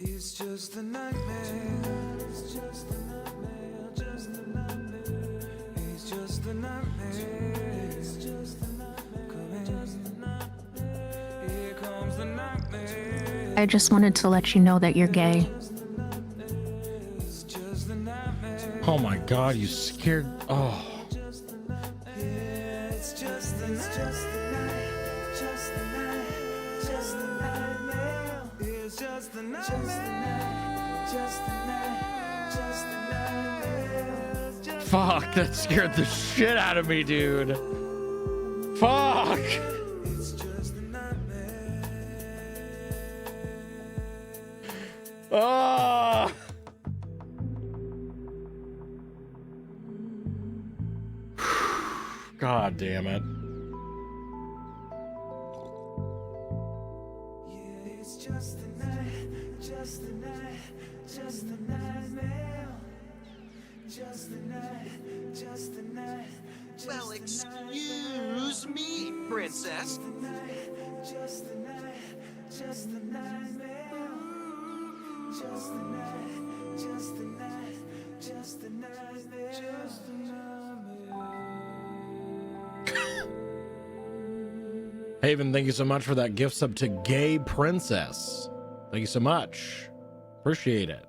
It's just a nightmare. It's just a nightmare. Just a nightmare. It's just a nightmare. It's just a nightmare. Just a nightmare. Here comes the nightmare. I just wanted to let you know that you're gay. It's just a nightmare. Oh my God, you scared. Oh. It's just a night. Just a night. Just a nightmare. It's just a night. Just a night. Just a night. Just a nightmare. Fuck, that scared the shit out of me, dude. Fuck. It's just a nightmare. Oh. God damn it. Yeah, it's just a night. Just a night. Just a nightmare. Just a night. Just a night. Well, excuse me, princess. Just a night. Just a nightmare. Just a night. Just a night. Just a nightmare. Just a nightmare. Haven, thank you so much for that gift sub to Gay Princess. Thank you so much. Appreciate it.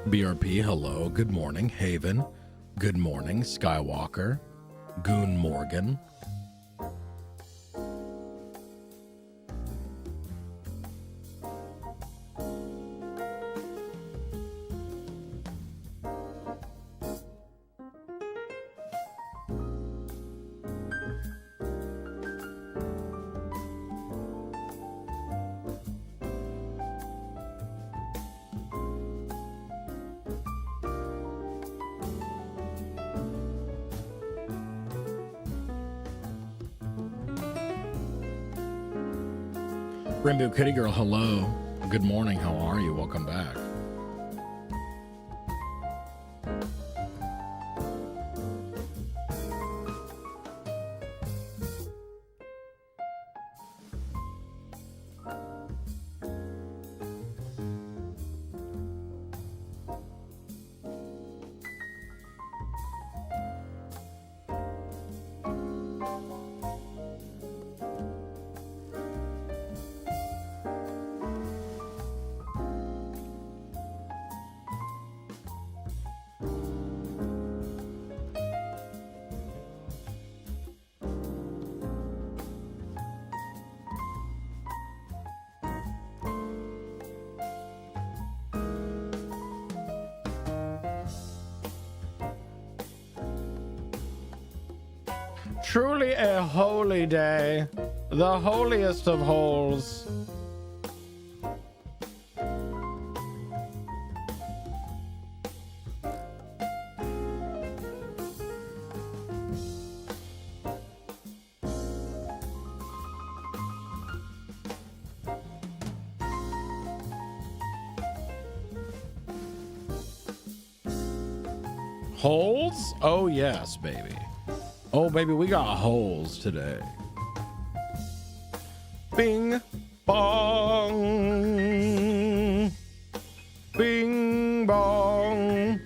BRP, hello. Good morning, Haven. Good morning, Skywalker. Goon Morgan. Rainbow Kitty Girl, hello. Good morning. How are you? Welcome back. Truly a holy day, the holiest of holes. Holes? Oh yes, baby. Oh, baby, we got holes today. Bing, bong. Bing, bong.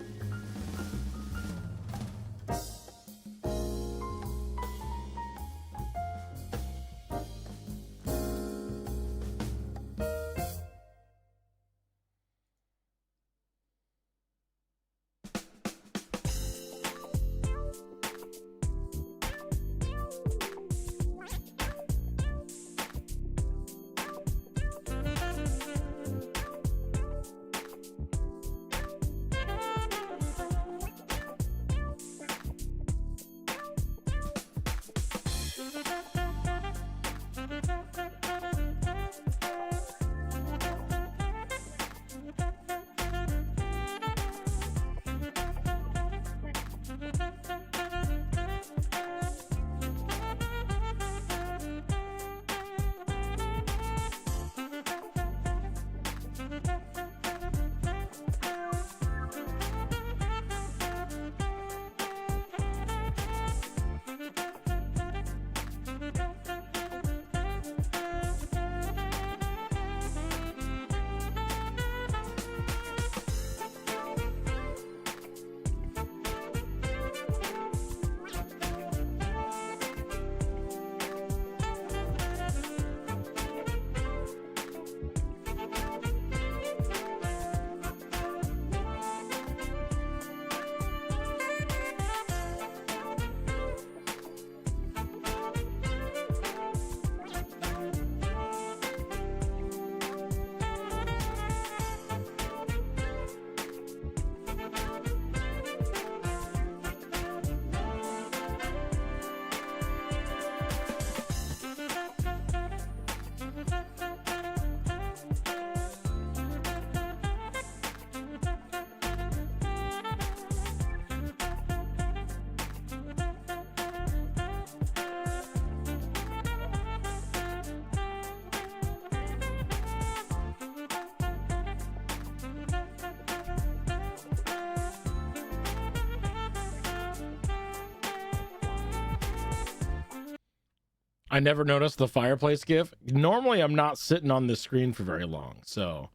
I never noticed the fireplace gif. Normally, I'm not sitting on this screen for very long. So,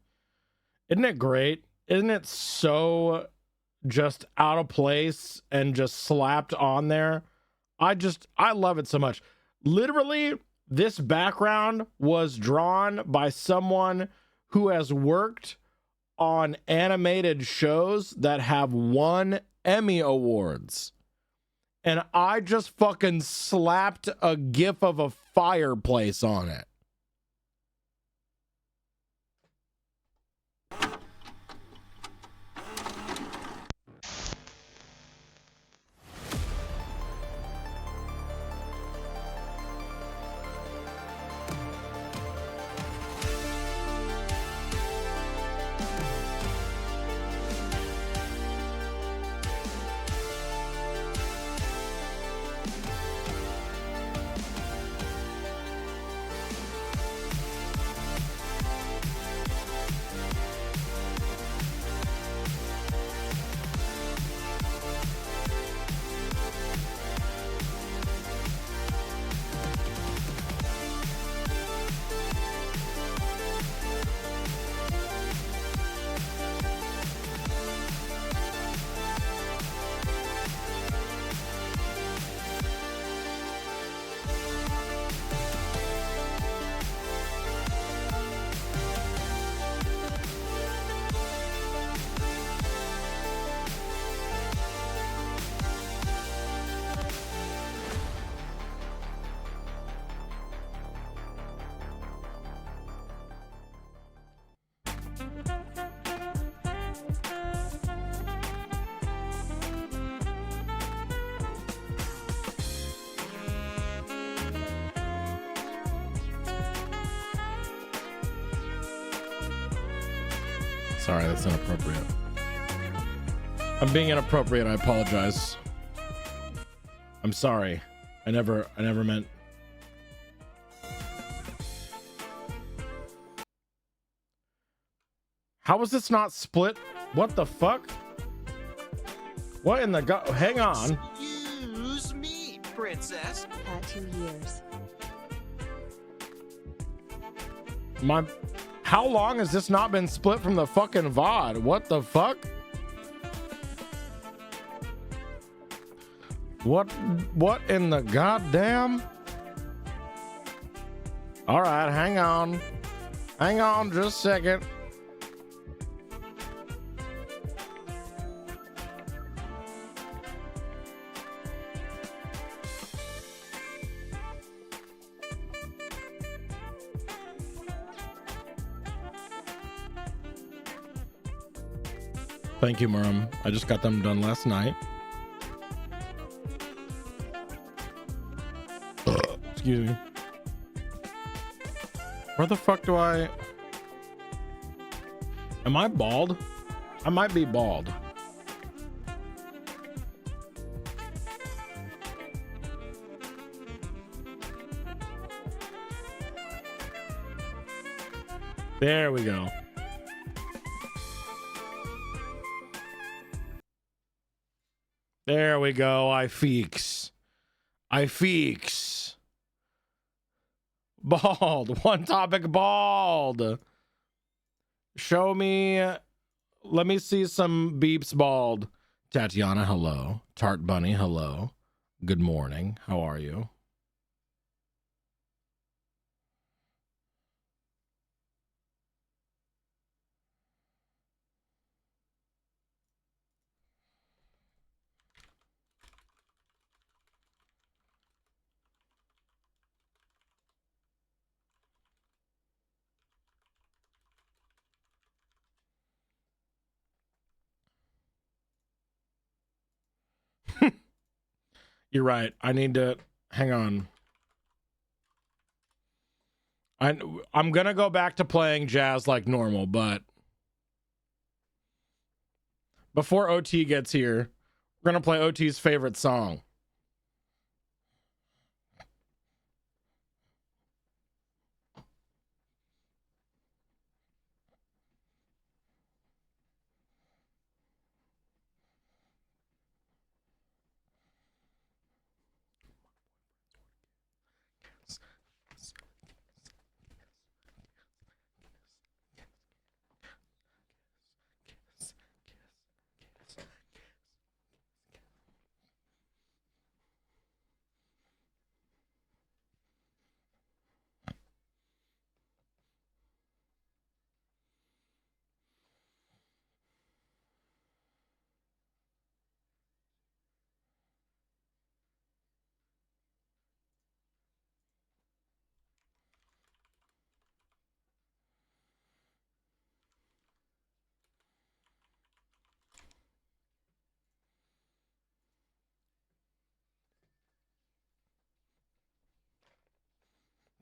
isn't it great? Isn't it so just out of place and just slapped on there? I love it so much. Literally, this background was drawn by someone who has worked on animated shows that have won Emmy Awards. And I just fucking slapped a gif of a fireplace on it. Sorry, that's inappropriate. I'm being inappropriate. I apologize. I'm sorry. I never meant. How was this not split? What the fuck? What in the hang on. Excuse me, princess. At 2 years. How long has this not been split from the fucking VOD? What the fuck? What in the goddamn? All right, hang on just a second. Thank you, Murum. I just got them done last night. Excuse me. Where the fuck do I... Am I bald? I might be bald. There we go. There we go. I feeks. Bald. One topic bald. Show me. Let me see some beeps bald. Tatiana, hello. Tart Bunny, hello. Good morning. How are you? You're right. I need to hang on. I'm gonna go back to playing jazz like normal, but before OT gets here, we're gonna play OT's favorite song.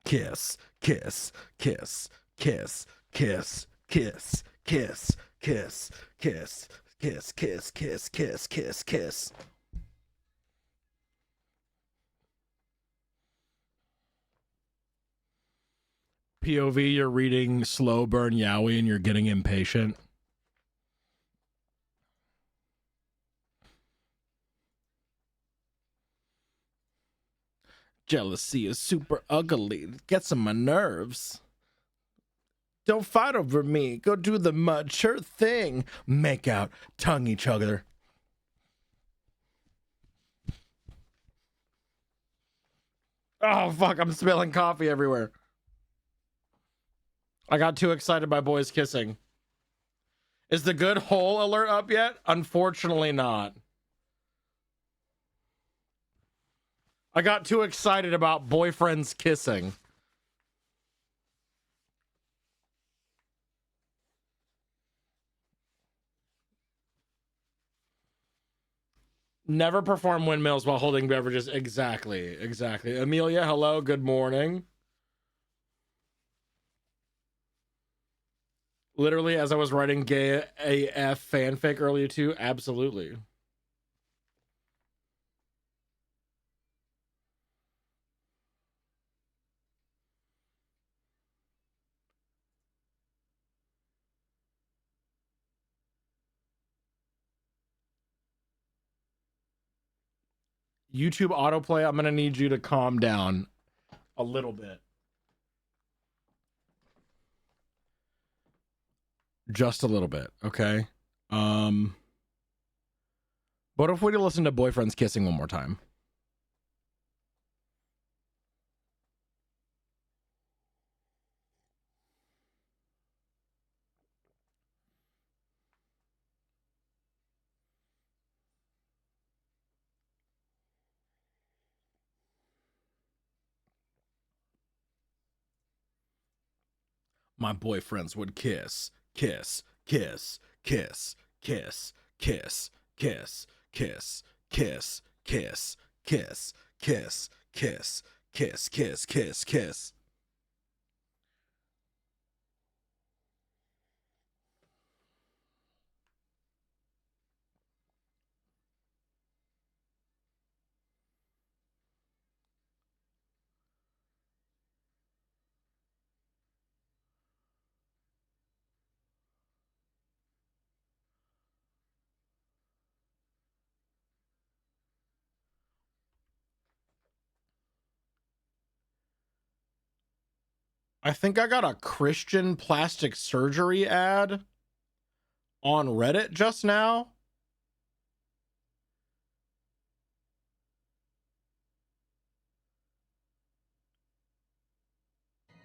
Kiss, kiss, kiss, kiss, kiss, kiss, kiss, kiss, kiss, kiss, kiss, kiss, kiss, kiss, kiss. POV, you're reading Slow Burn Yowie and you're getting impatient. Jealousy is super ugly. It gets on my nerves. Don't fight over me. Go do the mature thing. Make out, tongue each other. Oh, fuck. I'm spilling coffee everywhere. I got too excited by boys kissing. Is the good hole alert up yet? Unfortunately not. I got too excited about boyfriends kissing. Never perform windmills while holding beverages. Exactly. Amelia, hello. Good morning. Literally, as I was writing gay AF fanfic earlier too, absolutely. YouTube autoplay, I'm gonna need you to calm down a little bit. Just a little bit, okay? What if we listen to Boyfriends Kissing one more time? My boyfriends would kiss, kiss, kiss, kiss, kiss, kiss, kiss, kiss, kiss, kiss, kiss, kiss, kiss, kiss, kiss, kiss, kiss. I think I got a Christian plastic surgery ad on Reddit just now.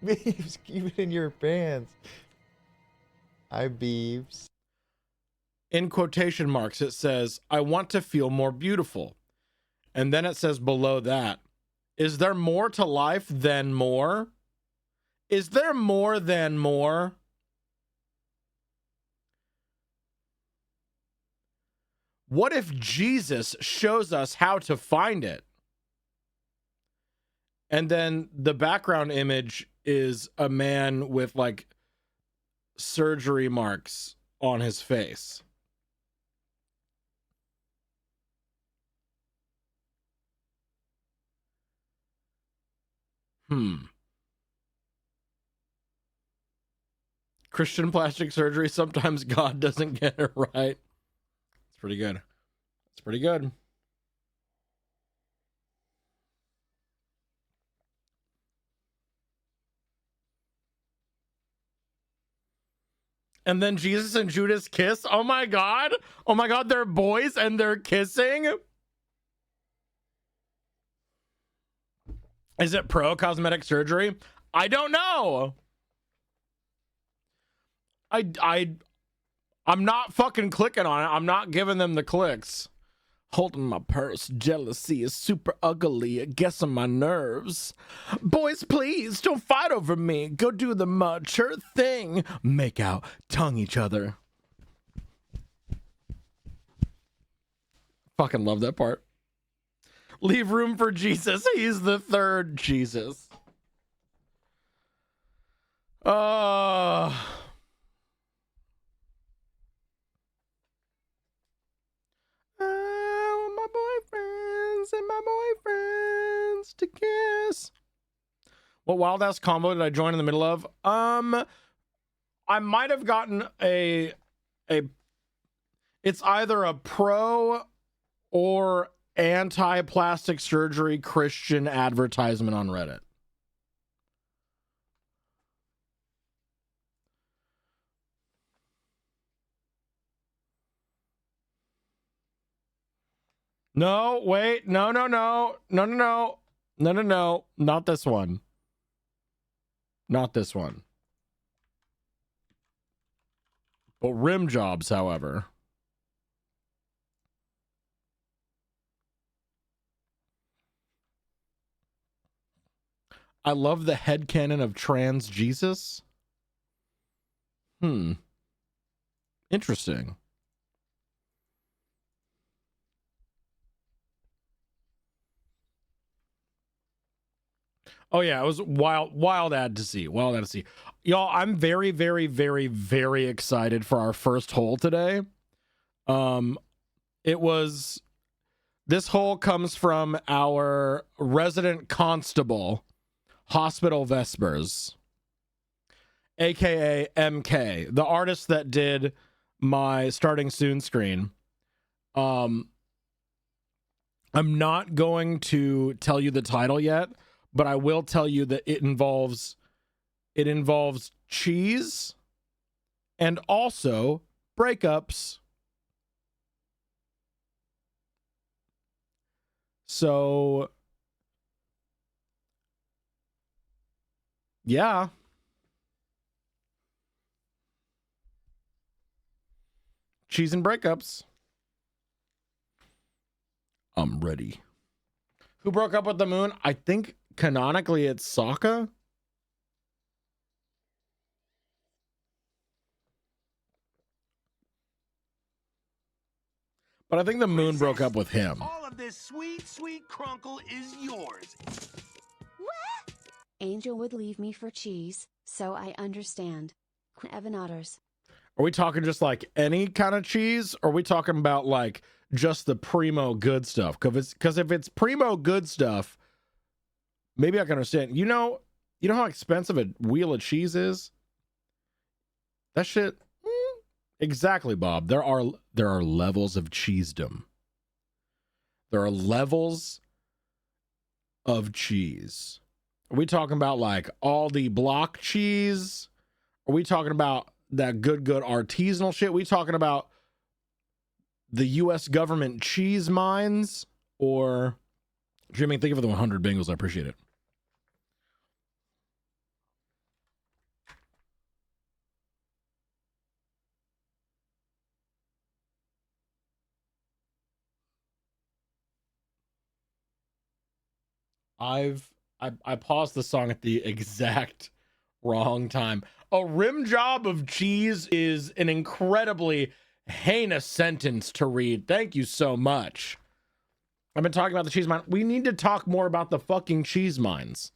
Beeves, keep it in your pants. Hi, Beeves. In quotation marks, it says, I want to feel more beautiful. And then it says below that, is there more to life than more? Is there more than more? What if Jesus shows us how to find it? And then the background image is a man with like surgery marks on his face. Christian plastic surgery, sometimes God doesn't get it right. It's pretty good. It's pretty good. And then Jesus and Judas kiss. Oh my God. Oh my God. They're boys and they're kissing. Is it pro cosmetic surgery? I don't know. I'm not fucking clicking on it. I'm not giving them the clicks. Holding my purse. Jealousy is super ugly. It gets on my nerves. Boys, please don't fight over me. Go do the mature thing. Make out. Tongue each other. Fucking love that part. Leave room for Jesus. He's the third Jesus. My boyfriends and my boyfriends to kiss. What wild ass combo did I join in the middle of? I might have gotten a it's either a pro or anti-plastic surgery Christian advertisement on Reddit. No, wait, no, not this one. Not this one. But rim jobs, however. I love the headcanon of trans Jesus. Interesting. Oh yeah, it was wild ad to see. Wild ad to see. Y'all, I'm very, very, very, very excited for our first hole today. It was, this hole comes from our resident constable, Hospital Vespers, aka MK, the artist that did my starting soon screen. I'm not going to tell you the title yet, but I will tell you that it involves cheese and also breakups. So yeah. Cheese and breakups. I'm ready. Who broke up with the moon? I think canonically it's Sokka. But I think the moon broke up with him. All of this sweet, sweet crunkle is yours. Angel would leave me for cheese, so I understand. Evan Otters. Are we talking just like any kind of cheese? Or are we talking about like just the primo good stuff? Because if it's primo good stuff, maybe I can understand. You know how expensive a wheel of cheese is? That shit. Exactly, Bob. There are levels of cheesedom. There are levels of cheese. Are we talking about like Aldi block cheese? Are we talking about that good artisanal shit? Are we talking about the U.S. government cheese mines? Or Jimmy, thank you for the 100 bingos. I appreciate it. I paused the song at the exact wrong time. A rim job of cheese is an incredibly heinous sentence to read. Thank you so much. I've been talking about the cheese mine. We need to talk more about the fucking cheese mines.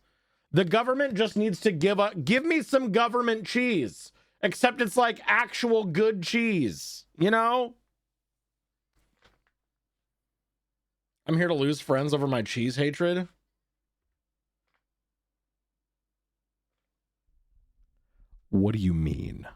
The government just needs to give me some government cheese. Except it's like actual good cheese, you know? I'm here to lose friends over my cheese hatred. What do you mean?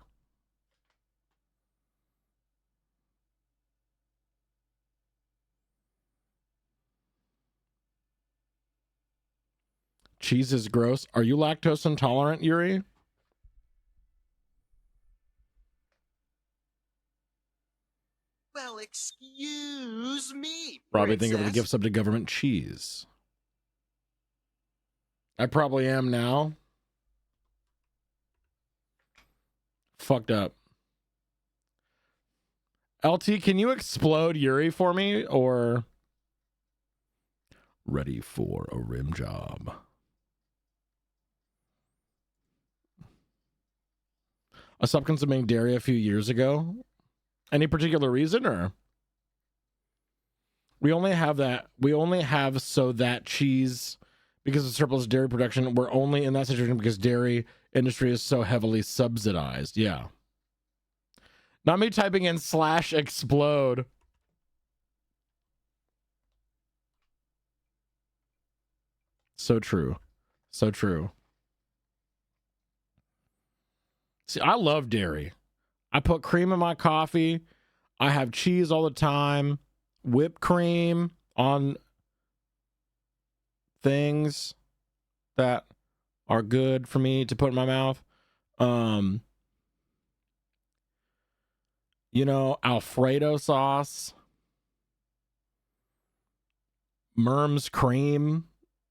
Cheese is gross. Are you lactose intolerant, Yuri? Well, excuse me, Probably think of the princess. gift sub to government cheese. I probably am now. Fucked up. LT, can you explode Yuri for me? Or ready for a rim job? I stopped consuming dairy a few years ago. Any particular reason, or we only have so that cheese, because of surplus dairy production, we're only in that situation because dairy industry is so heavily subsidized. Yeah. Not me typing in /explode. So true. So true. See, I love dairy. I put cream in my coffee. I have cheese all the time. Whipped cream on things that are good for me to put in my mouth. You know, Alfredo sauce, Merm's cream,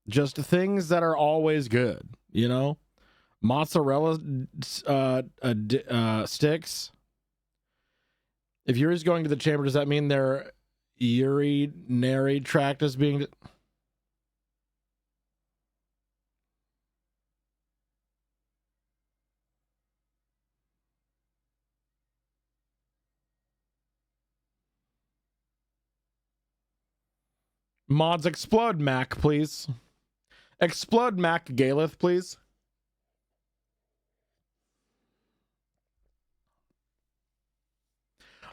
just things that are always good, you know? Mozzarella sticks. If Yuri's going to the chamber, does that mean their urinary tract is being... Mods explode, Mac, please. Explode Mac Galith, please.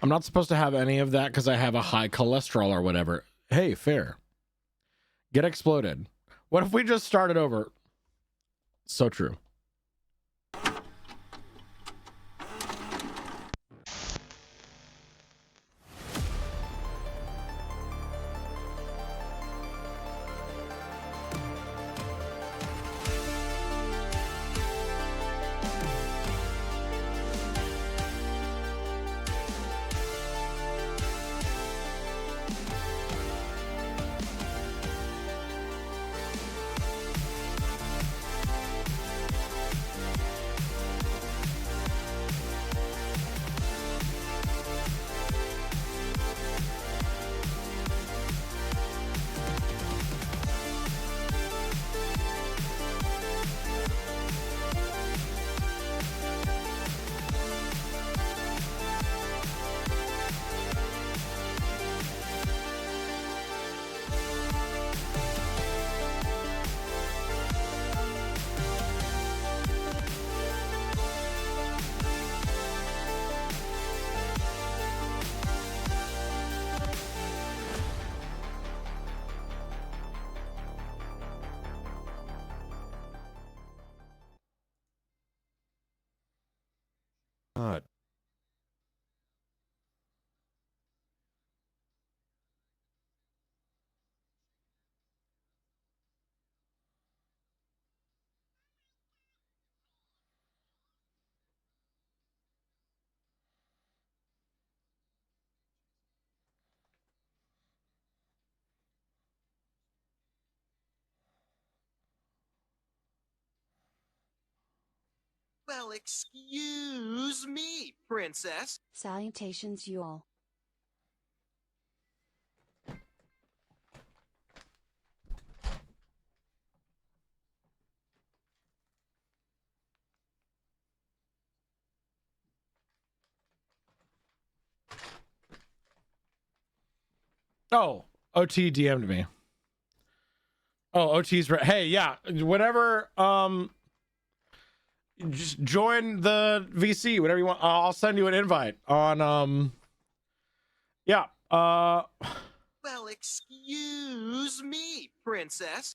I'm not supposed to have any of that because I have a high cholesterol or whatever. Hey, fair. Get exploded. What if we just started over? So true. God. Well, excuse me, princess. Salutations, Yule. Oh, OT DM'd me. Oh, OT's hey, yeah, whatever. Just join the VC, whatever you want. I'll send you an invite on yeah. Well, excuse me, princess.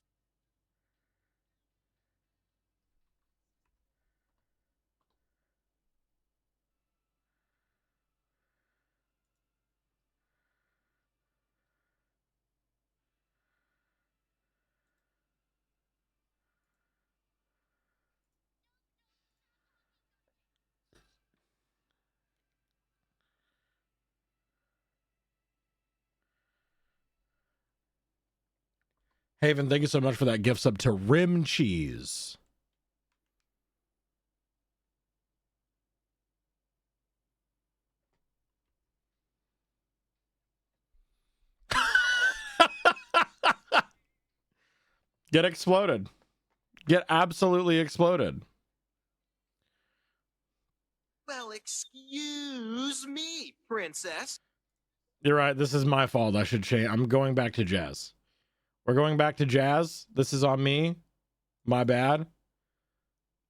Haven, thank you so much for that gift sub to Rim Cheese. Get exploded. Get absolutely exploded. Well, excuse me, princess. You're right. This is my fault. I should change. I'm going back to jazz. We're going back to jazz. This is on me. My bad.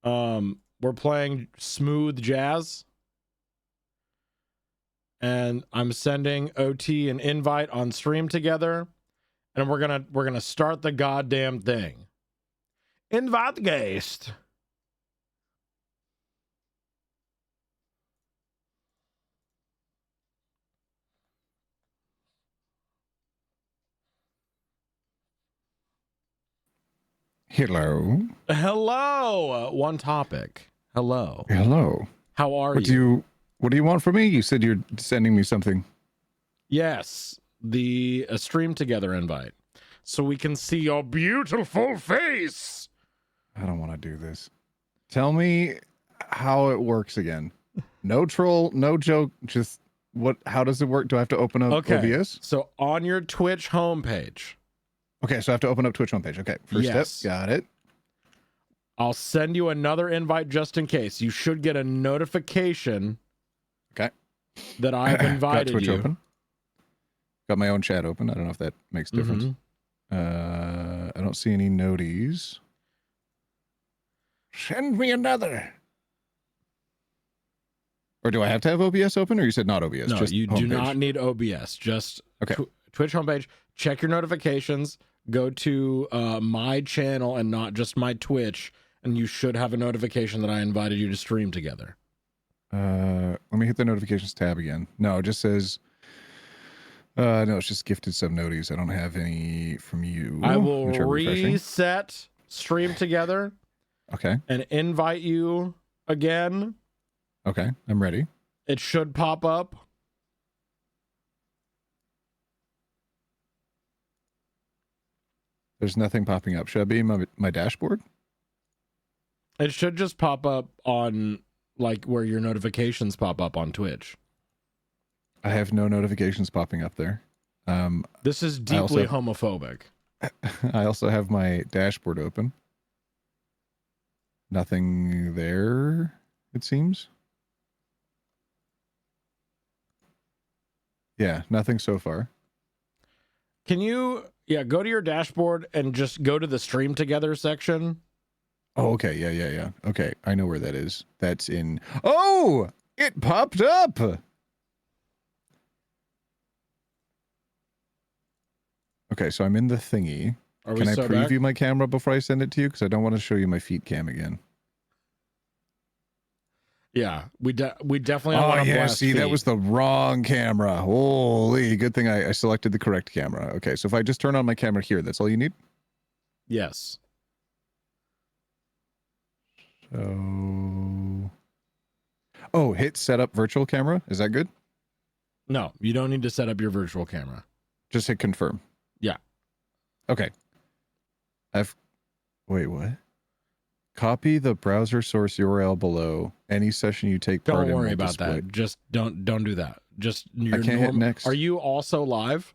We're playing smooth jazz. And I'm sending OT an invite on stream together. And we're gonna start the goddamn thing. Invite guest. Hello. Hello. One topic. Hello. Hello. How are What do you want from me? You said you're sending me something. Yes, a stream together invite, so we can see your beautiful face. I don't want to do this. Tell me how it works again. No troll, no joke, just how does it work? Do I have to open up OBS? So on your Twitch homepage. Okay, so I have to open up Twitch homepage. Okay, first Yes. step. Got it. I'll send you another invite just in case. You should get a notification. Okay. That I've Got invited Twitch you. open. Got my own chat open. I don't know if that makes a difference. Mhm. I don't don't see any noties. Send me another. Or do I have to have OBS open, or you said not OBS? No, just you do homepage? not need OBS. Just Okay. Twitch homepage. Check your notifications. Go to my channel and not just my Twitch, and you should have a notification that I invited you to stream together. Let me hit the notifications tab again. No, it just says. No, it's just gifted sub noties. I don't have any from you. I will which are refreshing. reset stream together Okay. and invite you again. Okay, I'm ready. It should pop up. There's nothing popping up. Should I be in my dashboard? It should just pop up on like where your notifications pop up on Twitch. I have no notifications popping up there. This is I also- deeply homophobic. I also have my dashboard open. Nothing there, it seems. Yeah, nothing so far. Can you, go to your dashboard and just go to the stream together section? Oh, okay. Yeah. Okay, I know where that is. That's in... Oh! It popped up! Okay, so I'm in the thingy. Are we Can I so preview back? my camera before I send it to you? Because I don't want to show you my feet cam again. Yeah, we definitely don't Oh, want to yeah, blast see, that feet. was the wrong camera. Holy, good thing I selected the correct camera. Okay, so if I just turn on my camera here, that's all you need? Yes. So... Oh, hit setup virtual camera. Is that good? No, you don't need to set up your virtual camera. Just hit confirm. Yeah. Okay. Wait, what? Copy the browser source URL below. Any session you take part Don't in worry will about display. that. Just don't do that. Just your can't hit next. Are you also live?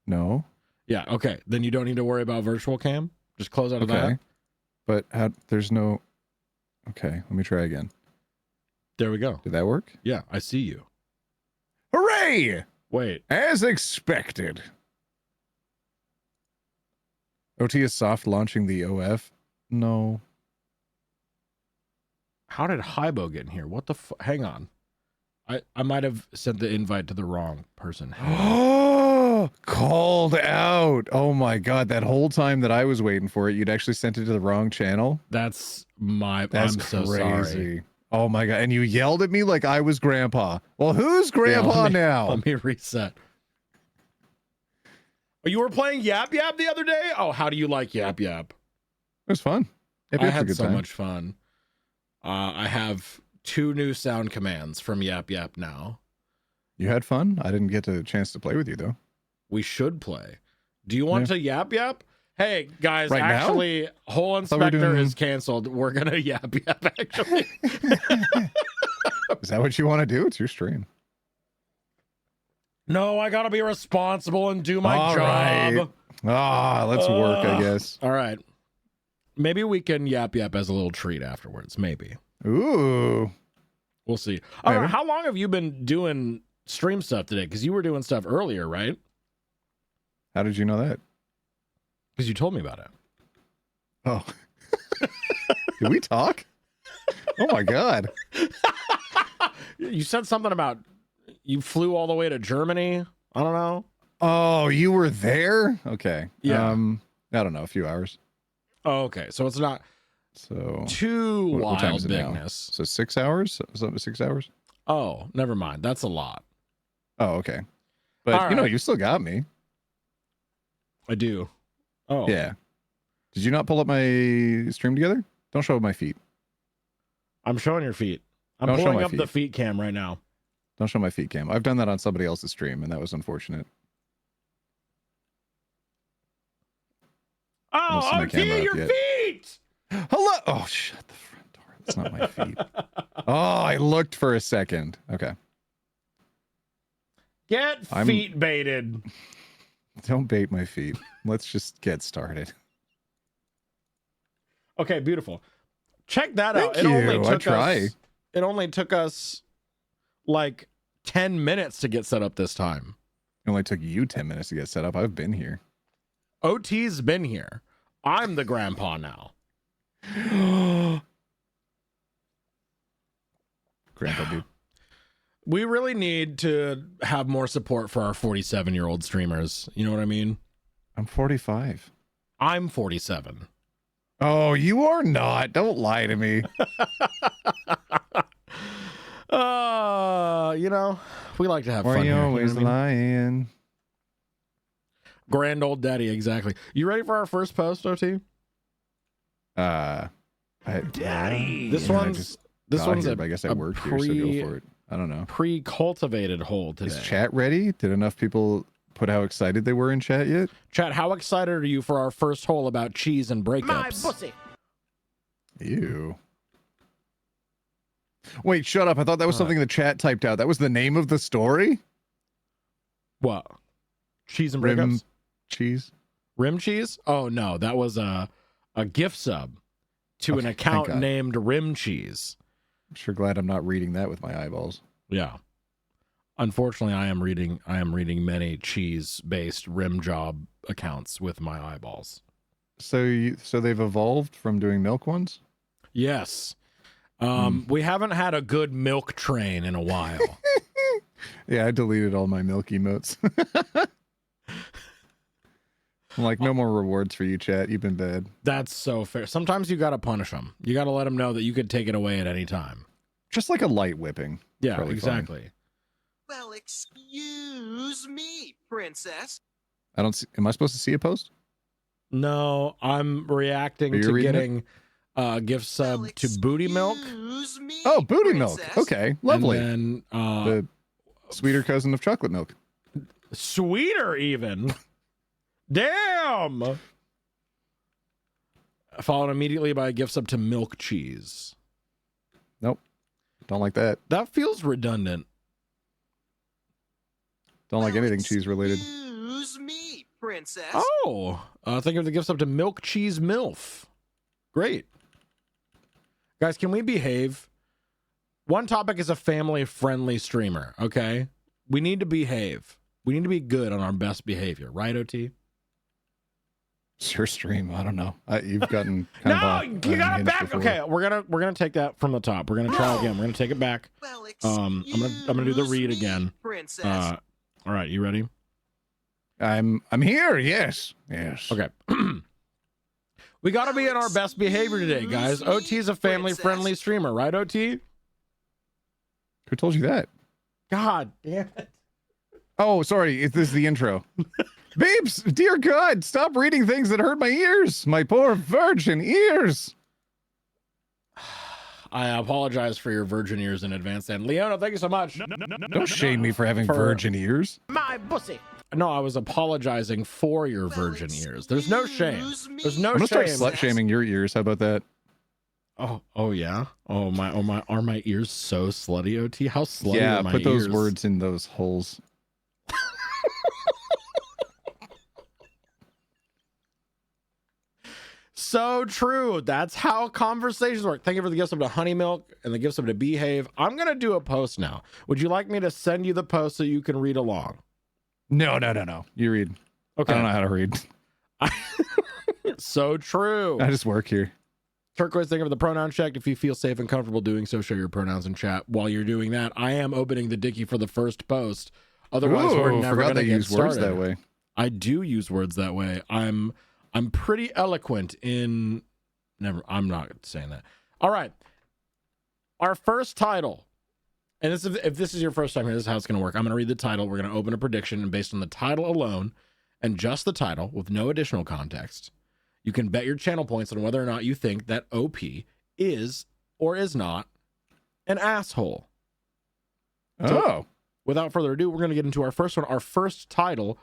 No. Yeah, okay. Then you don't need to worry about virtual cam. Just close out of Okay. that. But there's no... Okay, let me try again. There we go. Did that work? Yeah, I see you. Hooray! Wait. As expected. OT is soft launching the OF? No. How did Hybo get in here? What the hang on. I might have sent the invite to the wrong person. Called out. Oh my god, that whole time that I was waiting for it, you'd actually sent it to the wrong channel? That's That's I'm so crazy. sorry. Oh my god, and you yelled at me like I was grandpa. Well, who's grandpa now? Let me reset. Oh, you were playing Yap Yap the other day? Oh, how do you like Yap Yap? It was fun. I had so much fun. I have 2 new sound commands from Yap Yap now. You had fun? I didn't get a chance to play with you though. We should play. Do you want to Yap Yap? Hey, guys, Right now? actually, Hole thought we were Inspector doing- is canceled. We're going to Yap Yap, actually. Is that what you want to do? It's your stream. No, I got to be responsible and do my All job. right. Let's work, I guess. All right. Maybe we can Yap Yap as a little treat afterwards. Maybe. Ooh. We'll see. Maybe. How long have you been doing stream stuff today? Because you were doing stuff earlier, right? How did you know that? Because you told me about it. Oh. Did we talk? Oh my god. You said something about you flew all the way to Germany. I don't know. Oh, you were there? Okay. Yeah. I don't know, a few hours. Oh, okay. So it's not So too what time wild is it now? bigness. So 6 hours? So 6 hours? Oh, never mind. That's a lot. Oh, okay. But All you know, right. you still got me. I do. Oh, Yeah. Did you not pull up my stream together? Don't show my feet. I'm showing your feet. I'm Don't show pulling my up the feet cam right now. Don't show my feet cam. I've done that on somebody else's stream, and that was unfortunate. Oh, see my I'm camera seeing up your yet. feet. Hello. Oh, shut the front door. That's not my feet. Oh, I looked for a second. Okay. Get I'm- feet baited. Don't bait my feet. Let's just get started. Okay, beautiful. Check that Thank out. you. I try. It only took us like 10 minutes to get set up this time. It only took you 10 minutes to get set up. I've been here. OT's been here. I'm the grandpa now. Grandpa dude. We really need to have more support for our 47-year-old streamers. You know what I mean? I'm 45. I'm 47. Oh, you are not. Don't lie to me. You know, we like to have Or fun you here. always You know what I mean? lying. Grand old daddy, exactly. You ready for our first post, OT? Daddy. This I one's just this got one's here, a, but I guess I a work here, so go for it. I don't know. pre-cultivated hole today. Is chat ready? Did enough people put how excited they were in chat yet? Chat, how excited are you for our first hole about cheese and breakups? My pussy. Ew. Wait, shut up. I thought that was something the chat typed out. That was the name of the story? What? Cheese and Rim breakups? cheese? Rim cheese? Oh no, that was a gift sub to an Okay, account thank God. named Rim Cheese. I'm sure glad I'm not reading that with my eyeballs. Yeah. Unfortunately, I am reading many cheese-based rim job accounts with my eyeballs. So they've evolved from doing milk ones? Yes. We haven't had a good milk train in a while. Yeah, I deleted all my milk emotes. I'm like, no more rewards for you, chat. You've been bad. That's so fair. Sometimes you got to punish them. You got to let them know that you could take it away at any time. Just like a light whipping. Yeah, Probably exactly. Well, excuse me, princess. I don't see, am I supposed to see a post? No, I'm reacting Are you to reading it? getting a gift sub Well, to Booty Milk. excuse me, Oh, booty milk. princess. Okay, lovely. And then, The sweeter cousin of chocolate milk. sweeter even. Damn. Followed immediately by a gift sub to Milk Cheese. Nope. Don't like that. That feels redundant. Don't like Well, anything cheese related. Excuse me, princess. Oh, think of the gift sub to Milk Cheese MILF. Great. Guys, can we behave? One Topic is a family-friendly streamer, okay? We need to behave. We need to be good on our best behavior, right, OT? It's your stream. I don't know. You've gotten kind of No, off, you got it unhinged back. before. Okay, we're gonna take that from the top. We're gonna try again. We're gonna take it back. Well, I'm gonna do the read excuse me, again. princess. All right, you ready? I'm here. Yes. Yes. Okay. We got to be in our best behavior today, guys. OT is a family-friendly streamer, right, OT? Who told you that? God damn it. Oh, sorry. This is the intro. Babes, dear God, stop reading things that hurt my ears. My poor virgin ears. I apologize for your virgin ears in advance. And Leona, thank you so much. Don't shame me for having virgin ears. My pussy. No, I was apologizing for your virgin ears. There's no shame. There's no I'm gonna start shame. slut shaming your ears. How about that? Oh yeah. Oh my. Are my ears so slutty, OT? How slutty Yeah, are my put those ears? words in those holes. So true. That's how conversations work. Thank you for the gift sub to Honey Milk and the gift sub to Behave. I'm gonna do a post now. Would you like me to send you the post so you can read along? No. You read. Okay. I don't know how to read. So true. I just work here. Turquoise, thank you for the pronoun check. If you feel safe and comfortable doing so, share your pronouns in chat. While you're doing that, I am opening the Dicky for the first post. Otherwise, we're Ooh, never forgot going to they get use started. words that way. I do use words that way. I'm pretty eloquent in. Never. I'm not saying that. All right. Our first title, and this is, if this is your first time here, this is how it's going to work. I'm going to read the title. We're going to open a prediction, and based on the title alone, and just the title with no additional context, you can bet your channel points on whether or not you think that OP is or is not an asshole. Oh. Without further ado, we're going to get into our first one. Our first title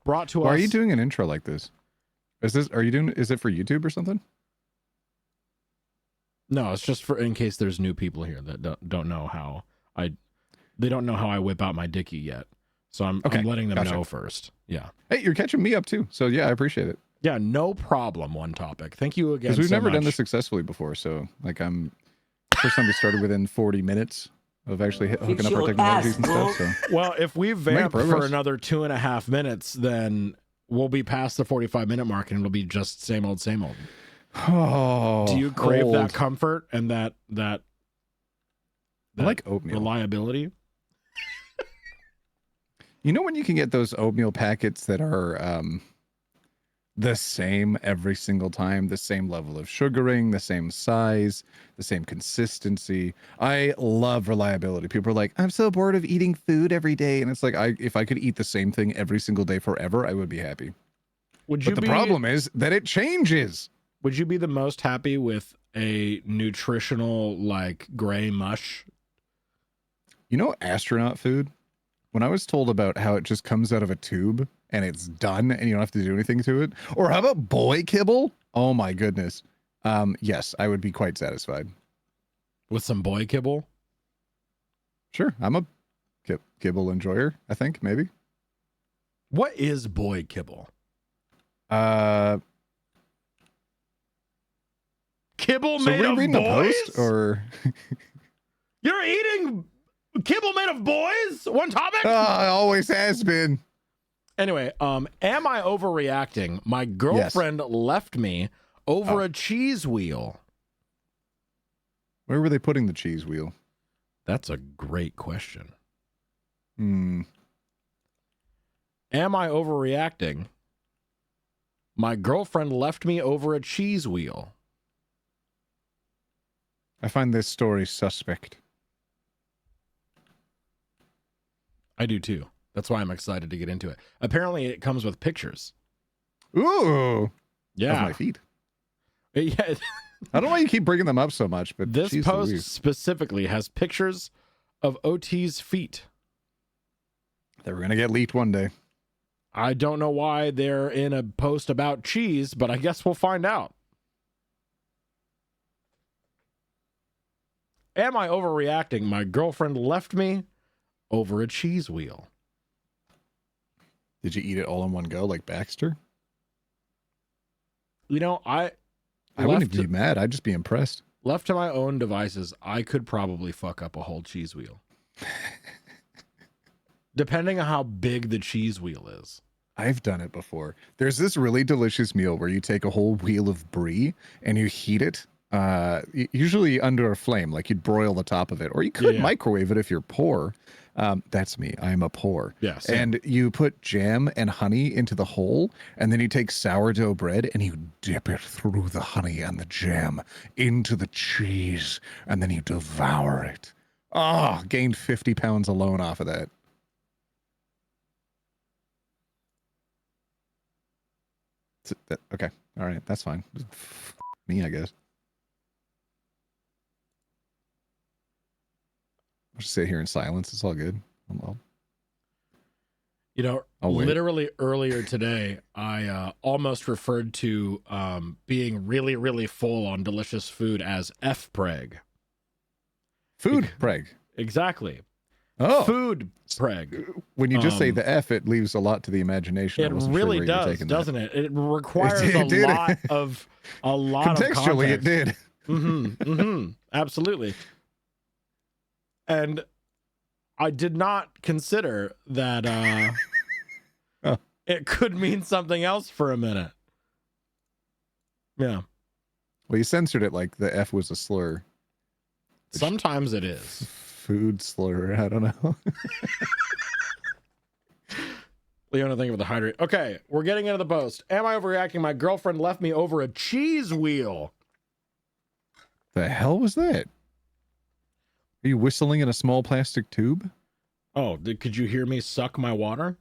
brought to Why us. are you doing an intro like this? Is it for YouTube or something? No, it's just for in case there's new people here that don't know how they don't know how I whip out my dicky yet. So I'm letting them know first. Yeah. Hey, you're catching me up too. So yeah, I appreciate it. Yeah, no problem. One Topic. Thank you again. Because we've so never done much. this successfully before. So like first time we started within 40 minutes of actually hooking up our technologies and stuff. So Well, if we vamp for progress. another 2.5 minutes, then we'll be past the 45-minute mark and it'll be just same old, same old. Oh, Do you crave old. that comfort and that I like oatmeal. reliability? You know when you can get those oatmeal packets that are the same every single time, the same level of sugaring, the same size, the same consistency. I love reliability. People are like, I'm so bored of eating food every day. And it's like, if I could eat the same thing every single day forever, I would be happy. But the problem is that it changes. Would you be the most happy with a nutritional, like, gray mush? You know, astronaut food? When I was told about how it just comes out of a tube and it's done and you don't have to do anything to it. Or how about boy kibble? Oh my goodness. Yes, I would be quite satisfied. With some boy kibble? Sure. I'm a kibble enjoyer, I think, maybe. What is boy kibble? Kibble made of boys? The post, or You're eating kibble made of boys? One topic? it always has been. Anyway, am I overreacting? My girlfriend left me over a cheese wheel. Where were they putting the cheese wheel? That's a great question. Hmm. Am I overreacting? My girlfriend left me over a cheese wheel. I find this story suspect. I do too. That's why I'm excited to get into it. Apparently, it comes with pictures. Ooh. Yeah. Of my feet. Yeah. I don't know why you keep bringing them up so much, but This geez post Louise. specifically has pictures of OT's feet. They were going to get leaked one day. I don't know why they're in a post about cheese, but I guess we'll find out. Am I overreacting? My girlfriend left me over a cheese wheel. Did you eat it all in one go like Baxter? You know, I wouldn't be mad. I'd just be impressed. left to my own devices, I could probably fuck up a whole cheese wheel. Depending on how big the cheese wheel is. I've done it before. There's this really delicious meal where you take a whole wheel of brie and you heat it, usually under a flame, like you'd broil the top of it, or you could microwave it if you're poor. That's me. I'm a poor. Yes. And you put jam and honey into the hole, and then you take sourdough bread and you dip it through the honey and the jam into the cheese, and then you devour it. Oh, gained 50 pounds alone off of that. Okay. All right. That's fine. Me, I guess. I'll just sit here in silence. It's all good. You know, literally earlier today, I almost referred to being really, really full on delicious food as F-preg. Food preg. Exactly. Oh. Food preg. When you just say the F, it leaves a lot to the imagination. It really does, doesn't it? It requires a lot of contextually, it did. Absolutely. And I did not consider that it could mean something else for a minute. Yeah. Well, you censored it like the F was a slur. Sometimes it is. Food slur. I don't know. Leona, thank you for the hydrate. Okay, we're getting into the post. Am I overreacting? My girlfriend left me over a cheese wheel. The hell was that? Are you whistling in a small plastic tube? Oh, could you hear me suck my water?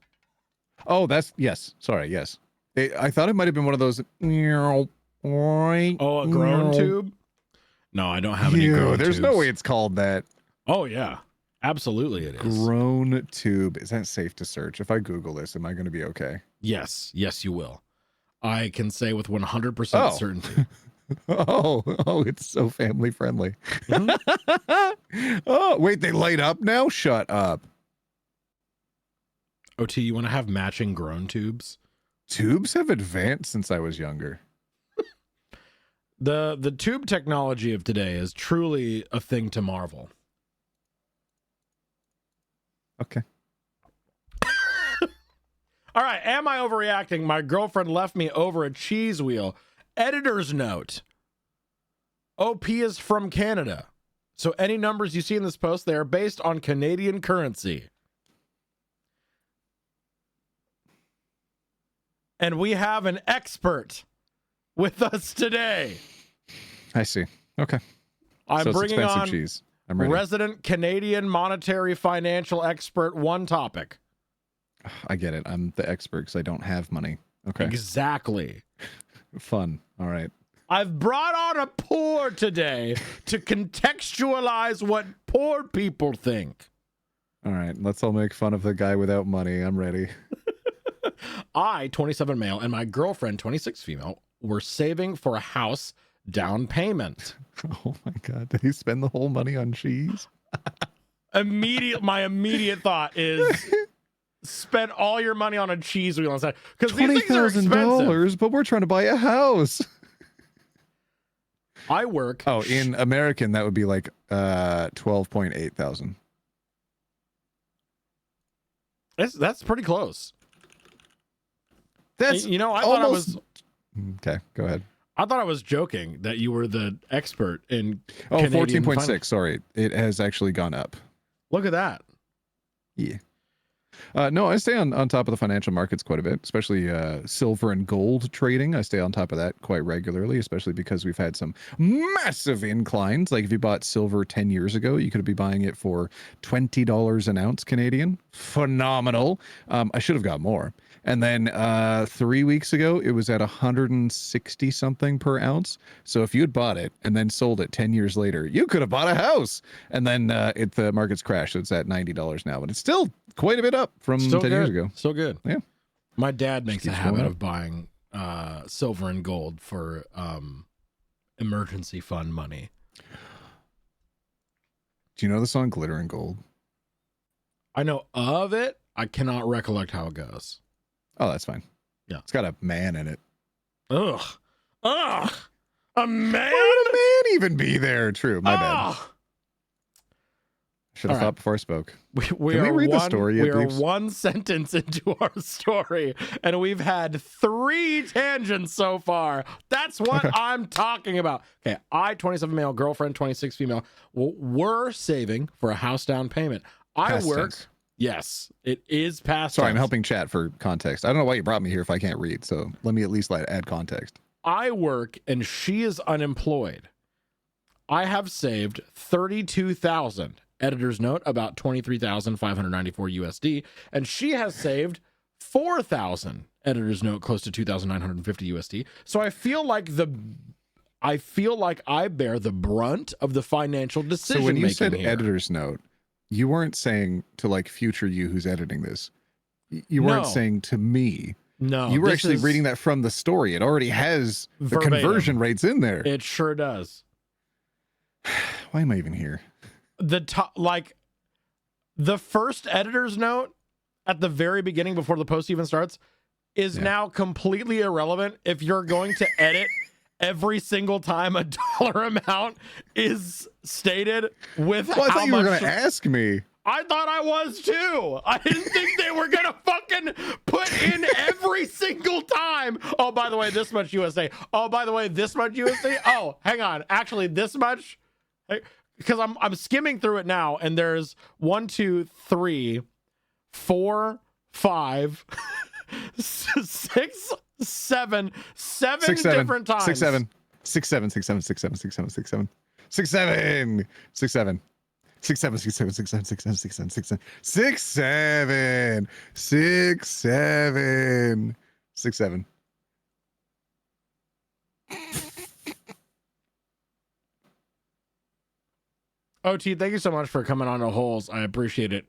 Oh, yes. Sorry, yes. I thought it might have been one of those. Oh, a groan tube? No, I don't have any groan There's tubes. no way it's called that. Oh, yeah. Absolutely it is. Groan tube. Is that safe to search? If I Google this, am I going to be okay? Yes. Yes, you will. I can say with 100% certainty. Oh, it's so family friendly. Oh, wait, they light up now? Shut up. OT, you want to have matching groan tubes? Tubes have advanced since I was younger. The tube technology of today is truly a thing to marvel. All right. Am I overreacting? My girlfriend left me over a cheese wheel. Editor's note. OP is from Canada. So any numbers you see in this post, they are based on Canadian currency. And we have an expert with us today. I see. Okay. I'm so it's bringing expensive on cheese. I'm ready. resident Canadian monetary financial expert, one topic. I get it. I'm the expert because I don't have money. Okay. Exactly. Fun. All right. I've brought on a poor today to contextualize what poor people think. All right. Let's all make fun of the guy without money. I'm ready. I, 27 male, and my girlfriend, 26 female, were saving for a house down payment. Oh my God. Did he spend the whole money on cheese? My immediate thought is spend all your money on a cheese wheel inside. Because these things are expensive. $20,000, but we're trying to buy a house. I work. Oh, in American, that would be like 12.8 thousand. That's pretty close. That's I thought almost... Okay, go ahead. I thought I was joking that you were the expert in. Oh, Canadian 14.6. Sorry, it has actually gone up. Look at that. Yeah. No, I stay on top of the financial markets quite a bit, especially silver and gold trading. I stay on top of that quite regularly, especially because we've had some massive inclines. Like if you bought silver 10 years ago, you could be buying it for $20 an ounce Canadian. Phenomenal. I should have got more. And then 3 weeks ago, it was at 160 something per ounce. So if you had bought it and then sold it 10 years later, you could have bought a house. And then the market's crashed. So it's at $90 now, but it's still quite a bit up from 10 years ago. Still good. Yeah. My dad makes a keeps habit going of buying silver and gold for emergency fund money. Do you know the song Glitter and Gold? I know of it. I cannot recollect how it goes. Oh, that's fine. Yeah. It's got a man in it. Ugh. A man? Why would a man even be there? True. My bad. Ugh. Should have All right. thought before I spoke. Can we read the story yet, We are Beeps? one sentence into our story, and we've had 3 tangents so far. That's what Okay. I'm talking about. Okay, I, 27 male, girlfriend, 26 female, were saving for a house down payment. I Past work. tense. Yes, it is past Sorry, I'm tense. helping chat for context. I don't know why you brought me here if I can't read, so let me at least add context. I work, and she is unemployed. I have saved 32,000. Editor's note, about 23,594 USD, and she has saved 4,000. Editor's note, close to 2,950 USD. So I feel like I bear the brunt of the financial decision. So when you said here. editor's note, you weren't saying to like future you who's editing this. You weren't No. saying to me. No, You were this actually is reading that from the story. It already has the verbatim. conversion rates in there. It sure does. Why am I even here? The first editor's note at the very beginning before the post even starts is now completely irrelevant if you're going to edit every single time a dollar amount is stated with Well, I how thought you were much. going to ask me. I thought I was too. I didn't think they were gonna fucking put in every single time. Oh, by the way, this much USA. Oh, by the way, this much USA. Oh, hang on. Actually, this much. Because I'm skimming through it now, and there's 1, 2, 3, 4, 5, 6, 7 different times. 6, 7, 6, 7, 6, 7, 6, 7, 6, 7, 6, 7, 6, 7, 6, 7. 6, 7, 6, 7, 6, 7, 6, 7, 6, 7, 6, 7, 6, 7, 6, 7, 6, 7. OT, thank you so much for coming on to Holes. I appreciate it.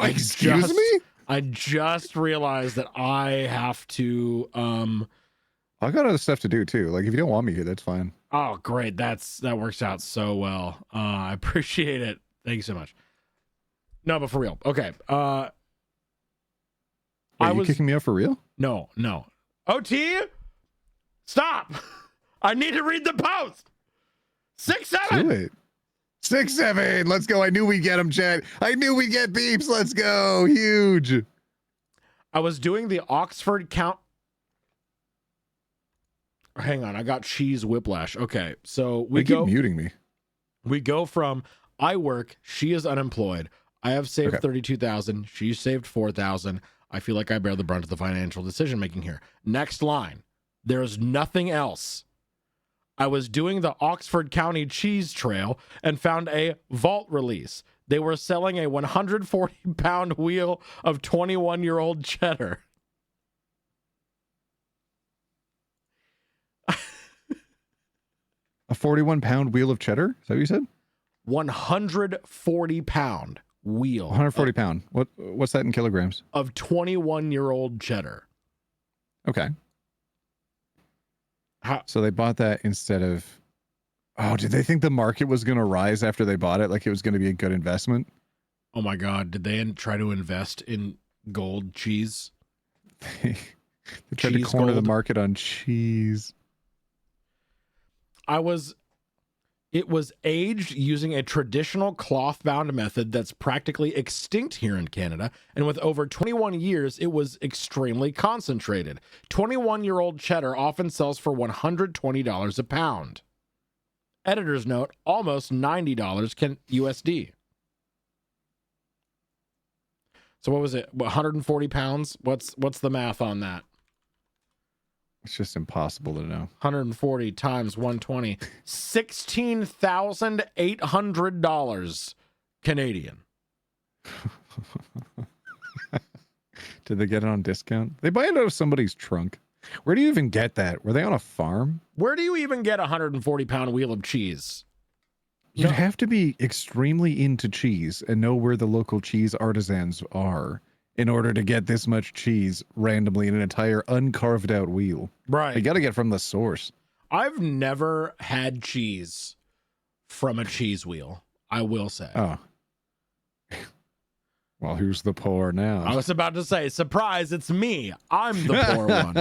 Excuse me? I just realized that I have to I got other stuff to do too. Like if you don't want me here, that's fine. Oh, great. That works out so well. I appreciate it. Thank you so much. No, but for real. Okay. Wait, you kicking me out for real? No. OT, stop. I need to read the post. 6, 7. Do it. 6, 7. Let's go. I knew we'd get him, Chad. I knew we'd get beeps. Let's go. Huge. I was doing the Oxford count. Hang on, I got cheese whiplash. Okay, so They keep muting me. we go from I work, she is unemployed. I have saved 32,000, she saved 4,000. I feel like I bear the brunt of the financial decision making here. Next line. There's nothing else. I was doing the Oxford County Cheese Trail and found a vault release. They were selling a 140-pound wheel of 21-year-old cheddar. A 41-pound wheel of cheddar? Is that what you said? 140-pound wheel. 140-pound. What's that in kilograms? Of 21-year-old cheddar. Okay. How? So they bought that instead of... Oh, did they think the market was going to rise after they bought it? Like it was going to be a good investment? Oh my God. Did they try to invest in gold cheese? They tried to corner the market on cheese. It was aged using a traditional cloth-bound method that's practically extinct here in Canada, and with over 21 years, it was extremely concentrated. 21-year-old cheddar often sells for $120 a pound. Editor's note, almost $90 USD. So what was it? 140 pounds? What's the math on that? It's just impossible to know. 140 times 120, $16,800 Canadian. Did they get it on discount? They buy it out of somebody's trunk. Where do you even get that? Were they on a farm? Where do you even get a 140-pound wheel of cheese? You'd have to be extremely into cheese and know where the local cheese artisans are in order to get this much cheese randomly in an entire uncarved out wheel. Right. You got to get from the source. I've never had cheese from a cheese wheel, I will say. Oh. Well, who's the poor now? I was about to say, surprise, it's me. I'm the poor one.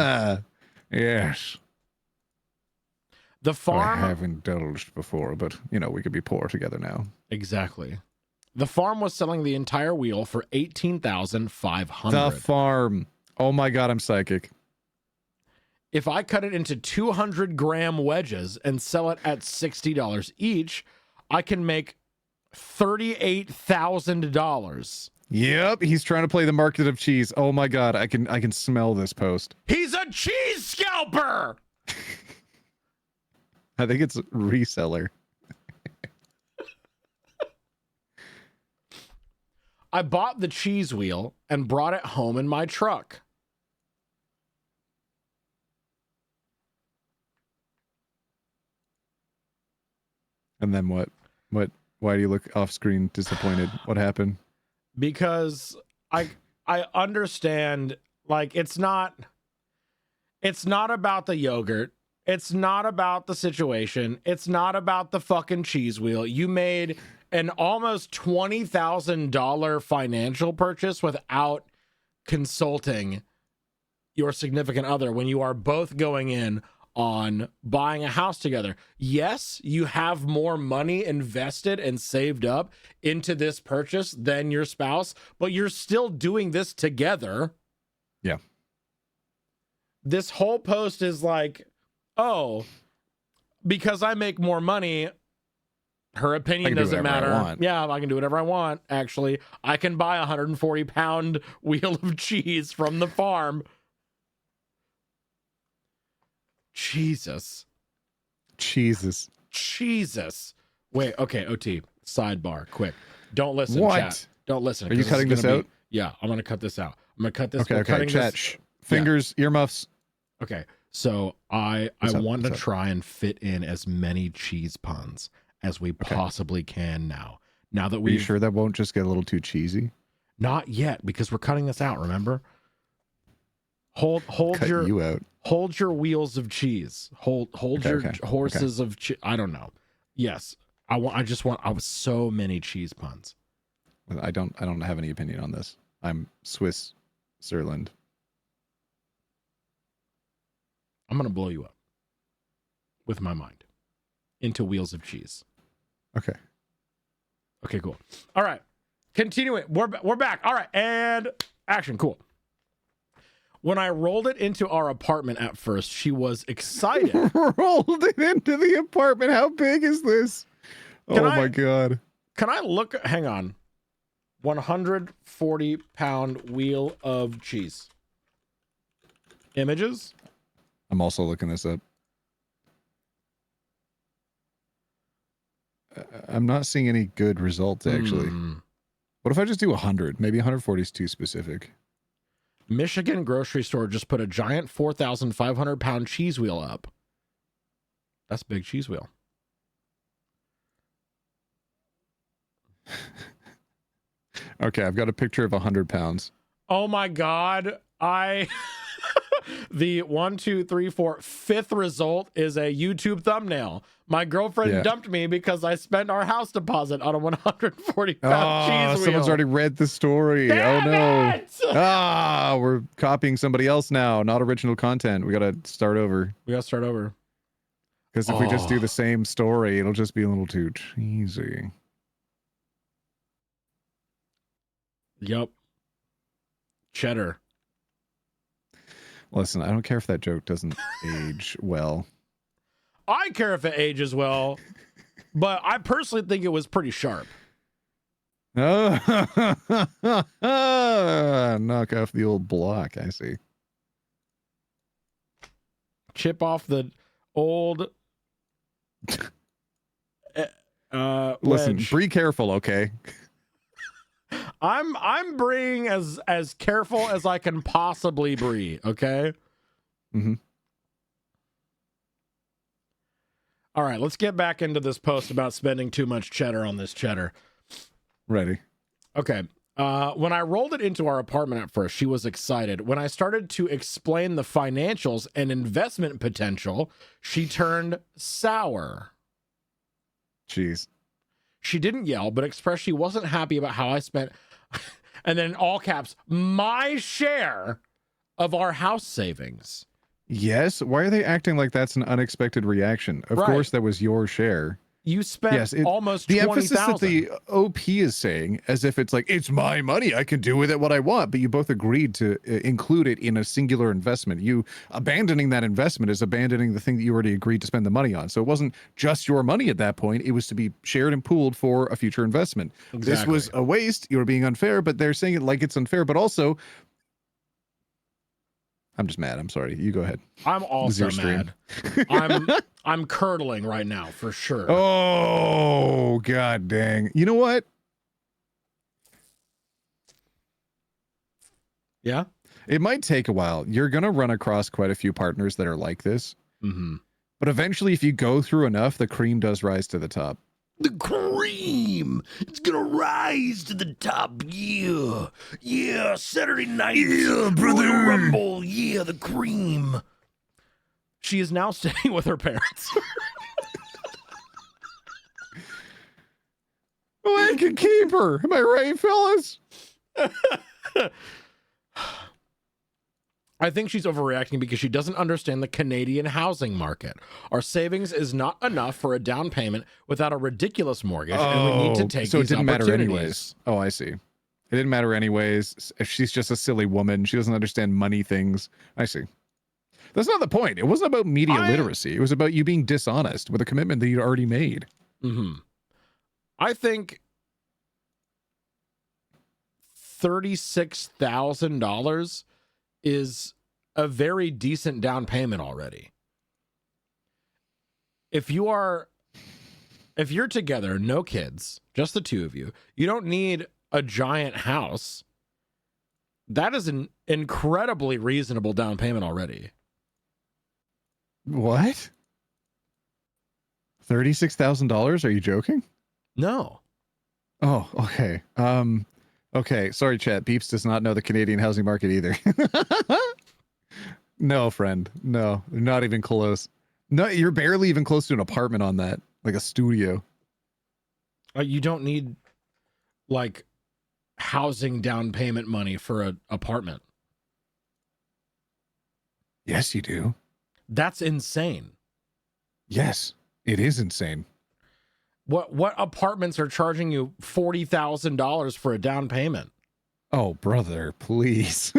Yes. The farm... I have indulged before, but, you know, we could be poor together now. Exactly. The farm was selling the entire wheel for $18,500. The farm. Oh my God, I'm psychic. If I cut it into 200-gram wedges and sell it at $60 each, I can make $38,000. Yep, he's trying to play the market of cheese. Oh my God, I can smell this post. He's a cheese scalper. I think it's reseller. I bought the cheese wheel and brought it home in my truck. And then what? Why do you look off screen disappointed? What happened? Because I understand, like, it's not about the yogurt. It's not about the situation. It's not about the fucking cheese wheel. You made an almost $20,000 financial purchase without consulting your significant other when you are both going in on buying a house together. Yes, you have more money invested and saved up into this purchase than your spouse, but you're still doing this together. Yeah. This whole post is like, oh, because I make more money, her opinion doesn't matter. Yeah, I can do whatever I want. Actually, I can buy a 140-pound wheel of cheese from the farm. Jesus. Wait, okay, OT, sidebar, quick. Don't listen, what? Chat. Don't listen. Are you cutting this out? Yeah, I'm going to cut this out. I'm going to cut this. Okay, chat. Shh. Fingers, earmuffs. Okay, so I want to try and fit in as many cheese puns as we possibly can now. Now that Are you sure that won't just get a little too cheesy? Not yet, because we're cutting this out, remember? Hold Cut your you out. Hold your wheels of cheese. Hold your horses of cheese. I don't know. Yes. I was so many cheese puns. I don't have any opinion on this. I'm Swiss Sirland. I'm going to blow you up with my mind into wheels of cheese. Okay. Okay, cool. All right. Continuing. We're back. All right. And action. Cool. When I rolled it into our apartment at first, she was excited. Rolled it into the apartment. How big is this? Can Oh I- my god. Can I look? Hang on. 140-pound wheel of cheese. Images? I'm also looking this up. I'm not seeing any good results, actually. What if I just do 100? Maybe 140 is too specific. Michigan grocery store just put a giant 4,500-pound cheese wheel up. That's a big cheese wheel. Okay, I've got a picture of 100 pounds. Oh my God. The 1, 2, 3, 4, fifth result is a YouTube thumbnail. My girlfriend dumped me because I spent our house deposit on a 140-pound cheese wheel. Someone's already read the story. Damn oh no. it! We're copying somebody else now. Not original content. We gotta start over. We gotta start over. Because if we just do the same story, it'll just be a little too cheesy. Yep. Cheddar. Listen, I don't care if that joke doesn't age well. I care if it ages well, but I personally think it was pretty sharp. Knock off the old block, I see. Chip off the old Listen, wedge. be careful, okay? I'm being as careful as I can possibly be, okay? Mm-hmm. All right, let's get back into this post about spending too much cheddar on this cheddar. Ready. Okay. When I rolled it into our apartment at first, she was excited. When I started to explain the financials and investment potential, she turned sour. Jeez. She didn't yell, but expressed she wasn't happy about how I spent, and then in all caps, my share of our house savings. Yes. Why are they acting like that's an unexpected reaction? Of Right. course, that was your share. You spent almost the 20,000. emphasis that the OP is saying, as if it's like, it's my money, I can do with it what I want, but you both agreed to include it in a singular investment. You abandoning that investment is abandoning the thing that you already agreed to spend the money on. So it wasn't just your money at that point, it was to be shared and pooled for a future investment. Exactly. This was a waste, you were being unfair, but they're saying it like it's unfair, but also I'm just mad. I'm sorry. You go ahead. I'm also This is your mad. I'm curdling right now for sure. Oh, god dang. You know what? Yeah? It might take a while. You're going to run across quite a few partners that are like this. Mm-hmm. But eventually, if you go through enough, the cream does rise to the top. The cream! It's gonna rise to the top, yeah! Yeah, Saturday night! Yeah, brother! Royal Rumble, yeah, the cream! She is now staying with her parents. Well, I can keep her. Am I right, fellas? I think she's overreacting because she doesn't understand the Canadian housing market. Our savings is not enough for a down payment without a ridiculous mortgage, and we need to take so these it didn't matter opportunities. anyways. Oh, I see. It didn't matter anyways. If she's just a silly woman, she doesn't understand money things. I see. That's not the point. It wasn't about media literacy. It was about you being dishonest with a commitment that you'd already made. Mm-hmm. I think $36,000 is a very decent down payment already. If you're together, no kids, just the two of you, you don't need a giant house. That is an incredibly reasonable down payment already. What? $36,000? Are you joking? No. Oh, okay. Okay. Sorry, chat. Beeps does not know the Canadian housing market either. No, friend. No, not even close. No, you're barely even close to an apartment on that, like a studio. You don't need like housing down payment money for an apartment. Yes, you do. That's insane. Yes, it is insane. What apartments are charging you $40,000 for a down payment? Oh, brother, please.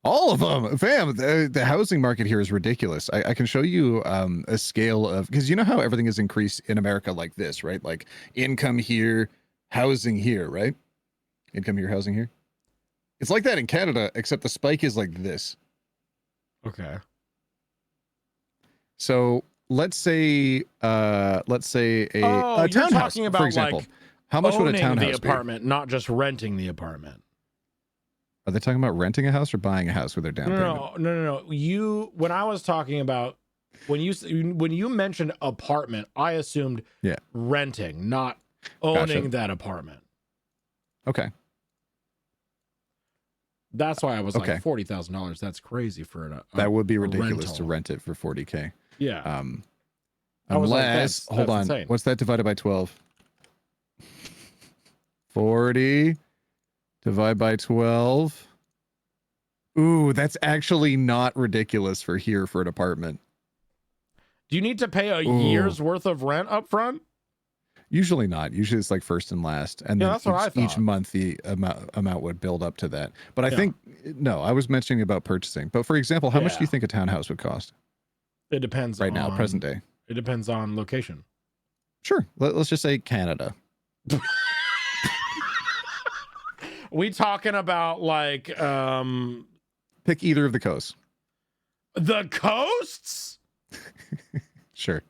All of them, fam. The housing market here is ridiculous. I can show you a scale of, because you know how everything is increased in America like this, right? Like income here, housing here, right? Income here, housing here. It's like that in Canada, except the spike is like this. Okay. So let's say a Oh, you're townhouse, talking about for example. like How much would a owning townhouse the apartment, not just renting the apartment. Are they talking about renting a house or buying a house with their down payment? No. When I was talking about when you mentioned apartment, I assumed renting, not owning that apartment. Okay. That's why I was like $40,000. That's crazy for that would be ridiculous rental. to rent it for 40K. Yeah. Unless hold on, insane. What's that divided by 12? 40 divide by 12. Ooh, that's actually not ridiculous for here for an apartment. Do you need to pay a year's worth of rent up front? Usually not. Usually it's like first and last, and then that's what I thought. each month the amount would build up to that. But I think no, I was mentioning about purchasing. But for example, how much do you think a townhouse would cost? It depends. Right now, present day. It depends on location. Sure. Let's just say Canada. We talking about like pick either of the coasts. The coasts? Sure.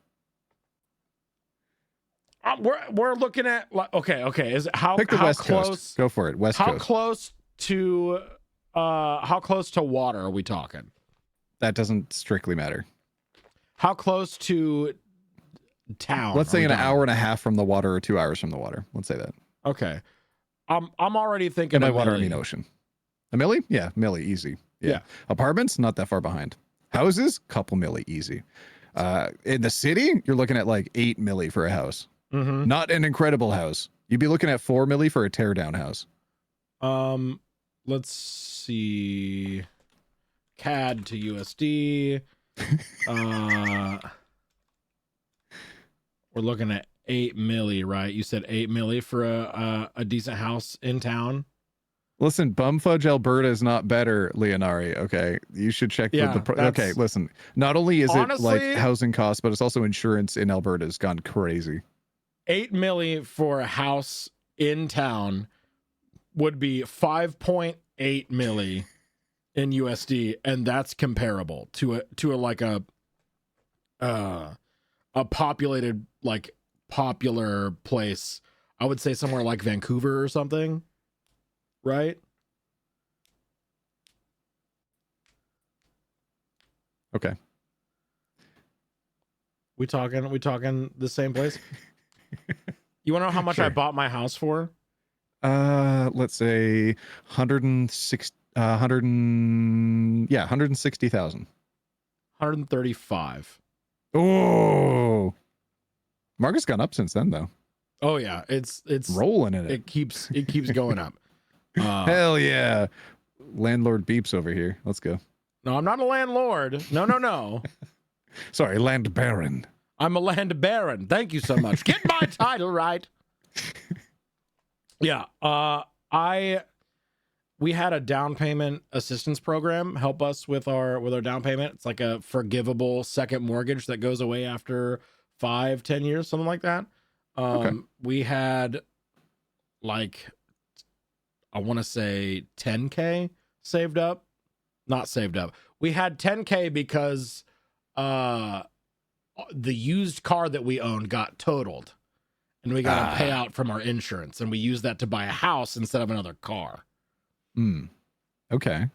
We're looking at like okay. Is it pick the how West close? Coast. Go for it. West Coast. How close to water are we talking? That doesn't strictly matter. How close to town? Let's say an hour and a half from the water or 2 hours from the water. Let's say that. Okay. I'm already thinking And by water, I mean ocean. A milli? Yeah, milli, easy. Yeah. Apartments, not that far behind. Houses, couple milli, easy. In the city, you're looking at like 8 milli for a house. Mm-hmm. Not an incredible house. You'd be looking at 4 milli for a tear down house. Let's see. CAD to USD. We're looking at 8 milli, right? You said 8 milli for a decent house in town. Listen, Bumfudge, Alberta is not better, Leonari. Okay, you should check with the. Okay, listen. Not only is it like housing costs, but it's also insurance in Alberta has gone crazy. 8 milli for a house in town would be 5.8 milli in USD, and that's comparable to a populated like popular place. I would say somewhere like Vancouver or something. Right? Okay. We talking the same place? You want to know how much I bought my house for? Let's say 160,000. 135. Oh. Market's gone up since then though. Oh yeah, it's rolling in it. It keeps going up. Hell yeah. Landlord beeps over here. Let's go. No, I'm not a landlord. No. Sorry, land baron. I'm a land baron. Thank you so much. Get my title right. Yeah. We had a down payment assistance program help us with our down payment. It's like a forgivable second mortgage that goes away after 5-10 years, something like that. We had like, I want to say 10K saved up. Not saved up. We had 10K because the used car that we owned got totaled. And we got a payout from our insurance. And we used that to buy a house instead of another car. Okay.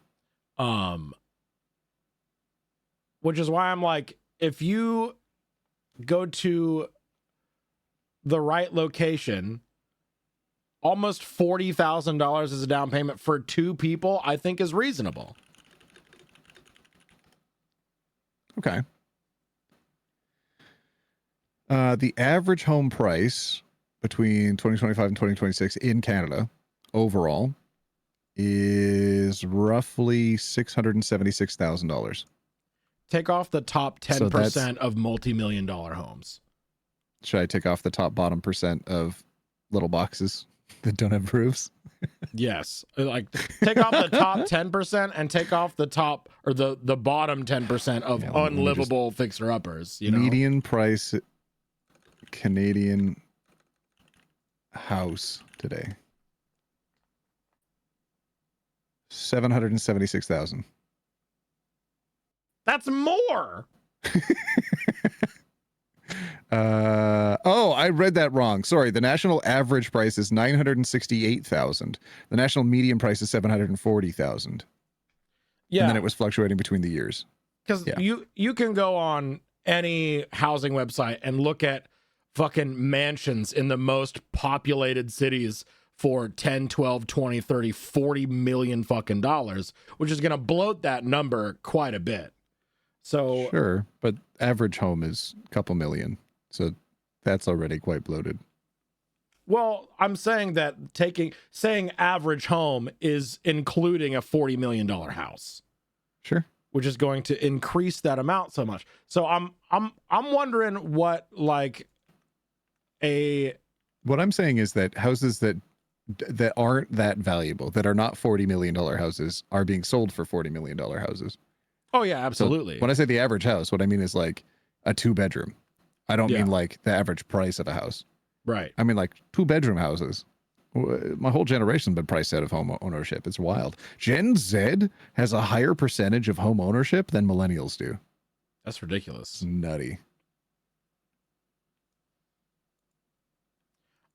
Which is why I'm like, if you go to the right location, almost $40,000 as a down payment for 2 people, I think is reasonable. Okay. The average home price between 2025 and 2026 in Canada overall is roughly $676,000. Take off the top 10% of multi-million-dollar homes. Should I take off the top bottom percent of little boxes? that don't have roofs. Yes, like take off the top 10% and take off the top or the bottom 10% of Yeah, let me unlivable fixer uppers. You know, Median price Canadian house today. 776,000. that's more. Oh, I read that wrong. Sorry. The national average price is 968,000. The national median price is 740,000. Yeah, And then it was fluctuating between the years. because yeah. you can go on any housing website and look at fucking mansions in the most populated cities for 10, 12, 20, 30, 40 million fucking dollars, which is going to bloat that number quite a bit. So Sure, but average home is a couple million. So that's already quite bloated. well, I'm saying that saying average home is including a $40 million house, Sure. which is going to increase that amount so much. So I'm wondering what like What I'm saying is that houses that aren't that valuable, that are not $40 million houses, are being sold for $40 million houses. oh yeah, So absolutely. when I say the average house, what I mean is like a 2-bedroom. I don't Yeah. mean like the average price of a house. Right. I mean like 2-bedroom houses. My whole generation's been priced out of home ownership. It's wild. Gen Z has a higher percentage of home ownership than millennials do. That's ridiculous. It's nutty.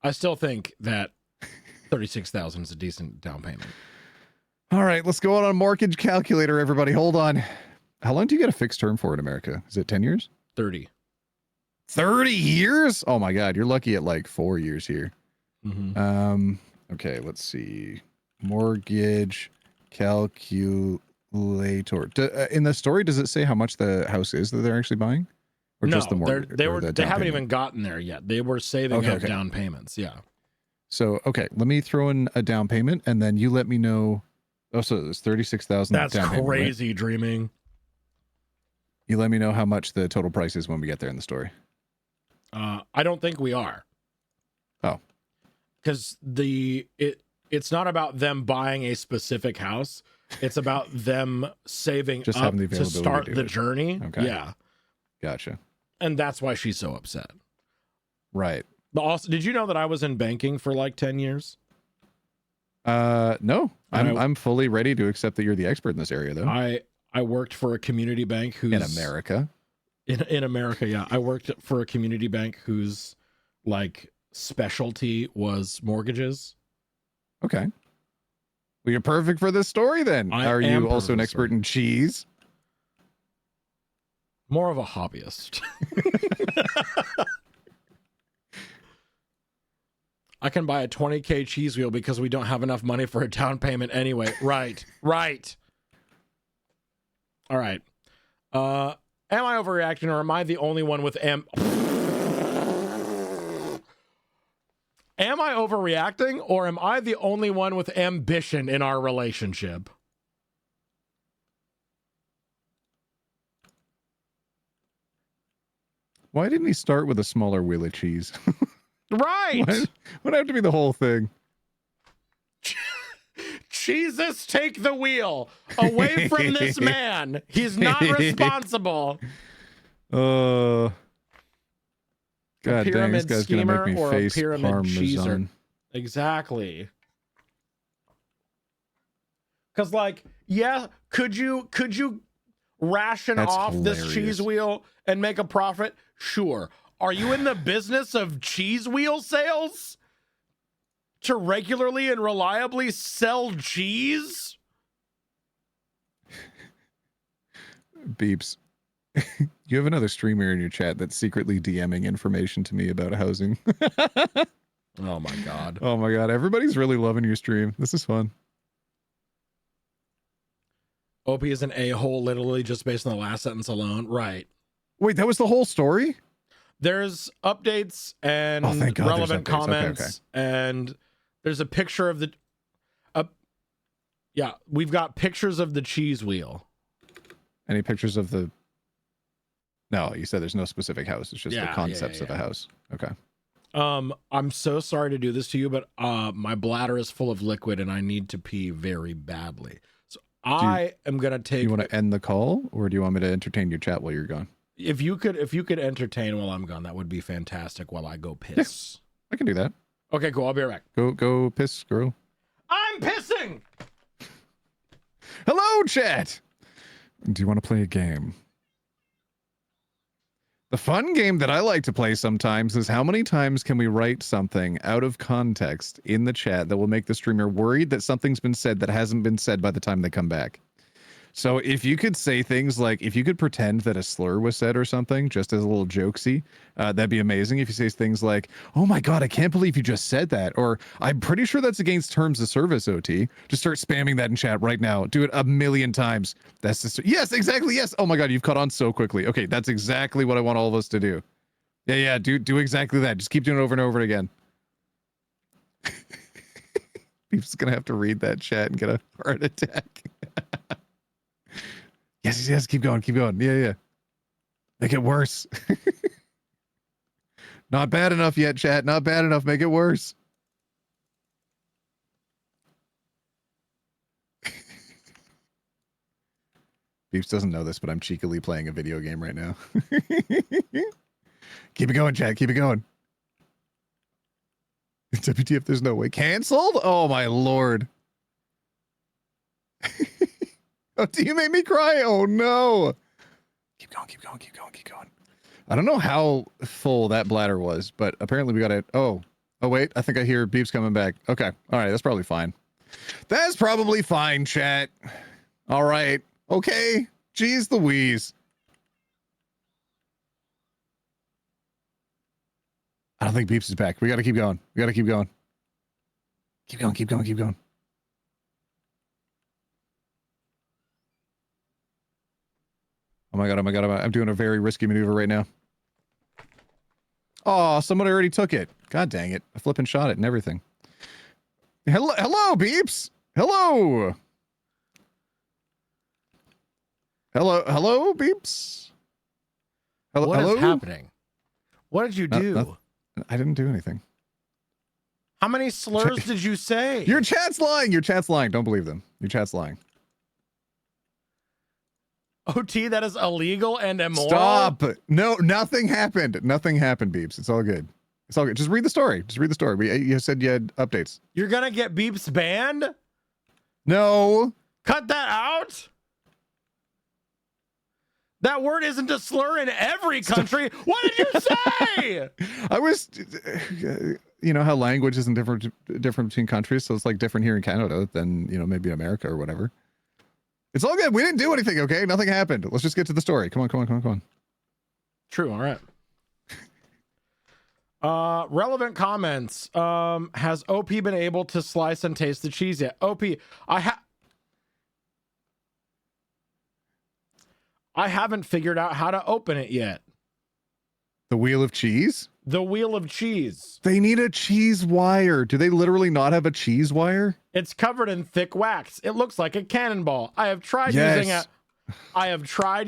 I still think that 36,000 is a decent down payment. All right, let's go on a mortgage calculator, everybody. Hold on. How long do you get a fixed term for in America? Is it 10 years? 30. 30 years? Oh my God, you're lucky at like 4 years here. Mm-hmm. Okay, let's see. Mortgage calculator. In the story, does it say how much the house is that they're actually buying? Or No, just the mortgage? they or the they down haven't payment? even gotten there yet. They were saving Okay, up okay. down payments. Yeah. So, okay, let me throw in a down payment and then you let me know. Oh, so it's 36,000 That's down payment, right? crazy dreaming. You let me know how much the total price is when we get there in the story. I don't think we are. Oh. Because it's not about them buying a specific house. It's about them saving Just up having the to availability start to do the it. journey. Okay. Yeah. Gotcha. And that's why she's so upset. Right. But also, did you know that I was in banking for like 10 years? No, And I'm fully ready to accept that you're the expert in this area, though. I worked for a community bank who's In America. In America, yeah. I worked for a community bank whose like specialty was mortgages. Okay. Well, you're perfect for this story then. I Are am you also an perfect for expert it. in cheese? More of a hobbyist. I can buy a 20K cheese wheel because we don't have enough money for a down payment anyway. Right. Right. All right. Am I overreacting or am I the only one with Am I overreacting or am I the only one with ambition in our relationship? Why didn't he start with a smaller wheel of cheese? Right. Why would it have to be the whole thing? Jesus, take the wheel away from this man. He's not responsible. God dang, this pyramid guy's gonna make schemer me or a face pyramid cheeser? parmesan. Exactly. Because, like, yeah, could you ration That's off this hilarious. cheese wheel and make a profit? Sure. Are you in the business of cheese wheel sales? To regularly and reliably sell cheese? Beeps. You have another streamer in your chat that's secretly DMing information to me about housing. Oh my God. Oh my God. Everybody's really loving your stream. This is fun. OP is an a-hole literally just based on the last sentence alone. Right. Wait, that was the whole story? There's updates and Oh, thank God there's relevant updates. Okay, comments, okay. and there's a picture of the. Yeah, we've got pictures of the cheese wheel. Any pictures of the... No, you said there's no specific house. It's just Yeah, the concepts yeah, of a yeah. house. Okay. I'm so sorry to do this to you, but my bladder is full of liquid and I need to pee very badly. So I am gonna take. You want to end the call, or do you want me to entertain your chat while you're gone? If you could entertain while I'm gone, that would be fantastic. While I go piss. I can do that. Okay, cool. I'll be right back. Go piss, girl. I'm pissing. Hello, chat. Do you want to play a game? The fun game that I like to play sometimes is how many times can we write something out of context in the chat that will make the streamer worried that something's been said that hasn't been said by the time they come back. So if you could say things like, if you could pretend that a slur was said or something, just as a little jokesy, that'd be amazing. If you say things like, oh my God, I can't believe you just said that. Or I'm pretty sure that's against terms of service, OT. Just start spamming that in chat right now. Do it 1,000,000 times. That's just, yes, exactly. Yes. Oh my God, you've caught on so quickly. Okay. That's exactly what I want all of us to do. Yeah. Do exactly that. Just keep doing it over and over again. People's going to have to read that chat and get a heart attack. Yes. Keep going. Yeah. Make it worse. Not bad enough yet, chat. Not bad enough. Make it worse. Beeps doesn't know this, but I'm cheekily playing a video game right now. Keep it going, chat. Keep it going. WTF, there's no way. Canceled? Oh, my Lord. Oh, you made me cry. Oh, no. Keep going. I don't know how full that bladder was, but apparently we got it. Oh, wait. I think I hear beeps coming back. Okay. All right. That's probably fine. That's probably fine, chat. All right. Okay. Jeez Louise. I don't think beeps is back. We got to keep going. Keep going. Oh my God. I'm doing a very risky maneuver right now. Oh, someone already took it. God dang it. I flipping shot it and everything. Hello, beeps. Hello, beeps. What is happening? What did you do? I didn't do anything. How many slurs did you say? Your chat's lying. Don't believe them. Your chat's lying. OT, that is illegal and immoral. Stop. No, nothing happened. Beeps. It's all good. Just read the story. You said you had updates. You're going to get beeps banned? No. Cut that out? That word isn't a slur in every country. What did you say? I was, you know how language isn't different between countries, so it's like different here in Canada than, maybe America or whatever. It's all good. We didn't do anything, okay? Nothing happened. Let's just get to the story. Come on. True. All right. Relevant comments. Has OP been able to slice and taste the cheese yet? OP, I haven't figured out how to open it yet. The wheel of cheese? The wheel of cheese. They need a cheese wire. Do they literally not have a cheese wire? It's covered in thick wax. It looks like a cannonball. I have tried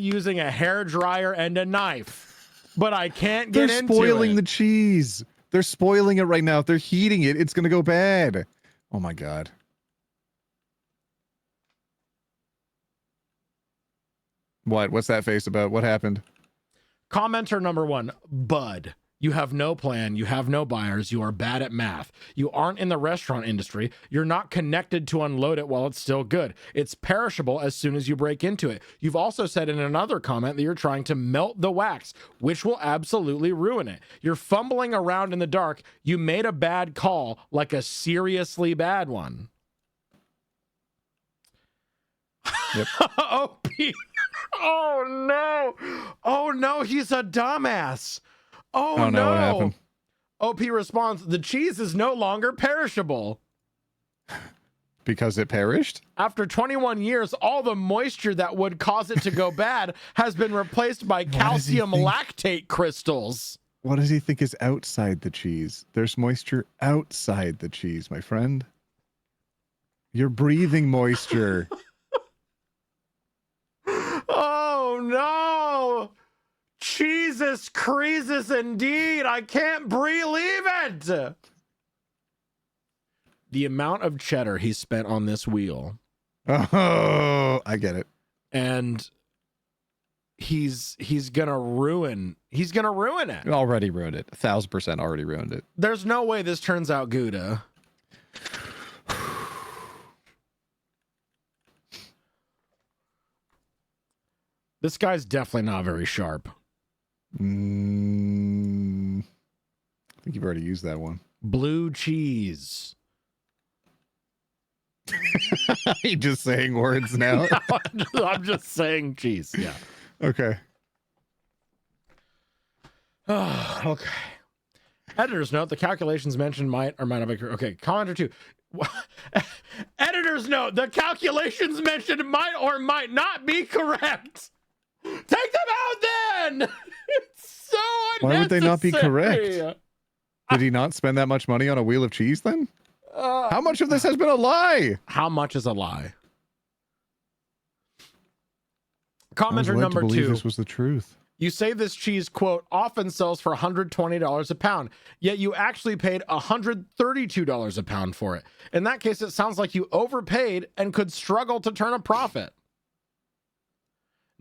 using a hair dryer and a knife, but I can't get into it. They're spoiling the cheese. They're spoiling it right now. If they're heating it, it's going to go bad. Oh my God. What's that face about? What happened? Commenter number 1, Bud. You have no plan. You have no buyers. You are bad at math. You aren't in the restaurant industry. You're not connected to unload it while it's still good. It's perishable as soon as you break into it. You've also said in another comment that you're trying to melt the wax, which will absolutely ruin it. You're fumbling around in the dark. You made a bad call, like a seriously bad one. Yep. OP. Oh no, he's a dumbass. Oh no. What happened? OP responds, the cheese is no longer perishable. Because it perished? After 21 years, all the moisture that would cause it to go bad has been replaced by calcium lactate crystals. What does he think is outside the cheese? There's moisture outside the cheese, my friend. You're breathing moisture. Oh no! Jesus Creases indeed. I can't believe it. The amount of cheddar he spent on this wheel. Oh, I get it. And he's gonna ruin it. Already ruined it. 1,000% already ruined it. There's no way this turns out Gouda. This guy's definitely not very sharp. I think you've already used that one. Blue cheese. You just saying words now? I'm just saying cheese. Yeah. Okay. Okay. Editor's note: the calculations mentioned might or might not be correct. Okay. Commenter 2. Editor's note: the calculations mentioned might or might not be correct. Take them out then. It's so unnecessary. Why would they not be correct? Did he not spend that much money on a wheel of cheese then? How much of this has been a lie? How much is a lie? I was Commenter led to number believe 2. This was the truth. You say this cheese, quote, often sells for $120 a pound, yet you actually paid $132 a pound for it. In that case, it sounds like you overpaid and could struggle to turn a profit.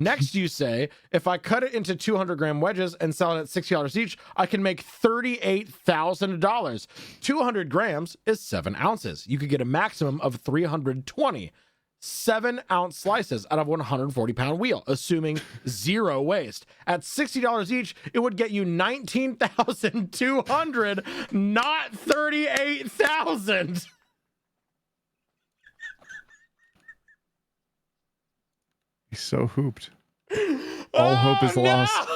Next, you say, if I cut it into 200-gram wedges and sell it at $60 each, I can make $38,000. 200 grams is 7 ounces. You could get a maximum of 320 7-ounce slices out of a 140-pound wheel, assuming zero waste. At $60 each, it would get you 19,200, not 38,000. He's so hooped. All hope is lost.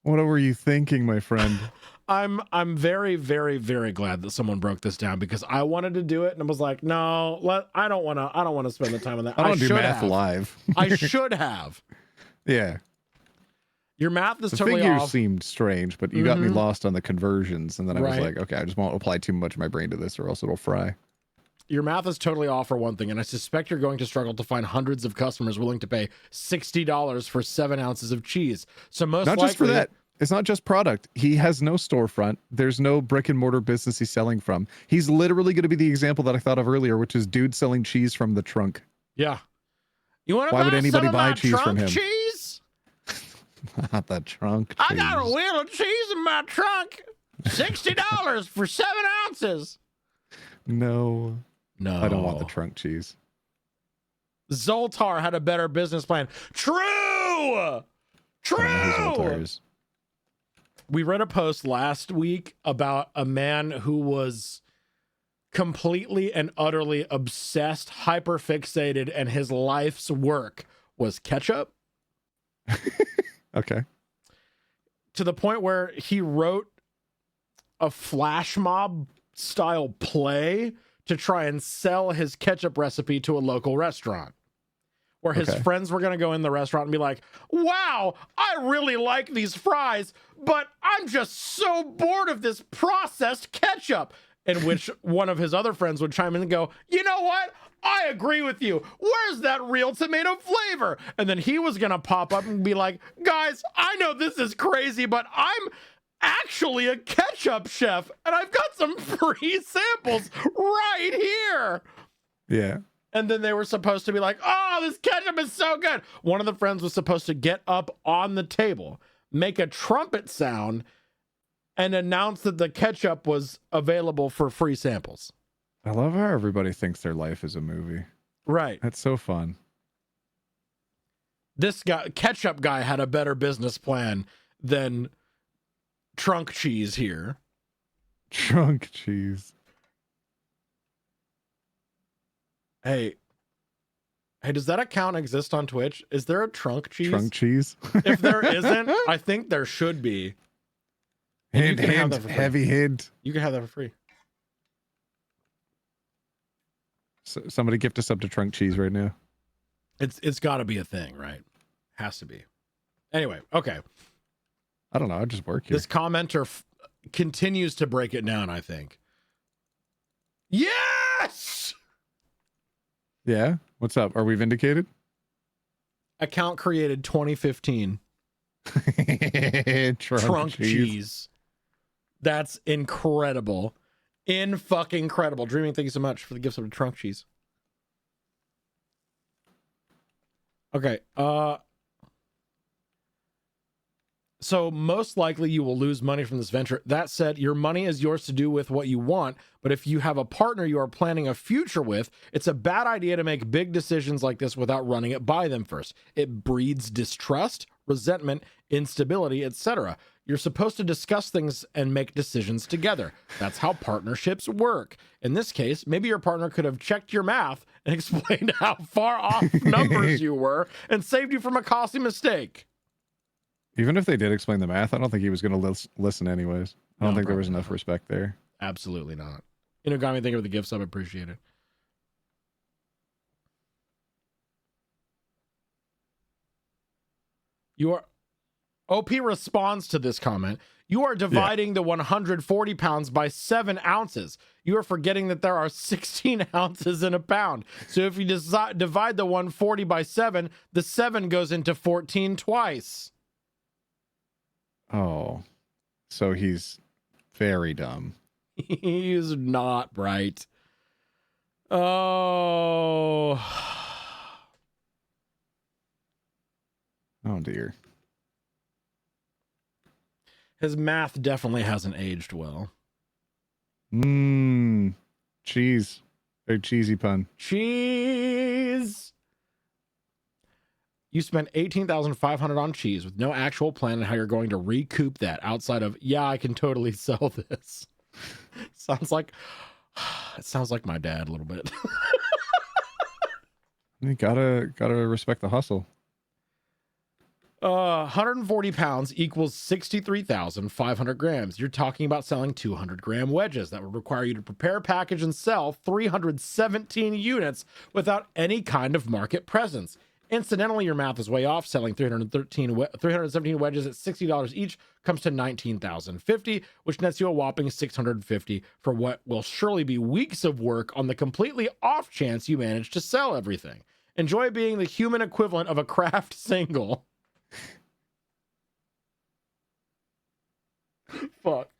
What were you thinking, my friend? I'm very, very, very glad that someone broke this down, because I wanted to do it and I was like, no, I don't want to spend the time on that. I don't do should math have. live. I should have. Yeah. Your math is The totally figures off. seemed strange, but you got me Mhm. lost on the conversions, and then I was Right. like, okay, I just won't apply too much of my brain to this, or else it'll fry. Your math is totally off for one thing, and I suspect you're going to struggle to find hundreds of customers willing to pay $60 for 7 ounces of cheese. So most Not likely, just for that. It's not just product. He has no storefront. There's no brick and mortar business he's selling from. He's literally going to be the example that I thought of earlier, which is dude selling cheese from the trunk. Yeah. You want to Why would anybody some buy of my cheese trunk from him? Cheese? Not the trunk. I got a cheese. wheel of cheese in my trunk. $60 for 7 ounces. No, No. I don't want the trunk cheese. Zoltar had a better business plan. True. I don't know who Zoltar True. is. We read a post last week about a man who was completely and utterly obsessed, hyperfixated, and his life's work was ketchup. Okay. To the point where he wrote a flash mob style play to try and sell his ketchup recipe to a local restaurant, where his Okay. friends were going to go in the restaurant and be like, wow, I really like these fries, but I'm just so bored of this processed ketchup. In which one of his other friends would chime in and go, you know what? I agree with you. Where's that real tomato flavor? And then he was going to pop up and be like, guys, I know this is crazy, but I'm actually a ketchup chef and I've got some free samples right here. Yeah. And then they were supposed to be like, oh, this ketchup is so good. One of the friends was supposed to get up on the table, make a trumpet sound, and announce that the ketchup was available for free samples. I love how everybody thinks their life is a movie. Right. That's so fun. This guy, ketchup guy, had a better business plan than trunk cheese here. Trunk cheese. Hey, does that account exist on Twitch? Is there a trunk cheese? Trunk cheese. If there isn't, I think there should be. And you Hint, can have hint, that for free. heavy hint. You can have that for free. Somebody gift us up to trunk cheese right now. It's got to be a thing, right? Has to be. Anyway, okay. I don't know. I just work here. This commenter continues to break it down, I think. Yes! Yeah? What's up? Are we vindicated? Account created 2015. Trunk cheese. That's incredible. In fucking incredible. Dreaming, thank you so much for the gifts of the trunk cheese. Okay, so most likely you will lose money from this venture. That said, your money is yours to do with what you want, but if you have a partner you are planning a future with, it's a bad idea to make big decisions like this without running it by them first. It breeds distrust, resentment, instability, etc. You're supposed to discuss things and make decisions together. That's how partnerships work. In this case, maybe your partner could have checked your math and explained how far off numbers you were and saved you from a costly mistake. Even if they did explain the math, I don't think he was going to listen anyways. I don't think there was enough respect there. Absolutely not. Inugami, thank you for the gift sub. Appreciate it. You are... OP responds to this comment. You are dividing the 140 pounds by 7 ounces. You are forgetting that there are 16 ounces in a pound. So if you divide the 140 by 7, the 7 goes into 14 twice. Oh, so he's very dumb. He is not bright. Oh. Oh, dear. His math definitely hasn't aged well. Cheese. Very cheesy pun. Cheese. You spent $18,500 on cheese with no actual plan on how you're going to recoup that outside of, yeah, I can totally sell this. Sounds like, it sounds like my dad a little bit. You gotta respect the hustle. 140 pounds equals 63,500 grams. You're talking about selling 200-gram wedges that would require you to prepare, package, and sell 317 units without any kind of market presence. Incidentally, your math is way off. Selling 317 wedges at $60 each comes to $19,050, which nets you a whopping $650 for what will surely be weeks of work on the completely off chance you manage to sell everything. Enjoy being the human equivalent of a craft single. Fuck.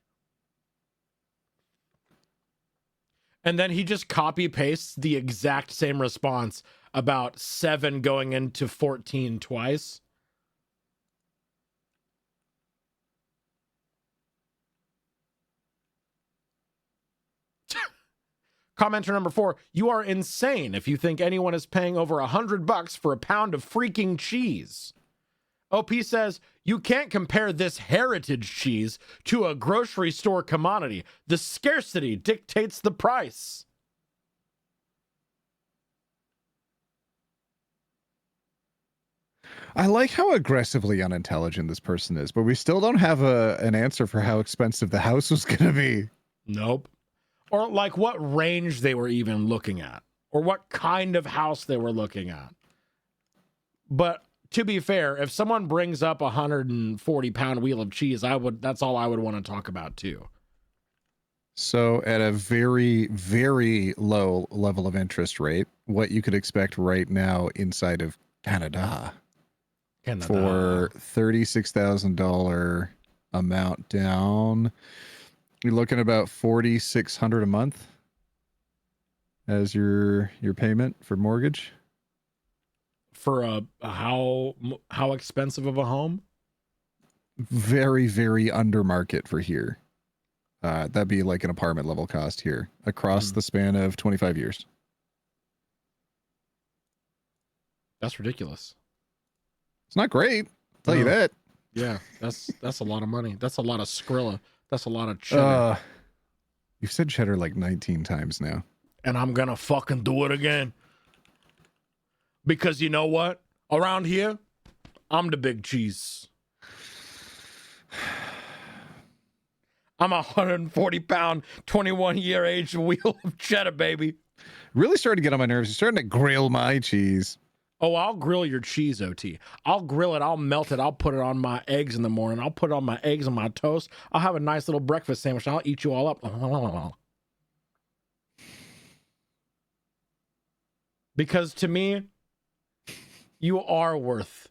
And then he just copy pastes the exact same response about 7 going into 14 twice. Commenter number 4, you are insane if you think anyone is paying over $100 for a pound of freaking cheese. OP says, you can't compare this heritage cheese to a grocery store commodity. The scarcity dictates the price. I like how aggressively unintelligent this person is, but we still don't have an answer for how expensive the house was going to be. Nope. Or like what range they were even looking at, or what kind of house they were looking at. But to be fair, if someone brings up a 140-pound wheel of cheese, that's all I would want to talk about too. So at a very, very low level of interest rate, what you could expect right now inside of Canada. For $36,000 amount down, you're looking about $4,600 a month as your payment for mortgage. For how expensive of a home? Very, very under market for here. That'd be like an apartment level cost here across the span of 25 years. That's ridiculous. It's not great. I'll tell you that. Yeah, that's a lot of money. That's a lot of Skrilla. That's a lot of cheddar. You've said cheddar like 19 times now. And I'm gonna fucking do it again. Because you know what? Around here, I'm the big cheese. I'm a 140-pound, 21-year-age wheel of cheddar, baby. Really starting to get on my nerves. You're starting to grill my cheese. Oh, I'll grill your cheese, OT. I'll grill it. I'll melt it. I'll put it on my eggs in the morning. I'll put it on my eggs and my toast. I'll have a nice little breakfast sandwich. I'll eat you all up. Because to me, you are worth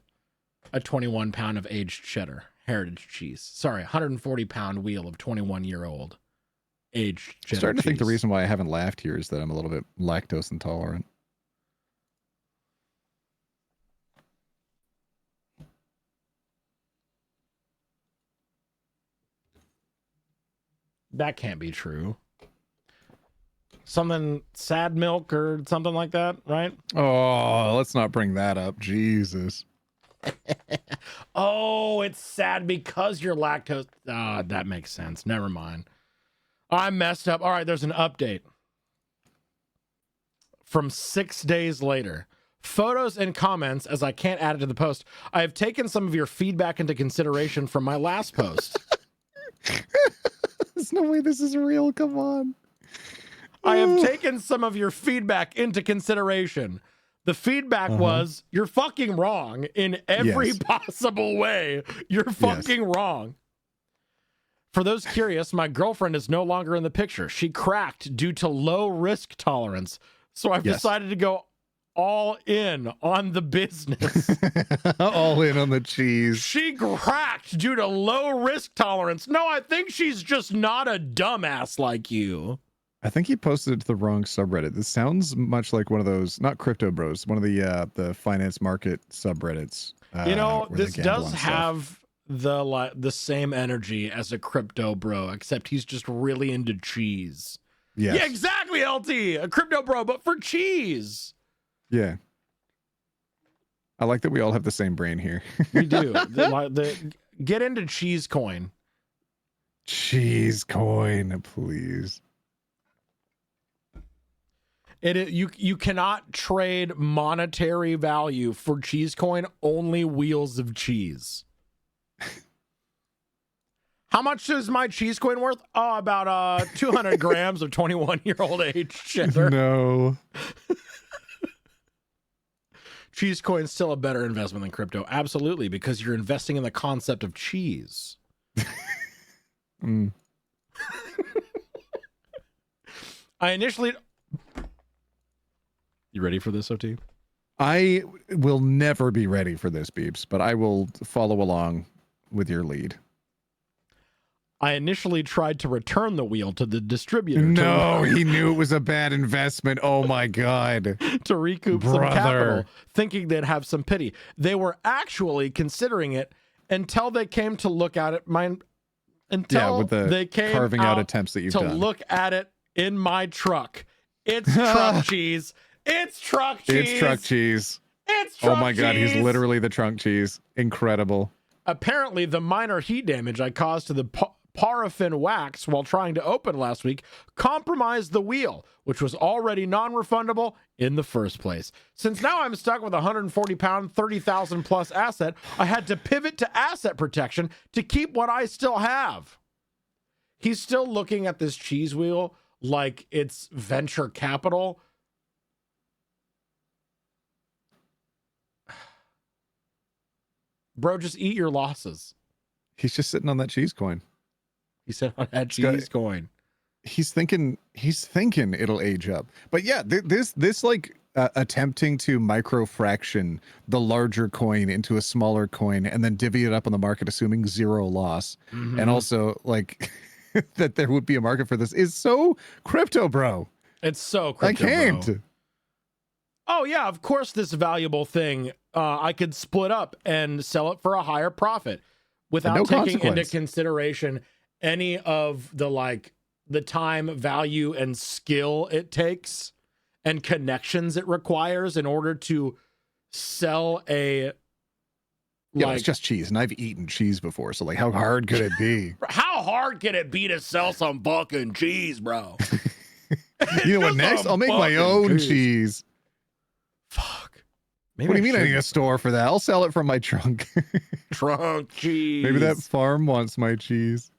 a 21 pound of aged cheddar heritage cheese. Sorry, 140 pound wheel of 21-year-old aged cheddar I'm starting to think the cheese. reason why I haven't laughed here is that I'm a little bit lactose intolerant. That can't be true. Something sad milk or something like that, right? Oh, let's not bring that up. Jesus. Oh, it's sad because you're lactose. Ah, that makes sense. Never mind. I messed up. All right, there's an update from 6 days later. Photos and comments, as I can't add it to the post. I have taken some of your feedback into consideration from my last post. There's no way this is real. Come on. I have taken some of your feedback into consideration. The feedback was, you're fucking wrong in every Yes. possible way. You're fucking wrong. For those curious, my girlfriend is no longer in the picture. She cracked due to low risk tolerance. So I've Yes. decided to go all in on the business. All in on the cheese. She cracked due to low risk tolerance. No, I think she's just not a dumbass like you. I think he posted it to the wrong subreddit. This sounds much like one of those, not Crypto Bros, one of the finance market subreddits. You know, where they this gamble does on stuff. have the same energy as a crypto bro, except he's just really into cheese. Yes. Yeah, exactly, LT. A crypto bro, but for cheese. Yeah. I like that we all have the same brain here. We do. Get into cheese coin. Cheese coin, please. You cannot trade monetary value for cheese coin, only wheels of cheese. How much is my cheese coin worth? Oh, about 200 grams of 21-year-old aged cheddar. No. Cheese coin's still a better investment than crypto. Absolutely, because you're investing in the concept of cheese. Mm. I initially... You ready for this, OT? I will never be ready for this, Beeps, but I will follow along with your lead. I initially tried to return the wheel to the distributor No, he knew it was a bad investment. Oh my God. to recoup some Brother. capital, thinking they'd have some pity. They were actually considering it until they came to look at it. Until with the they came carving out attempts that you've to done. look at it in my truck. It's truck cheese. It's truck cheese. It's truck cheese. It's truck Oh my God, he's cheese. literally the trunk cheese. Incredible. Apparently, the minor heat damage I caused to the paraffin wax while trying to open last week compromised the wheel, which was already non-refundable in the first place. Since now I'm stuck with a 140-pound, 30,000-plus asset, I had to pivot to asset protection to keep what I still have. He's still looking at this cheese wheel like it's venture capital. Bro, just eat your losses. He's just sitting on that cheese coin. He said on that got- cheese coin. He's thinking it'll age up. But yeah, this like attempting to microfraction the larger coin into a smaller coin and then divvy it up on the market, assuming zero loss. Mhm. And also like that there would be a market for this is so crypto, bro. It's so crypto, I can't. bro. Oh yeah, of course this valuable thing I could split up and sell it for a higher profit without no taking into consequence. consideration any of the time, value, and skill it takes and connections it requires in order to sell a Yeah, it's just cheese, and I've eaten cheese before, so like how hard could it be? How hard can it be to sell some fucking cheese, bro? You know what, Just next some I'll make my fucking own cheese. Fuck. Maybe What do you mean I should- need a store for that? I'll sell it from my trunk. trunk cheese? Maybe that farm wants my cheese.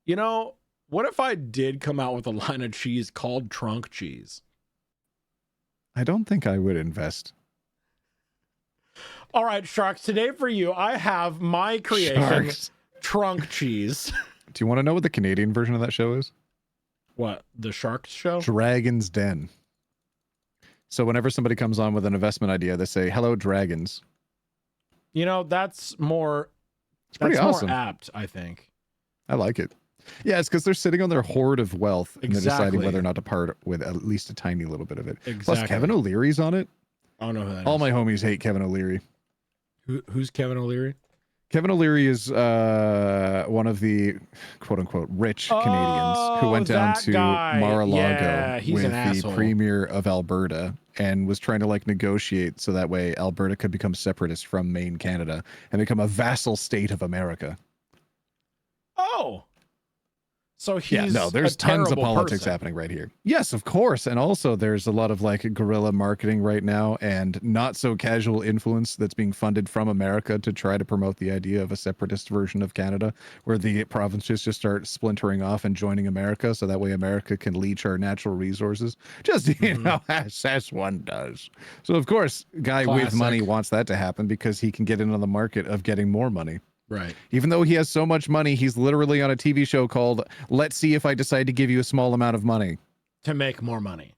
You know, what if I did come out with a line of cheese called trunk cheese? I don't think I would invest. All right, Sharks, today for you, I have my creation, Sharks. trunk cheese. Do you want to know what the Canadian version of that show is? What, the Sharks show? Dragon's Den. So whenever somebody comes on with an investment idea, they say, "Hello, dragons." You know, that's pretty more awesome. apt, I think. I like it. Yeah, it's because they're sitting on their hoard of wealth and they're deciding Exactly. whether or not to part with at least a tiny little bit of it. Exactly. Plus, Kevin O'Leary's on it. I don't know who that All is. my homies hate Kevin O'Leary. Who's Kevin O'Leary? Kevin O'Leary is one of the quote-unquote rich Canadians who went down that to guy. Mar-a-Lago Yeah, he's with an the asshole. premier of Alberta and was trying to like negotiate so that way Alberta could become separatist from Maine, Canada, and become a vassal state of America. Oh. So he's Yeah, no, there's a tons of terrible politics person. happening right here. Yes, of course. And also there's a lot of like guerrilla marketing right now and not so casual influence that's being funded from America to try to promote the idea of a separatist version of Canada where the provinces just start splintering off and joining America so that way America can leech our natural resources. Just, you know, as one does. So of course, guy with money Classic. wants that to happen because he can get in on the market of getting more money. Right. Even though he has so much money, he's literally on a TV show called Let's See If I Decide to Give You a Small Amount of Money. To make more money.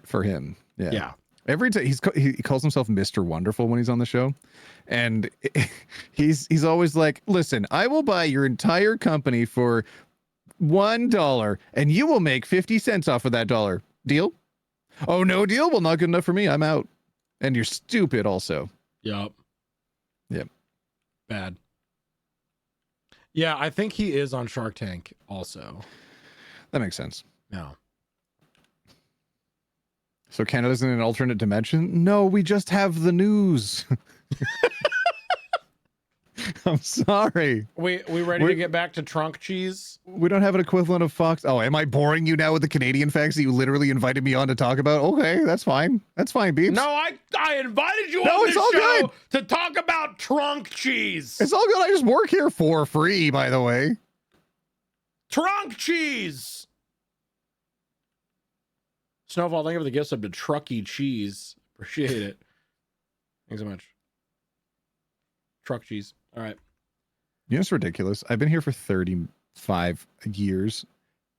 For him. Yeah. Yeah. Every time he calls himself Mr. Wonderful when he's on the show. And he's always like, listen, I will buy your entire company for $1 and you will make 50 cents off of that dollar. Deal? Oh, no deal? Well, not good enough for me. I'm out. And you're stupid also. Yup. Yep. Bad. Yeah, I think he is on Shark Tank also. That makes sense. No. So Canada's in an alternate dimension? No, we just have the news. I'm sorry. We ready to get back to trunk cheese? We don't have an equivalent of Fox. Oh, am I boring you now with the Canadian facts that you literally invited me on to talk about? Okay, that's fine. That's fine, Beeps. No, I invited you No, on it's this all show good. to talk about trunk cheese. It's all good. I just work here for free, by the way. Trunk cheese. Snowfall, thank you for the gift sub to Trucky Cheese. Appreciate it. Thanks so much. Truck cheese. All right. You know, it's ridiculous. I've been here for 35 years,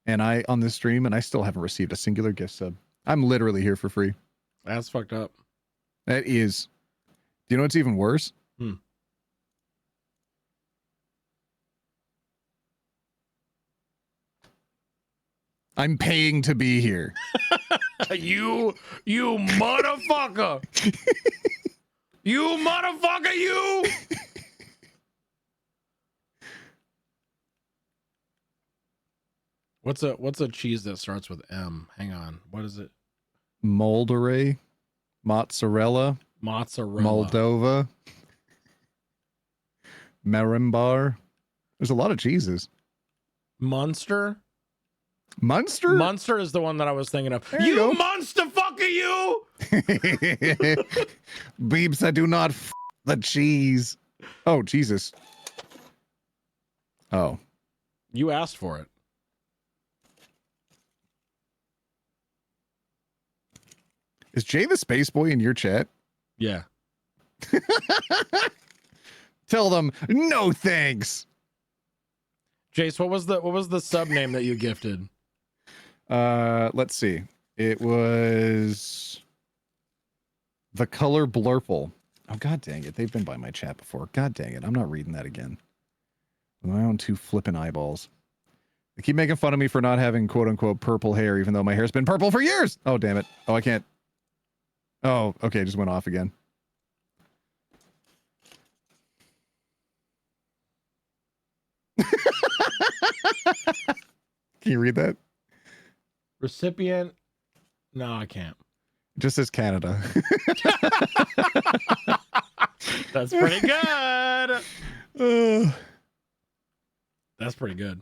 and on this stream, and I still haven't received a singular gift sub. I'm literally here for free. That's fucked up. That is. Do you know what's even worse? I'm paying to be here. you motherfucker. You motherfucker, you. What's a cheese that starts with M? Hang on. What is it? Moldere, mozzarella, Moldova, Marimbar. There's a lot of cheeses. Munster? Munster? Munster is the one that I was thinking of. There you You go. monster fucker, you! Beeps, I do not the cheese. Oh, Jesus. Oh. You asked for it. Is Jay the Space Boy in your chat? Yeah. Tell them no thanks. Jace, what was the sub name that you gifted? Let's see. It was The Color Blurple. Oh, god dang it. They've been by my chat before. God dang it. I'm not reading that again. My own two flippin' eyeballs. They keep making fun of me for not having quote unquote purple hair, even though my hair's been purple for years. Oh, damn it. Oh, I can't. Oh, okay. It just went off again. Can you read that? Recipient? No, I can't. It just says Canada. That's pretty good. It That's pretty good.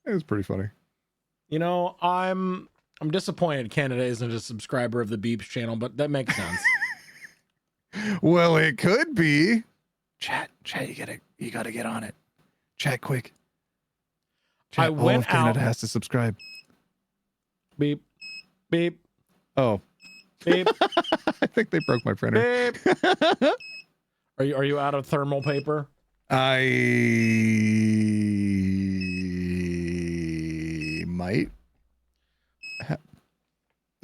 was pretty funny. You know, I'm disappointed Canada isn't a subscriber of the Beeps channel, but that makes sense. Well, it could be. Chat, you gotta get on it. Chat quick. Chat, I all went of Canada out- has to subscribe. Beep, beep, Oh, beep, I think they broke my printer. beep. Are you out of thermal paper? I might.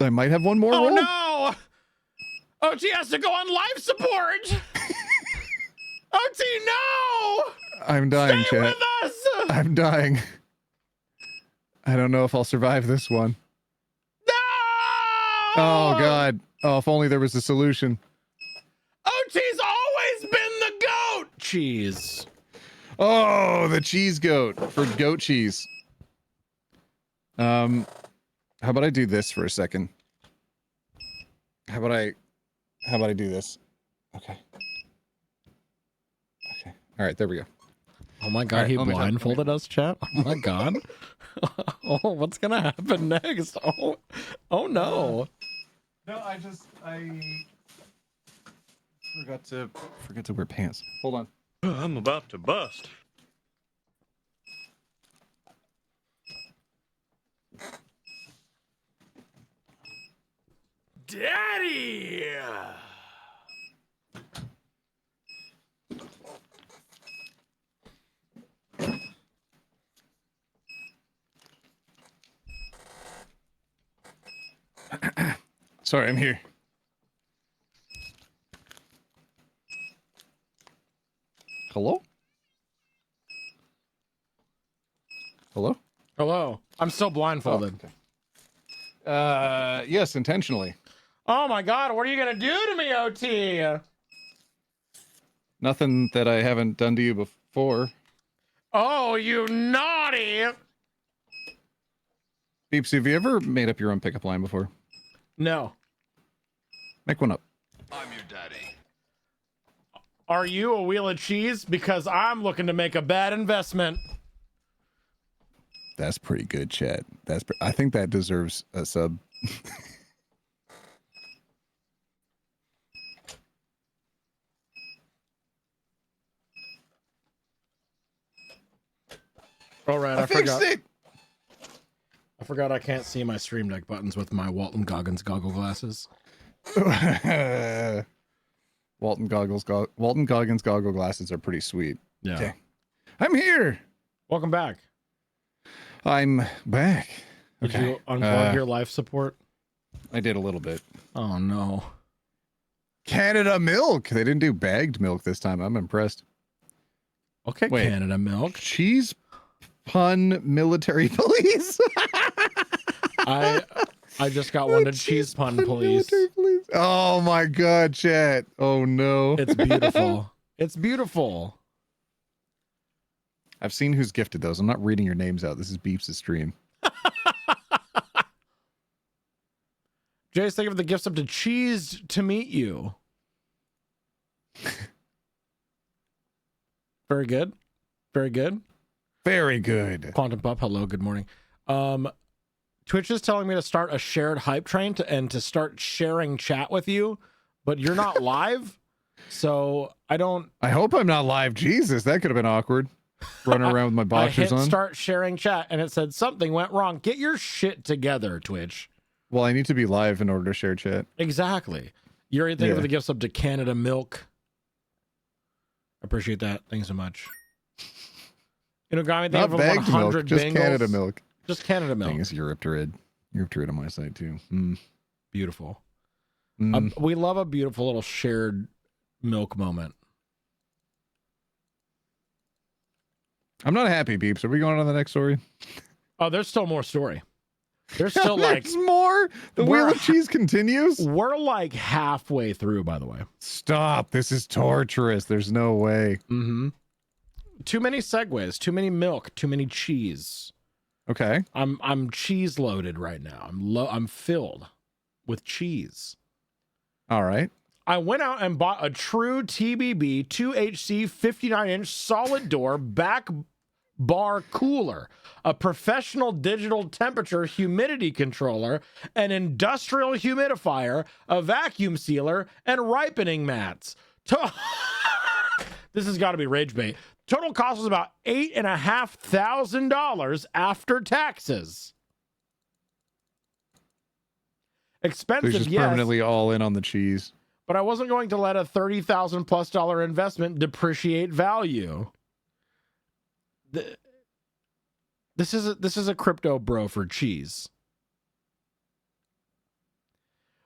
I might have one more Oh roll. no! Oh, she has to go on life support. OT, no! I'm dying, Stay chat. with us! I'm dying. I don't know if I'll survive this one. No! Oh god. Oh, if only there was a solution. OT's always been the goat! Cheese. Oh, the cheese goat for goat cheese. How about I do this for a second? How about I do this? Okay. Okay. All right, there we go. Oh my god, All right, he let me talk- blindfolded us, chat? Oh my god. Oh, what's gonna happen next? Oh no. No, I forgot to wear pants. Hold on. I'm about to bust. Daddy! Sorry, I'm here. Hello? Hello? Hello. I'm still blindfolded. Yes, intentionally. Oh my god, what are you gonna do to me, OT? Nothing that I haven't done to you before. Oh, you naughty! Beeps, have you ever made up your own pickup line before? No. Make one up. I'm your daddy. Are you a wheel of cheese? Because I'm looking to make a bad investment. That's pretty good, chat. I think that deserves a sub. All right, I fixed forgot. it. I forgot I can't see my Stream Deck buttons with my Walton Goggins goggle glasses. Walton Goggins goggle glasses are pretty sweet. Yeah. Okay. I'm here. Welcome back. I'm back. Did Okay. you unplug your life support? I did a little bit. Oh no. Canada milk. They didn't do bagged milk this time. I'm impressed. Okay, Wait. Canada milk. Cheese pun military police. I just got one to cheese pun police. Military police. Oh my god, chat. Oh no. It's beautiful. It's beautiful. I've seen who's gifted those. I'm not reading your names out. This is Beeps' stream. Jay's thinking of the gifts up to cheese to meet you. Very good. Very good. Very good. Quantum Pup, hello, good morning. Twitch is telling me to start a shared hype train and to start sharing chat with you, but you're not live, so I hope I'm not live. Jesus, that could have been awkward. Running around with my I boxers hit on. start sharing chat and it said something went wrong. Get your shit together, Twitch. Well, I need to be live in order to share chat. Exactly. You're thinking Yeah. of the gifts up to Canada milk. Appreciate that. Thanks so much. You know, got me thinking Not of bagged 100 milk, just Bengals. Canada milk. Just Canada milk. Thing is Europe Druid. Europe Druid on my side too. Mm. Beautiful. Mm. We love a beautiful little shared milk moment. I'm not happy, Beeps. Are we going on to the next story? Oh, there's still more story. There's still like There's more. The we're- wheel of cheese continues. we're like halfway through, by the way. Stop. This is torturous. There's no way. Mm-hmm. Too many segues, too many milk, too many cheese. Okay. I'm cheese loaded right now. I'm filled with cheese. All right. I went out and bought a true TBB 2HC 59-inch solid door back bar cooler, a professional digital temperature humidity controller, an industrial humidifier, a vacuum sealer, and ripening mats. This has got to be rage bait. Total cost was about $8,500 after taxes. So Expensive, he's just yes, permanently all in on the cheese. but I wasn't going to let a $30,000+ investment depreciate value. This is a crypto bro for cheese.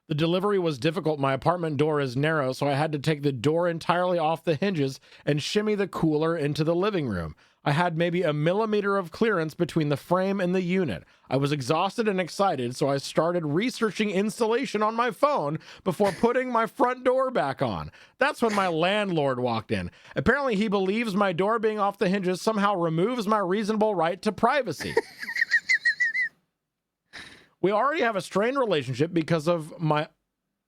The delivery was difficult. My apartment door is narrow, so I had to take the door entirely off the hinges and shimmy the cooler into the living room. I had maybe a millimeter of clearance between the frame and the unit. I was exhausted and excited, so I started researching installation on my phone before putting my front door back on. That's when my landlord walked in. Apparently, he believes my door being off the hinges somehow removes my reasonable right to privacy. We already have a strained relationship because of my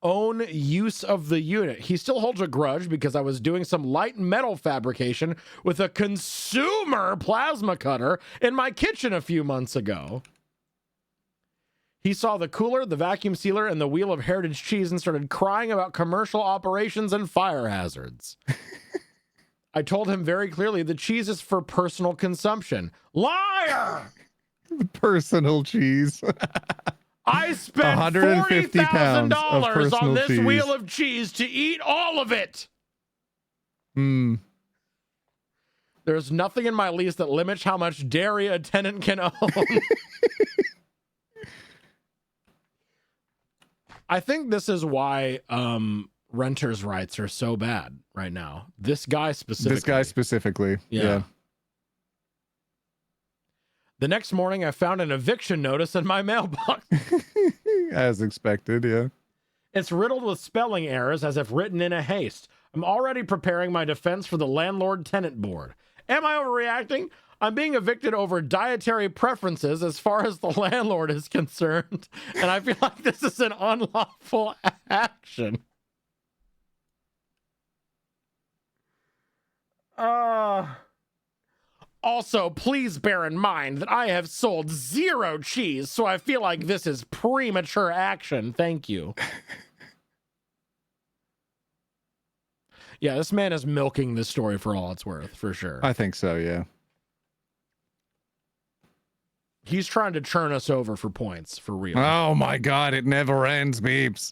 own use of the unit. He still holds a grudge because I was doing some light metal fabrication with a consumer plasma cutter in my kitchen a few months ago. He saw the cooler, the vacuum sealer, and the wheel of heritage cheese and started crying about commercial operations and fire hazards. I told him very clearly the cheese is for personal consumption. Liar! Personal cheese. I spent 150 pounds of $40,000 on personal this cheese. wheel of cheese to eat all of it. There's nothing in my lease that limits how much dairy a tenant can own. I think this is why renters' rights are so bad right now. This guy specifically. Yeah. The next morning, I found an eviction notice in my mailbox. As expected, yeah. It's riddled with spelling errors as if written in a haste. I'm already preparing my defense for the landlord-tenant board. Am I overreacting? I'm being evicted over dietary preferences as far as the landlord is concerned, and I feel like this is an unlawful action. Also, please bear in mind that I have sold 0 cheese, so I feel like this is premature action. Thank you. Yeah, this man is milking this story for all it's worth, for sure. I think so, yeah. He's trying to churn us over for points, for real. Oh my God, it never ends, beeps.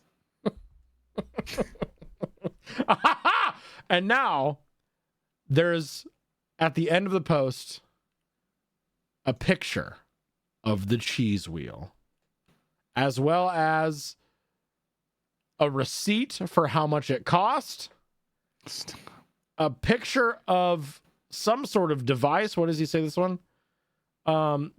And now, there's, at the end of the post, a picture of the cheese wheel, as well as a receipt for how much it cost, a picture of some sort of device. What does he say, this one?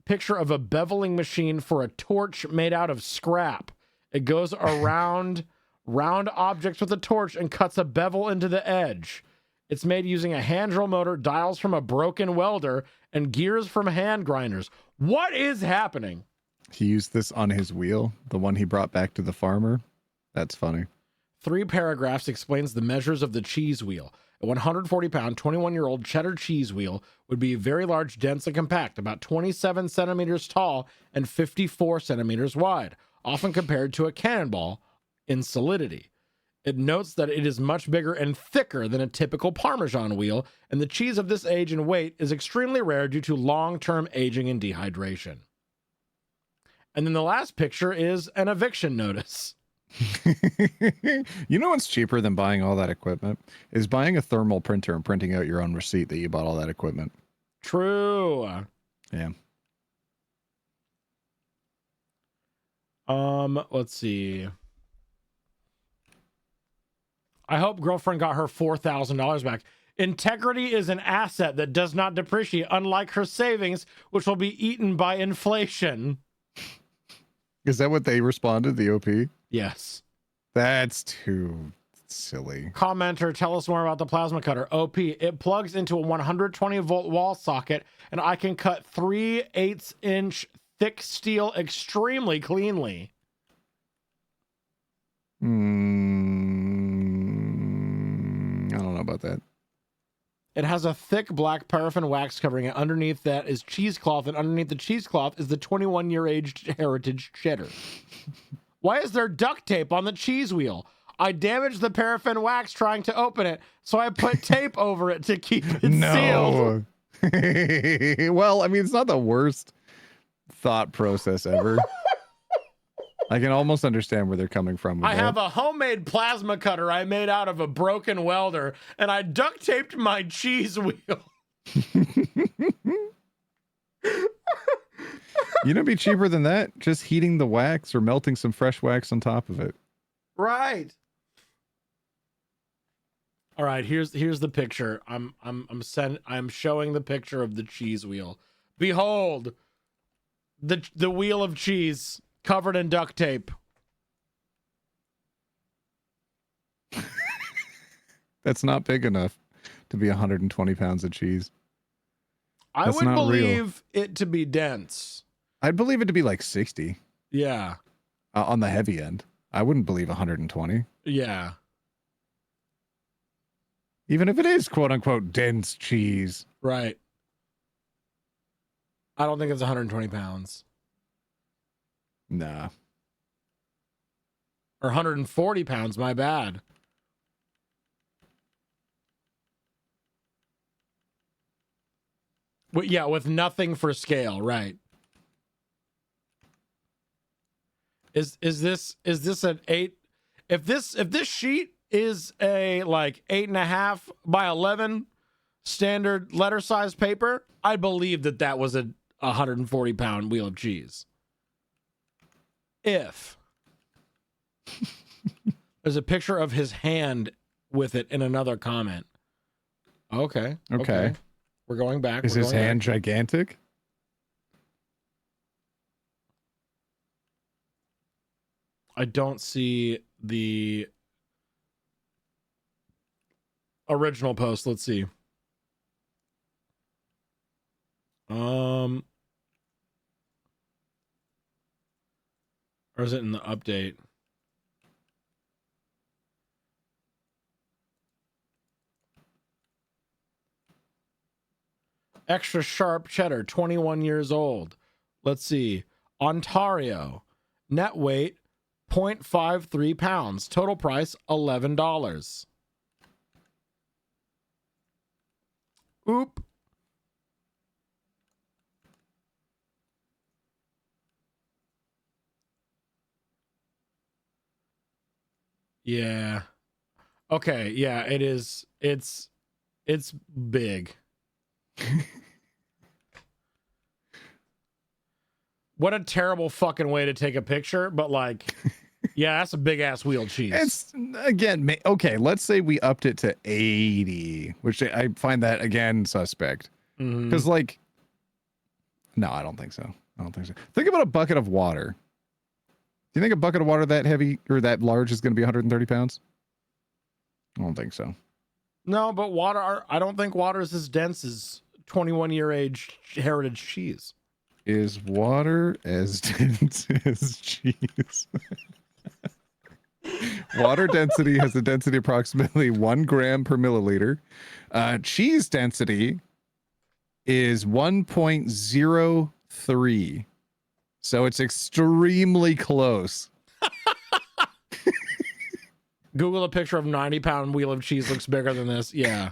Picture of a beveling machine for a torch made out of scrap. It goes around round objects with a torch and cuts a bevel into the edge. It's made using a hand drill motor, dials from a broken welder, and gears from hand grinders. What is happening? He used this on his wheel, the one he brought back to the farmer. That's funny. 3 paragraphs explains the measures of the cheese wheel. A 140-pound, 21-year-old cheddar cheese wheel would be very large, dense, and compact, about 27 centimeters tall and 54 centimeters wide, often compared to a cannonball in solidity. It notes that it is much bigger and thicker than a typical Parmesan wheel, and the cheese of this age and weight is extremely rare due to long-term aging and dehydration. And then the last picture is an eviction notice. You know what's cheaper than buying all that equipment? Is buying a thermal printer and printing out your own receipt that you bought all that equipment. True. Yeah. Let's see. I hope girlfriend got her $4,000 back. Integrity is an asset that does not depreciate, unlike her savings, which will be eaten by inflation. Is that what they responded, the OP? Yes. That's too silly. Commenter, tell us more about the plasma cutter. OP, it plugs into a 120-volt wall socket, and I can cut 3/8-inch thick steel extremely cleanly. I don't know about that. It has a thick black paraffin wax covering it. Underneath that is cheesecloth, and underneath the cheesecloth is the 21-year-aged heritage cheddar. Why is there duct tape on the cheese wheel? I damaged the paraffin wax trying to open it, so I put tape over it to keep it sealed. Well, I mean, it's not the worst thought process ever. I can almost understand where they're coming from. I have a homemade plasma cutter I made out of a broken welder, and I duct taped my cheese wheel. You know, it'd be cheaper than that. Just heating the wax or melting some fresh wax on top of it. Right. All right, here's the picture. I'm showing the picture of the cheese wheel. Behold, the wheel of cheese covered in duct tape. That's not big enough to be 120 pounds of cheese. I That's would not real. believe it to be dense. I'd believe it to be like 60 Yeah. on the heavy end. I wouldn't believe 120. Yeah. Even if it is quote unquote dense cheese. Right. I don't think it's 120 pounds. Nah. Or 140 pounds, my bad. Yeah, with nothing for scale, right. Is this an 8? If this sheet is a like 8.5 by 11 standard letter size paper, I believe that was a 140 pound wheel of cheese. If there's a picture of his hand with it in another comment. Okay. We're going back. Is his hand gigantic? I don't see the original post. Let's see. Or is it in the update? Extra sharp cheddar, 21 years old. Let's see. Ontario. Net weight, 0.53 pounds. Total price, $11. Oop. Yeah. Okay, yeah, it is. It's big. What a terrible fucking way to take a picture, but like, yeah, that's a big ass wheel cheese. It's again, okay, let's say we upped it to 80, which I find that again suspect. Because like, no, I don't think so. Think about a bucket of water. Do you think a bucket of water that heavy or that large is going to be 130 pounds? I don't think so. No, but I don't think water is as dense as 21-year-age heritage cheese. Is water as dense as cheese? Water density has a density approximately 1 gram per milliliter. Cheese density is 1.03. So it's extremely close. Google a picture of 90-pound wheel of cheese looks bigger than this. Yeah.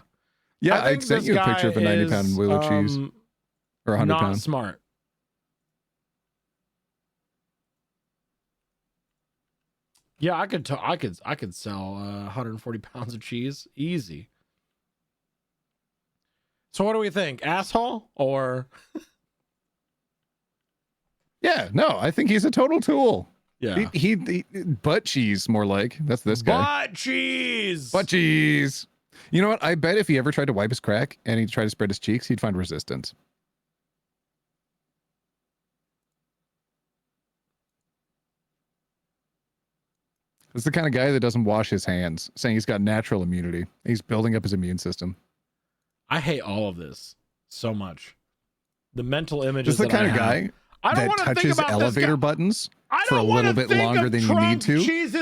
Yeah, I sent you a picture of a 90-pound wheel of cheese. Or 100 not pounds. Smart. Yeah, I could sell 140 pounds of cheese easy. So what do we think? Asshole or? Yeah, no, I think he's a total tool. Yeah. He butt cheese more like. That's this guy. Butt cheese. Butt cheese. You know what? I bet if he ever tried to wipe his crack and he tried to spread his cheeks, he'd find resistance. It's the kind of guy that doesn't wash his hands, saying he's got natural immunity. He's building up his immune system. I hate all of this so much. The mental images. Just the kind of guy that touches elevator buttons for a little bit longer than you need to,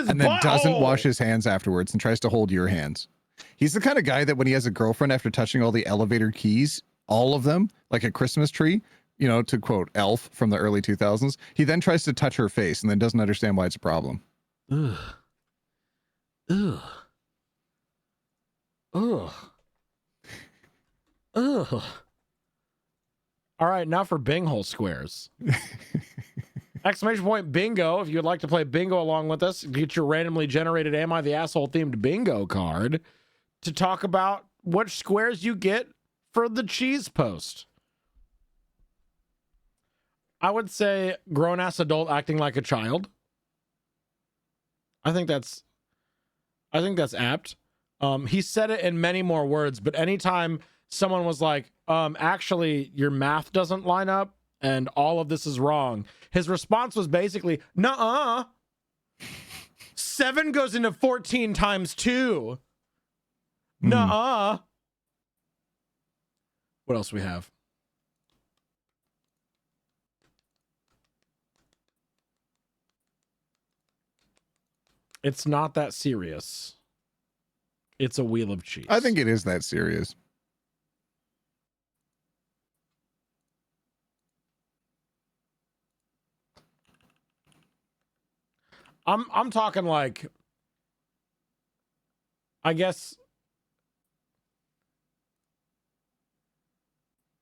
and then doesn't wash his hands afterwards and tries to hold your hands. He's the kind of guy that when he has a girlfriend, after touching all the elevator keys, all of them, like a Christmas tree, you know, to quote Elf from the early 2000s, he then tries to touch her face and then doesn't understand why it's a problem. Ugh. Ugh. Ugh. Ugh. All right, now for binghole squares. Exclamation point bingo. If you'd like to play bingo along with us, get your randomly generated Am I the Asshole themed bingo card to talk about which squares you get for the cheese post. I would say grown-ass adult acting like a child. I think that's I think that's apt. He said it in many more words, but anytime someone was like, actually, your math doesn't line up and all of this is wrong, his response was basically, nuh-uh. 7 goes into 14 times 2. Nuh-uh. What else we have? It's not that serious. It's a wheel of cheese. I think it is that serious. I'm talking like, I guess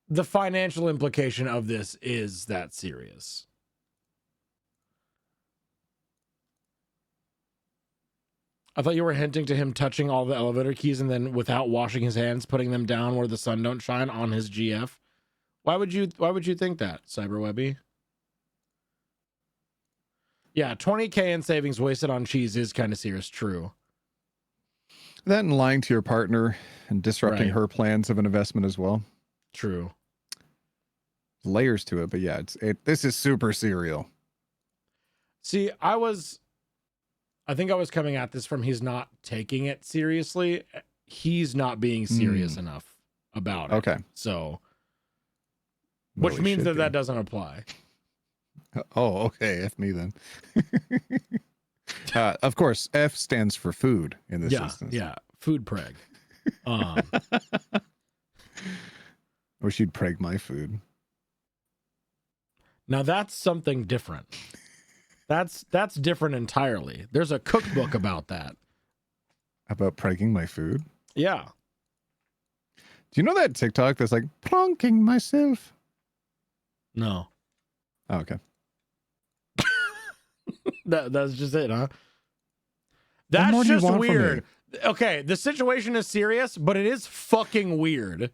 the financial implication of this is that serious. I thought you were hinting to him touching all the elevator keys and then without washing his hands, putting them down where the sun don't shine on his GF. Why would you think that, Cyberwebby? Yeah, 20K in savings wasted on cheese is kind of serious, true. That and lying to your partner and disrupting Right. her plans of an investment as well. True. Layers to it, but yeah, this is super serial. See, I think I was coming at this from he's not taking it seriously. He's not being serious enough about it. Okay. So, Well, which he means should that be. that doesn't apply. Oh, okay. F me then. Of course, F stands for food in this instance. Yeah. Food preg. I wish you'd preg my food. Now that's something different. That's different entirely. There's a cookbook about that. About pregging my food? Yeah. Do you know that TikTok that's like, plonking myself? No. Oh, okay. That's just it, huh? What That's more do you just want from me? weird. Okay, the situation is serious, but it is fucking weird.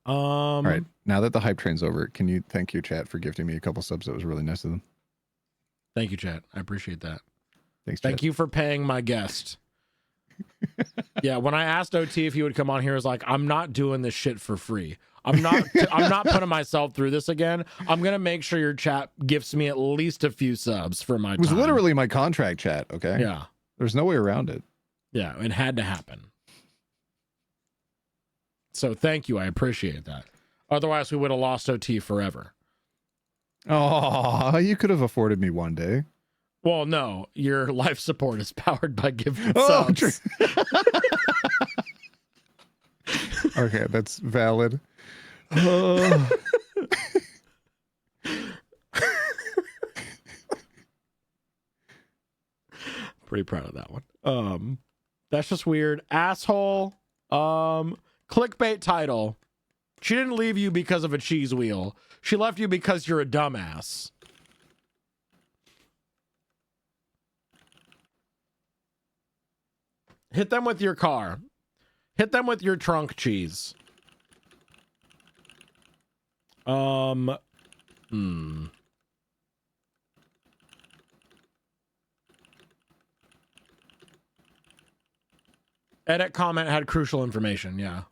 All right. Now that the hype train's over, can you thank your chat for gifting me a couple subs? That was really nice of them. Thank you, chat. I appreciate that. Thanks, Thank chat. you for paying my guest. Yeah, when I asked OT if he would come on here, I was like, I'm not doing this shit for free. I'm not putting myself through this again. I'm gonna make sure your chat gifts me at least a few subs for my It was time. literally my contract chat, okay? Yeah. There's no way around it. Yeah, it had to happen. So thank you. I appreciate that. Otherwise, we would have lost OT forever. Oh, you could have afforded me one day. Well, no, your life support is powered by gifted Oh, subs. true. Okay, that's valid. Pretty proud of that one. That's just weird. Asshole. Clickbait title. She didn't leave you because of a cheese wheel. She left you because you're a dumbass. Hit them with your car. Hit them with your trunk cheese. Edit comment had crucial information, yeah.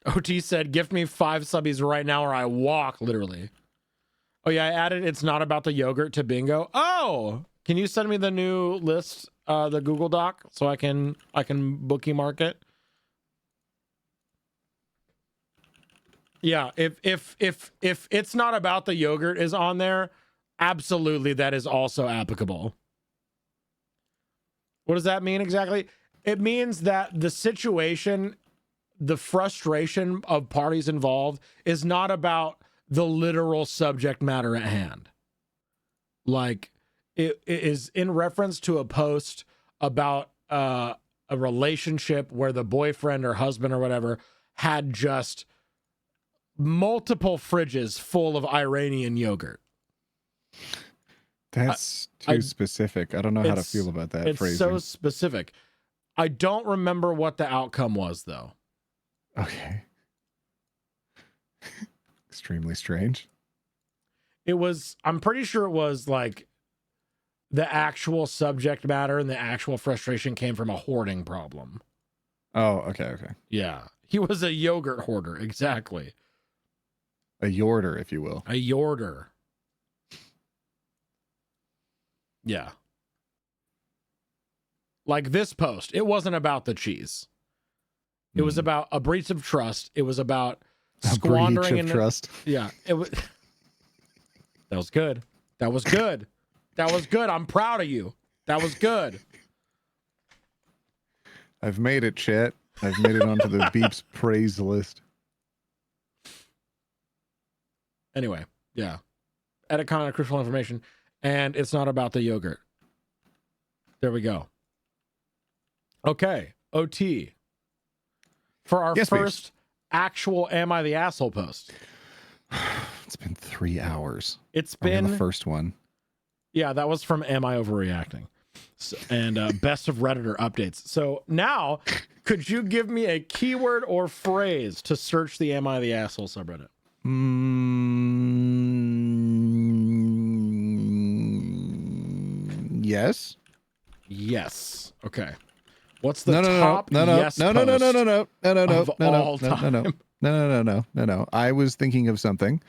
OT said, gift me 5 subbies right now or I walk, literally. Oh yeah, I added it's not about the yogurt to bingo. Oh! Can you send me the new list, the Google Doc, so I can bookie mark it? Yeah, if it's not about the yogurt is on there, absolutely that is also applicable. What does that mean exactly? It means that the situation, the frustration of parties involved is not about the literal subject matter at hand. Like, it is in reference to a post about a relationship where the boyfriend or husband or whatever had just multiple fridges full of Iranian yogurt. That's too specific. I don't know how to feel about that It's phrasing. so specific. I don't remember what the outcome was, though. Okay. Extremely strange. I'm pretty sure it was like the actual subject matter and the actual frustration came from a hoarding problem. Oh, okay. Yeah. He was a yogurt hoarder. Exactly. A yorder, if you will. A yorder. Yeah. Like this post, it wasn't about the cheese. It was about a breach of trust. It was about squandering breach of trust. Yeah. It was. That was good. That was good. That was good. I'm proud of you. That was good. I've made it, chat. I've made it onto the Beeps praise list. Anyway, yeah. Edit content, crucial information, and it's not about the yogurt. There we go. Okay, OT. For our first actual Am I the Asshole post. It's been 3 hours. It's been the first one. Yeah, that was from Am I Overreacting? So, and best of Redditor updates. So now, could you give me a keyword or phrase to search the Am I the Asshole subreddit? Yes. Yes. Okay. What's the top yes post of all time? No. I was thinking of something.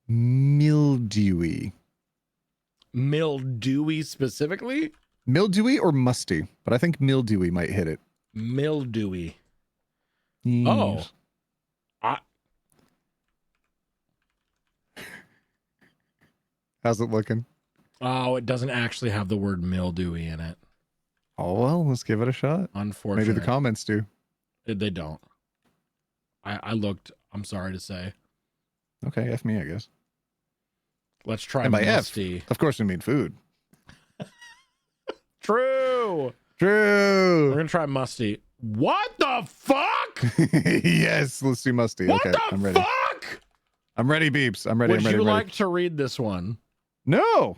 Mildewy. Mildewy specifically? Mildewy or musty, but I think mildewy might hit it. Mildewy. Yes. Oh. How's it looking? Oh, it doesn't actually have the word mildewy in it. Oh, well, let's give it a shot. Unfortunately. Maybe the comments do. They don't. I looked. I'm sorry to say. Okay, F me, I guess. Let's try and by musty. F, of course we mean food. True. True. We're going to try musty. What the fuck? Yes, let's do musty. What okay, the I'm ready. fuck? I'm ready, Beeps. I'm ready. Would I'm ready. you I'm ready. like to read this one? No.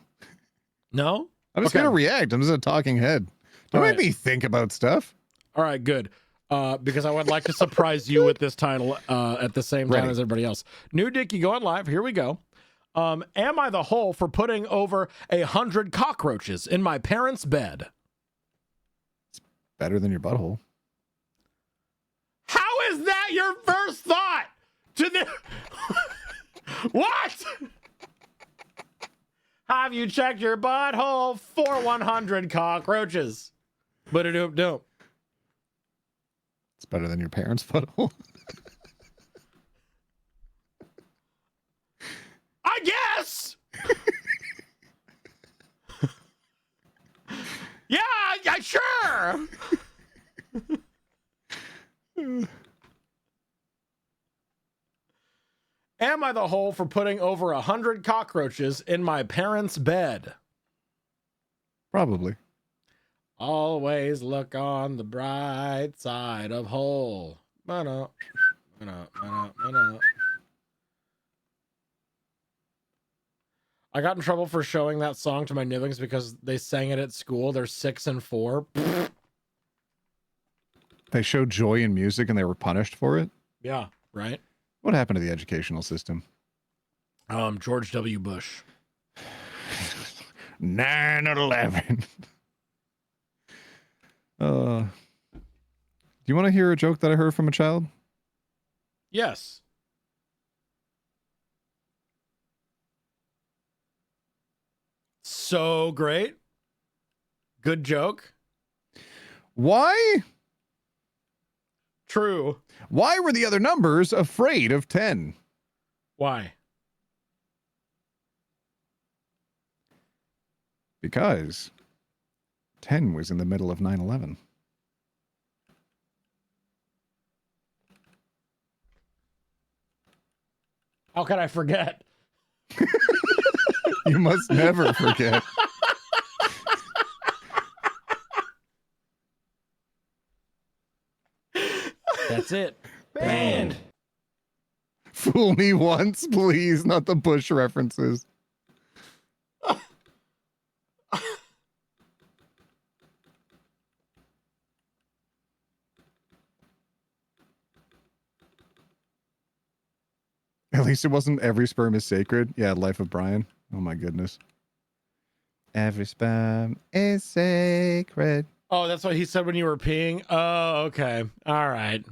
No? I'm just going to react. I'm just a talking head. Don't make me think about stuff. All right, good. Because I would like to surprise you with this title at the same time as everybody else. New Dickie going live. Here we go. Am I the hole for putting over 100 cockroaches in my parents' bed? It's better than your butthole. How is that your first thought? To the what? Have you checked your butthole for 100 cockroaches? Ba-da-doop-doop. It's better than your parents' butthole. I guess. Yeah, sure. Am I the hole for putting over 100 cockroaches in my parents' bed? Probably. Always look on the bright side of hole. I got in trouble for showing that song to my newlings because they sang it at school. They're 6 and 4. They showed joy in music and they were punished for it? Yeah, right? What happened to the educational system? George W. Bush. 9/11. Do you want to hear a joke that I heard from a child? Yes. So great. Good joke. Why? True. Why were the other numbers afraid of 10? Why? Because 10 was in the middle of 9/11. How could I forget? You must never forget. That's it. Banned. Fool me once, please, not the Bush references. At least it wasn't every sperm is sacred. Yeah, Life of Brian. Oh my goodness. Every sperm is sacred. Oh, that's what he said when you were peeing? Oh, okay. All right.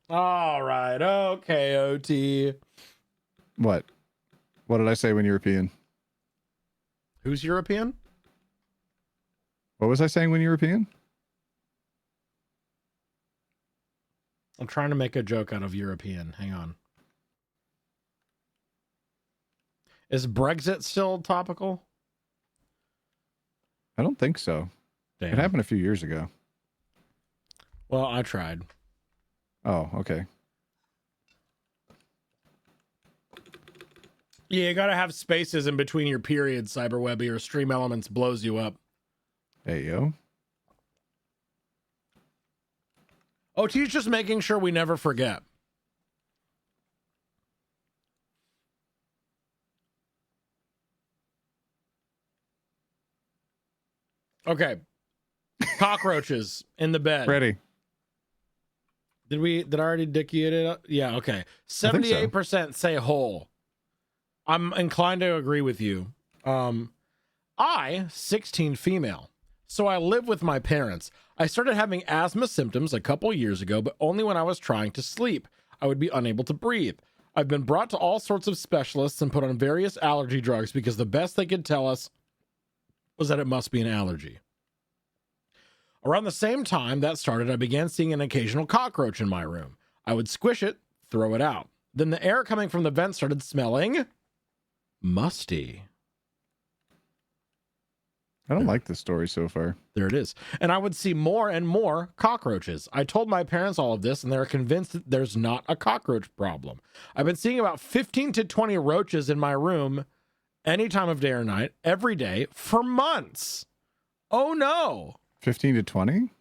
All right. Okay, OT. What? What did I say when you were peeing? Who's European? What was I saying when you were peeing? I'm trying to make a joke out of European. Hang on. Is Brexit still topical? I don't think so. Damn. It happened a few years ago. Well, I tried. Oh, okay. Yeah, you gotta have spaces in between your periods, Cyberwebby, or Stream Elements blows you up. Hey, yo. OT's just making sure we never forget. Okay. Cockroaches in the bed. Ready. Did I already dicky it up? Yeah, okay. 78% say whole. I'm inclined to agree with you. I, 16 female. So I live with my parents. I started having asthma symptoms a couple years ago, but only when I was trying to sleep. I would be unable to breathe. I've been brought to all sorts of specialists and put on various allergy drugs because the best they could tell us was that it must be an allergy. Around the same time that started, I began seeing an occasional cockroach in my room. I would squish it, throw it out. Then the air coming from the vent started smelling musty. I don't like this story so far. There it is. And I would see more and more cockroaches. I told my parents all of this, and they're convinced that there's not a cockroach problem. I've been seeing about 15 to 20 roaches in my room any time of day or night, every day, for months. Oh, no. 15 to 20?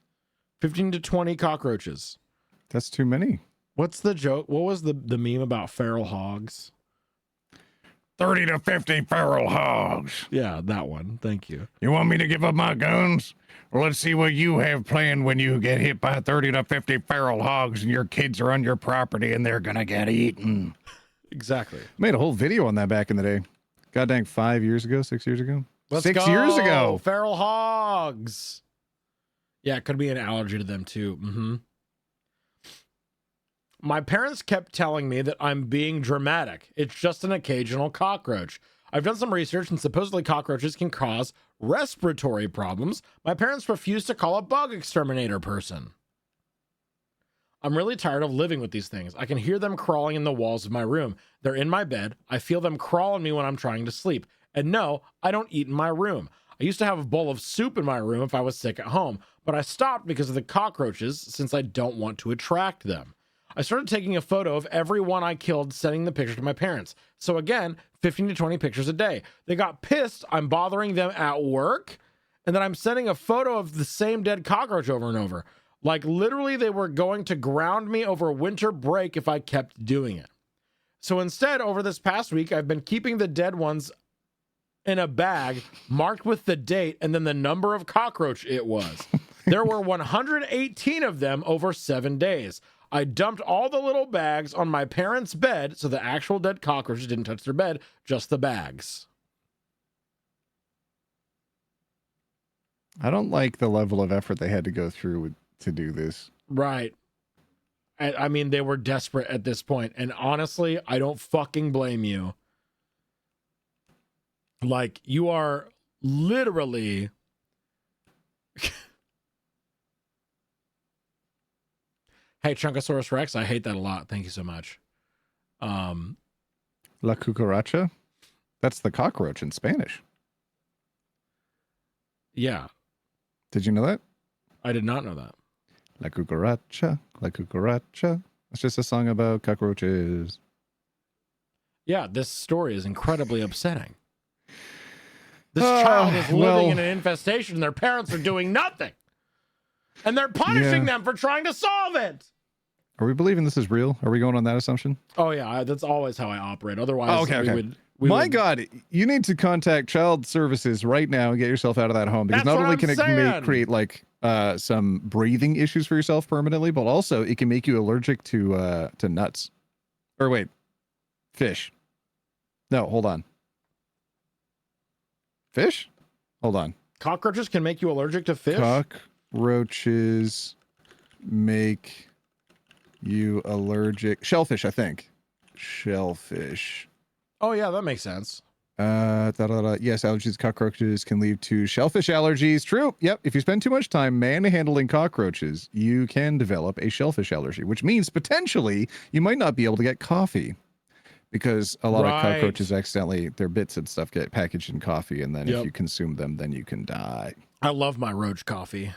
15 to 20 cockroaches. That's too many. What's the joke? What was the meme about feral hogs? 30 to 50 feral hogs. Yeah, that one. Thank you. You want me to give up my guns? Well, let's see what you have planned when you get hit by 30 to 50 feral hogs and your kids are on your property and they're gonna get eaten. Exactly. Made a whole video on that back in the day. God dang, 5 years ago, 6 years ago? Let's 6 go. years ago. Feral hogs. Yeah, it could be an allergy to them too. Mm-hmm. My parents kept telling me that I'm being dramatic. It's just an occasional cockroach. I've done some research and supposedly cockroaches can cause respiratory problems. My parents refused to call a bug exterminator person. I'm really tired of living with these things. I can hear them crawling in the walls of my room. They're in my bed. I feel them crawl on me when I'm trying to sleep. And no, I don't eat in my room. I used to have a bowl of soup in my room if I was sick at home, but I stopped because of the cockroaches since I don't want to attract them. I started taking a photo of every one I killed, sending the picture to my parents. So again, 15 to 20 pictures a day. They got pissed I'm bothering them at work, and then I'm sending a photo of the same dead cockroach over and over. Like literally they were going to ground me over winter break if I kept doing it. So instead, over this past week, I've been keeping the dead ones in a bag marked with the date and then the number of cockroach it was. There were 118 of them over 7 days. I dumped all the little bags on my parents' bed so the actual dead cockroaches didn't touch their bed, just the bags. I don't like the level of effort they had to go through to do this. Right. I mean, they were desperate at this point, and honestly, I don't fucking blame you. Like, you are literally... Hey, Chunkosaurus Rex, I hate that a lot. Thank you so much. La cucaracha? That's the cockroach in Spanish. Yeah. Did you know that? I did not know that. La cucaracha, la cucaracha. It's just a song about cockroaches. Yeah, this story is incredibly upsetting. This child is living in an infestation. Their parents are doing nothing. And they're punishing them for trying to solve it. Are we believing this is real? Are we going on that assumption? Oh, yeah. That's always how I operate. Otherwise, God, you need to contact child services right now and get yourself out of that home. Because not only can it create like some breathing issues for yourself permanently, but also it can make you allergic to nuts. Or wait, Fish. No, hold on. Fish? Hold on. Cockroaches can make you allergic to fish? Cockroaches make you allergic. Shellfish, I think. Shellfish. Oh, yeah, that makes sense. Yes, allergies to cockroaches can lead to shellfish allergies. True. Yep. If you spend too much time manhandling cockroaches, you can develop a shellfish allergy, which means potentially you might not be able to get coffee because a lot of cockroaches accidentally, their bits and stuff get packaged in coffee. And then if you consume them, then you can die. I love my roach coffee.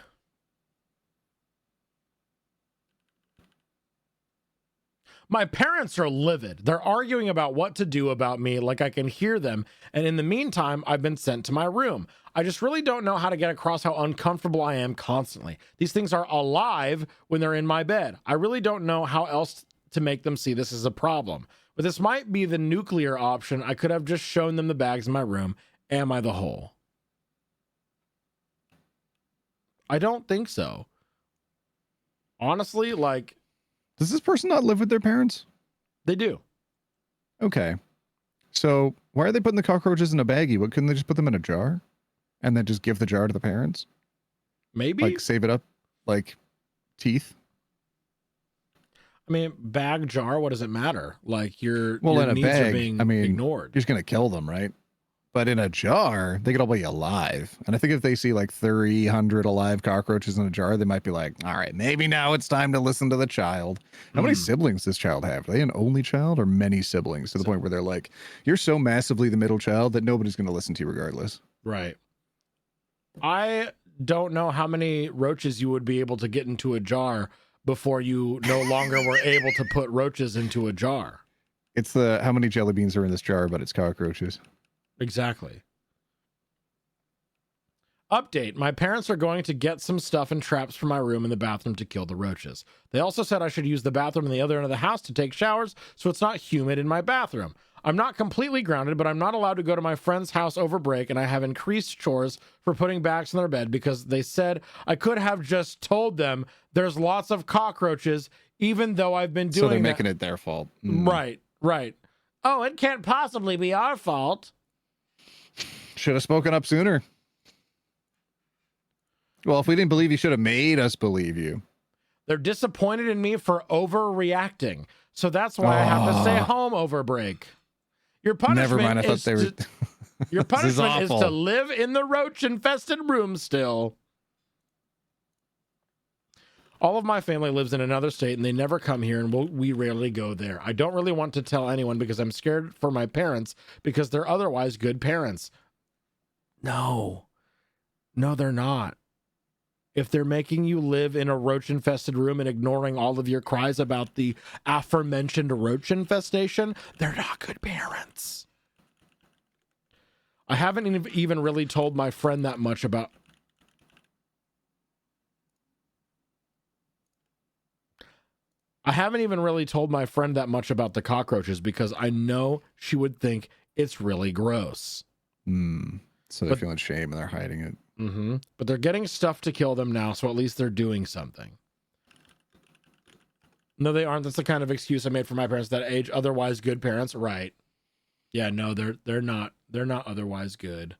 My parents are livid. They're arguing about what to do about me, like I can hear them. And in the meantime, I've been sent to my room. I just really don't know how to get across how uncomfortable I am constantly. These things are alive when they're in my bed. I really don't know how else to make them see this as a problem. But this might be the nuclear option. I could have just shown them the bags in my room. Am I the hole? I don't think so. Honestly, like... Does this person not live with their parents? They do. Okay. So why are they putting the cockroaches in a baggie? What, couldn't they just put them in a jar and then just give the jar to the parents? Maybe. Like save it up like teeth? I mean, bag, jar, what does it matter? Like your in a needs bag, are being ignored. You're just going to kill them, right? But in a jar, they could all be alive. And I think if they see like 300 alive cockroaches in a jar, they might be like, all right, maybe now it's time to listen to the child. How many siblings does this child have? Are they an only child or many siblings to the point where they're like, you're so massively the middle child that nobody's going to listen to you regardless? Right. I don't know how many roaches you would be able to get into a jar before you no longer were able to put roaches into a jar. It's the how many jelly beans are in this jar, but it's cockroaches. Exactly. Update. My parents are going to get some stuff and traps for my room in the bathroom to kill the roaches. They also said I should use the bathroom in the other end of the house to take showers so it's not humid in my bathroom. I'm not completely grounded, but I'm not allowed to go to my friend's house over break, and I have increased chores for putting bags in their bed because they said I could have just told them there's lots of cockroaches, even though I've been doing So they're making it their fault. Right, right. Oh, it can't possibly be our fault. Should have spoken up sooner. Well, if we didn't believe you, should have made us believe you. They're disappointed in me for overreacting. So that's why I have to stay home over break. Your punishment Never mind, I thought they were... Your punishment is to live in the roach-infested room still. All of my family lives in another state, and they never come here, and we rarely go there. I don't really want to tell anyone because I'm scared for my parents because they're otherwise good parents. No, they're not. If they're making you live in a roach-infested room and ignoring all of your cries about the aforementioned roach infestation, they're not good parents. I haven't even really told my friend that much about... I haven't even really told my friend that much about the cockroaches because I know she would think it's really gross. So they're feeling shame and they're hiding it. But they're getting stuff to kill them now, so at least they're doing something. No, they aren't. That's the kind of excuse I made for my parents that age. Otherwise good parents, right? Yeah, no, they're not. They're not otherwise good.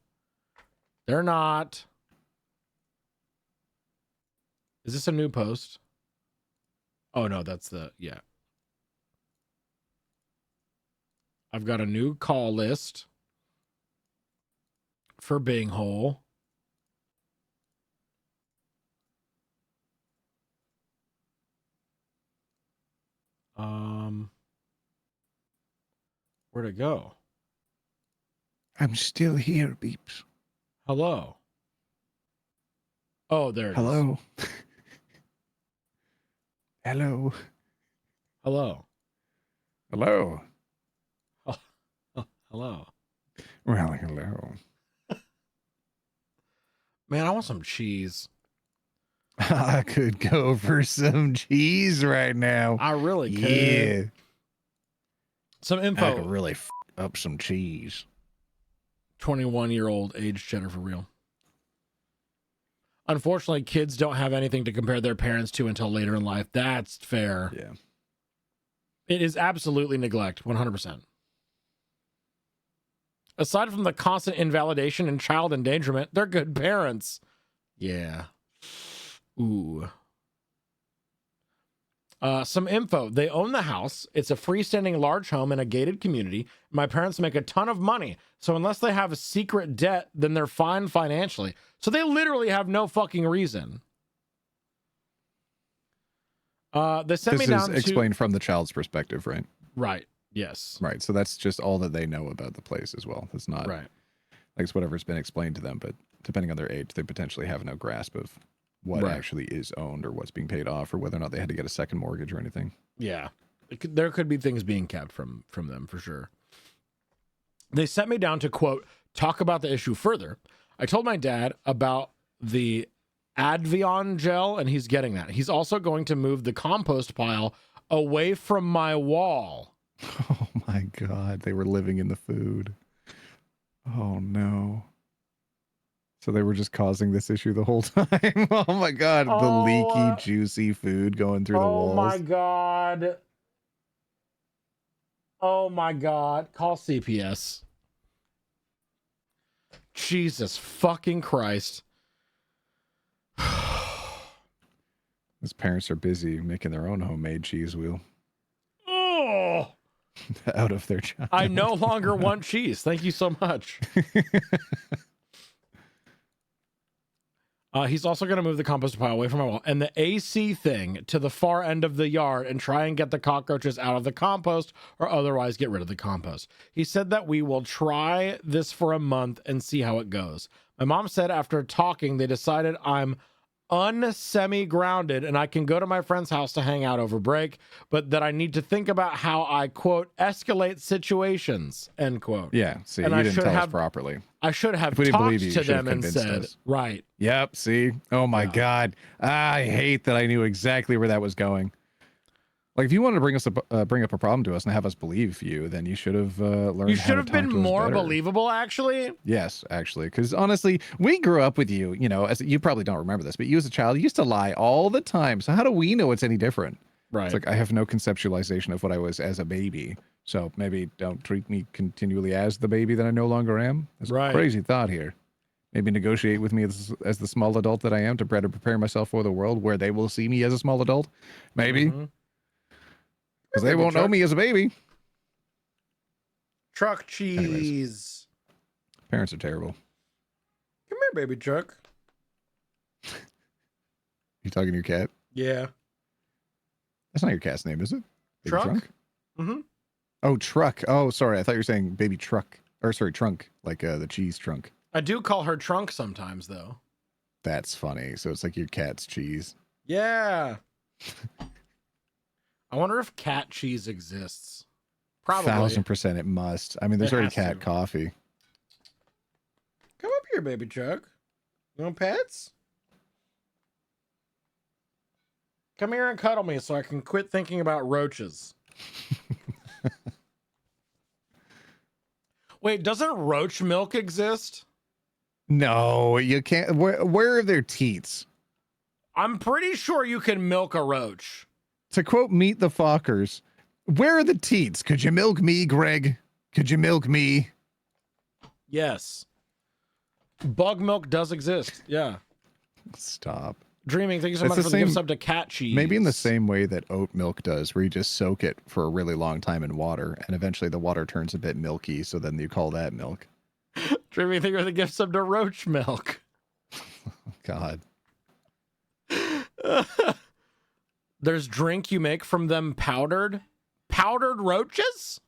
They're not. Is this a new post? Oh no, that's yeah. I've got a new call list for Binghole. Where'd it go? I'm still here, Beeps. Hello. Oh, there it is. Hello. Hello. Hello. Hello. Hello. Well, hello. Man, I want some cheese. I could go for some cheese right now. I really could. Yeah. Some info. I could really up some cheese. 21-year-old aged cheddar for real. Unfortunately, kids don't have anything to compare their parents to until later in life. That's fair. Yeah. It is absolutely neglect, 100%. Aside from the constant invalidation and child endangerment, they're good parents. Yeah. Ooh. Some info. They own the house. It's a freestanding large home in a gated community. My parents make a ton of money. So unless they have a secret debt, then they're fine financially. So they literally have no fucking reason. They sent me This down is explained from the child's perspective, right? Right. Yes. Right. So that's just all that they know about the place as well. That's not Right. like it's whatever's been explained to them, but depending on their age, they potentially have no grasp of what Right. actually is owned or what's being paid off or whether or not they had to get a second mortgage or anything. Yeah. There could be things being kept from them for sure. They sent me down to, quote, talk about the issue further. I told my dad about the Advion gel, and he's getting that. He's also going to move the compost pile away from my wall. Oh my God. They were living in the food. Oh no. So they were just causing this issue the whole time. Oh my God. The leaky, juicy food going through the walls. Oh my God. Oh my God. Call CPS. Jesus fucking Christ. His parents are busy making their own homemade cheese wheel Oh, out of their child. I no longer want cheese. Thank you so much. He's also going to move the compost pile away from my wall and the AC thing to the far end of the yard and try and get the cockroaches out of the compost or otherwise get rid of the compost. He said that we will try this for a month and see how it goes. My mom said after talking, they decided I'm unsemi-grounded and I can go to my friend's house to hang out over break, but that I need to think about how I, quote, escalate situations, end quote. Yeah, see, And you I didn't should tell us have- properly. I should have If we didn't talked believe you, to you should have them and convinced said, us. right. Yep, see? Oh my Yeah. God. I hate that I knew exactly where that was going. Like, if you wanted to bring up a problem to us and have us believe you, then you should have learned You how should to have talk been to us more better. believable, actually. Yes, actually, because honestly, we grew up with you. You know, as you probably don't remember this, but you as a child used to lie all the time. So how do we know it's any different? Right. It's like I have no conceptualization of what I was as a baby. So maybe don't treat me continually as the baby that I no longer am. That's Right. a crazy thought here. Maybe negotiate with me as the small adult that I am to better prepare myself for the world where they will see me as a small adult. Maybe. Mhm. Because they Maybe, won't know Chuck. me as a baby. Truck cheese. Parents are terrible. Come here, baby Chuck. You talking to your cat? Yeah. That's not your cat's name, is it? Baby Truck? Trunk? Mm-hmm. Oh, Truck. Oh, sorry. I thought you were saying baby truck. Or sorry, trunk. Like the cheese trunk. I do call her Trunk sometimes, though. That's funny. So it's like your cat's cheese. Yeah. I wonder if cat cheese exists. Probably. 1000% it must. I mean, there's It already has cat to. coffee. Come up here, baby Chuck. You want pets? Come here and cuddle me so I can quit thinking about roaches. Wait, doesn't roach milk exist? No, you can't. Where are their teats? I'm pretty sure you can milk a roach. To quote Meet the Fockers, where are the teats? Could you milk me, Greg? Could you milk me? Yes. Bug milk does exist. Yeah. Stop. Dreaming, thank you so It's much the for the gift same- sub to cat cheese. Maybe in the same way that oat milk does, where you just soak it for a really long time in water, and eventually the water turns a bit milky, so then you call that milk. Dreaming, thank you for the gift sub to roach milk. God. There's drink you make from them powdered roaches?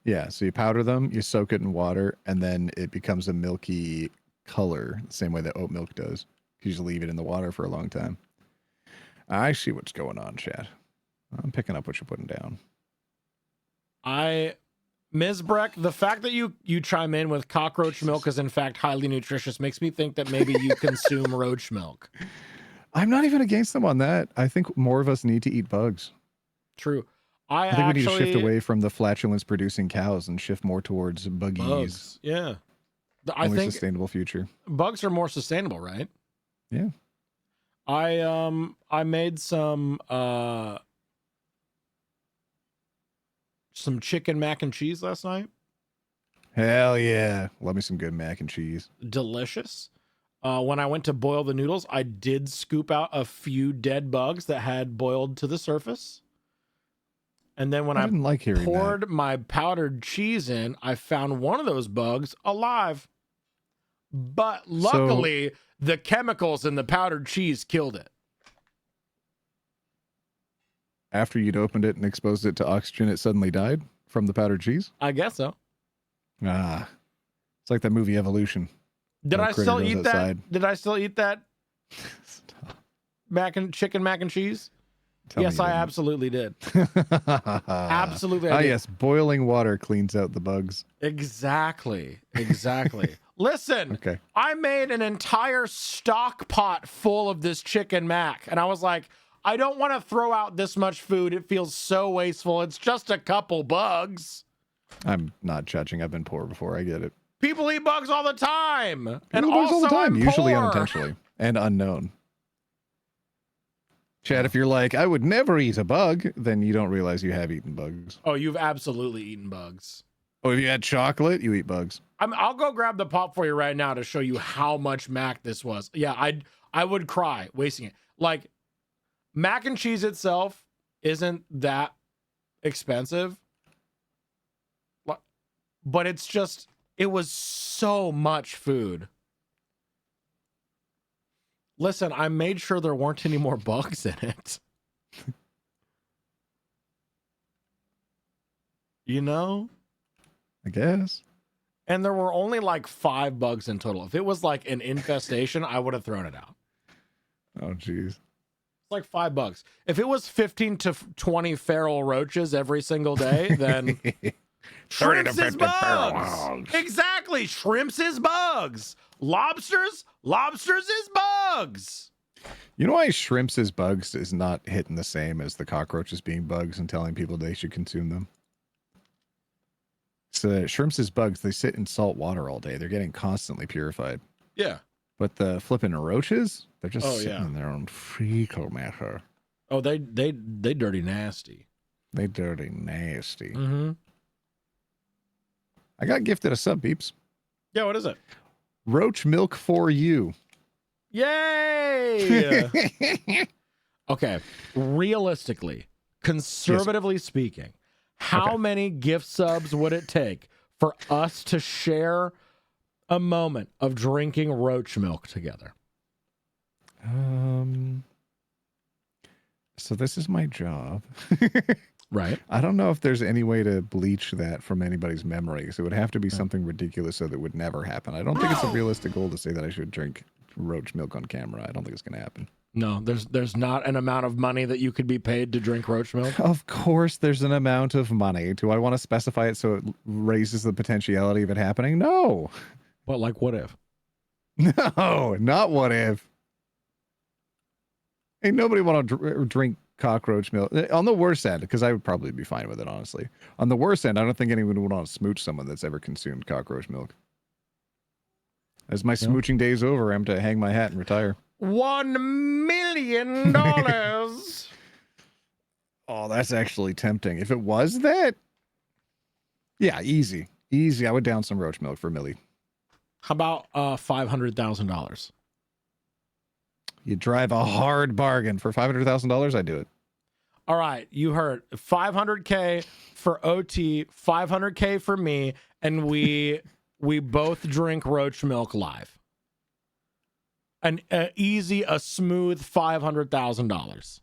Yeah, so you powder them, you soak it in water, and then it becomes a milky color, the same way that oat milk does. You just leave it in the water for a long time. I see what's going on, chat. I'm picking up what you're putting down. Ms. Breck, the fact that you chime in with cockroach milk is in fact highly nutritious makes me think that maybe you consume roach milk. I'm not even against them on that. I think more of us need to eat bugs. True. I think we need to shift away from the flatulence producing cows and shift more towards buggies. Bugs. Yeah. I Only think sustainable future. bugs are more sustainable, right? Yeah. I made some chicken mac and cheese last night. Hell yeah. Love me some good mac and cheese. Delicious. When I went to boil the noodles, I did scoop out a few dead bugs that had boiled to the surface. And then when I didn't like hearing poured my powdered cheese in, I found one of those bugs alive. But luckily, the chemicals in the powdered cheese killed it. After you'd opened it and exposed it to oxygen, it suddenly died from the powdered cheese? I guess so. Ah. It's like that movie Evolution. Did No I critter still goes eat that? outside. Did I still eat that chicken mac and cheese? Tell Yes, me you I didn't. absolutely did. Absolutely. I did. Yes, boiling water cleans out the bugs. Exactly. Listen, Okay. I made an entire stock pot full of this chicken mac, and I was like, I don't want to throw out this much food. It feels so wasteful. It's just a couple bugs. I'm not judging. I've been poor before. I get it. People eat bugs all the time. And People eat bugs also, all the time, I'm usually poor. unintentionally and unknown. Chad, if you're like, I would never eat a bug, then you don't realize you have eaten bugs. Oh, you've absolutely eaten bugs. Oh, if you had chocolate, you eat bugs. I'll go grab the pop for you right now to show you how much mac this was. Yeah, I would cry wasting it. Like, mac and cheese itself isn't that expensive, but it's just, it was so much food. Listen, I made sure there weren't any more bugs in it. You know? I guess. And there were only like 5 bugs in total. If it was like an infestation, I would have thrown it out. Oh, jeez. It's like 5 bugs. If it was 15 to 20 feral roaches every single day, then shrimps is bugs. Exactly. Shrimps is bugs. Lobsters is bugs. You know why shrimps as bugs is not hitting the same as the cockroaches being bugs and telling people they should consume them? So shrimps as bugs, they sit in salt water all day. They're getting constantly purified. Yeah. But the flipping roaches, they're just sitting yeah. in their own fecal matter. Oh, they dirty nasty. They dirty nasty. Mm-hmm. I got gifted a sub, Beeps. Yeah, what is it? Roach milk for you. Yay! Okay, realistically, conservatively speaking, how many gift subs would it take for us to share a moment of drinking roach milk together? So this is my job. Right. I don't know if there's any way to bleach that from anybody's memories. It would have to be something ridiculous so that would never happen. I don't think it's a realistic goal to say that I should drink roach milk on camera. I don't think it's going to happen. No, there's not an amount of money that you could be paid to drink roach milk. Of course there's an amount of money. Do I want to specify it so it raises the potentiality of it happening? No. But like, what if? No, not what if. Ain't nobody want to drink cockroach milk. On the worst end, because I would probably be fine with it, honestly. On the worst end, I don't think anyone would want to smooch someone that's ever consumed cockroach milk. As my smooching day's over, I'm to hang my hat and retire. $1 million. Oh, that's actually tempting. If it was that, yeah, easy. Easy. I would down some roach milk for Millie. How about $500,000? You drive a hard bargain. For $500,000, I do it. All right, you heard. $500K for OT, $500K for me, and we both drink roach milk live. An easy, a smooth $500,000.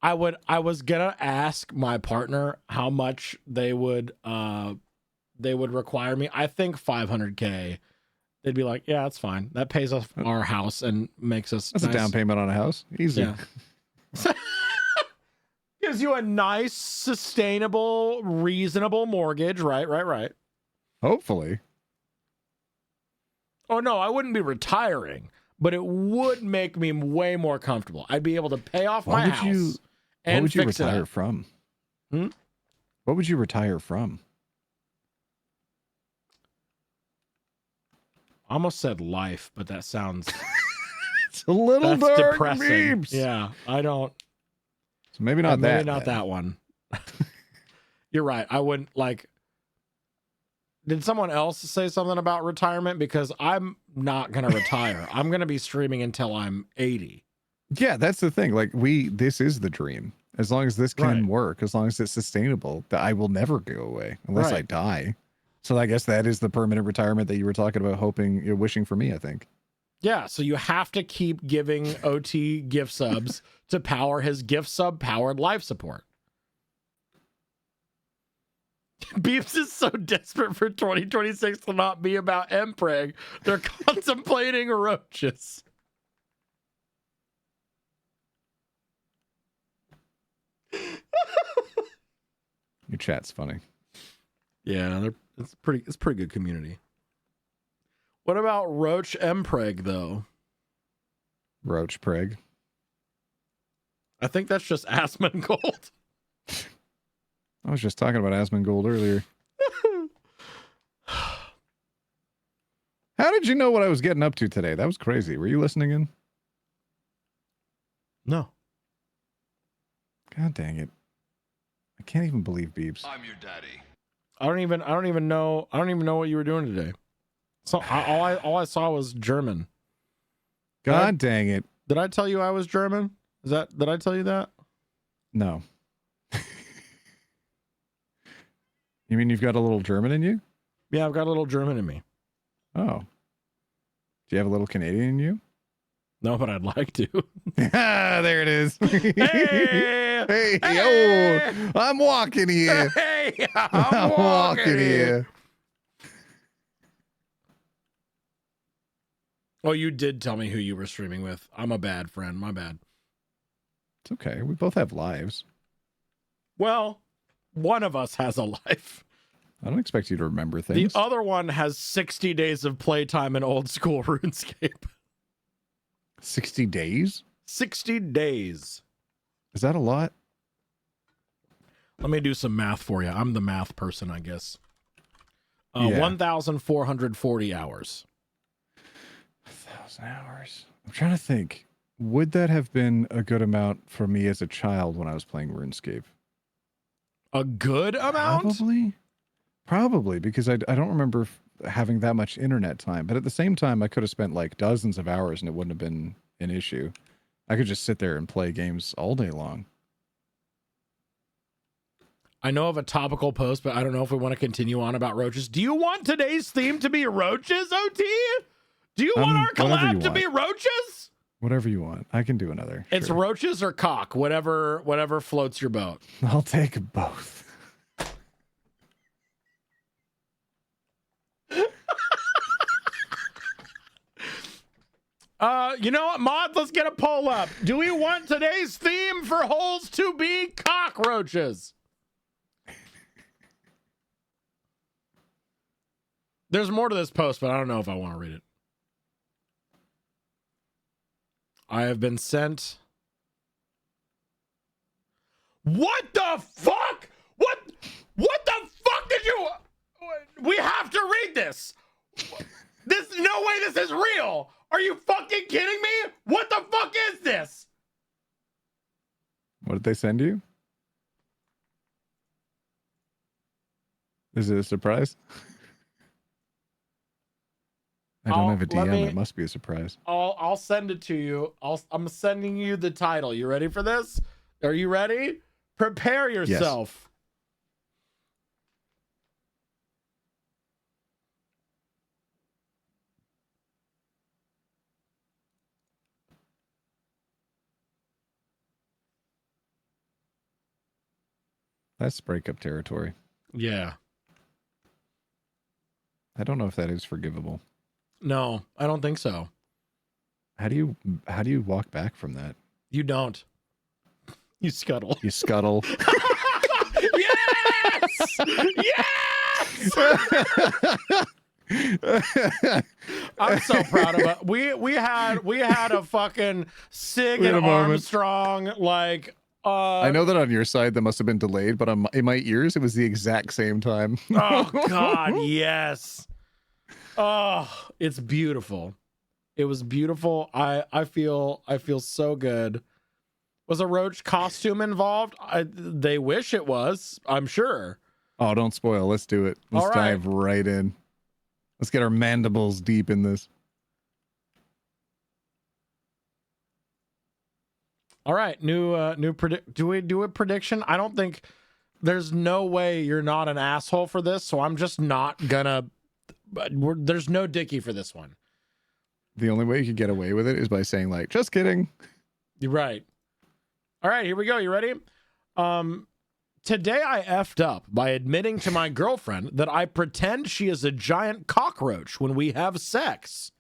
I was gonna ask my partner how much they would require me. I think $500K. They'd be like, yeah, that's fine. That pays off our house and makes us. That's nice. a down payment on a house. Easy. Yeah. Gives you a nice, sustainable, reasonable mortgage. Right. Hopefully. Oh, no, I wouldn't be retiring, but it would make me way more comfortable. I'd be able to pay off my house and what would you fix it retire up. from? Hmm? What would you retire from? I almost said life, but that sounds It's a little that's dark, depressing. Beeps. Yeah, I don't. So maybe not that. Maybe not that one. You're right. I wouldn't like. Did someone else say something about retirement? Because I'm not going to retire. I'm going to be streaming until I'm 80. Yeah, that's the thing. Like this is the dream. As long as this can Right. work, as long as it's sustainable, that I will never go away unless I Right. die. So I guess that is the permanent retirement that you were talking about, hoping, you're wishing for me, I think. Yeah, so you have to keep giving OT gift subs to power his gift sub powered life support. Beeps is so desperate for 2026 to not be about Mpreg. They're contemplating roaches. Your chat's funny. Yeah, it's pretty good community. What about Roach Mpreg though? Roach Preg. I think that's just Asmongold. I was just talking about Asmongold earlier. How did you know what I was getting up to today? That was crazy. Were you listening in? No. God dang it. I can't even believe Beeps. I'm your daddy. I don't even know what you were doing today. So all I saw was German. God dang it. Did I tell you I was German? Did I tell you that? No. You mean you've got a little German in you? Yeah, I've got a little German in me. Oh. Do you have a little Canadian in you? No, but I'd like to. There it is. Hey! Hey, Hey! yo, I'm walking here. Hey, I'm walking here. Oh, you did tell me who you were streaming with. I'm a bad friend. My bad. It's okay. We both have lives. Well, one of us has a life. I don't expect you to remember things. The other one has 60 days of playtime in old school RuneScape. 60 days? 60 days. Is that a lot? Let me do some math for you. I'm the math person, I guess. Yeah. 1,440 hours. 1,000 hours. I'm trying to think. Would that have been a good amount for me as a child when I was playing RuneScape? A good amount? Probably, because I don't remember having that much internet time. But at the same time, I could have spent like dozens of hours and it wouldn't have been an issue. I could just sit there and play games all day long. I know of a topical post, but I don't know if we want to continue on about roaches. Do you want today's theme to be roaches, OT? Do you want our whatever you collab to be want. roaches? Whatever you want. I can do another. It's Sure. roaches or cock, whatever floats your boat. I'll take both. You know what, Mod? Let's get a poll up. Do we want today's theme for holes to be cockroaches? There's more to this post, but I don't know if I want to read it. I have been sent. What the fuck? What the fuck did you? We have to read this. This, no way this is real. Are you fucking kidding me? What the fuck is this? What did they send you? Is it a surprise? I don't have a DM. It must be a surprise. I'll send it to you. I'm sending you the title. You ready for this? Are you ready? Prepare yourself. That's breakup territory. Yeah. I don't know if that is forgivable. No, I don't think so. How do you walk back from that? You don't. You scuttle. You scuttle. Yes! Yes! I'm so proud of it. We had a fucking Sig and Armstrong like. I know that on your side that must have been delayed, but in my ears it was the exact same time. Oh God, yes. Oh, it's beautiful. It was beautiful. I feel so good. Was a roach costume involved? They wish it was, I'm sure. Oh, don't spoil. Let's do it. Let's All right. dive right in. Let's get our mandibles deep in this. All right, new predict. Do we do a prediction? I don't think there's no way you're not an asshole for this, so I'm just not gonna. There's no Dicky for this one. The only way you could get away with it is by saying like, "Just kidding." You're right. All right, here we go. You ready? Today I effed up by admitting to my girlfriend that I pretend she is a giant cockroach when we have sex.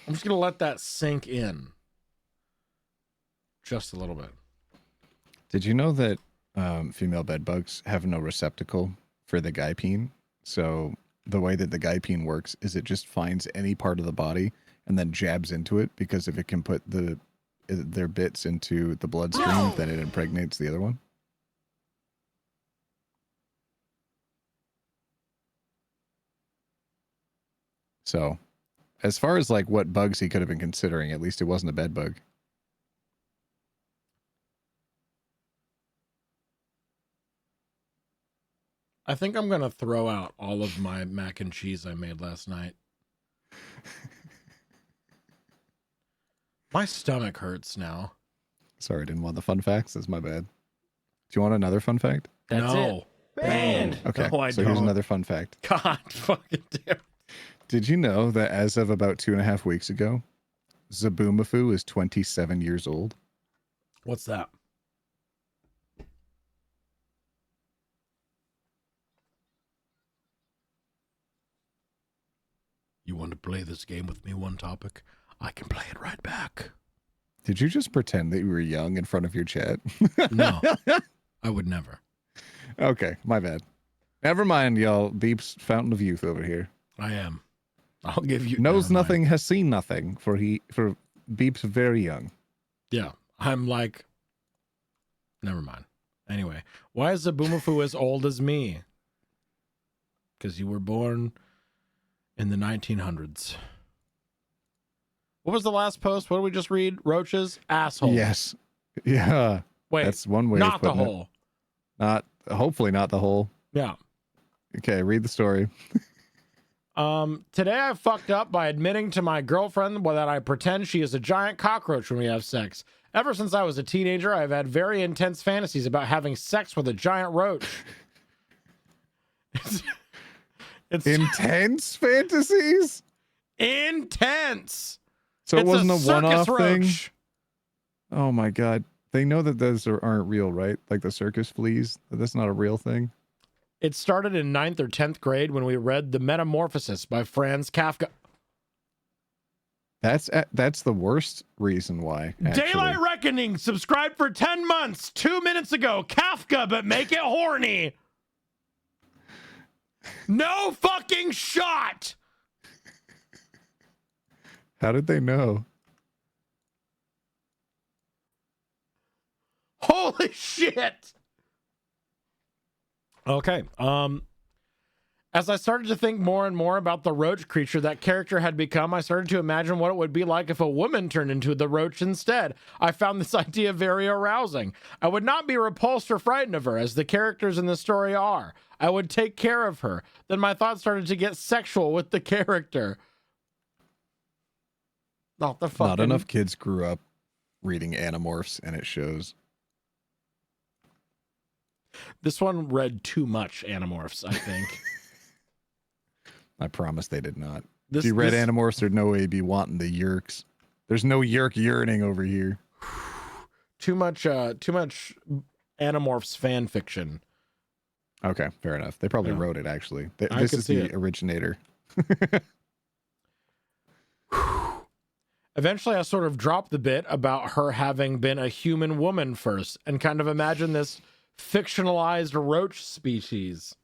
I'm just going to let that sink in just a little bit. Did you know that female bed bugs have no receptacle for the guy peen? So the way that the guy peen works is it just finds any part of the body and then jabs into it, because if it can put their bits into the bloodstream, then it impregnates the other one. So as far as like what bugs he could have been considering, at least it wasn't a bed bug. I think I'm going to throw out all of my mac and cheese I made last night. My stomach hurts now. Sorry, I didn't want the fun facts. That's my bad. Do you want another fun fact? That's it. Banned. Okay, No, I so here's don't. another fun fact. God fucking damn. Did you know that as of about 2.5 weeks ago, Zaboomafoo is 27 years old? What's that? You want to play this game with me, One Topic? I can play it right back. Did you just pretend that you were young in front of your chat? No, I would never. Okay, my bad. Never mind, y'all. Beep's fountain of youth over here. I am. I'll give you. Knows never mind. nothing, has seen nothing. For Beep's very young. Yeah, I'm like. Never mind. Anyway, why is Zaboomafoo as old as me? Because you were born in the 1900s. What was the last post? What did we just read? Roaches? Asshole. Yes. Yeah. Wait, That's one way. not of the putting it. whole. Hopefully not the whole. Yeah. Okay, read the story. Today I fucked up by admitting to my girlfriend that I pretend she is a giant cockroach when we have sex. Ever since I was a teenager, I've had very intense fantasies about having sex with a giant roach. It's Intense fantasies? intense. So it It's wasn't a circus one-off thing? roach. Oh my god. They know that those aren't real, right? Like the circus fleas? That's not a real thing? It started in 9th or 10th grade when we read The Metamorphosis by Franz Kafka. That's the worst reason why, actually. Daylight Reckoning, subscribed for 10 months, 2 minutes ago. Kafka, but make it horny. No fucking shot. How did they know? Holy shit. Okay. As I started to think more and more about the roach creature that character had become, I started to imagine what it would be like if a woman turned into the roach instead. I found this idea very arousing. I would not be repulsed or frightened of her, as the characters in the story are. I would take care of her. Then my thoughts started to get sexual with the character. Not the fucking... Not enough kids grew up reading Animorphs, and it shows. This one read too much Animorphs, I think. I promise they did not. This, if you read Animorphs, there'd no way you'd be wanting the yerks. There's no yerk yearning over here. Too much Animorphs fan fiction. Okay, fair enough. They probably Yeah. wrote it, actually. I This can is see the it. originator. Eventually, I sort of dropped the bit about her having been a human woman first and kind of imagined this fictionalized roach species.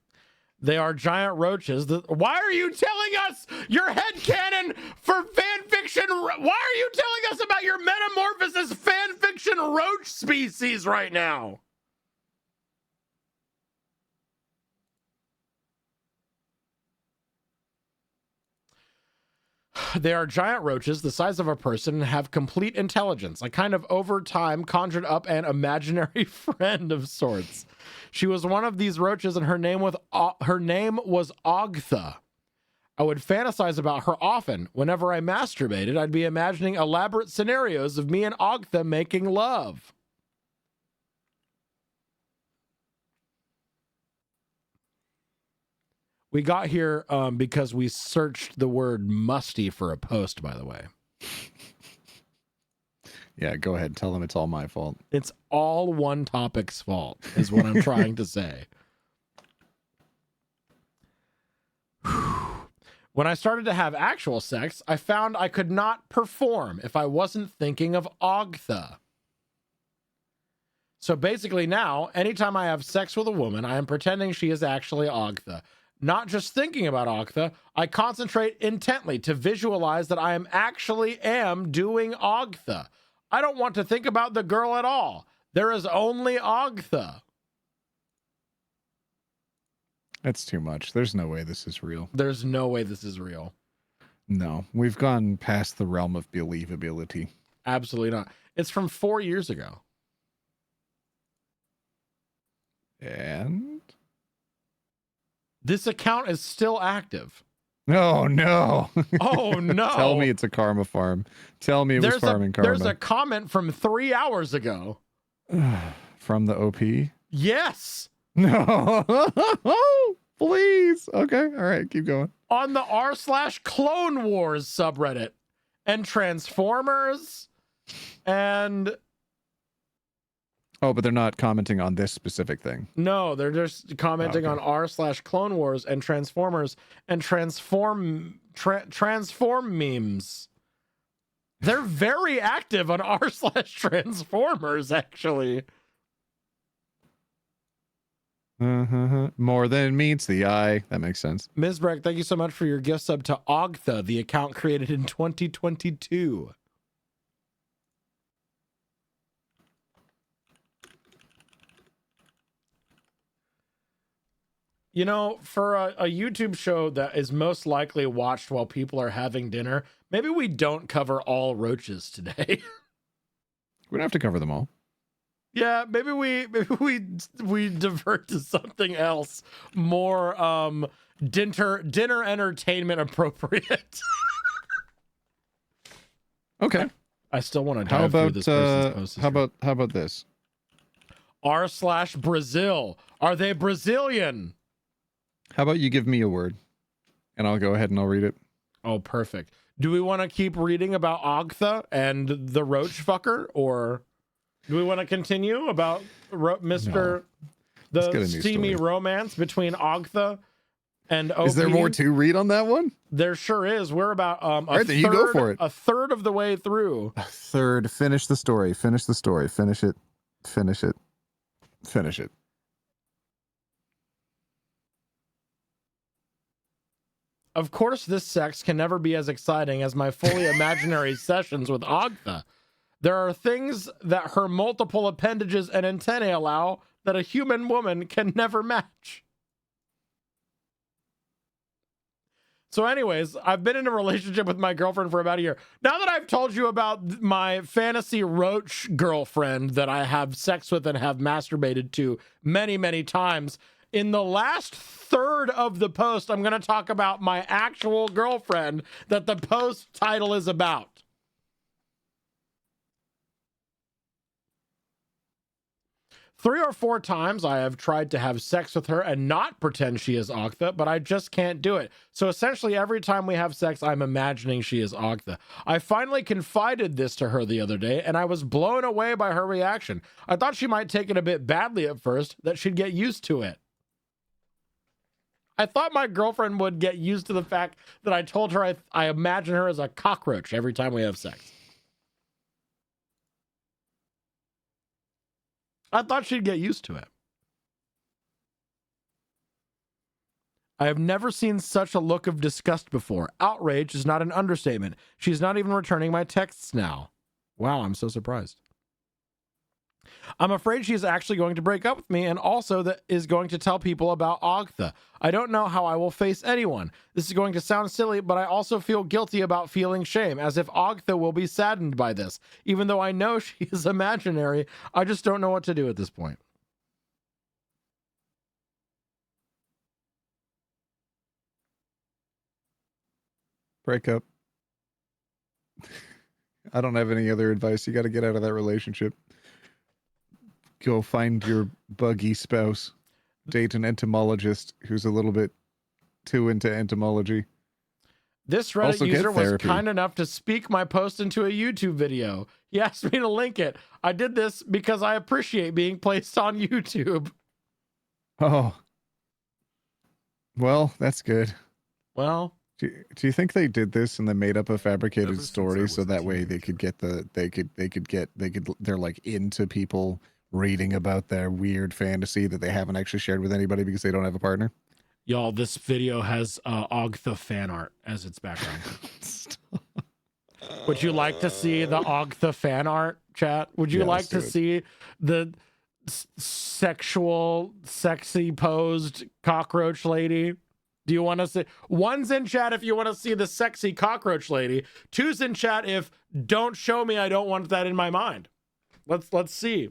They are giant roaches. Why are you telling us your headcanon for fan fiction? Why are you telling us about your Metamorphosis fan fiction roach species right now? They are giant roaches the size of a person and have complete intelligence. I kind of over time conjured up an imaginary friend of sorts. She was one of these roaches and her name was Ogtha. I would fantasize about her often. Whenever I masturbated, I'd be imagining elaborate scenarios of me and Ogtha making love. We got here because we searched the word musty for a post, by the way. Yeah, go ahead. Tell them it's all my fault. It's all one topic's fault, is what I'm trying to say. When I started to have actual sex, I found I could not perform if I wasn't thinking of Ogtha. So basically now, anytime I have sex with a woman, I am pretending she is actually Ogtha. Not just thinking about Ogtha, I concentrate intently to visualize that I am doing Ogtha. I don't want to think about the girl at all. There is only Ogtha. That's too much. There's no way this is real. There's no way this is real. No, we've gone past the realm of believability. Absolutely not. It's from 4 years ago. And this account is still active. oh no. Oh no. Tell me it's a karma farm. Tell me it was farming karma. There's a comment from 3 hours ago. From the OP? Yes. No. Please. Okay. All right. Keep going. On the r/Clone Wars subreddit. And Transformers. And oh, but they're not commenting on this specific thing. no, they're just commenting on r/Clone Wars and Transformers and transform memes. They're very active on r/Transformers, actually. More than meets the eye. That makes sense. Ms. Breck, thank you so much for your gift sub to Ogtha, the account created in 2022. You know, for a YouTube show that is most likely watched while people are having dinner, maybe we don't cover all roaches today. We don't have to cover them all. Yeah, maybe we divert to something else more dinner entertainment appropriate. Okay. I still want to How dive through about this person's post. how about this? r/Brazil. Are they Brazilian? How about you give me a word, and I'll go ahead and I'll read it. Oh, perfect. Do we want to keep reading about Ogtha and the roach fucker, or do we want to continue about Mr. Let's get a the new steamy story. romance between Ogtha and OP? Is there more to read on that one? There sure is. We're about right, then you go for it. a third of the way through. Third, finish the story. Finish the story. Finish it. Finish it. Finish it. Of course, this sex can never be as exciting as my fully imaginary sessions with Ogtha. There are things that her multiple appendages and antennae allow that a human woman can never match. So anyways, I've been in a relationship with my girlfriend for about a year. Now that I've told you about my fantasy roach girlfriend that I have sex with and have masturbated to many, many times, in the last third of the post, I'm going to talk about my actual girlfriend that the post title is about. Three or four times I have tried to have sex with her and not pretend she is Ogtha, but I just can't do it. So essentially every time we have sex, I'm imagining she is Ogtha. I finally confided this to her the other day, and I was blown away by her reaction. I thought she might take it a bit badly at first, that she'd get used to it. I thought my girlfriend would get used to the fact that I told her I imagine her as a cockroach every time we have sex. I thought she'd get used to it. I have never seen such a look of disgust before. Outrage is not an understatement. She's not even returning my texts now. Wow, I'm so surprised. I'm afraid she's actually going to break up with me and also that is going to tell people about Agtha. I don't know how I will face anyone. This is going to sound silly, but I also feel guilty about feeling shame, as if Agtha will be saddened by this. Even though I know she is imaginary, I just don't know what to do at this point. Break up. I don't have any other advice. You got to get out of that relationship. Go find your buggy spouse. Date an entomologist who's a little bit too into entomology. This Reddit Also, get user was therapy. kind enough to speak my post into a YouTube video. He asked me to link it. I did this because I appreciate being placed on YouTube. Oh. Well, that's good. Well, Do you think they did this and they made up a fabricated Ever since I story was so a that way they could get they're like into people reading about their weird fantasy that they haven't actually shared with anybody because they don't have a partner? y'all, this video has Agtha fan art as its background. Would you like to see the Agtha fan art, chat? Would you Yeah, like let's to do it. see the sexual, sexy posed cockroach lady? Do you want to see? One's in chat if you want to see the sexy cockroach lady. Two's in chat if don't show me, I don't want that in my mind. Let's see.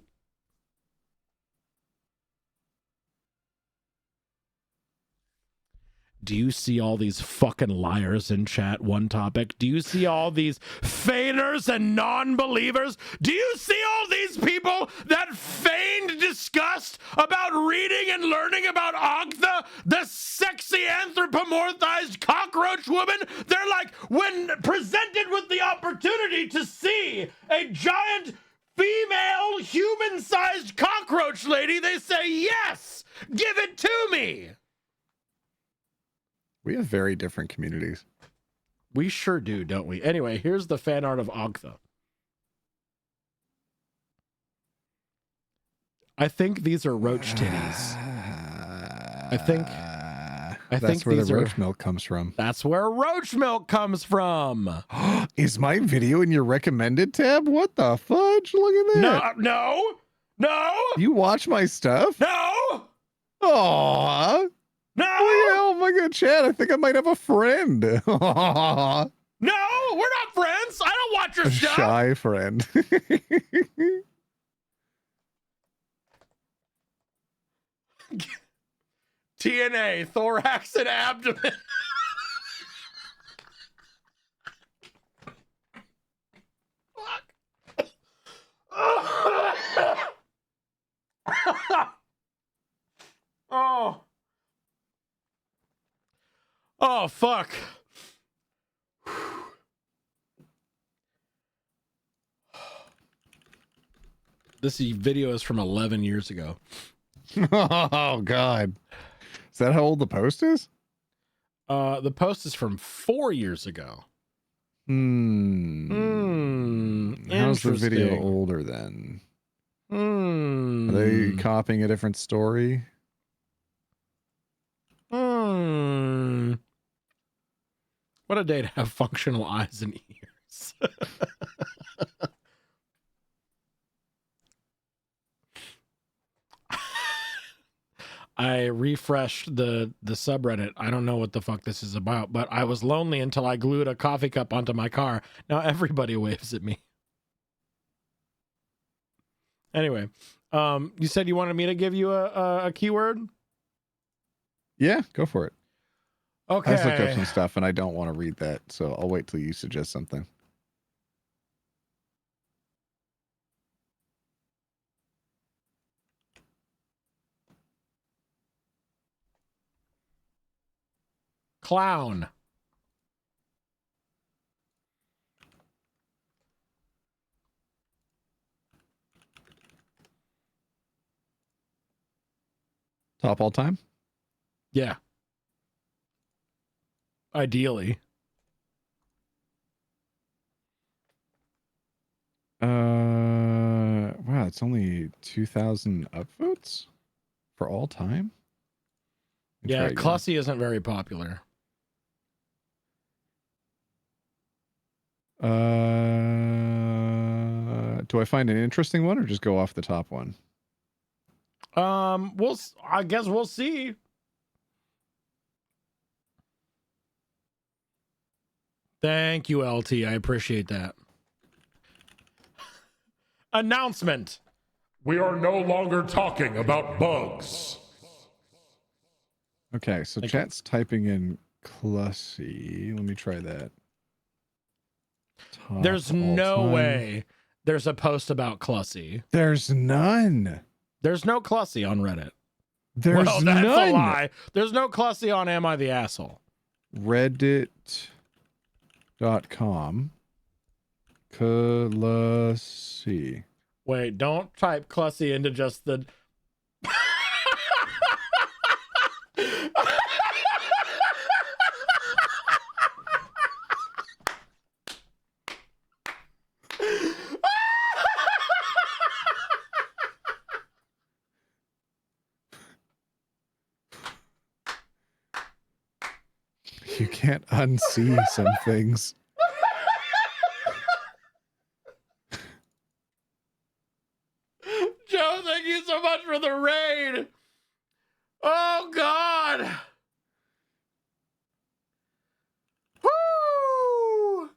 Do you see all these fucking liars in chat? One topic. Do you see all these feigners and non-believers? Do you see all these people that feigned disgust about reading and learning about Agtha, the sexy anthropomorphized cockroach woman? They're like, when presented with the opportunity to see a giant female human-sized cockroach lady, they say, yes, give it to me. We have very different communities. We sure do, don't we? Anyway, here's the fan art of Agtha. I think these are roach titties. I think that's where these the are- roach milk comes from. That's where roach milk comes from. Is my video in your recommended tab? What the fudge? Look at that. No. You watch my stuff? No. Aw. No. Oh my god, Chad, I think I might have a friend. No, we're not friends. I don't watch your A stuff. shy friend. TNA, thorax and abdomen. Oh. Oh, fuck. This video is from 11 years ago. Oh god. Is that how old the post is? The post is from 4 years ago. How's the video Interesting. older then? Hmm. Are they copying a different story? Hmm. What a day to have functional eyes and ears. I refreshed the subreddit. I don't know what the fuck this is about, but I was lonely until I glued a coffee cup onto my car. Now everybody waves at me. Anyway, you said you wanted me to give you a keyword? Yeah, go for it. Okay. I just looked up some stuff and I don't want to read that, so I'll wait till you suggest something. Clown. Top all time? Yeah. Ideally. Wow, it's only 2,000 upvotes for all time? Let me Yeah, try again. Clussy isn't very popular. Do I find an interesting one or just go off the top one? I guess we'll see. Thank you, LT. I appreciate that. Announcement. We are no longer talking about bugs. Okay, so chat's typing in Clussy. Let me try that. Top There's all no time. way there's a post about Clussy. There's none. There's no Clussy on Reddit. There's well, that's none. a lie. There's no Clussy on Am I the Asshole? Reddit.com. Clussy. Wait, don't type Clussy into just the... You can't unsee some things. Joe, thank you so much for the raid. Oh, God. Woo!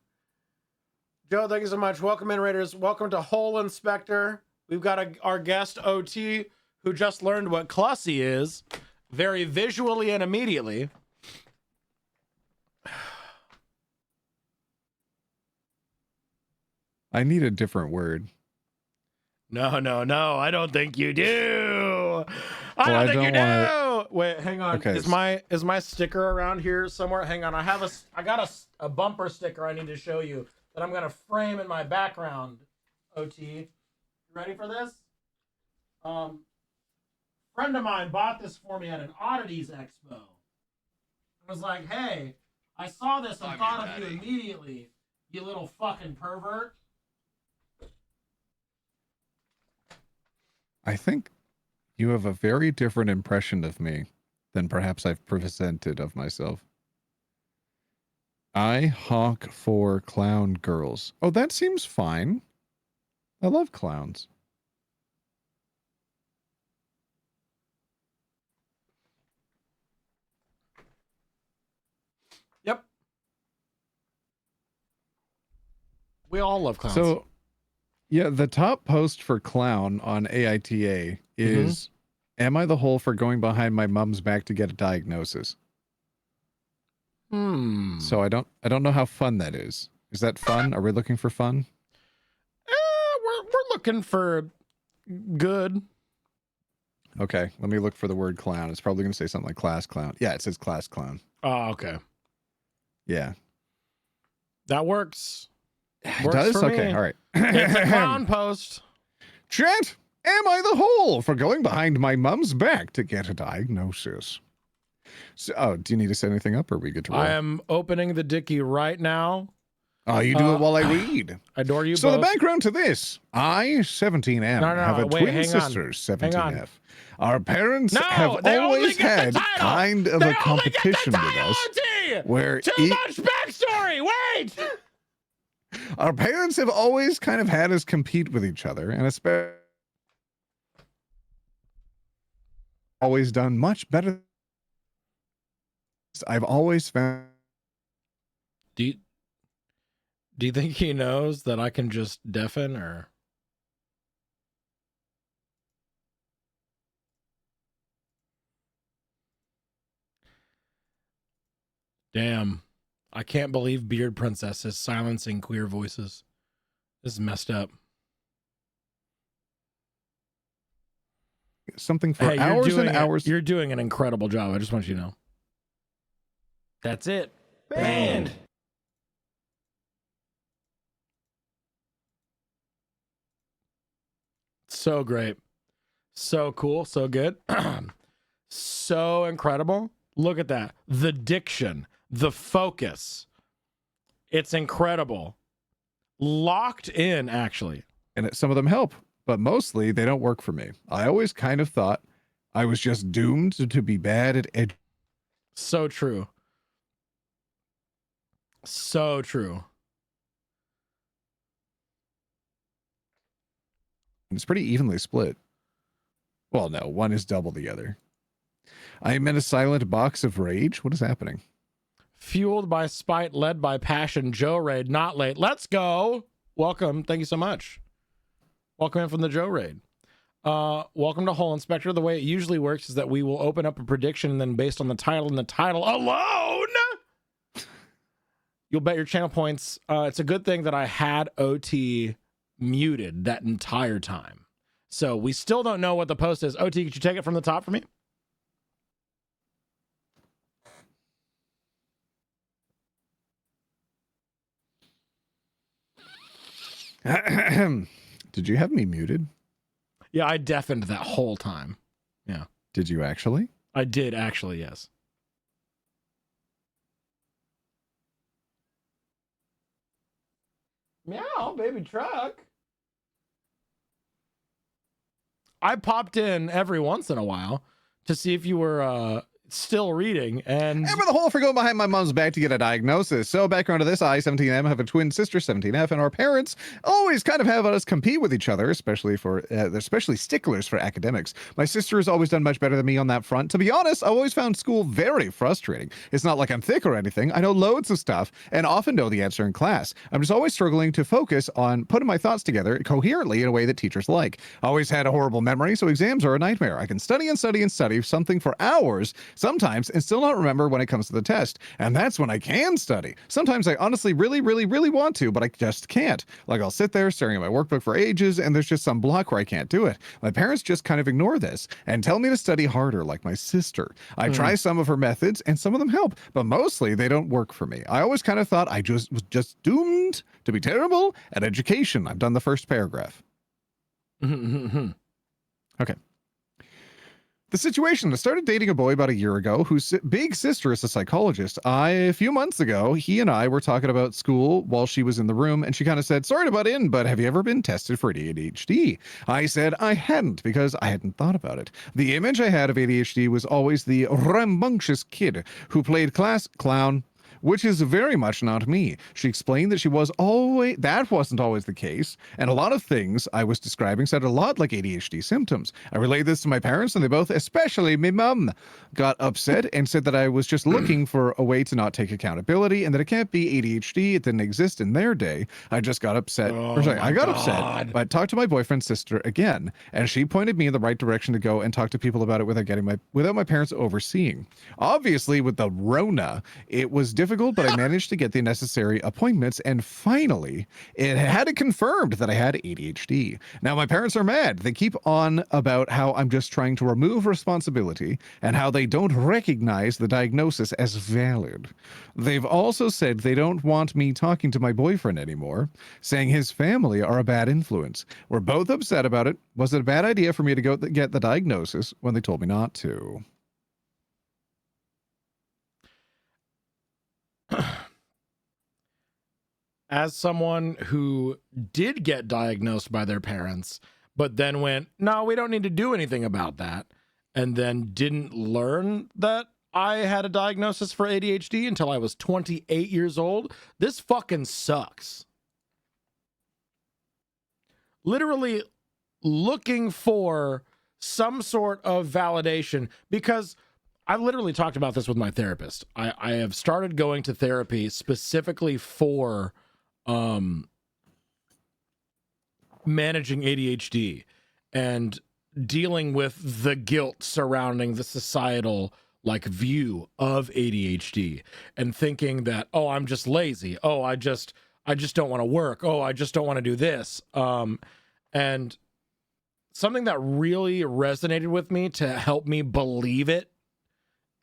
Joe, thank you so much. Welcome in, Raiders. Welcome to Hole Inspector. We've got our guest, OT, who just learned what Clussy is very visually and immediately. I need a different word. No, I don't think you do. I Well, don't think you wanna... do. Wait, hang on. Okay. Is my sticker around here somewhere? Hang on. I got a bumper sticker I need to show you that I'm gonna frame in my background. OT, you ready for this? Friend of mine bought this for me at an Oddities Expo. I was like, hey, I saw this and thought of you immediately, you little fucking pervert. I think you have a very different impression of me than perhaps I've presented of myself. I honk for clown girls. Oh, that seems fine. I love clowns. Yep. We all love clowns. So, yeah, the top post for clown on AITA is, am I the hole for going behind my mom's back to get a diagnosis? So I don't know how fun that is. Is that fun? Are we looking for fun? We're looking for good. Okay, let me look for the word clown. It's probably going to say something like class clown. Yeah, it says class clown. Oh, okay. Yeah. That works. It Works does? for Okay, me. all right. It's a clown post. Chat, am I the hole for going behind my mom's back to get a diagnosis? So, oh, do you need to set anything up or are we good to roll? I am opening the dicky right now. Oh, you do it while I read. I adore you so both. the background to this, I, 17M, have a twin sister, 17F. Our parents have always had kind of a competition with us. Where Too much backstory, wait! Our parents have always kind of had us compete with each other, and especially always done much better. I've always found. Do you think he knows that I can just deafen or? Damn. I can't believe Beard Princess is silencing queer voices. This is messed up. Something for hours and hours. You're doing an incredible job. I just want you to know. That's it. Banned. So great. So cool. So good. So incredible. Look at that. The diction. The focus. It's incredible. Locked in, actually. And some of them help, but mostly they don't work for me. I always kind of thought I was just doomed to be bad at So true. So true. It's pretty evenly split. Well, no, one is double the other. I am in a silent box of rage. What is happening? Fueled by spite, led by passion. Joe Raid, not late. Let's go. Welcome. Thank you so much. Welcome in from the Joe Raid. Welcome to Hole Inspector. The way it usually works is that we will open up a prediction, and then based on the title and the title alone, you'll bet your channel points. It's a good thing that I had OT muted that entire time. So we still don't know what the post is. OT, could you take it from the top for me? Did you have me muted? Yeah, I deafened that whole time. Yeah. Did you actually? I did actually, yes. Meow, baby truck. I popped in every once in a while to see if you were still reading, and Ever the hole for going behind my mom's back to get a diagnosis. So background to this, I, 17M, have a twin sister, 17F, and our parents always kind of have us compete with each other, especially sticklers for academics. My sister has always done much better than me on that front. To be honest, I've always found school very frustrating. It's not like I'm thick or anything. I know loads of stuff and often know the answer in class. I'm just always struggling to focus on putting my thoughts together coherently in a way that teachers like. I always had a horrible memory, so exams are a nightmare. I can study and study and study something for hours sometimes and still not remember when it comes to the test. And that's when I can study. Sometimes I honestly really want to, but I just can't. Like I'll sit there staring at my workbook for ages and there's just some block where I can't do it. My parents just kind of ignore this and tell me to study harder like my sister. I try some of her methods and some of them help, but mostly they don't work for me. I always kind of thought I was just doomed to be terrible at education. I've done the first paragraph. Okay. The situation, I started dating a boy about a year ago whose big sister is a psychologist. A few months ago, he and I were talking about school while she was in the room, and she kind of said, sorry to butt in, but have you ever been tested for ADHD? I said I hadn't because I hadn't thought about it. The image I had of ADHD was always the rambunctious kid who played class clown, which is very much not me. She explained that that wasn't always the case, and a lot of things I was describing sounded a lot like ADHD symptoms. I relayed this to my parents, and they both, especially my mum, got upset and said that I was just looking for a way to not take accountability, and that it can't be ADHD. It didn't exist in their day. I just got upset. I got upset, but talked to my boyfriend's sister again, and she pointed me in the right direction to go and talk to people about it without my parents overseeing. Obviously, with the Rona, it was difficult, but I managed to get the necessary appointments, and finally, it had it confirmed that I had ADHD. Now, my parents are mad. They keep on about how I'm just trying to remove responsibility and how they don't recognize the diagnosis as valid. They've also said they don't want me talking to my boyfriend anymore, saying his family are a bad influence. We're both upset about it. Was it a bad idea for me to go get the diagnosis when they told me not to? As someone who did get diagnosed by their parents, but then went, no, we don't need to do anything about that, and then didn't learn that I had a diagnosis for ADHD until I was 28 years old, this fucking sucks. Literally looking for some sort of validation, because I literally talked about this with my therapist. I have started going to therapy specifically for managing ADHD and dealing with the guilt surrounding the societal view of ADHD, and thinking that, oh, I'm just lazy. Oh, I just don't want to work. Oh, I just don't want to do this. And something that really resonated with me to help me believe it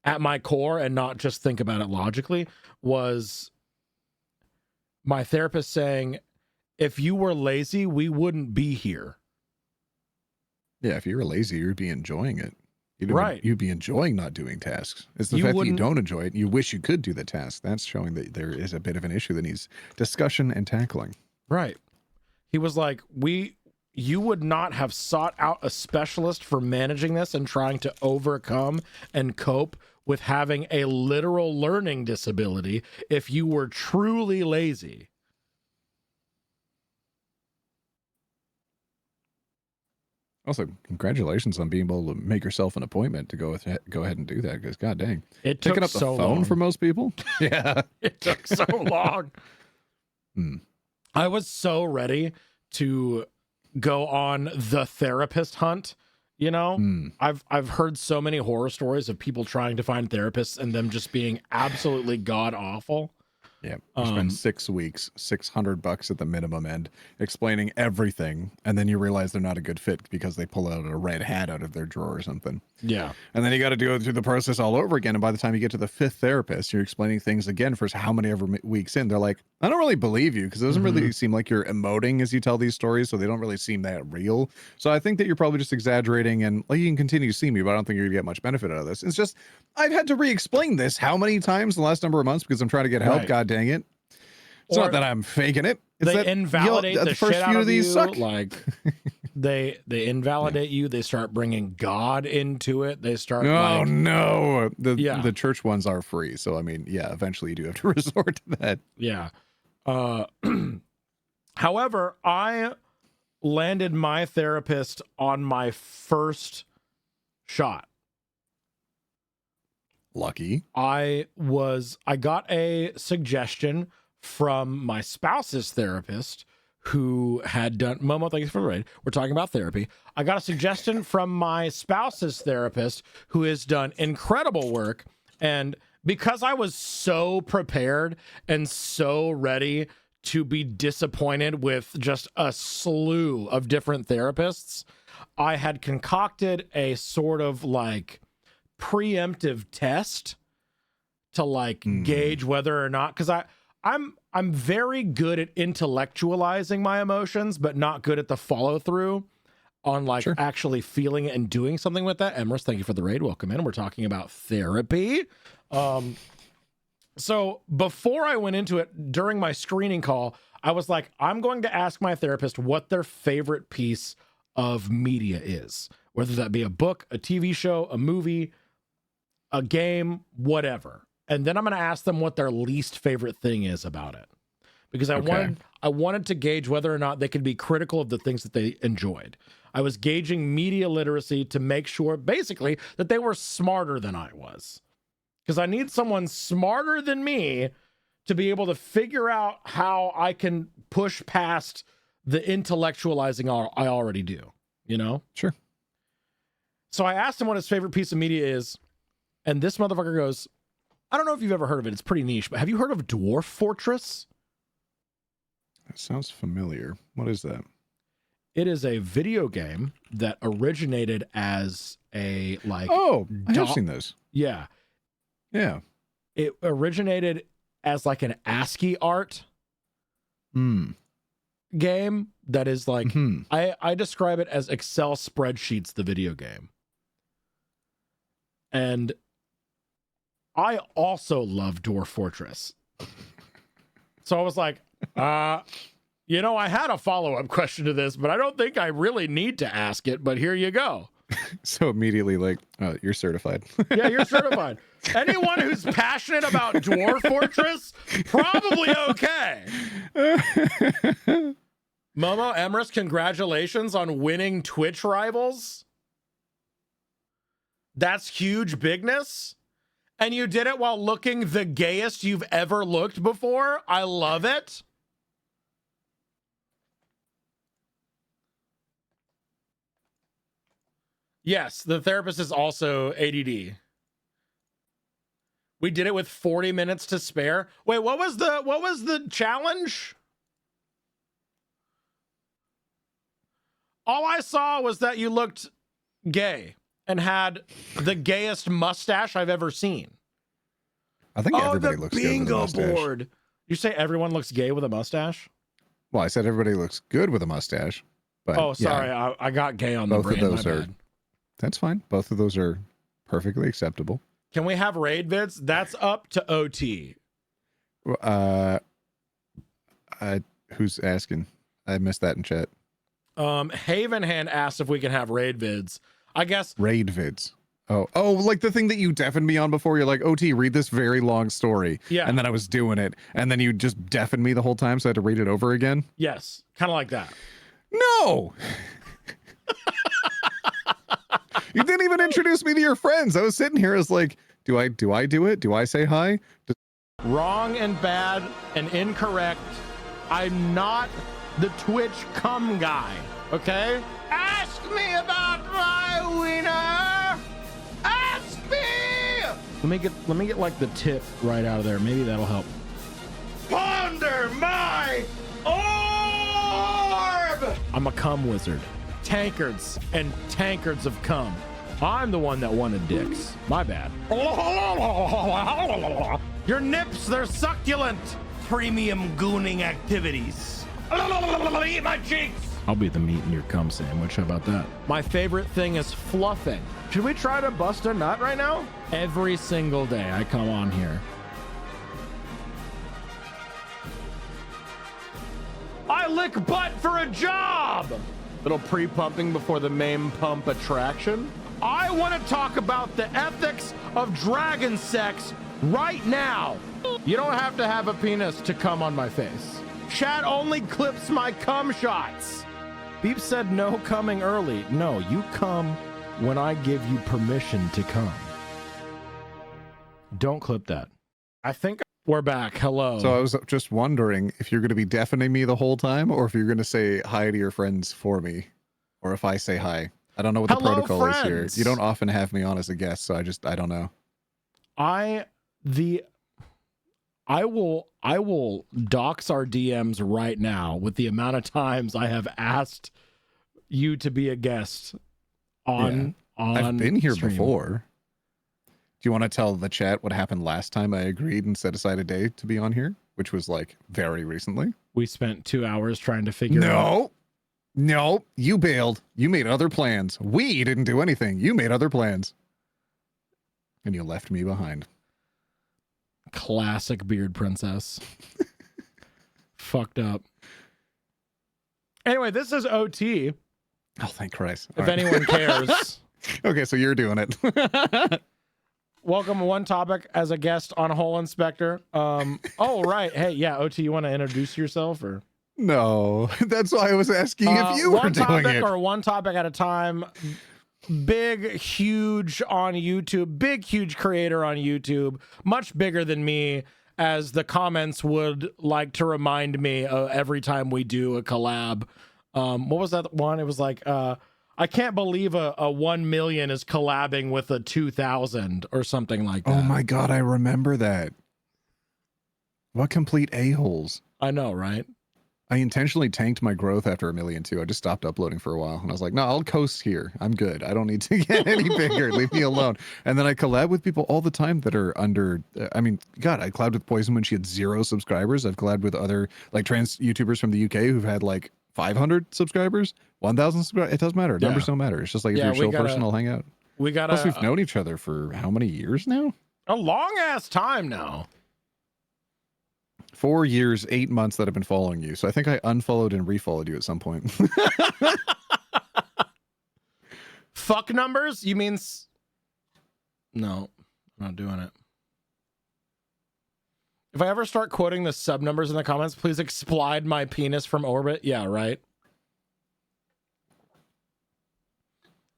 at my core and not just think about it logically was my therapist saying, if you were lazy, we wouldn't be here. Yeah, if you were lazy, you'd be enjoying it. Right. You'd be enjoying not doing tasks. It's the fact that you don't enjoy it, you wish you could do the task. That's showing that there is a bit of an issue that needs discussion and tackling. Right. He was like, you would not have sought out a specialist for managing this and trying to overcome and cope with having a literal learning disability if you were truly lazy. Also, congratulations on being able to make yourself an appointment to go ahead and do that. Because god dang, It took picking up the so phone long. for most people. Yeah, It took so long. I was so ready to go on the therapist hunt. You know, I've heard so many horror stories of people trying to find therapists and them just being absolutely god awful. Yeah, you spend 6 weeks, $600 at the minimum end, explaining everything, and then you realize they're not a good fit because they pull out a red hat out of their drawer or something. Yeah. And then you got to go through the process all over again. And by the time you get to the 5th therapist, you're explaining things again for how many ever weeks in. They're like, I don't really believe you because it doesn't really seem like you're emoting as you tell these stories. So they don't really seem that real. So I think that you're probably just exaggerating and like you can continue to see me, but I don't think you're going to get much benefit out of this. It's just, I've had to re-explain this how many times in the last number of months because I'm trying to get help. Right. God dang it. It's Or not that I'm faking it. It's they that, invalidate you know, the first shit few out of these you. suck. Like they invalidate you. They start bringing God into it. They start. Oh no, Yeah. the church ones are free. So I mean, yeah, eventually you do have to resort to that. Yeah. However, I landed my therapist on my first shot. Lucky. I got a suggestion from my spouse's therapist who had done Momo, thank you for the raid. We're talking about therapy. I got a suggestion from my spouse's therapist who has done incredible work. And because I was so prepared and so ready to be disappointed with just a slew of different therapists, I had concocted a sort of like preemptive test to like gauge whether or not, because I'm very good at intellectualizing my emotions, but not good at the follow through on like actually feeling it and doing something with that. Emrys, thank you for the raid. Welcome in. We're talking about therapy. So before I went into it, during my screening call, I was like, I'm going to ask my therapist what their favorite piece of media is, whether that be a book, a TV show, a movie, a game, whatever. And then I'm going to ask them what their least favorite thing is about it, because I wanted to gauge whether or not they could be critical of the things that they enjoyed. I was gauging media literacy to make sure basically that they were smarter than I was, because I need someone smarter than me to be able to figure out how I can push past the intellectualizing I already do, you know? Sure. So I asked him what his favorite piece of media is, and this motherfucker goes, I don't know if you've ever heard of it. It's pretty niche, but have you heard of Dwarf Fortress? That sounds familiar. What is that? It is a video game that originated as a like. Oh, I have seen those. Yeah. Yeah. It originated as like an ASCII art game that is like, I describe it as Excel spreadsheets, the video game. And I also love Dwarf Fortress. So I was like, you know, I had a follow-up question to this, but I don't think I really need to ask it, but here you go. So immediately like, oh, you're certified. Yeah, you're certified. Anyone who's passionate about Dwarf Fortress, probably okay. Momo, Emrys, congratulations on winning Twitch Rivals. That's huge bigness. And you did it while looking the gayest you've ever looked before. I love it. Yes, the therapist is also ADD. We did it with 40 minutes to spare. Wait, what was the challenge? All I saw was that you looked gay and had the gayest mustache I've ever seen. I think everybody looks good with a bingo mustache. board. You say everyone looks gay with a mustache? Well, I said everybody looks good with a mustache. But Oh, sorry. yeah, I got gay on the both brain. of those My are. bad. That's fine. Both of those are perfectly acceptable. Can we have raid vids? That's up to OT. Who's asking? I missed that in chat. Havenhand asked if we can have raid vids. I guess Raid vids. Oh, like the thing that you deafened me on before. You're like, OT, read this very long story. Yeah. And then I was doing it, and then you just deafened me the whole time, so I had to read it over again. yes, kind of like that. No. You didn't even introduce me to your friends. I was sitting here as like, do I do it? Do I say hi? Wrong and bad and incorrect. I'm not the Twitch cum guy, okay? Ask me about my wiener. Ask me. Let me get like the tip right out of there. Maybe that'll help. Ponder my orb. I'm a cum wizard. Tankards and tankards of cum. I'm the one that wanted dicks. My bad. Your nips, they're succulent. Premium gooning activities. Eat my cheeks. I'll be the meat in your cum sandwich. How about that? My favorite thing is fluffing. Should we try to bust a nut right now? Every single day I come on here. I lick butt for a job. Little pre-pumping before the main pump attraction. I want to talk about the ethics of dragon sex right now. You don't have to have a penis to come on my face. Chat only clips my cum shots. Beep said no coming early. No, you come when I give you permission to come. Don't clip that. I think we're back. Hello. So I was just wondering if you're going to be deafening me the whole time, or if you're going to say hi to your friends for me, or if I say hi. I don't know what the Hello, protocol friends. is here. You don't often have me on as a guest, so I don't know. I will dox our DMs right now with the amount of times I have asked you to be a guest on I've been here stream. before. Do you want to tell the chat what happened last time I agreed and set aside a day to be on here, which was like very recently? We spent 2 hours trying to figure out. No, you bailed. You made other plans. We didn't do anything. You made other plans. And you left me behind. Classic beard princess. Fucked up. Anyway, this is OT. Oh, thank Christ. If anyone cares. Okay, so you're doing it. Welcome One Topic as a guest on Hole Inspector. Oh, right. Hey, yeah, OT, you want to introduce yourself or? No, that's why I was asking if you were doing topic it. Or one topic at a time. Big, huge on YouTube. Big, huge creator on YouTube. Much bigger than me, as the comments would like to remind me every time we do a collab. What was that one? It was like, I can't believe a 1 million is collabing with a 2,000 or something like that. Oh my God, I remember that. What complete a-holes. I know, right? I intentionally tanked my growth after 1 million too. I just stopped uploading for a while and I was like, no, I'll coast here. I'm good. I don't need to get any bigger. Leave me alone. And then I collab with people all the time that are under, I mean, God, I collabed with Poison when she had 0 subscribers. I've collabed with other like trans YouTubers from the UK who've had like 500 subscribers, 1,000 subscribers. It doesn't matter. Numbers don't matter. It's just like, if you're a chill person, I'll hang out. We gotta. Plus, we've known each other for how many years now? A long ass time now. 4 years, 8 months that I've been following you. So I think I unfollowed and refollowed you at some point. Fuck numbers? You mean? No, I'm not doing it. If I ever start quoting the sub numbers in the comments, please explode my penis from orbit. Yeah, right.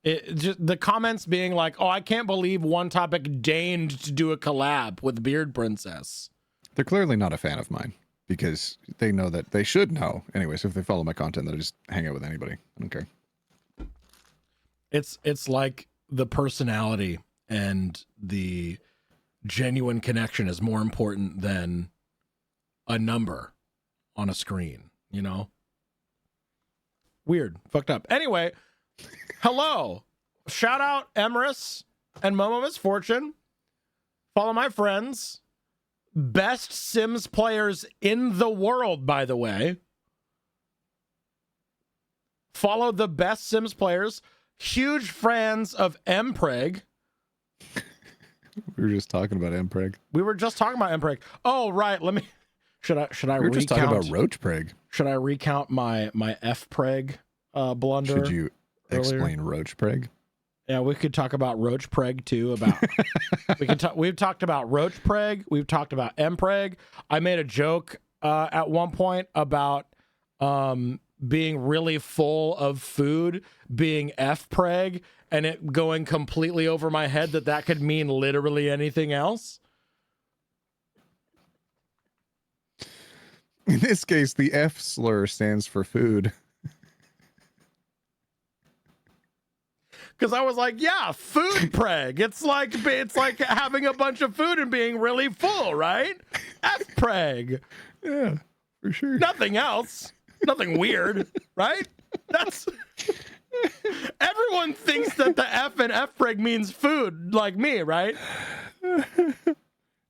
It just the comments being like, "Oh, I can't believe One Topic deigned to do a collab with Beard Princess." They're clearly not a fan of mine because they know that they should know. Anyways, if they follow my content, that I just hang out with anybody. I don't care. It's like the personality and the genuine connection is more important than a number on a screen, you know? Weird. Fucked up. Anyway, hello. Shout out Emrys and Momo Misfortune. Follow my friends. Best Sims players in the world, by the way. Follow the best Sims players. Huge fans of Mpreg. We were just talking about Mpreg. We were just talking about Mpreg. Oh, right. Let me. Should I? We were just talking about Roachpreg. Should I recount my Fpreg blunder? Should you explain Roachpreg? Yeah, we could talk about Roachpreg too. We've talked about Roachpreg. We've talked about Mpreg. I made a joke at one point about being really full of food being F-preg and it going completely over my head that could mean literally anything else? In this case, the F slur stands for food. Because I was like, yeah, food preg. It's like having a bunch of food and being really full, right? F preg. Yeah, for sure. Nothing else. Nothing weird, right? That's everyone thinks that the F and F preg means food, like me, right?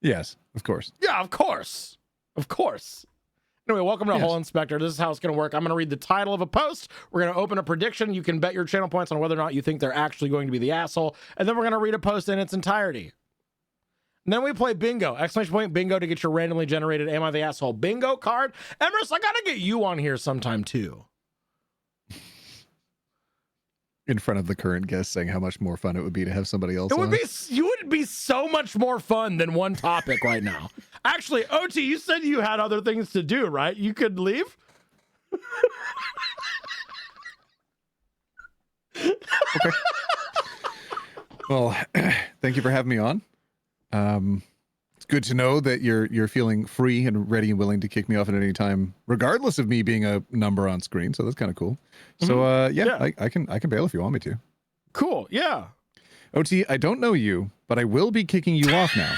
Yes, of course. Yeah, of course. Of course. Anyway, welcome to Hole Inspector. This is how it's going to work. I'm going to read the title of a post. We're going to open a prediction. You can bet your channel points on whether or not you think they're actually going to be the asshole. And then we're going to read a post in its entirety. And then we play bingo. Exclamation point bingo to get your randomly generated Am I the Asshole bingo card. Emrys, I got to get you on here sometime too. In front of the current guest saying how much more fun it would be to have somebody else on. You would be so much more fun than one topic right now. Actually, OT, you said you had other things to do, right? You could leave? Okay. Well, thank you for having me on. It's good to know that you're feeling free and ready and willing to kick me off at any time, regardless of me being a number on screen. So that's kind of cool. So I can bail if you want me to. Cool. Yeah. OT, I don't know you, but I will be kicking you off now.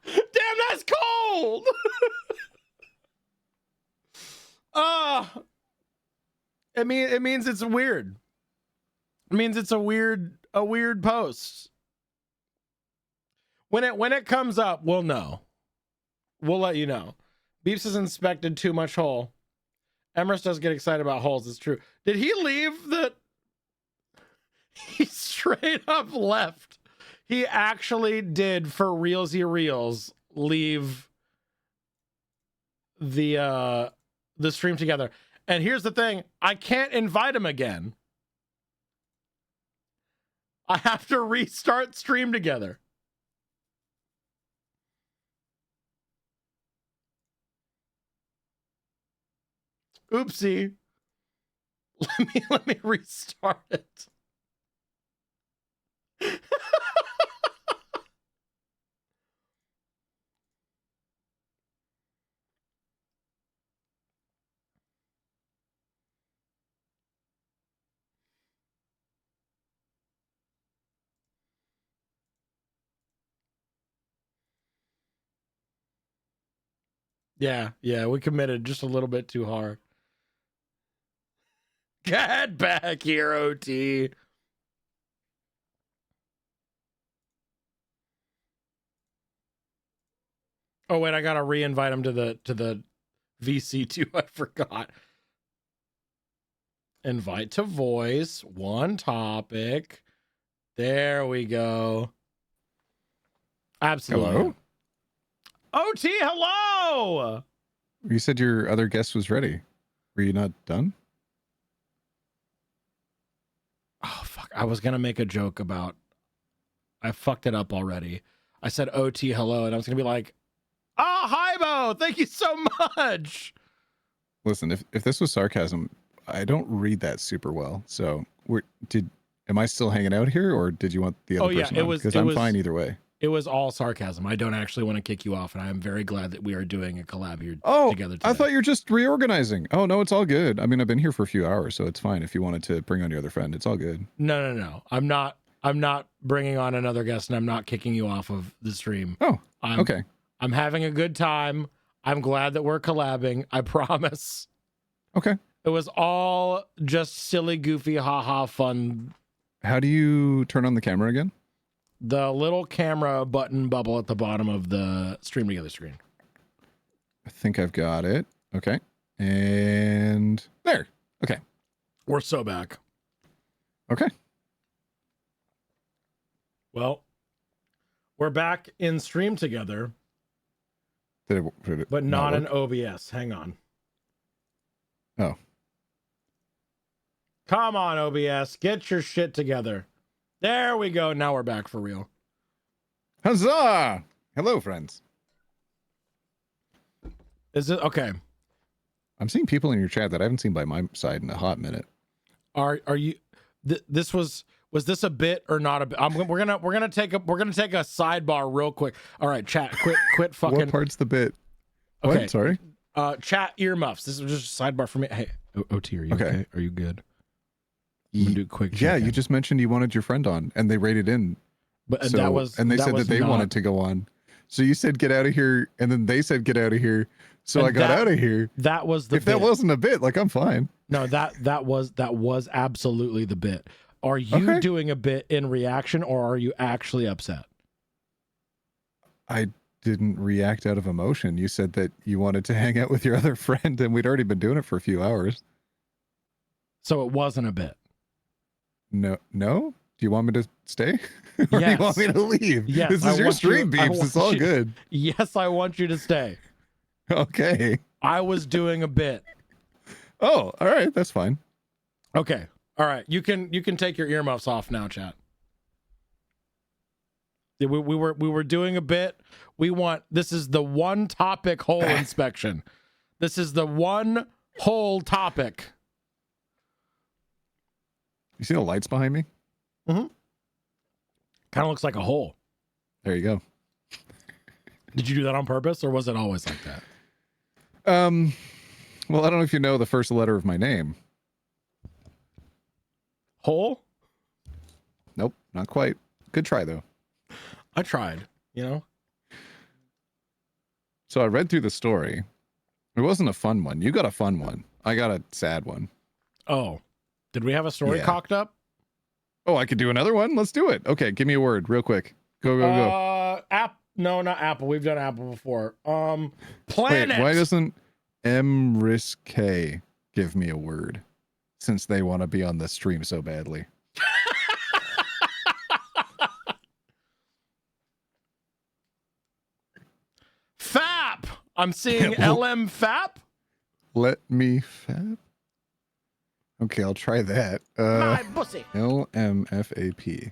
Damn, that's cold. It means it's weird. It means it's a weird post. When it comes up, we'll know. We'll let you know. Beeps has inspected too much hole. Emrys does get excited about holes. It's true. Did he leave the... He straight up left. He actually did, for realsy reals, leave the stream together. And here's the thing. I can't invite him again. I have to restart stream together. Oopsie. Let me restart it. Yeah, we committed just a little bit too hard. Get back here, OT. Oh wait, I gotta re-invite him to the VC2. I forgot. Invite to voice, one topic. There we go. Absolutely. Hello? OT, hello! You said your other guest was ready. Were you not done? Oh, fuck. I was going to make a joke about... I fucked it up already. I said OT, hello, and I was going to be like, oh, hi, Bo! Thank you so much! Listen, if this was sarcasm, I don't read that super well. So, am I still hanging out here, or did you want the other person on? Because I'm fine either way. It was all sarcasm. I don't actually want to kick you off, and I am very glad that we are doing a collab here together today. I thought you were just reorganizing. Oh, no, it's all good. I mean, I've been here for a few hours, so it's fine. If you wanted to bring on your other friend, it's all good. No. I'm not bringing on another guest, and I'm not kicking you off of the stream. Oh, okay. I'm having a good time. I'm glad that we're collabing. I promise. Okay. It was all just silly, goofy, haha fun. How do you turn on the camera again? The little camera button bubble at the bottom of the stream together screen. I think I've got it. Okay. And there. Okay. We're so back. Okay. Well, we're back in stream together, Did it but not work? in OBS. Hang on. Oh. Come on, OBS. Get your shit together. There we go. Now we're back for real. Huzzah! Hello, friends. Is it okay? I'm seeing people in your chat that I haven't seen by my side in a hot minute. Are you? This was this a bit or not a bit? We're gonna take a sidebar real quick. All right, chat. Quit fucking. What part's the bit? Okay, What? Sorry. Chat earmuffs. This is just a sidebar for me. Hey, OT, are you okay? Are you good? I'm gonna do a quick. Yeah, you just mentioned you wanted your friend on, and they rated in. But So, that was, and they that said was that they not, wanted to go on. So you said get out of here, and then they said get out of here. So I got out of here. That was the. If that wasn't a bit, like I'm fine. No, that was absolutely the bit. Are you doing a bit in reaction, or are you actually upset? I didn't react out of emotion. You said that you wanted to hang out with your other friend, and we'd already been doing it for a few hours. So it wasn't a bit. No. Do you want me to stay? Or Yes. do you want me to leave? Yes, This is your stream, Beeps. It's all good. Yes, I want you to stay. Okay. I was doing a bit. Oh, all right. That's fine. Okay. All right. You can take your earmuffs off now, chat. Yeah, we were doing a bit. This is the one topic hole inspection. This is the one whole topic. You see the lights behind me? Mm-hmm. Kind of looks like a hole. There you go. Did you do that on purpose, or was it always like that? Well, I don't know if you know the first letter of my name. Hole? Nope, not quite. Good try, though. I tried, you know? So I read through the story. It wasn't a fun one. You got a fun one. I got a sad one. Oh. Did we have a story Yeah. cocked up? Oh, I could do another one? Let's do it. Okay, give me a word real quick. Go. No, not Apple. We've done Apple before. Planet. Wait, why doesn't K give me a word? Since they want to be on the stream so badly. FAP. I'm seeing LM FAP. Let me fap. Okay, I'll try that. My pussy. LMFAP.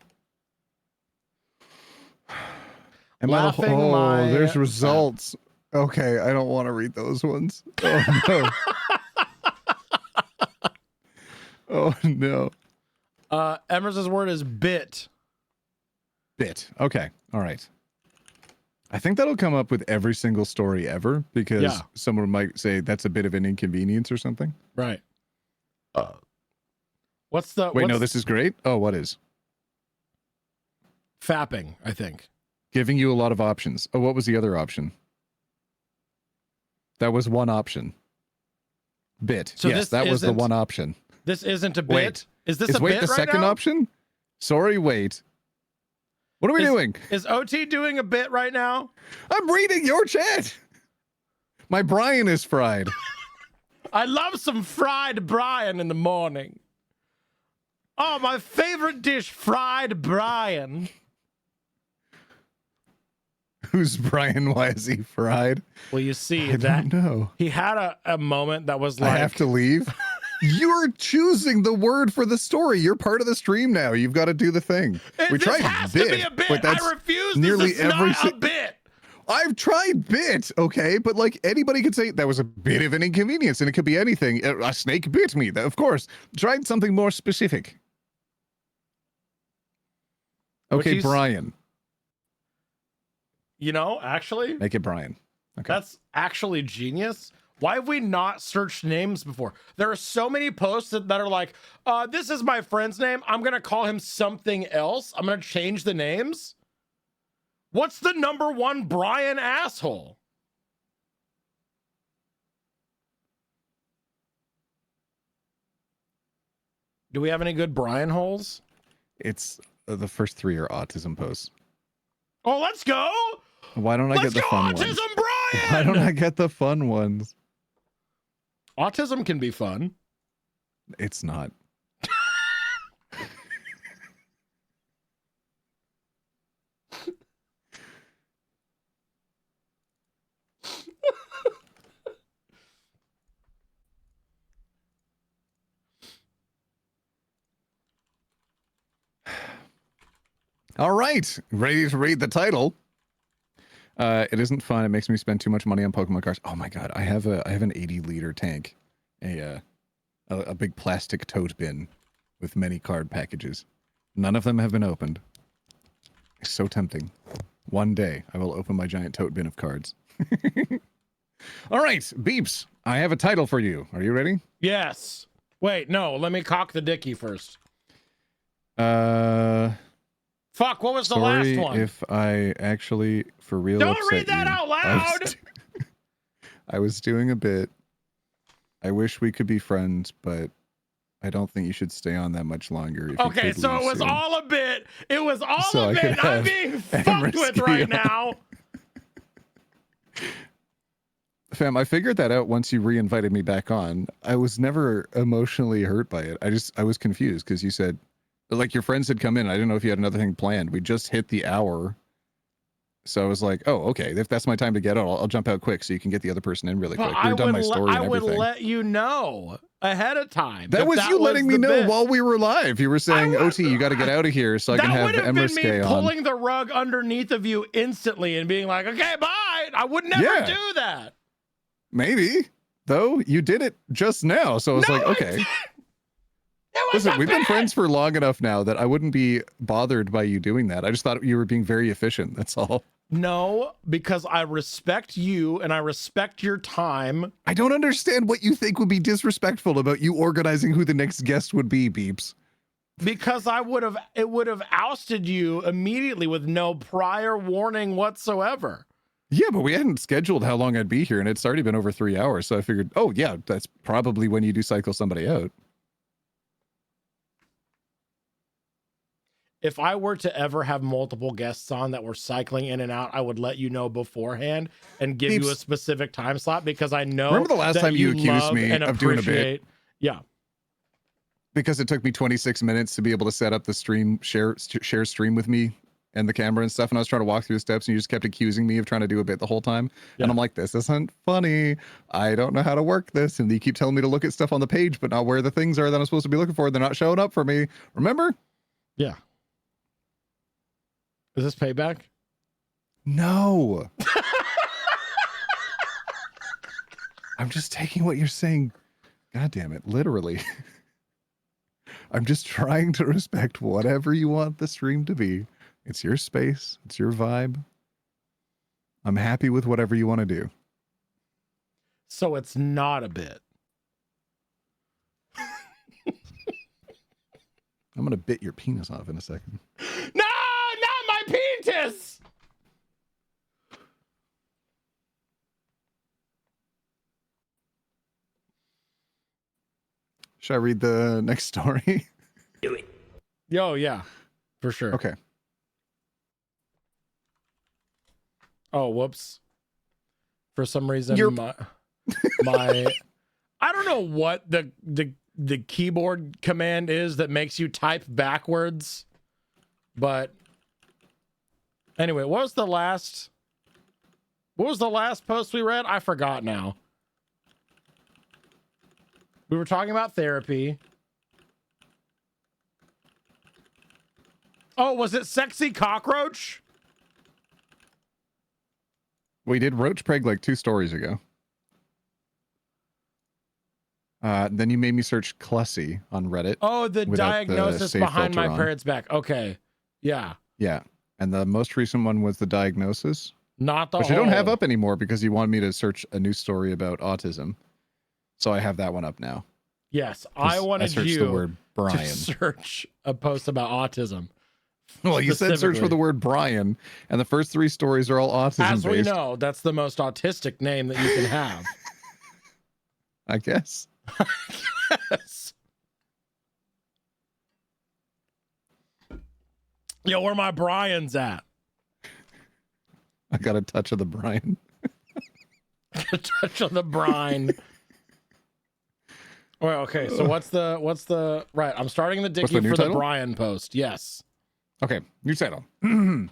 Laughing there's results. Okay, I don't want to read those ones. Oh no. Oh no. Emerson's word is bit. Bit. Okay. All right. I think that'll come up with every single story ever because someone might say that's a bit of an inconvenience or something. Right. No, this is great. Oh, what is? Fapping, I think. Giving you a lot of options. Oh, what was the other option? That was one option. Bit. So yes, that was the one option. This isn't a bit. Wait. Is this a wait bit the right second now? option? Sorry, wait. What are we doing? Is OT doing a bit right now? I'm reading your chat. My Brian is fried. I love some fried Brian in the morning. Oh, my favorite dish, fried Brian. Who's Brian? Why is he fried? Well, you see I don't know. He had a moment that was like, I have to leave. You're choosing the word for the story. You're part of the stream now. You've got to do the thing. We tried has bit, to be a bit. But that's I refuse. Nearly this is every not a bit. I've tried bit, okay, but like anybody could say that was a bit of an inconvenience, and it could be anything. A snake bit me. Of course, tried something more specific. Okay, Brian. You know, actually, make it Brian. Okay, that's actually genius. Why have we not searched names before? There are so many posts that are like, this is my friend's name. I'm going to call him something else. I'm going to change the names. What's the number one Brian asshole? Do we have any good Brian holes? It's the first three are autism posts. Oh, let's go. Why don't I get the fun ones? Autism Brian! Why don't I get the fun ones? Autism can be fun. It's not. All right. Ready to read the title? It isn't fun. It makes me spend too much money on Pokemon cards. Oh my god, I have an 80-liter tank, a big plastic tote bin with many card packages. None of them have been opened. It's so tempting. One day I will open my giant tote bin of cards. All right, Beeps, I have a title for you. Are you ready? Yes. Wait, no, let me cock the dicky first. Sorry Fuck, what was the last one? if I actually, for real, Don't upset read that you. out loud! I was doing a bit. I wish we could be friends, but I don't think you should stay on that much longer. If Okay, you could so leave it was soon. all a bit. It was all So a I could bit. I'm have being fucked with Emerski right on. now. Fam, I figured that out once you re-invited me back on. I was never emotionally hurt by it. I was confused because you said, like, your friends had come in. I didn't know if you had another thing planned. We just hit the hour. So I was like, oh, okay. If that's my time to get out, I'll jump out quick so you can get the other person in really quick. But We were done my story I and would everything. let you know ahead of time. That if was you letting me the know bit. while we were live. You were saying, OT, you got to get out of here so I can That have would have been me Emerski on. pulling the rug underneath of you instantly and being like, okay, bye. I would never Yeah. do that. Maybe. Though, you did it just now. So I was No, like, I okay. didn't. It was Listen, a we've been bit. friends for long enough now that I wouldn't be bothered by you doing that. I just thought you were being very efficient. That's all. No, because I respect you and I respect your time. I don't understand what you think would be disrespectful about you organizing who the next guest would be, Beeps. Because it would have ousted you immediately with no prior warning whatsoever. Yeah, but we hadn't scheduled how long I'd be here, and it's already been over 3 hours. So I figured, oh yeah, that's probably when you do cycle somebody out. If I were to ever have multiple guests on that were cycling in and out, I would let you know beforehand and give you a Beeps. specific time slot because I know. Remember the last that time you accused love me and of doing a bit? appreciate- Yeah. Because it took me 26 minutes to be able to set up the stream, share stream with me and the camera and stuff. And I was trying to walk through the steps and you just kept accusing me of trying to do a bit the whole time. Yeah. And I'm like, this isn't funny. I don't know how to work this. And you keep telling me to look at stuff on the page, but not where the things are that I'm supposed to be looking for. They're not showing up for me. Remember? Yeah. Is this payback? No. I'm just taking what you're saying. God damn it. Literally. I'm just trying to respect whatever you want the stream to be. It's your space. It's your vibe. I'm happy with whatever you want to do. So it's not a bit. I'm going to bit your penis off in a second. No, not my penis. Should I read the next story? Yo, yeah, for sure. Okay. Oh, whoops. For some reason, You're- my I don't know what the keyboard command is that makes you type backwards, but anyway, what was the last post we read? I forgot now. We were talking about therapy. Oh, was it Sexy Cockroach? We did Roach Preg like 2 stories ago. Then you made me search Clussy on Reddit. Oh, the without the diagnosis save behind my filter on. parents' back. Okay. Yeah. Yeah. And the most recent one was the diagnosis, Not the which whole. I don't have up anymore because you wanted me to search a new story about autism. So I have that one up now. Yes, 'Cause I wanted searched you the word to Brian. search a post about autism. Well, you said search for specifically. the word Brian, and the first 3 stories are all autism As we based. know, that's the most autistic name that you can have. I guess. Yes. Yo, where my Brian's at? I got a touch of the Brian. A touch of the brine. Well, okay. So what's the right? I'm starting the What's Dicky the new for the title? Brian post. Yes. Okay, new title. Am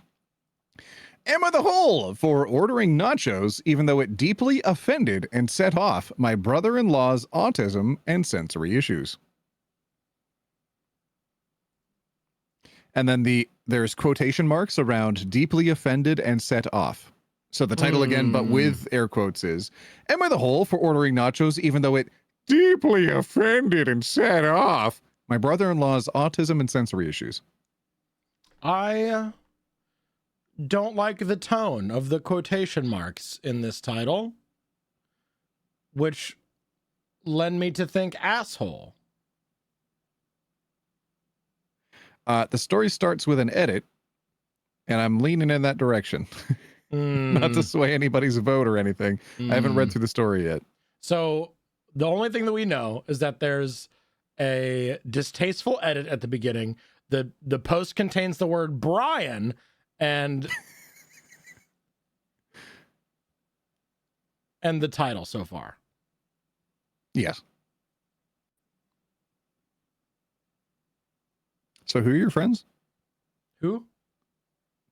I the hole for ordering nachos even though it deeply offended and set off my brother-in-law's autism and sensory issues? And then there's quotation marks around deeply offended and set off. So the title again, but with air quotes, is "Am I the Whole for ordering nachos even though it deeply offended and set off my brother-in-law's autism and sensory issues?" I don't like the tone of the quotation marks in this title, which lend me to think asshole. The story starts with an edit, and I'm leaning in that direction. Not to sway anybody's vote or anything. I haven't read through the story yet. So the only thing that we know is that there's a distasteful edit at the beginning. The post contains the word Brian and and the title so far. Yes. So who are your friends? Who?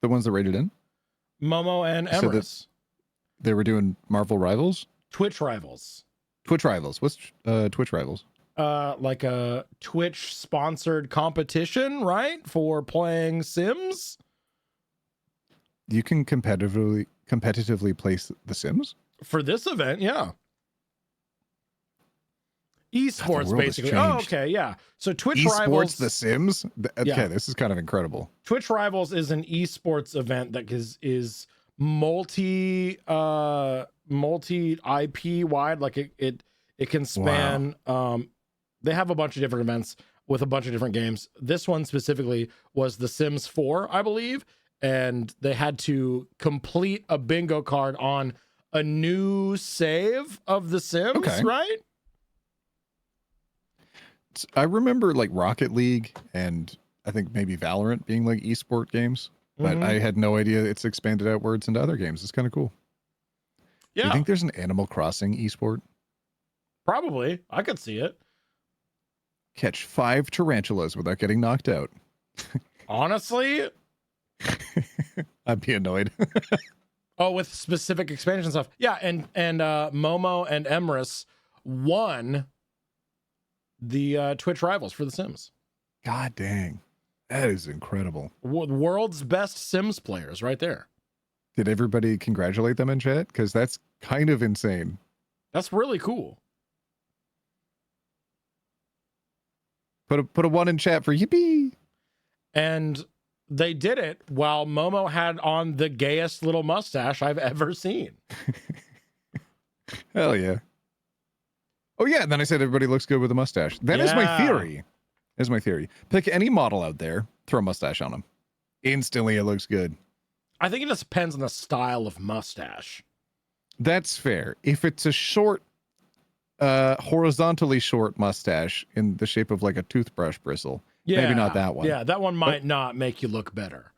The ones that rated in? Momo and So Emrys. they were doing Marvel Rivals? Twitch Rivals. Twitch Rivals. What's Twitch Rivals? Like a Twitch sponsored competition, right? For playing Sims. You can competitively play The Sims? For this event, yeah. Esports, world has basically. Oh, changed. okay, yeah. So Twitch Esports Rivals. The Sims? Okay, Yeah. this is kind of incredible. Twitch Rivals is an esports event that is multi IP wide. Like it can span. They have a bunch of different events with a bunch of different games. This one specifically was The Sims 4, I believe, and they had to complete a bingo card on a new save of The Sims, Okay. right? I remember like Rocket League and I think maybe Valorant being like esport games, but I had no idea it's expanded outwards into other games. It's kind of cool. Do Yeah, you think there's an Animal Crossing esport? probably. I could see it. Catch 5 tarantulas without getting knocked out. Honestly, I'd be annoyed. oh, with specific expansion stuff. Yeah, and Momo and Emrys won the Twitch Rivals for The Sims. God dang. That is incredible. World's best Sims players right there. Did everybody congratulate them in chat? Because that's kind of insane. That's really cool. Put a 1 in chat for yippee. And they did it while Momo had on the gayest little mustache I've ever seen. Hell yeah. Oh yeah, and then I said everybody looks good with a mustache. That is my Yeah. theory. Is my theory. Pick any model out there, throw a mustache on them. Instantly it looks good. I think it just depends on the style of mustache. That's fair. If it's a short, horizontally short mustache in the shape of like a toothbrush bristle, maybe not that one. Yeah, that one might not make you look better.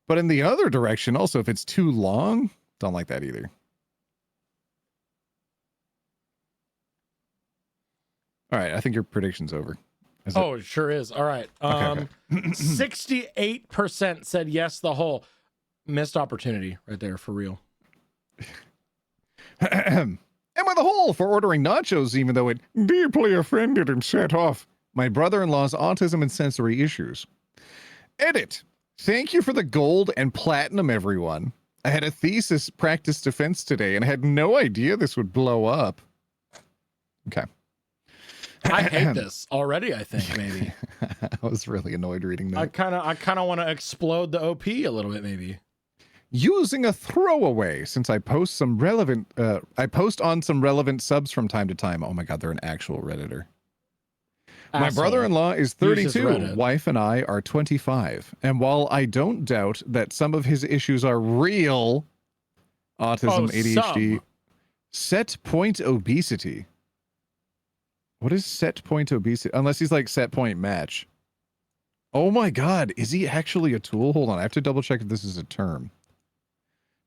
But in the other direction, also, if it's too long, don't like that either. All right, I think your prediction's over. Is Oh, it sure is. All right. Okay. 68% said yes, the whole. Missed opportunity right there, for real. Am I the Whole for ordering nachos even though it deeply offended and set off my brother-in-law's autism and sensory issues? Edit. Thank you for the gold and platinum, everyone. I had a thesis practice defense today and I had no idea this would blow up. Okay. I hate this already, I think, maybe. I was really annoyed reading that. I kind of want to explode the OP a little bit, maybe. Using a throwaway, since I post some relevant I post on some relevant subs from time to time. Oh my god, they're an actual Redditor. My Asshole. brother-in-law is Uses 32. Reddit. Wife and I are 25. And while I don't doubt that some of his issues are real, autism, ADHD, some. set point obesity. What is set point obesity? Unless he's like set point match. Oh my god, is he actually a tool? Hold on, I have to double check if this is a term.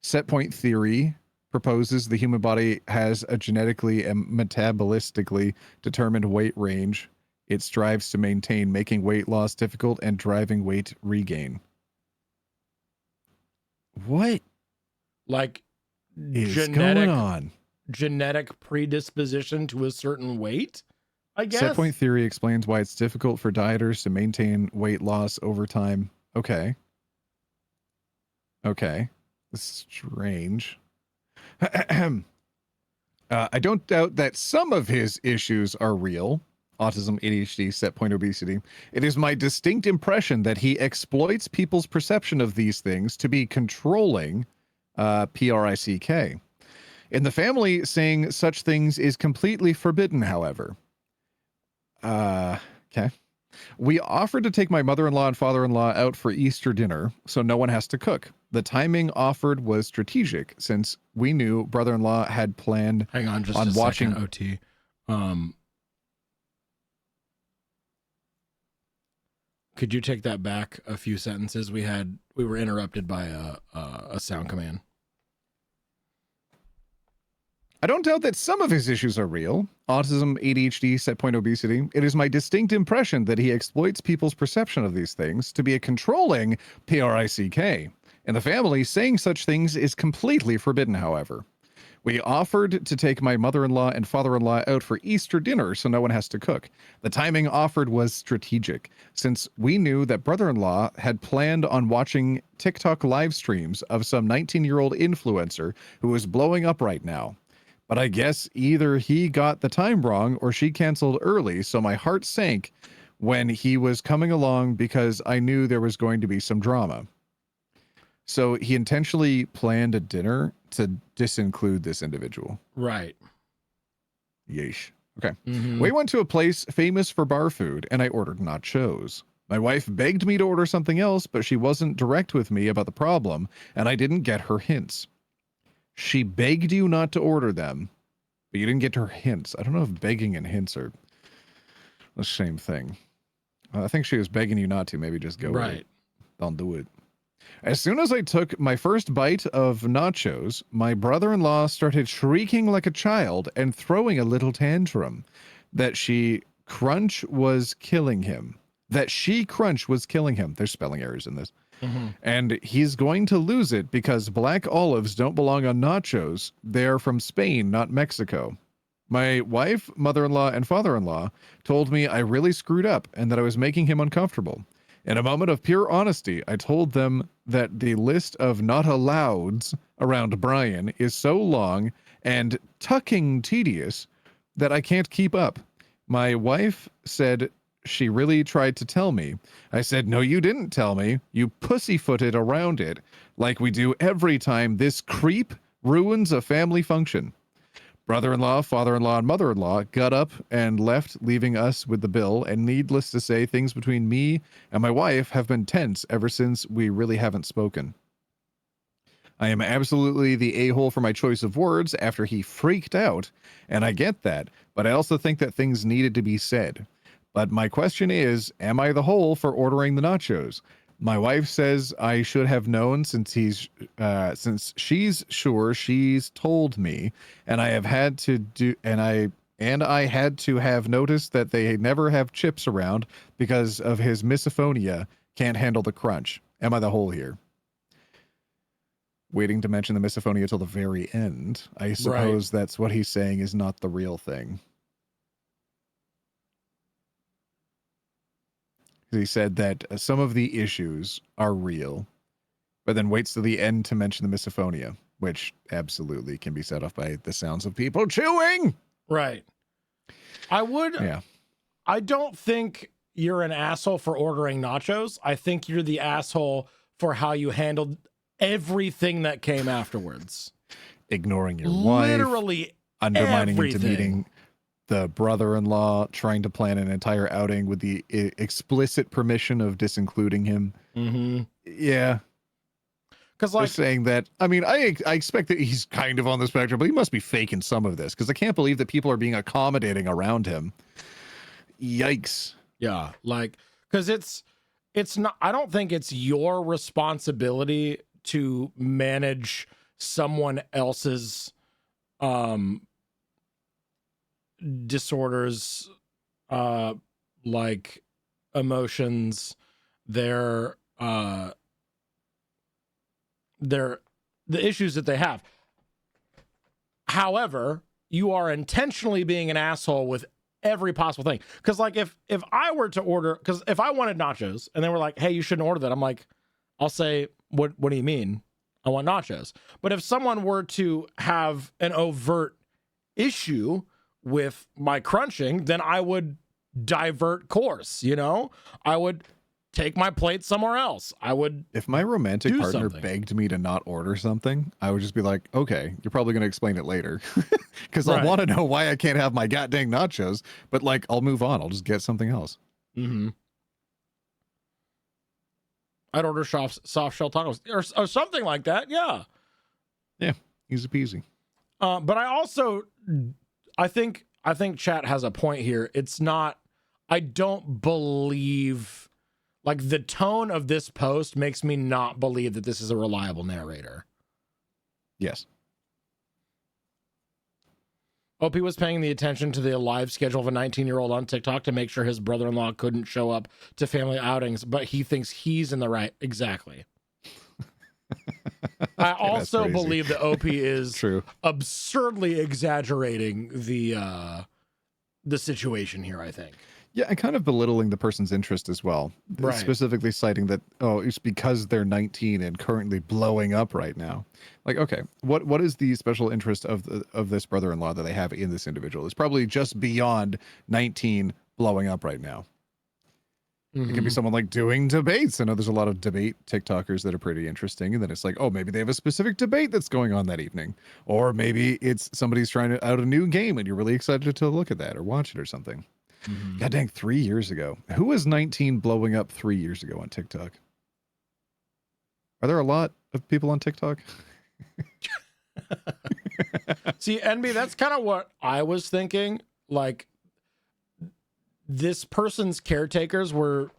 Set point theory proposes the human body has a genetically and metabolistically determined weight range it strives to maintain, making weight loss difficult and driving weight regain. What Like is going on? genetic predisposition to a certain weight, I guess. Set point theory explains why it's difficult for dieters to maintain weight loss over time. Okay. Okay. Strange. I don't doubt that some of his issues are real. Autism, ADHD, set point obesity. It is my distinct impression that he exploits people's perception of these things to be controlling, PRICK. In the family, saying such things is completely forbidden, however. Okay. We offered to take my mother-in-law and father-in-law out for Easter dinner, so no one has to cook. The timing offered was strategic, since we knew brother-in-law had planned Hang on just on a watching second, OT. Could you take that back a few sentences? We were interrupted by a sound command. I don't doubt that some of his issues are real. Autism, ADHD, set point obesity. It is my distinct impression that he exploits people's perception of these things to be a controlling PRICK. In the family, saying such things is completely forbidden, however. We offered to take my mother-in-law and father-in-law out for Easter dinner so no one has to cook. The timing offered was strategic, since we knew that brother-in-law had planned on watching TikTok live streams of some 19-year-old influencer who is blowing up right now. But I guess either he got the time wrong or she canceled early, so my heart sank when he was coming along because I knew there was going to be some drama. So he intentionally planned a dinner to disinclude this individual. Right. Yeesh. Okay. Mm-hmm. We went to a place famous for bar food, and I ordered nachos. My wife begged me to order something else, but she wasn't direct with me about the problem, and I didn't get her hints. She begged you not to order them, but you didn't get her hints. I don't know if begging and hints are the same thing. I think she was begging you not to. Maybe just go with it. Don't do it. As soon as I took my first bite of nachos, my brother-in-law started shrieking like a child and throwing a little tantrum that crunch was killing him. There's spelling errors in this. Mm-hmm. And he's going to lose it because black olives don't belong on nachos. They're from Spain, not Mexico. My wife, mother-in-law, and father-in-law told me I really screwed up and that I was making him uncomfortable. In a moment of pure honesty, I told them that the list of not allows around Brian is so long and tucking tedious that I can't keep up. My wife said she really tried to tell me. I said, no, you didn't tell me. You pussyfooted around it like we do every time this creep ruins a family function. Brother-in-law, father-in-law, and mother-in-law got up and left, leaving us with the bill, and needless to say, things between me and my wife have been tense ever since we really haven't spoken. I am absolutely the a-hole for my choice of words after he freaked out, and I get that, but I also think that things needed to be said. But my question is, am I the hole for ordering the nachos? My wife says I should have known since she's sure she's told me, and I had to have noticed that they never have chips around because of his misophonia, can't handle the crunch. Am I the hole here? Waiting to mention the misophonia till the very end. I suppose that's what he's saying is not the real thing. He said that some of the issues are real, but then waits to the end to mention the misophonia, which absolutely can be set off by the sounds of people chewing. Right. I don't think you're an asshole for ordering nachos. I think you're the asshole for how you handled everything that came afterwards. Ignoring your wife. Literally undermining everything. into meeting the brother-in-law, trying to plan an entire outing with the explicit permission of disincluding him. Mm-hmm. Yeah. Because like saying that, I mean, I expect that he's kind of on the spectrum, but he must be faking some of this because I can't believe that people are being accommodating around him. Yikes. Yeah, like, because it's not, I don't think it's your responsibility to manage someone else's disorders, like emotions, the issues that they have. However, you are intentionally being an asshole with every possible thing. Because like if I were to order, because if I wanted nachos and they were like, hey, you shouldn't order that, I'm like, I'll say, what do you mean? I want nachos. But if someone were to have an overt issue with my crunching, then I would divert course, you know? I would take my plate somewhere else. I would If my romantic do partner something. begged me to not order something, I would just be like, okay, you're probably going to explain it later. Because I Right. want to know why I can't have my goddamn nachos, but like, I'll move on. I'll just get something else. Mm-hmm. I'd order soft shell tacos or something like that. Yeah. Yeah, easy peasy. But I think chat has a point here. It's not, I don't believe, like, the tone of this post makes me not believe that this is a reliable narrator. Yes. OP was paying the attention to the live schedule of a 19-year-old on TikTok to make sure his brother-in-law couldn't show up to family outings, but he thinks he's in the right. Exactly. I also crazy. believe that OP is True. absurdly exaggerating the situation here, I think. Yeah, and kind of belittling the person's interest as well. Right. Specifically citing that, oh, it's because they're 19 and currently blowing up right now. Like, okay, what is the special interest of this brother-in-law that they have in this individual? It's probably just beyond 19 blowing up right now. It could be someone like doing debates. I know there's a lot of debate TikTokers that are pretty interesting. And then it's like, oh, maybe they have a specific debate that's going on that evening. Or maybe it's somebody's trying out a new game and you're really excited to look at that or watch it or something. God dang, 3 years ago. Who was 19 blowing up 3 years ago on TikTok? Are there a lot of people on TikTok? See, NB, that's kind of what I was thinking. Like, this person's caretakers were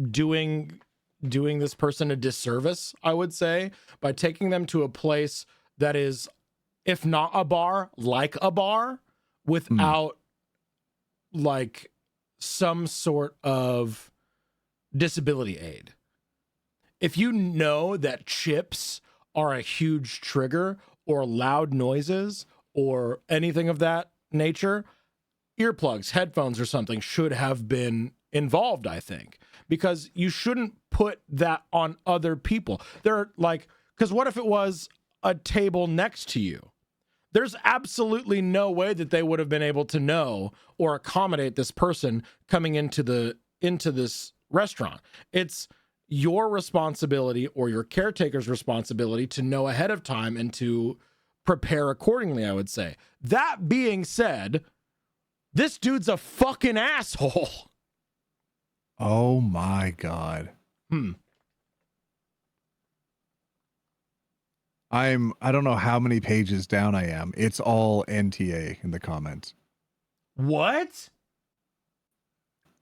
doing this person a disservice, I would say, by taking them to a place that is, if not a bar, like a bar, without like some sort of disability aid. If you know that chips are a huge trigger, or loud noises, or anything of that nature, earplugs, headphones, or something should have been involved, I think, because you shouldn't put that on other people. They're like, because what if it was a table next to you? There's absolutely no way that they would have been able to know or accommodate this person coming into this restaurant. It's your responsibility or your caretaker's responsibility to know ahead of time and to prepare accordingly, I would say. That being said, this dude's a fucking asshole. Oh my God. I don't know how many pages down I am. It's all NTA in the comments. What?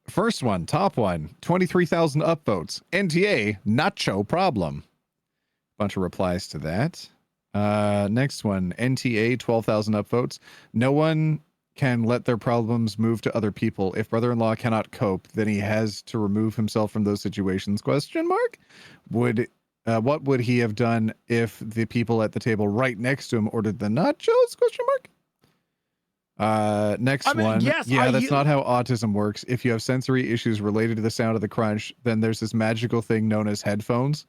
First one, top one, 23,000 upvotes. NTA, nacho problem. Bunch of replies to that. Next one, NTA, 12,000 upvotes. No one can let their problems move to other people. If brother-in-law cannot cope, then he has to remove himself from those situations. Question mark? What would he have done if the people at the table right next to him ordered the nachos? Question mark. Next one. yes, Yeah, that's not how autism works. If you have sensory issues related to the sound of the crunch, then there's this magical thing known as headphones.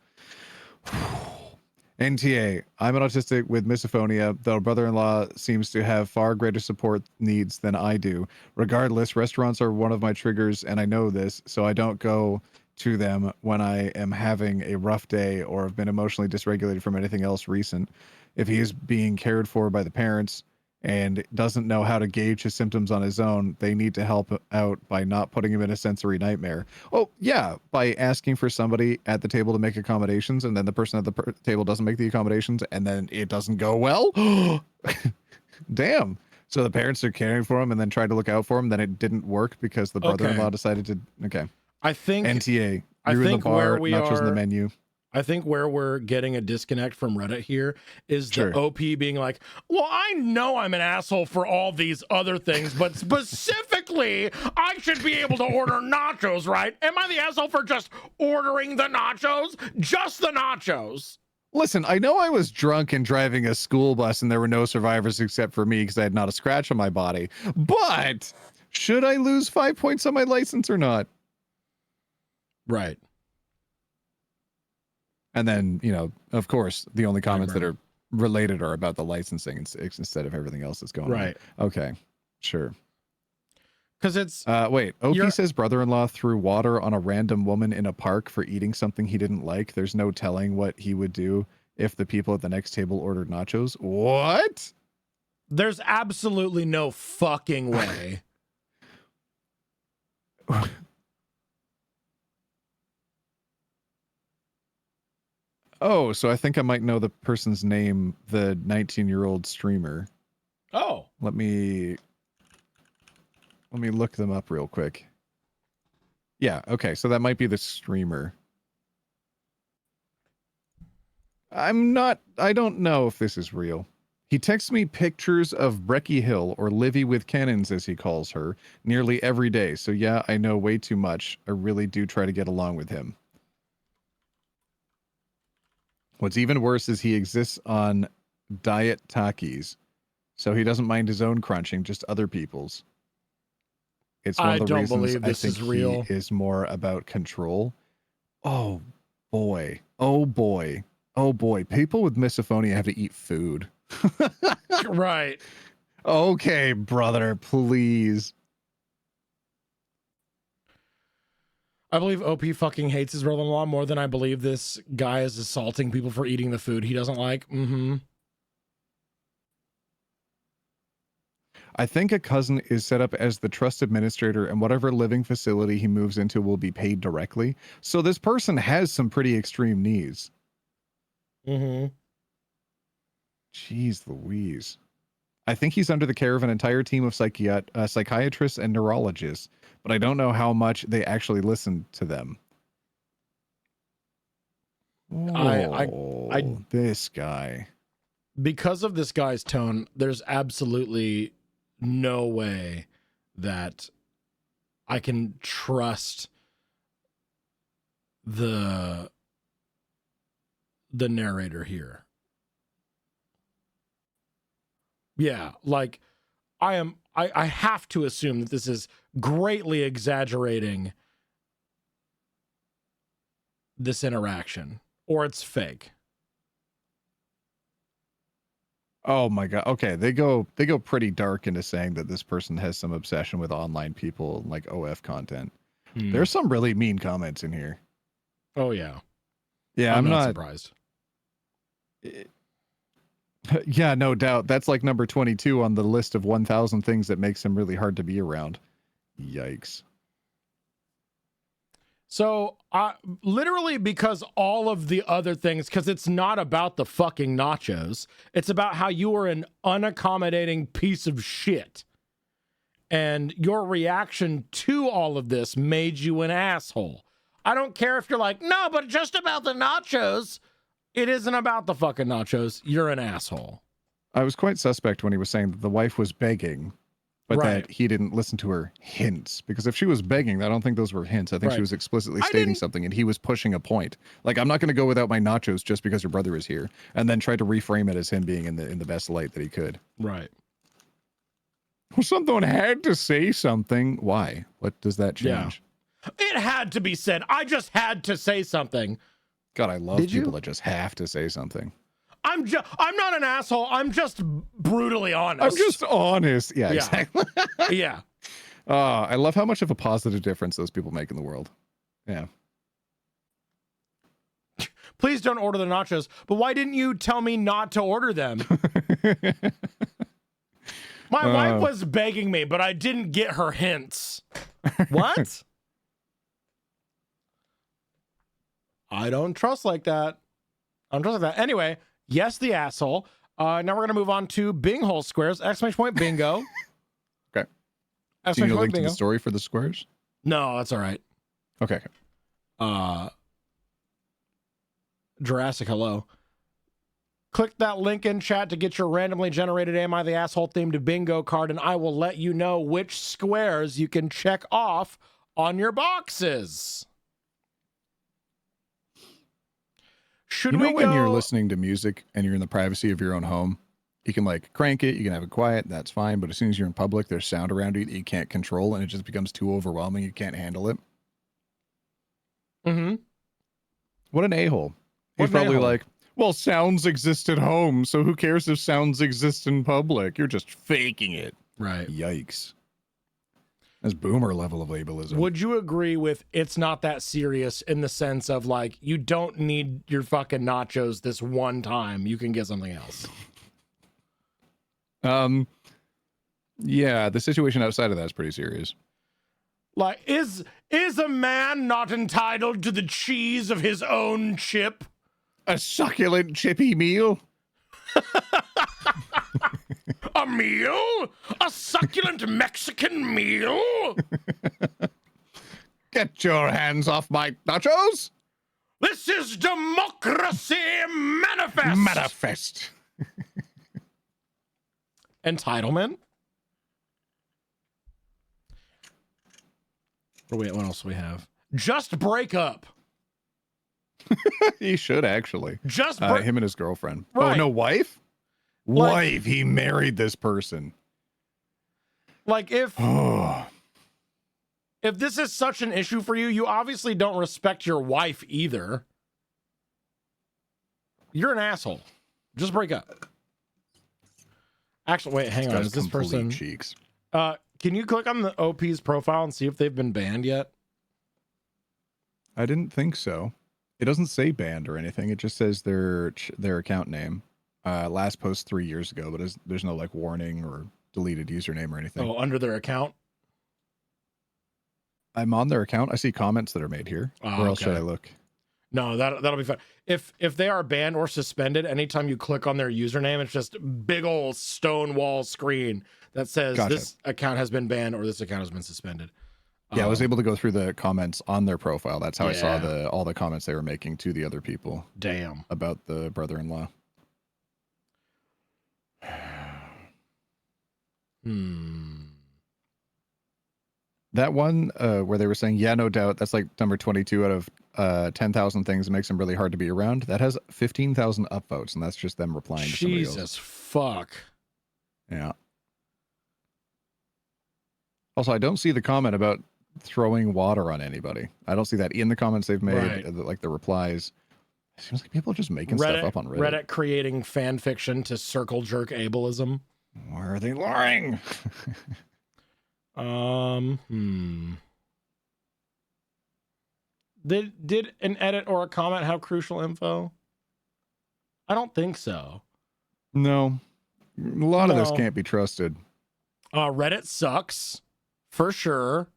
NTA, I'm an autistic with misophonia, though brother-in-law seems to have far greater support needs than I do. Regardless, restaurants are one of my triggers, and I know this, so I don't go to them when I am having a rough day or have been emotionally dysregulated from anything else recent. If he is being cared for by the parents and doesn't know how to gauge his symptoms on his own, they need to help out by not putting him in a sensory nightmare. Oh, yeah, by asking for somebody at the table to make accommodations, and then the person at the table doesn't make the accommodations, and then it doesn't go well? Damn. So the parents are caring for him and then tried to look out for him, then it didn't work because the brother-in-law decided to... Okay. I think NTA, I you're in the think bar, where we nachos in the are- menu. I think where we're getting a disconnect from Reddit here is the OP being like, well, I know I'm an asshole for all these other things, but specifically, I should be able to order nachos, right? Am I the asshole for just ordering the nachos? Just the nachos. Listen, I know I was drunk and driving a school bus and there were no survivors except for me because I had not a scratch on my body. But should I lose 5 points on my license or not? Right. And then, you know, of course, the only comments that are related are about the licensing instead of everything else that's going Right. on. Okay, sure. Because it's wait, OP says brother-in-law threw water on a random woman in a park for eating something he didn't like. There's no telling what he would do if the people at the next table ordered nachos. What? There's absolutely no fucking way. Oh, so I think I might know the person's name, the 19-year-old streamer. Oh. Let me look them up real quick. Yeah, okay, so that might be the streamer. I don't know if this is real. He texts me pictures of Brecky Hill, or Livy with Cannons as he calls her, nearly every day. So yeah, I know way too much. I really do try to get along with him. What's even worse is he exists on diet Takis. So he doesn't mind his own crunching, just other people's. It's one of the reasons I think he is more about control. Oh boy. Oh boy. Oh boy. People with misophonia have to eat food. Right. Okay, brother, please. I believe OP fucking hates his brother-in-law more than I believe this guy is assaulting people for eating the food he doesn't like. Mm-hmm. I think a cousin is set up as the trust administrator, and whatever living facility he moves into will be paid directly. So this person has some pretty extreme needs. Mm-hmm. Jeez Louise. I think he's under the care of an entire team of psychiatrists and neurologists, but I don't know how much they actually listen to them. This guy. Because of this guy's tone, there's absolutely no way that I can trust the narrator here. Yeah, like I have to assume that this is greatly exaggerating this interaction, or it's fake. Oh my god. Okay, they go pretty dark into saying that this person has some obsession with online people, like OF content. There's some really mean comments in here. Oh yeah. Yeah, I'm not surprised. Yeah, no doubt. That's like number 22 on the list of 1,000 things that makes him really hard to be around. Yikes. So, literally, because all of the other things, because it's not about the fucking nachos, it's about how you are an unaccommodating piece of shit. And your reaction to all of this made you an asshole. I don't care if you're like, no, but just about the nachos. It isn't about the fucking nachos. You're an asshole. I was quite suspect when he was saying that the wife was begging, but that he didn't listen to her hints. Because if she was begging, I don't think those were hints. I think she was explicitly stating something, and he was pushing a point. Like, I'm not going to go without my nachos just because your brother is here, and then try to reframe it as him being in the best light that he could. Right. Well, someone had to say something. Why? What does that change? Yeah. It had to be said. I just had to say something. God, I love people that just have to say something. I'm not an asshole. I'm just brutally honest. I'm just honest. Yeah. Exactly. Yeah. I love how much of a positive difference those people make in the world. Yeah. Please don't order the nachos. But why didn't you tell me not to order them? My wife was begging me, but I didn't get her hints. What? I don't trust like that. I don't trust like that. Anyway, yes, the asshole. Now we're going to move on to Bing hole squares. Exclamation point bingo. Okay. Do you Exclamation need a point link to bingo. the story for the squares? No, that's all right. Okay. Jurassic, hello. Click that link in chat to get your randomly generated Am I the Asshole themed bingo card, and I will let you know which squares you can check off on your boxes. Should we go? When you're listening to music and you're in the privacy of your own home, you can like crank it, you can have it quiet, that's fine. But as soon as you're in public, there's sound around you that you can't control, and it just becomes too overwhelming. You can't handle it. Mm-hmm. What an a-hole. He's What probably a-hole? like, well, sounds exist at home, so who cares if sounds exist in public? You're just faking it. Right. Yikes. That's boomer level of ableism. Would you agree with it's not that serious in the sense of like you don't need your fucking nachos this one time. You can get something else. Yeah, the situation outside of that's pretty serious. Like is a man not entitled to the cheese of his own chip? A succulent chippy meal? A meal? A succulent Mexican meal? Get your hands off my nachos! This is democracy manifest. Manifest. Entitlement. Oh, wait, what else do we have? Just break up. He should actually. Just break. Him and his girlfriend. Right. Oh, no, wife? Like- Wife. He married this person. Like if Oh. if this is such an issue for you, you obviously don't respect your wife either. You're an asshole. Just break up. Actually, wait, hang on. Is this person? Cheeks. Can you click on the OP's profile and see if they've been banned yet? I didn't think so. It doesn't say banned or anything. It just says their account name. Last post 3 years ago, but there's no like warning or deleted username or anything. Oh, under their account? I'm on their account. I see comments that are made here. Oh, Where else okay. should I look? No, that'll be fine. If they are banned or suspended, anytime you click on their username, it's just big old stone wall screen that says Gotcha. this account has been banned or this account has been suspended. Yeah, I was able to go through the comments on their profile. That's how I saw Yeah. all the comments they were making to the other people Damn. about the brother-in-law. That one where they were saying, yeah, no doubt, that's like number 22 out of 10,000 things that makes them really hard to be around. That has 15,000 upvotes, and that's just them replying to somebody else. Jesus fuck. Yeah. Also, I don't see the comment about throwing water on anybody. I don't see that in the comments they've made, Right. like the replies. It seems like people are just making stuff up on Reddit. Reddit creating fan fiction to circle jerk ableism. Where are they lying? Did an edit or a comment have crucial info? I don't think so. No. A lot of this No. can't be trusted. Reddit sucks for sure.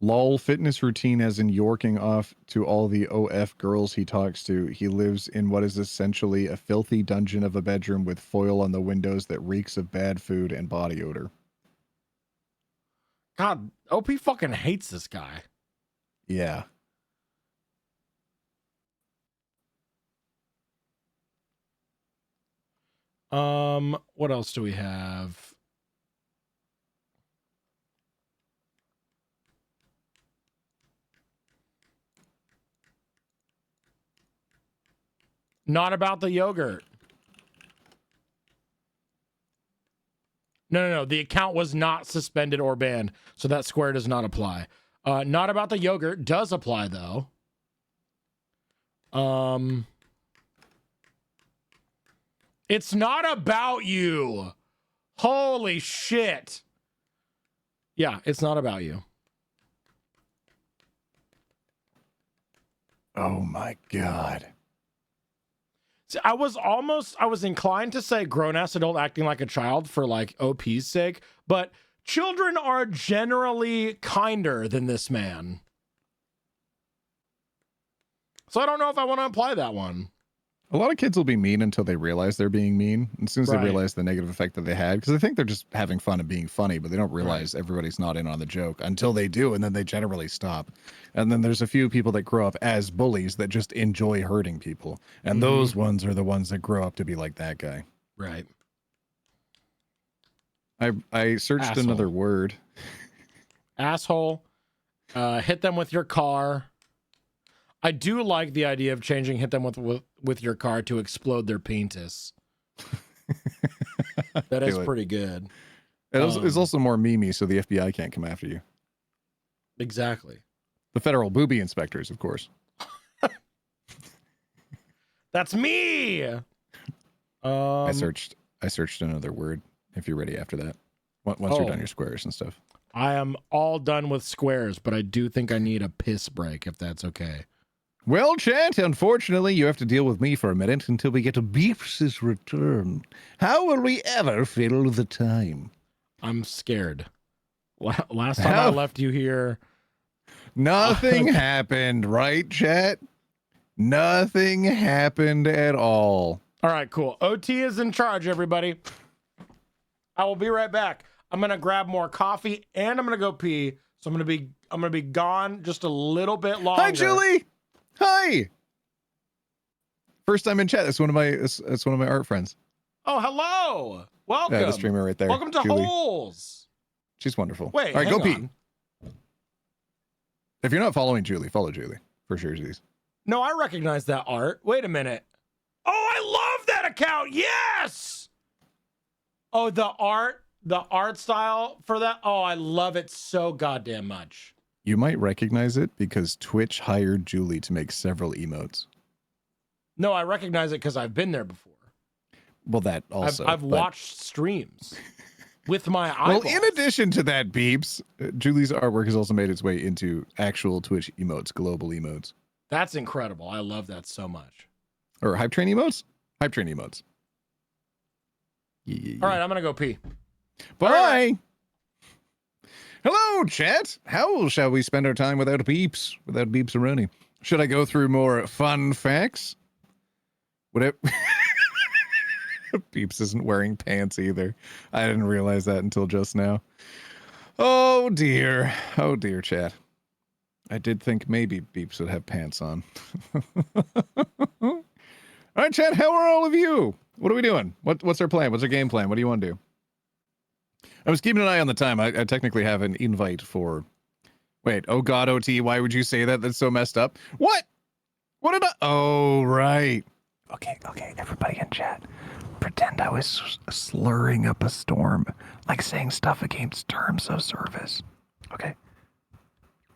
Lol fitness routine as in yorking off to all the OF girls he talks to. He lives in what is essentially a filthy dungeon of a bedroom with foil on the windows that reeks of bad food and body odor. God, OP fucking hates this guy. Yeah. What else do we have? Not about the yogurt. No. The account was not suspended or banned, so that square does not apply. Not about the yogurt does apply though. It's not about you. Holy shit. Yeah, it's not about you. Oh my God. See, I was inclined to say grown-ass adult acting like a child for like OP's sake, but children are generally kinder than this man. So I don't know if I want to apply that one. A lot of kids will be mean until they realize they're being mean. And as soon as Right. they realize the negative effect that they had, because they think they're just having fun and being funny, but they don't realize everybody's not in on the joke until they do, and then they generally stop. And then there's a few people that grow up as bullies that just enjoy hurting people. And those ones are the ones that grow up to be like that guy. Right. I searched Asshole. another word. Asshole. Hit them with your car. I do like the idea of changing hit them with your car to explode their penis. That is Do it. pretty good. It's also more memey, so the FBI can't come after you. Exactly. The federal booby inspectors, of course. That's me. I searched another word. If you're ready after that, once you're done your squares and stuff. I am all done with squares, but I do think I need a piss break, if that's okay. Well, chat, unfortunately, you have to deal with me for a minute until we get to Beeps' return. How will we ever fill the time? I'm scared. Last time I left you here, nothing happened, right, chat? Nothing happened at all. All right, cool. OT is in charge, everybody. I will be right back. I'm gonna grab more coffee and I'm gonna go pee. So I'm gonna be gone just a little bit longer. Hi, Julie. Hi. First time in chat. That's one of my art friends. Oh, hello. Welcome. Yeah, the streamer right there. Welcome to Julie. Holes. She's wonderful. Wait, all right, hang go pee. on. If you're not following Julie, follow Julie for sure. No, I recognize that art. Wait a minute. Oh, I love that account. Yes. Oh, the art style for that. Oh, I love it so goddamn much. You might recognize it because Twitch hired Julie to make several emotes. No, I recognize it because I've been there before. Well, that also. I've watched streams with my eyeballs. Well, in addition to that, Beeps, Julie's artwork has also made its way into actual Twitch emotes, global emotes. That's incredible. I love that so much. Or hype train emotes? Hype train emotes. Yeah. All right, I'm going to go pee. Bye. Right. Hello, chat. How shall we spend our time without Beeps? Without Beeps and Rooney? Should I go through more fun facts? Whatever. Beeps isn't wearing pants either. I didn't realize that until just now. Oh dear, chat. I did think maybe Beeps would have pants on. All right, chat. How are all of you? What are we doing? What's our plan? What's our game plan? What do you want to do? I was keeping an eye on the time. I technically have an invite for. Wait. Oh God, OT. Why would you say that? That's so messed up. What? What did I? Oh right. Okay. Everybody in chat. Pretend I was slurring up a storm, like saying stuff against terms of service. Okay.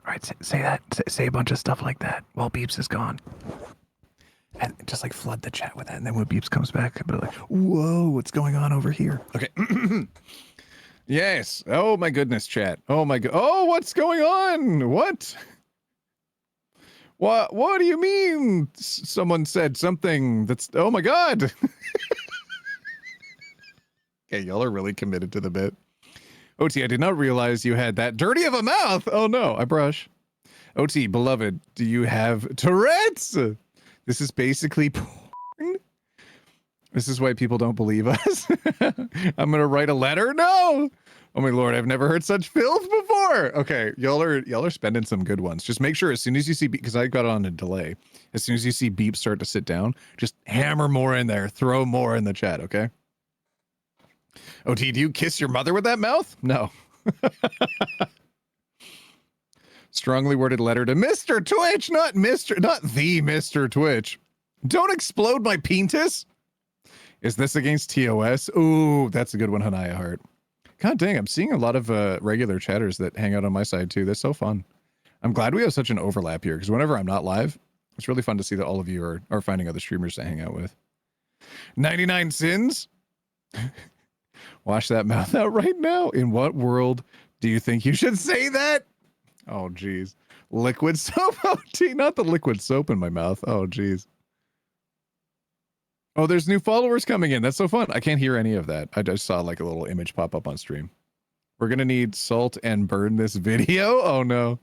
All right, say that. Say a bunch of stuff like that while Beeps is gone. And just like flood the chat with that. And then when Beeps comes back, I'll be like, whoa, what's going on over here? Okay. Yes. Oh my goodness, chat. Oh my god. Oh, what's going on? What? What do you mean? Someone said something that's, oh my god. Okay, y'all are really committed to the bit. OT, I did not realize you had that dirty of a mouth. Oh no, I brush. OT, beloved, do you have Tourette's? This is basically porn. This is why people don't believe us. I'm gonna write a letter. No. Oh my lord, I've never heard such filth before. Okay, y'all are spending some good ones. Just make sure as soon as you see, because I got on a delay. As soon as you see Beep start to sit down, just hammer more in there. Throw more in the chat. Okay. OT, do you kiss your mother with that mouth? No. Strongly worded letter to Mr. Twitch, not the Mr. Twitch. Don't explode my penis. Is this against TOS? Ooh, that's a good one, Hanaya Heart. God dang, I'm seeing a lot of regular chatters that hang out on my side too. That's so fun. I'm glad we have such an overlap here because whenever I'm not live, it's really fun to see that all of you are finding other streamers to hang out with. 99 Sins? Wash that mouth out right now. In what world do you think you should say that? Oh, geez. Liquid soap? Oh, gee, not the liquid soap in my mouth. Oh, geez. Oh, there's new followers coming in. That's so fun. I can't hear any of that. I just saw like a little image pop up on stream. We're going to need salt and burn this video. Oh, no.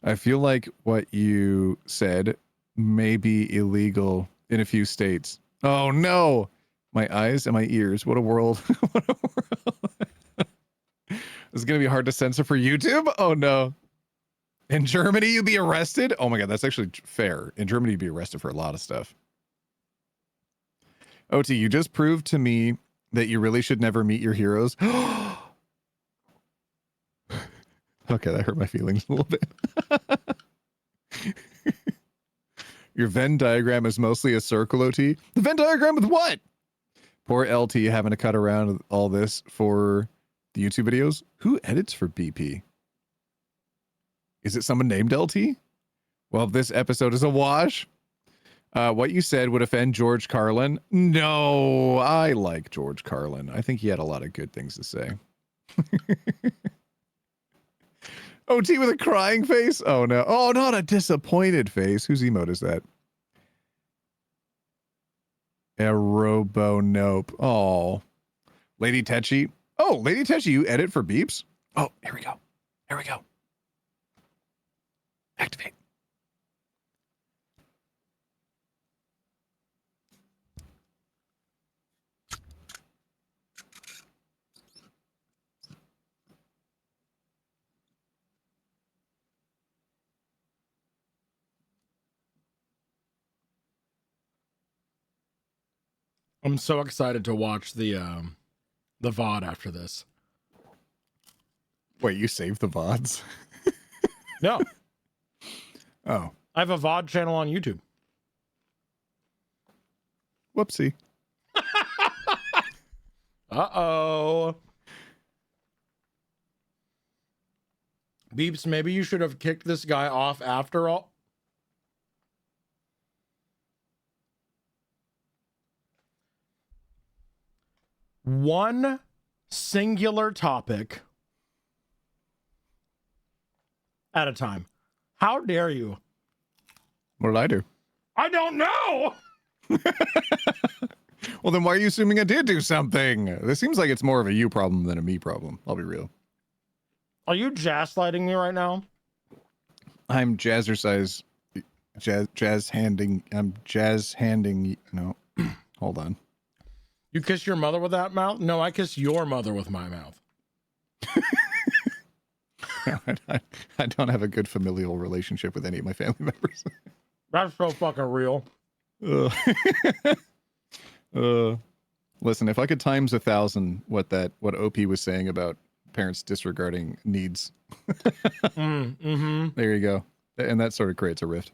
I feel like what you said may be illegal in a few states. Oh, no. My eyes and my ears. What a world. What a world. This is going to be hard to censor for YouTube. Oh, no. In Germany, you'd be arrested? Oh, my God. That's actually fair. In Germany, you'd be arrested for a lot of stuff. OT, you just proved to me that you really should never meet your heroes. Okay, that hurt my feelings a little bit. Your Venn diagram is mostly a circle, OT. The Venn diagram with what? Poor LT having to cut around all this for the YouTube videos. Who edits for BP? Is it someone named LT? Well, if this episode is a wash, What you said would offend George Carlin. No, I like George Carlin. I think he had a lot of good things to say. OT with a crying face? Oh, no. Oh, not a disappointed face. Whose emote is that? Aerobo Nope. Oh. Lady Tetchy. Oh, Lady Tetchy, you edit for beeps? Oh, here we go. Here we go. Activate. I'm so excited to watch the VOD after this. Wait, you saved the VODs? No. Oh. I have a VOD channel on YouTube. Whoopsie. Uh-oh. Beeps, maybe you should have kicked this guy off after all. One singular topic at a time. How dare you? What did I do? I don't know. Well, then why are you assuming I did do something? This seems like it's more of a you problem than a me problem. I'll be real. Are you gaslighting me right now? I'm jazzercise. Jazz handing. I'm jazz handing. No. Hold on. You kiss your mother with that mouth? No, I kiss your mother with my mouth. I don't have a good familial relationship with any of my family members. That's so fucking real. Listen, if I could times 1,000 what OP was saying about parents disregarding needs. There you go. And that sort of creates a rift.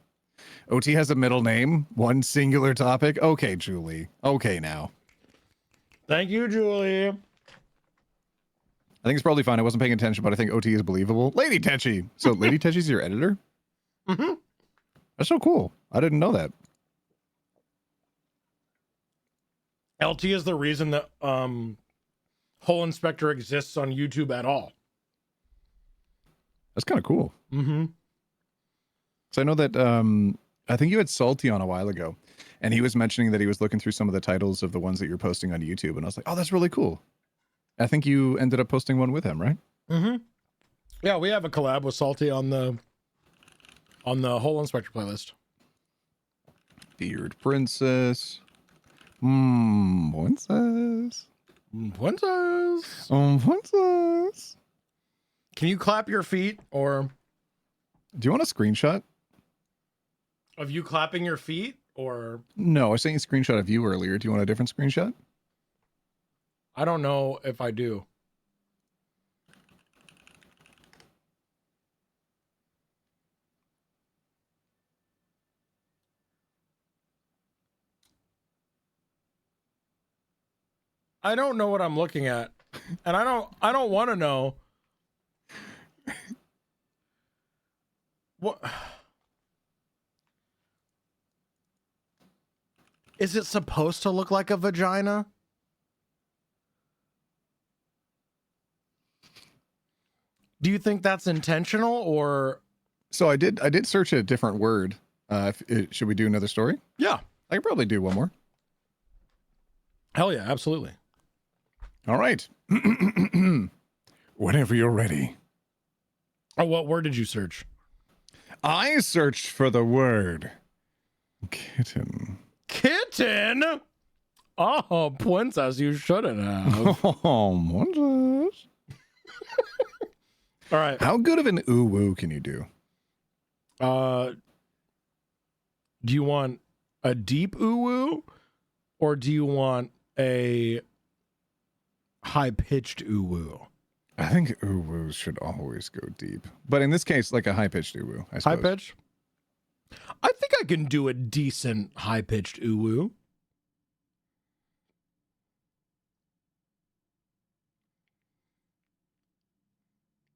OT has a middle name, one singular topic. Okay, Julie. Okay, now. Thank you, Julie. I think it's probably fine. I wasn't paying attention, but I think OT is believable. Lady Tetchy. So Lady Tetchy's your editor? Mm-hmm. That's so cool. I didn't know that. LT is the reason that Hole Inspector exists on YouTube at all. That's kind of cool. Mm-hmm. So I know that I think you had Salty on a while ago, and he was mentioning that he was looking through some of the titles of the ones that you're posting on YouTube, and I was like, oh, that's really cool. I think you ended up posting one with him, right? Mm-hmm. Yeah, we have a collab with Salty on the Hole Inspector playlist. Beard Princess. Princess. Princess. Princess. Can you clap your feet, or Do you want a screenshot? of you clapping your feet, or No, I sent you a screenshot of you earlier. Do you want a different screenshot? I don't know if I do. I don't know what I'm looking at, and I don't want to know. What is it supposed to look like, a vagina? Do you think that's intentional, or? So I did search a different word. Should we do another story? Yeah, I could probably do one more. hell yeah, absolutely. All right. Whenever you're ready. Oh, what word did you search? I searched for the word kitten. Kitten? Oh, princess, you shouldn't have. Oh, princess. All right. How good of an ooh woo can you do? Do you want a deep ooh woo, or do you want a high pitched ooh woo? I think ooh woos should always go deep, but in this case, like a high pitched ooh woo. I suppose. High pitch? I think I can do a decent high pitched ooh woo.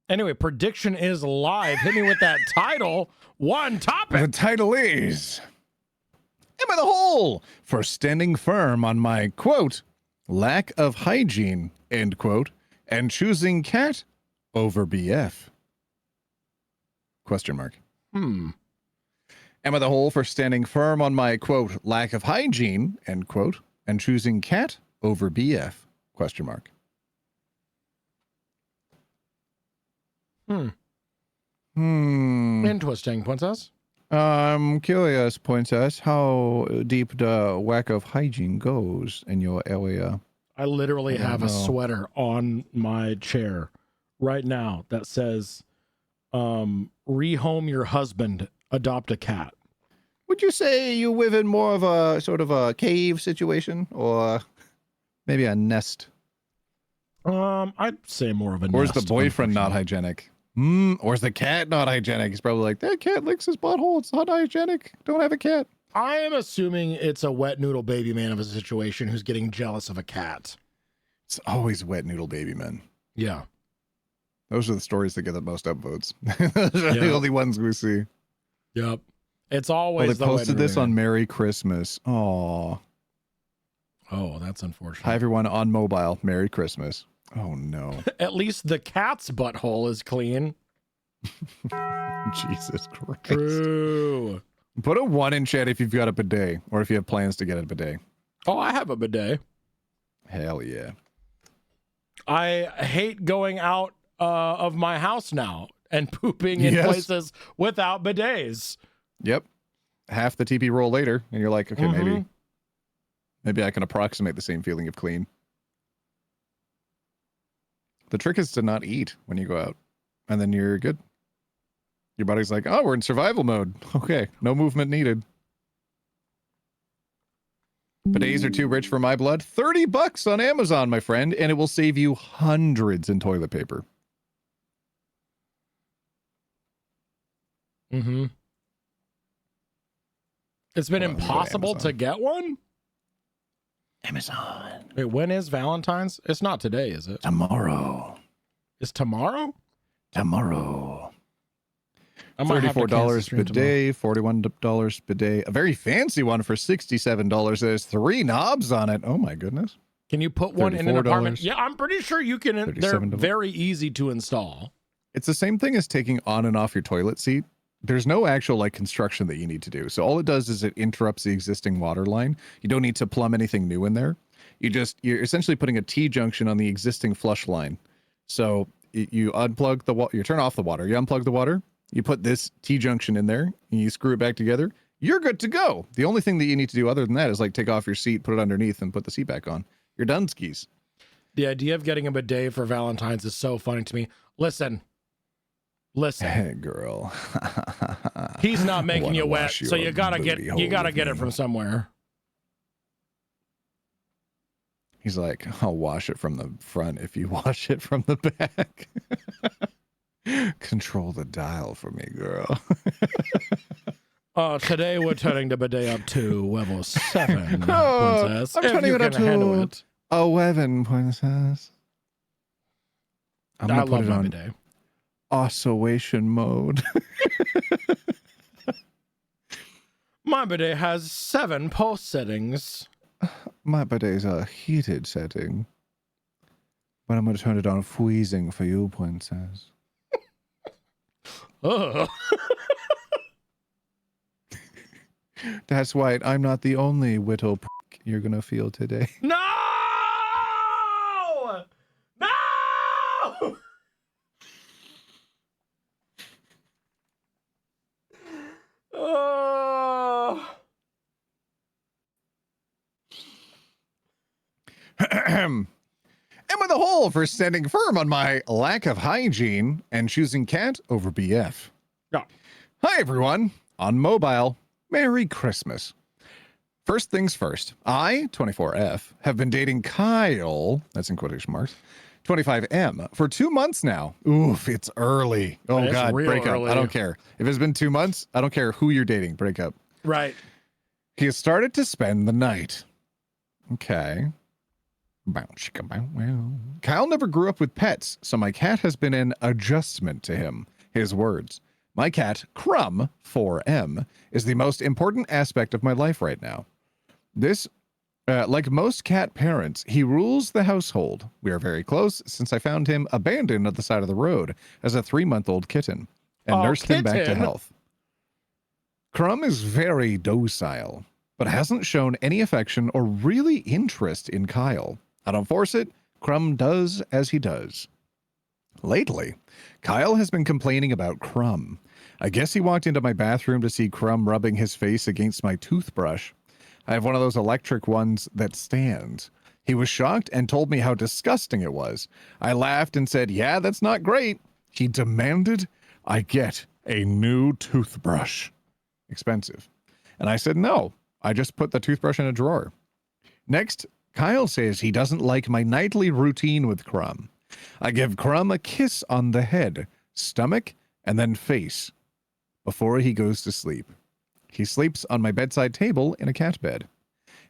Anyway, prediction is live. Hit me with that title. One topic. The title is Am I the hole for standing firm on my, quote, lack of hygiene, end quote, and choosing cat over BF? Question mark. Am I the hole for standing firm on my, quote, lack of hygiene, end quote, and choosing cat over BF? Question mark. Interesting, Princess. I'm curious, Princess, how deep the lack of hygiene goes in your area. I literally I don't have a know. sweater on my chair right now that says, rehome your husband, adopt a cat. Would you say you live in more of a sort of a cave situation or maybe a nest? I'd say more of a Or is the nest, boyfriend not unfortunately. hygienic? Or is the cat not hygienic? He's probably like, that cat licks his butthole. It's not hygienic. Don't have a cat. I am assuming it's a wet noodle baby man of a situation who's getting jealous of a cat. It's always wet noodle baby men. Yeah. Those are the stories that get the most upvotes. Those are the Yeah. only ones we see. Yep. It's Well, always they the wet posted noodle this baby on man. Merry Christmas. Aw. Oh, that's unfortunate. Hi, everyone on mobile. Merry Christmas. Oh, no. At least the cat's butthole is clean. Jesus Christ. True. Put a 1 in chat if you've got a bidet or if you have plans to get a bidet. Oh, I have a bidet. Hell yeah. I hate going out of my house now and pooping in Yes. places without bidets. Yep. Half the TP roll later, and you're like, okay, maybe I can approximate the same feeling of clean. The trick is to not eat when you go out, and then you're good. Your body's like, oh, we're in survival mode. Okay, no movement needed. Bidets are too rich for my blood. $30 on Amazon, my friend, and it will save you hundreds in toilet paper. Mm-hmm. It's been Hold on, let me go to impossible to Amazon. get one? Amazon. Wait, when is Valentine's? It's not today, is it? Tomorrow. It's tomorrow? Tomorrow. I might have to cancel $34 stream tomorrow. bidet, $41 bidet. A very fancy one for $67. There's 3 knobs on it. Oh my goodness. Can you put one in an $34. apartment? Yeah, I'm pretty sure you can. They're $37. very easy to install. It's the same thing as taking on and off your toilet seat. There's no actual like construction that you need to do. So all it does is it interrupts the existing water line. You don't need to plumb anything new in there. You're essentially putting a T-junction on the existing flush line. So you unplug the water, you turn off the water, you unplug the water, you put this T-junction in there, and you screw it back together. You're good to go. The only thing that you need to do other than that is like take off your seat, put it underneath, and put the seat back on. You're done skis. The idea of getting a bidet for Valentine's is so funny to me. Listen. Hey, girl. He's not making Wanna you wet, wash so your you gotta booty hole get with it me. from somewhere. He's like, I'll wash it from the front if you wash it from the back. Control the dial for me, girl. Today we're turning the bidet up to level 7, Oh, princess. I'm if turning you it up can handle to it. 11, princess. I'm I gonna put love it my on bidet. oscillation mode. My bidet has 7 post settings. My bidet's a heated setting. But I'm gonna turn it on freezing for you, princess. Ugh. That's right, I'm not the only whittle prick you're gonna feel today. No! No! Oh. Am I the hole for standing firm on my lack of hygiene and choosing cat over BF? No. Hi, everyone. On mobile, Merry Christmas. First things first, I, 24F, have been dating Kyle, that's in quotation marks, 25M, for 2 months now. Oof, it's early. Oh, It's God, real break up. early. I don't care. If it's been 2 months, I don't care who you're dating. Break up. Right. He has started to spend the night. Okay. Bow, chicka, bow, wow. Kyle never grew up with pets, so my cat has been an adjustment to him. His words. My cat, Crumb, 4M, is the most important aspect of my life right now. Like most cat parents, he rules the household. We are very close since I found him abandoned at the side of the road as a 3-month-old kitten and nursed him back to kitten. health. Crumb is very docile, but hasn't shown any affection or really interest in Kyle. I don't force it. Crumb does as he does. Lately, Kyle has been complaining about Crumb. I guess he walked into my bathroom to see Crumb rubbing his face against my toothbrush. I have one of those electric ones that stands. He was shocked and told me how disgusting it was. I laughed and said, yeah, that's not great. He demanded I get a new toothbrush. Expensive. And I said, no, I just put the toothbrush in a drawer. Next, Kyle says he doesn't like my nightly routine with Crumb. I give Crumb a kiss on the head, stomach, and then face before he goes to sleep. He sleeps on my bedside table in a cat bed.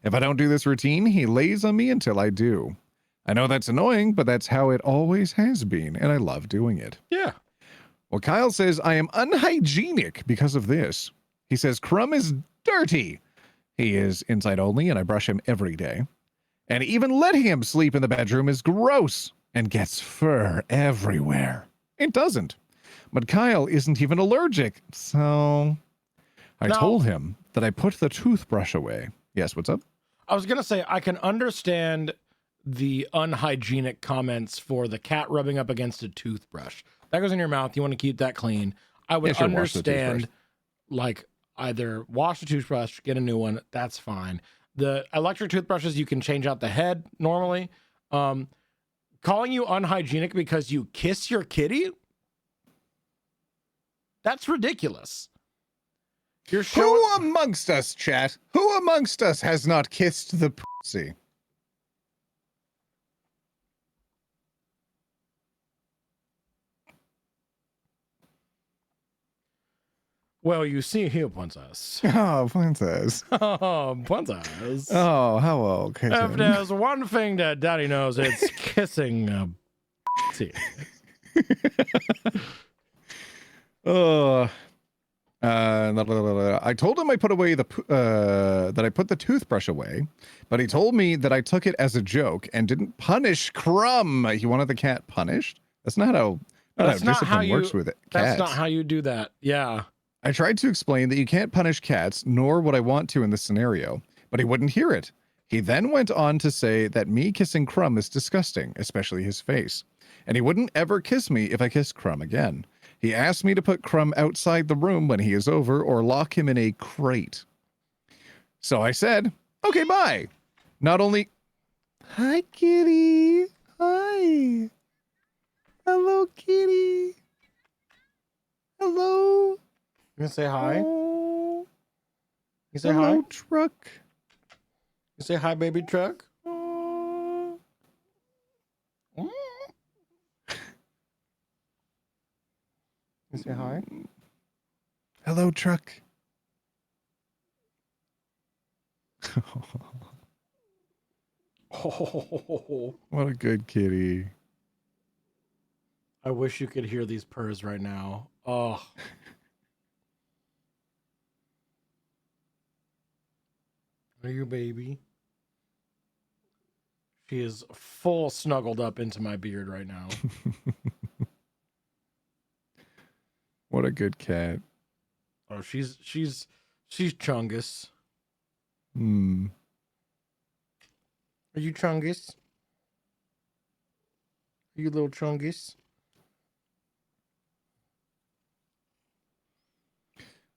If I don't do this routine, he lays on me until I do. I know that's annoying, but that's how it always has been, and I love doing it. Yeah. Well, Kyle says I am unhygienic because of this. He says Crumb is dirty. He is inside only, and I brush him every day. And even letting him sleep in the bedroom is gross and gets fur everywhere. It doesn't. But Kyle isn't even allergic, so I told him that I put the toothbrush away. Yes, what's up? I was going to say, I can understand the unhygienic comments for the cat rubbing up against a toothbrush. That goes in your mouth. You want to keep that clean. I would understand, like, either wash the toothbrush, get a new one. That's fine. The electric toothbrushes, you can change out the head normally. Calling you unhygienic because you kiss your kitty? That's ridiculous. You're showing... Who amongst us, chat? Who amongst us has not kissed the pussy? Well, you see here, Princess. Oh, princess. Oh, Princess. Oh, hello, kitten. If there's one thing that Daddy knows, it's kissing. I told him I put away that I put the toothbrush away, but he told me that I took it as a joke and didn't punish Crumb. He wanted the cat punished. That's not how discipline works with it. That's not how you do that. Yeah. I tried to explain that you can't punish cats, nor would I want to in this scenario, but he wouldn't hear it. He then went on to say that me kissing Crumb is disgusting, especially his face, and he wouldn't ever kiss me if I kissed Crumb again. He asked me to put Crumb outside the room when he is over or lock him in a crate. So I said, okay, bye. Not only... Hi, kitty. Hi. Hello, kitty. Hello. You gonna say hi? Oh. You say Hello, hi? truck. You say hi, baby truck? Oh. You say hi? Hello, truck. Oh, What a good kitty. I wish you could hear these purrs right now. Oh. Are you, baby? She is full snuggled up into my beard right now. What a good cat. Oh, she's Chungus. Hmm. Are you Chungus? Are you little Chungus?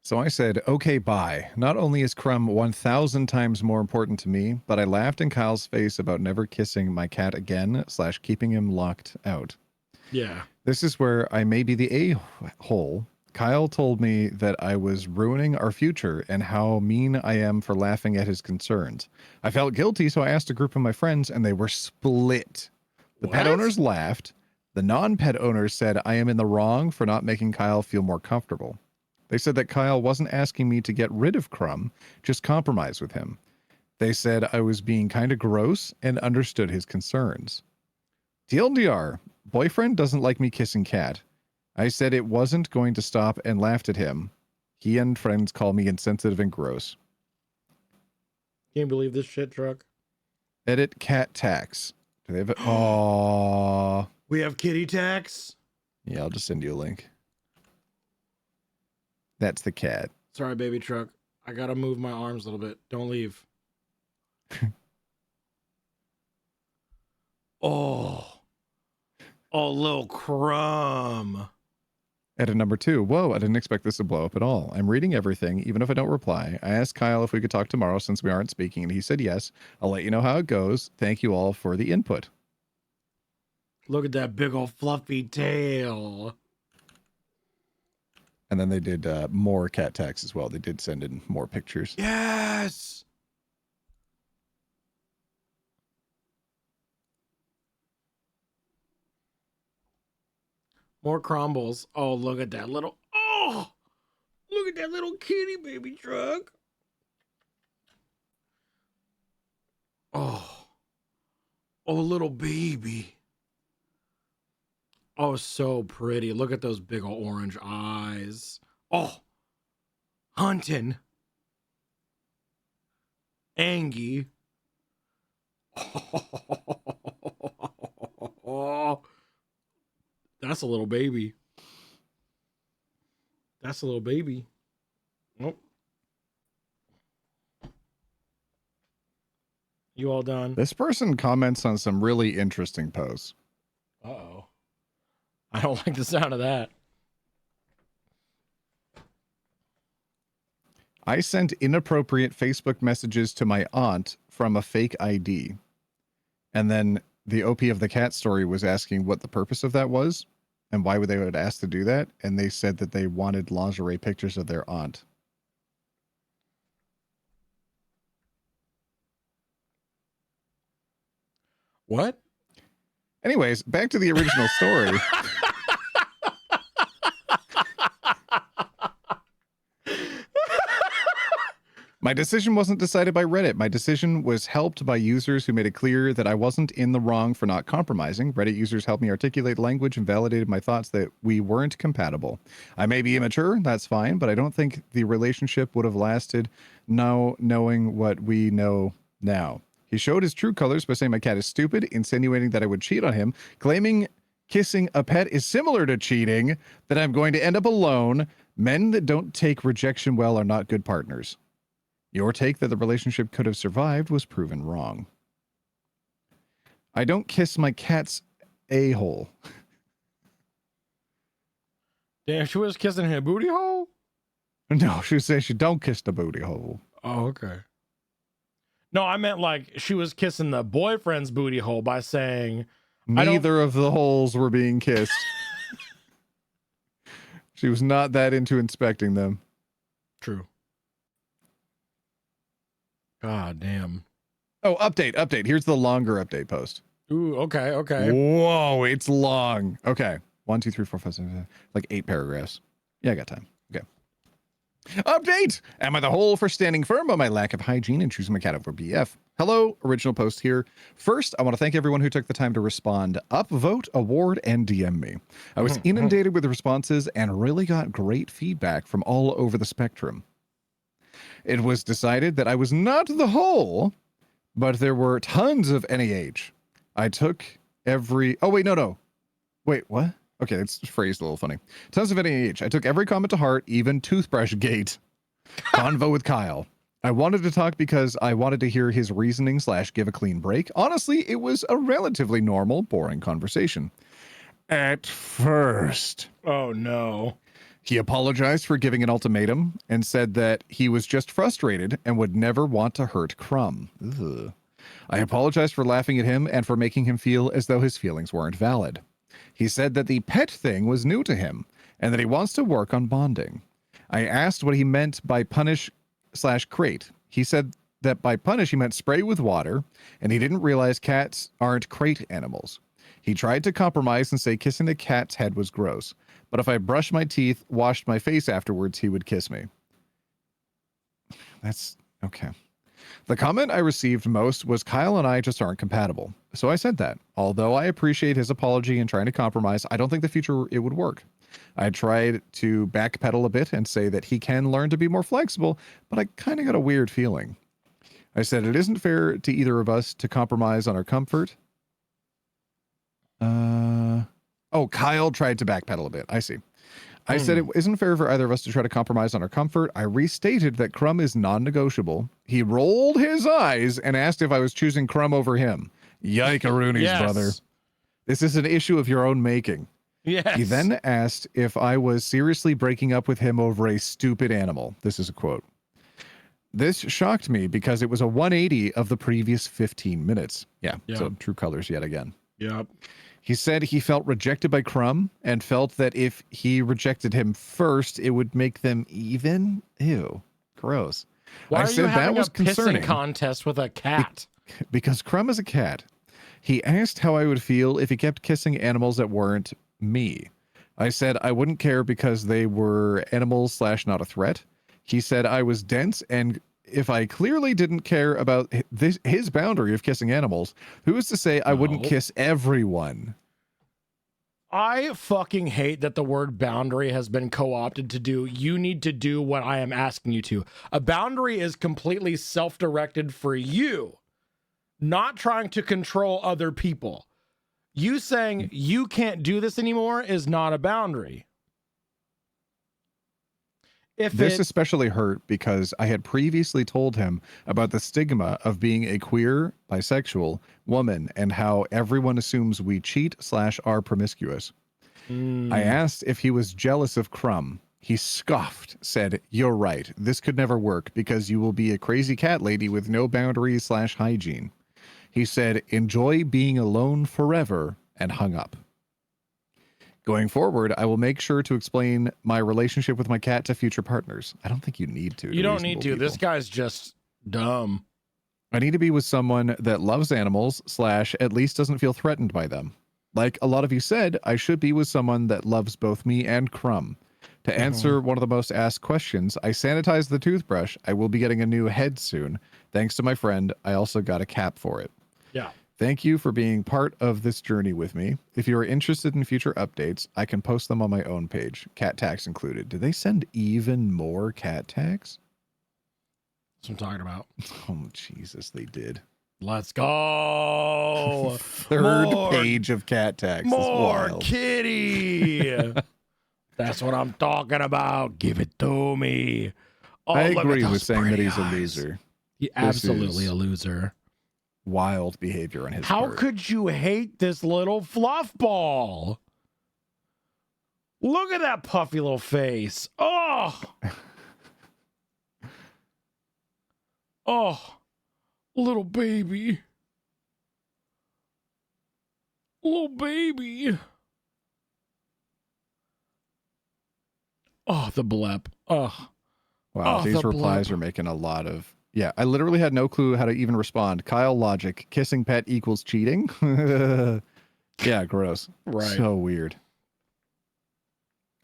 So I said, okay, bye. Not only is Crumb 1,000 times more important to me, but I laughed in Kyle's face about never kissing my cat again / keeping him locked out. Yeah. This is where I may be the a-hole. Kyle told me that I was ruining our future and how mean I am for laughing at his concerns. I felt guilty, so I asked a group of my friends, and they were split. The pet owners laughed. The non-pet owners said I am in the wrong for not making Kyle feel more comfortable. They said that Kyle wasn't asking me to get rid of Crumb, just compromise with him. They said I was being kind of gross and understood his concerns. TLDR, boyfriend doesn't like me kissing cat. I said it wasn't going to stop and laughed at him. He and friends call me insensitive and gross. Can't believe this shit truck. Edit cat tax. Do they have it? Oh. We have kitty tax. Yeah, I'll just send you a link. That's the cat. Sorry, baby truck. I gotta move my arms a little bit. Don't leave. Oh, little crumb. Edit number 2. Whoa, I didn't expect this to blow up at all. I'm reading everything, even if I don't reply. I asked Kyle if we could talk tomorrow since we aren't speaking, and he said yes. I'll let you know how it goes. Thank you all for the input. Look at that big old fluffy tail. And then they did more cat tax as well. They did send in more pictures. Yes. More crumbles. Oh, look at that little. Oh, look at that little kitty baby truck. Oh, little baby. Oh, so pretty. Look at those big old orange eyes. Oh, hunting. Angie. Oh, that's a little baby. That's a little baby. Nope. You all done? This person comments on some really interesting posts. Uh-oh. I don't like the sound of that. I sent inappropriate Facebook messages to my aunt from a fake ID. And then the OP of the cat story was asking what the purpose of that was and why would they would ask to do that. And they said that they wanted lingerie pictures of their aunt. What? Anyways, back to the original story. My decision wasn't decided by Reddit. My decision was helped by users who made it clear that I wasn't in the wrong for not compromising. Reddit users helped me articulate language and validated my thoughts that we weren't compatible. I may be immature, that's fine, but I don't think the relationship would have lasted now knowing what we know now. He showed his true colors by saying my cat is stupid, insinuating that I would cheat on him, claiming kissing a pet is similar to cheating, that I'm going to end up alone. Men that don't take rejection well are not good partners. Your take that the relationship could have survived was proven wrong. I don't kiss my cat's a-hole. Damn, she was kissing her booty hole? No, she was saying she don't kiss the booty hole. Oh, okay. No, I meant like she was kissing the boyfriend's booty hole by saying... Neither of the holes were being kissed. She was not that into inspecting them. True. God damn. Oh, update. Here's the longer update post. Ooh, okay. Whoa, it's long. Okay. 1, 2, 3, 4, 5, 6, 7, like 8 paragraphs. Yeah, I got time. Okay. Update! Am I the whole for standing firm on my lack of hygiene and choosing my cat over BF? Hello, original post here. First, I want to thank everyone who took the time to respond, upvote, award, and DM me. I was inundated with responses and really got great feedback from all over the spectrum. It was decided that I was not the whole, but there were tons of NAH. I took every... Oh, wait, no. Wait, what? Okay, it's phrased a little funny. Tons of NAH. I took every comment to heart, even toothbrush gate. Convo with Kyle. I wanted to talk because I wanted to hear his reasoning / give a clean break. Honestly, it was a relatively normal, boring conversation. At first. Oh, no. He apologized for giving an ultimatum and said that he was just frustrated and would never want to hurt Crumb. Ugh. I apologized for laughing at him and for making him feel as though his feelings weren't valid. He said that the pet thing was new to him and that he wants to work on bonding. I asked what he meant by punish / crate. He said that by punish he meant spray with water, and he didn't realize cats aren't crate animals. He tried to compromise and say kissing the cat's head was gross, but if I brushed my teeth, washed my face afterwards, he would kiss me. That's okay. The comment I received most was Kyle and I just aren't compatible. So I said that. Although I appreciate his apology and trying to compromise, I don't think the future it would work. I tried to backpedal a bit and say that he can learn to be more flexible, but I kind of got a weird feeling. I said it isn't fair to either of us to compromise on our comfort. Oh, Kyle tried to backpedal a bit. I see. I said it isn't fair for either of us to try to compromise on our comfort. I restated that Crumb is non-negotiable. He rolled his eyes and asked if I was choosing Crumb over him. Yike-a-roonies, Yes. brother. This is an issue of your own making. Yes. He then asked if I was seriously breaking up with him over a stupid animal. This is a quote. This shocked me because it was a 180 of the previous 15 minutes. Yeah. So true colors yet again. Yep. He said he felt rejected by Crumb and felt that if he rejected him first, it would make them even. Ew, gross. Why I are said you having that was a pissing concerning contest with a cat? because Crumb is a cat. He asked how I would feel if he kept kissing animals that weren't me. I said I wouldn't care because they were animals / not a threat. He said I was dense, and if I clearly didn't care about his boundary of kissing animals, who is to say I wouldn't kiss everyone? I fucking hate that the word boundary has been co-opted to do, you need to do what I am asking you to. A boundary is completely self-directed for you, not trying to control other people. You saying you can't do this anymore is not a boundary. This especially hurt because I had previously told him about the stigma of being a queer, bisexual woman and how everyone assumes we cheat / are promiscuous. I asked if he was jealous of Crumb. He scoffed, said, "You're right. This could never work because you will be a crazy cat lady with no boundaries / hygiene." He said, "Enjoy being alone forever," and hung up. Going forward, I will make sure to explain my relationship with my cat to future partners. I don't think you need to. You don't need to. This guy's just dumb. I need to be with someone that loves animals / at least doesn't feel threatened by them. Like a lot of you said, I should be with someone that loves both me and Crumb. To answer one of the most asked questions, I sanitized the toothbrush. I will be getting a new head soon. Thanks to my friend, I also got a cap for it. Yeah. Thank you for being part of this journey with me. If you are interested in future updates, I can post them on my own page, cat tags included. Do they send even more cat tags? That's what I'm talking about. Oh, Jesus, they did. Let's go. Third page of cat tags. More kitty. That's what I'm talking about. Give it to me. Oh, I look at agree those with saying that pretty he's a eyes. loser. He absolutely a loser. Wild behavior on his How part. could you hate this little fluff ball? Look at that puffy little face. Oh. Oh. Little baby. Little baby. Oh, the blep. Oh. Wow, Oh, these the replies blip. are making a lot of... Yeah, I literally had no clue how to even respond. Kyle logic, kissing pet equals cheating? Yeah, gross. Right. So weird.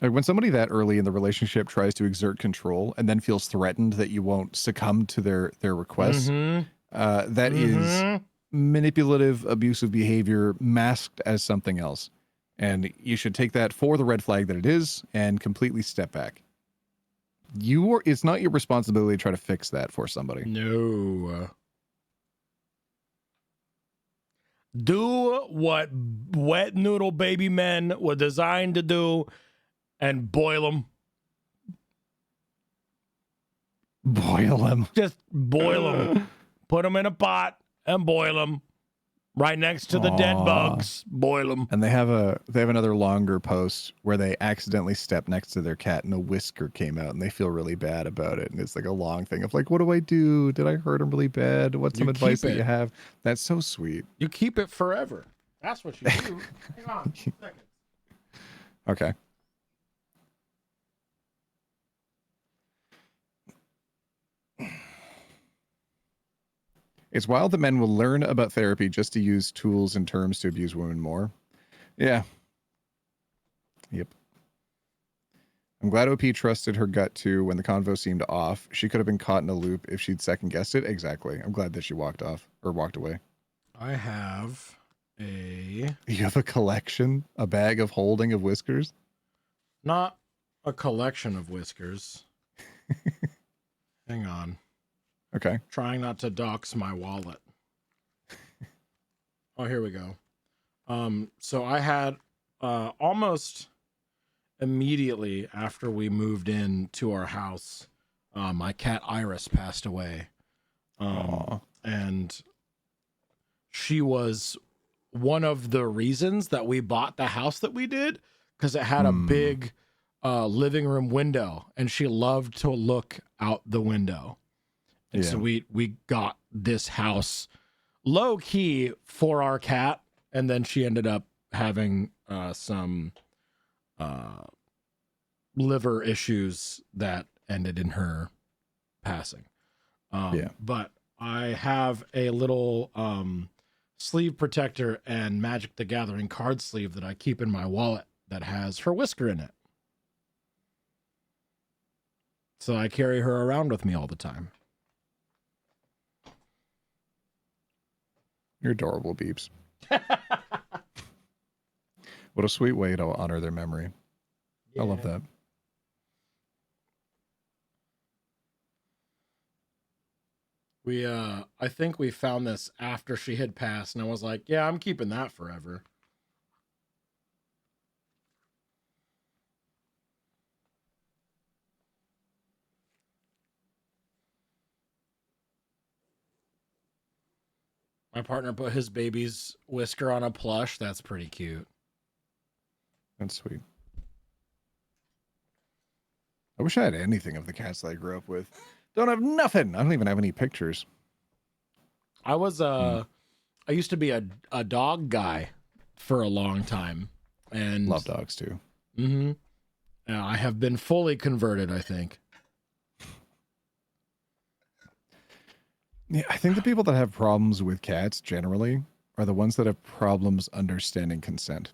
Like when somebody that early in the relationship tries to exert control and then feels threatened that you won't succumb to their requests, that is manipulative, abusive behavior masked as something else. And you should take that for the red flag that it is and completely step back. It's not your responsibility to try to fix that for somebody. No. Do what wet noodle baby men were designed to do and boil them. Boil them. Just boil them. Put them in a pot and boil them. Right next to the dead bugs. Boil them. And they have another longer post where they accidentally stepped next to their cat and a whisker came out and they feel really bad about it. And it's like a long thing of like, what do I do? Did I hurt him really bad? What's some You advice keep that you it. have? That's so sweet. You keep it forever. That's what you do. Hang on a second. Okay. It's wild that men will learn about therapy just to use tools and terms to abuse women more. Yeah. Yep. I'm glad OP trusted her gut too when the convo seemed off. She could have been caught in a loop if she'd second guessed it. Exactly. I'm glad that she walked away. I have a... You have a collection, a bag of holding of whiskers? Not a collection of whiskers. Hang on. Okay. Trying not to dox my wallet. Oh, here we go. So I had almost immediately after we moved into our house, my cat Iris passed away. And she was one of the reasons that we bought the house that we did, because it had a big living room window and she loved to look out the window. And so we got this house low key for our cat. And then she ended up having some liver issues that ended in her passing. But I have a little sleeve protector and Magic the Gathering card sleeve that I keep in my wallet that has her whisker in it. So I carry her around with me all the time. You're adorable, Beeps. What a sweet way to honor their memory. I love that. I think we found this after she had passed, and I was like, yeah, I'm keeping that forever. My partner put his baby's whisker on a plush. That's pretty cute. That's sweet. I wish I had anything of the cats that I grew up with. Don't have nothing. I don't even have any pictures. I was I used to be a dog guy for a long time, and love dogs too. Mm-hmm. I have been fully converted, I think. Yeah, I think the people that have problems with cats generally are the ones that have problems understanding consent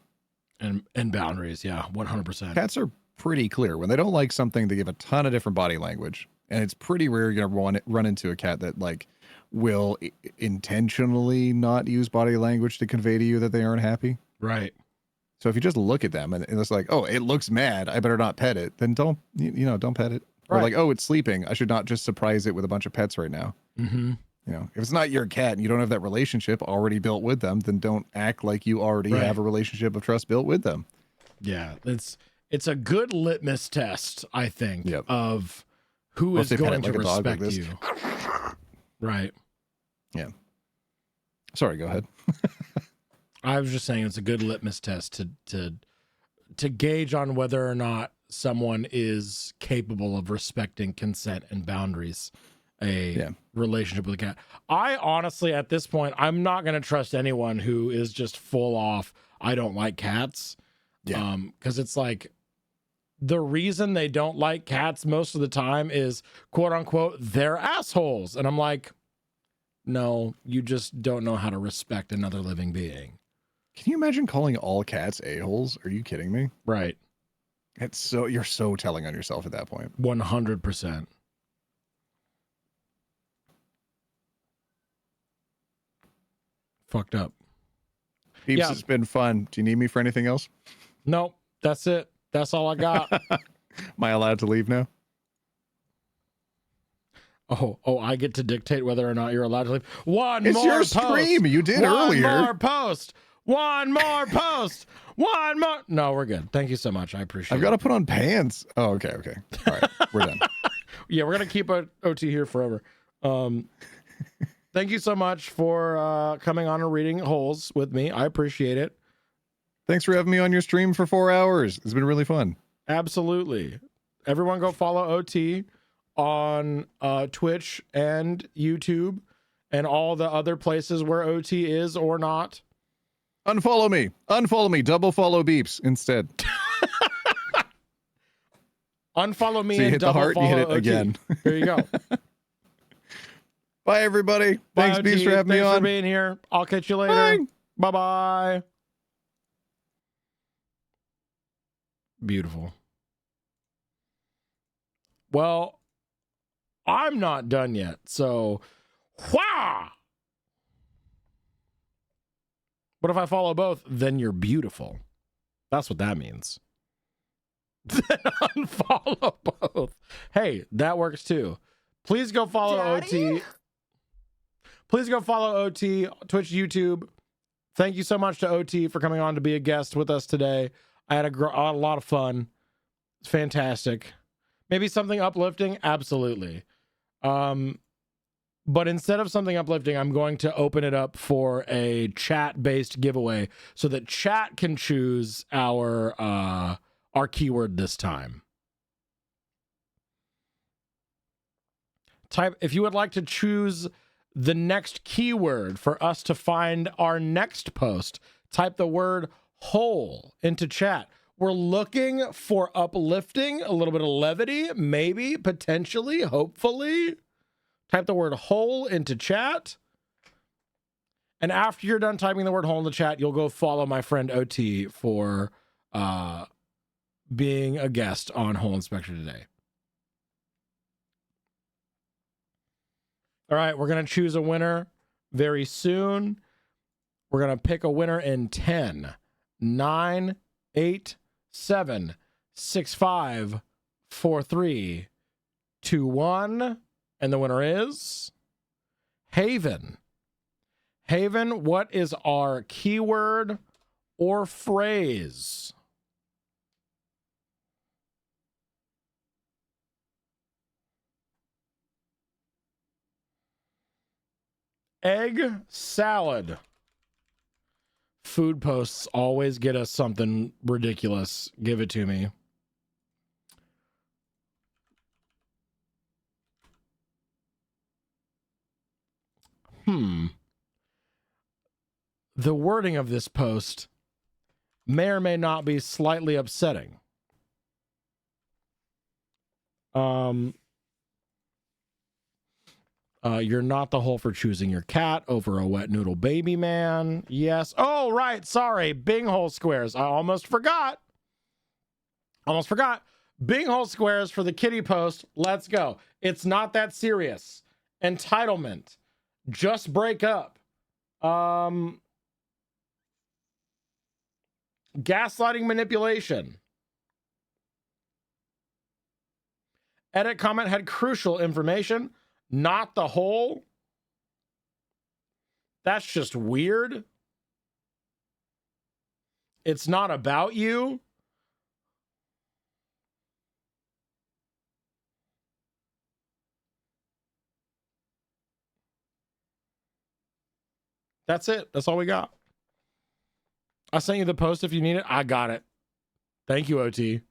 and boundaries. Yeah, 100%. Cats are pretty clear. When they don't like something, they give a ton of different body language, and it's pretty rare you're gonna run into a cat that like will intentionally not use body language to convey to you that they aren't happy. Right. So if you just look at them and it's like, oh, it looks mad, I better not pet it, then don't don't pet it. Or like, oh, it's sleeping, I should not just surprise it with a bunch of pets right now. Mm-hmm. If it's not your cat and you don't have that relationship already built with them, then don't act like you already have a relationship of trust built with them. Yeah, it's a good litmus test, I think, of who is going to respect you. Right. Yeah. Sorry, go ahead. I was just saying it's a good litmus test to gauge on whether or not someone is capable of respecting consent and boundaries. Relationship with a cat. I honestly, at this point, I'm not going to trust anyone who is just full off, I don't like cats. Yeah. Because it's like the reason they don't like cats most of the time is, quote unquote, they're assholes. And I'm like, no, you just don't know how to respect another living being. Can you imagine calling all cats a-holes? Are you kidding me? Right. You're so telling on yourself at that point. 100%. Fucked up. Peeps, it's been fun. Do you need me for anything else? Nope. That's it. That's all I got. Am I allowed to leave now? Oh, I get to dictate whether or not you're allowed to leave. It's your stream. You did earlier. One more post. One more post. One more. No, we're good. Thank you so much. I appreciate it. I've got to put on pants. Oh, okay. All right. We're done. Yeah, we're going to keep OT here forever. Thank you so much for coming on and reading holes with me. I appreciate it. Thanks for having me on your stream for 4 hours. It's been really fun. Absolutely. Everyone go follow OT on Twitch and YouTube and all the other places where OT is or not. Unfollow me. Double follow Beeps instead. Unfollow me so you and hit double the heart, follow you hit it OT. again. There you go. Bye, everybody. Bye, Thanks, Beeps, for having me on. Thanks for being here. I'll catch you later. Bye. Bye-bye. Beautiful. Well, I'm not done yet, so wah! But if I follow both, then you're beautiful. That's what that means. Then unfollow both. Hey, that works too. Please go follow OT. Please go follow OT, Twitch, YouTube. Thank you so much to OT for coming on to be a guest with us today. I had a lot of fun. It's fantastic. Maybe something uplifting? Absolutely. But instead of something uplifting, I'm going to open it up for a chat-based giveaway so that chat can choose our keyword this time. If you would like to choose the next keyword for us to find our next post, type the word whole into chat. We're looking for uplifting, a little bit of levity, maybe, potentially, hopefully. Type the word whole into chat. And after you're done typing the word whole in the chat, you'll go follow my friend OT for being a guest on Hole Inspector today. All right, we're going to choose a winner very soon. We're going to pick a winner in 10, 9, 8, 7, 6, 5, 4, 3, 2, 1. And the winner is Haven. Haven, what is our keyword or phrase? Egg salad. Food posts always get us something ridiculous. Give it to me. The wording of this post may or may not be slightly upsetting. You're not the hole for choosing your cat over a wet noodle baby man. Yes. Oh, right. Sorry. Bing hole squares. I almost forgot. Bing hole squares for the kitty post. Let's go. It's not that serious. Entitlement. Just break up. Gaslighting manipulation. Edit comment had crucial information. Not the whole. That's just weird. It's not about you. That's it. That's all we got. I sent you the post if you need it. I got it. Thank you, OT.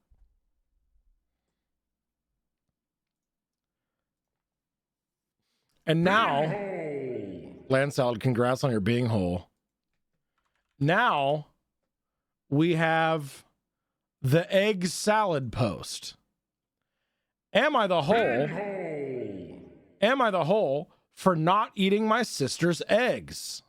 And now, Land Salad, congrats on your being whole. Now, we have the egg salad post. Am I the whole? Am I the whole for not eating my sister's eggs?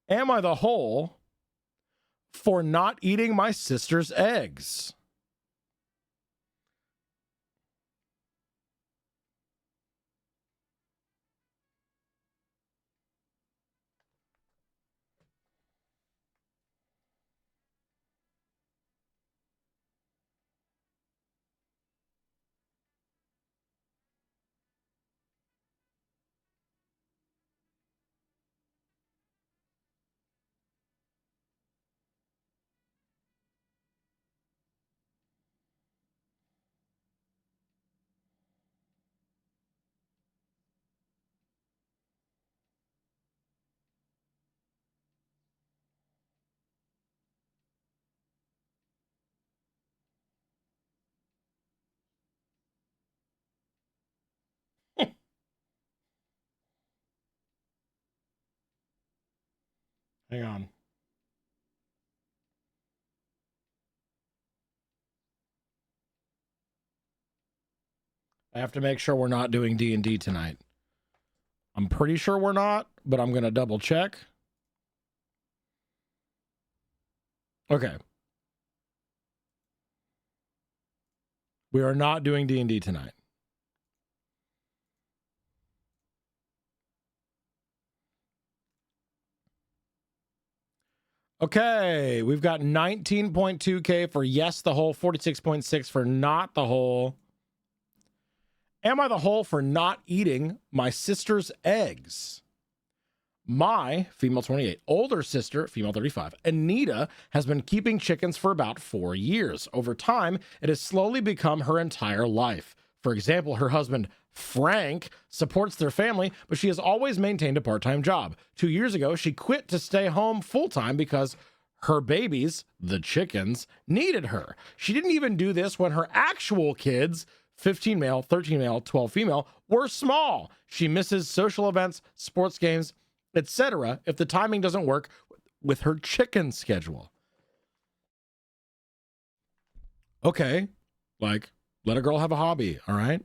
Am I the whole for not eating my sister's eggs? Hang on. I have to make sure we're not doing D&D tonight. I'm pretty sure we're not, but I'm going to double check. Okay. We are not doing D&D tonight. Okay, we've got 19.2K for yes the whole, 46.6 for not the whole. Am I the whole for not eating my sister's eggs? My, female 28, older sister, female 35, Anita, has been keeping chickens for about 4 years. Over time, it has slowly become her entire life. For example, her husband, Frank, supports their family, but she has always maintained a part-time job. 2 years ago, she quit to stay home full-time because her babies, the chickens, needed her. She didn't even do this when her actual kids, 15 male, 13 male, 12 female, were small. She misses social events, sports games, etc. if the timing doesn't work with her chicken schedule. Okay, like, let a girl have a hobby, all right?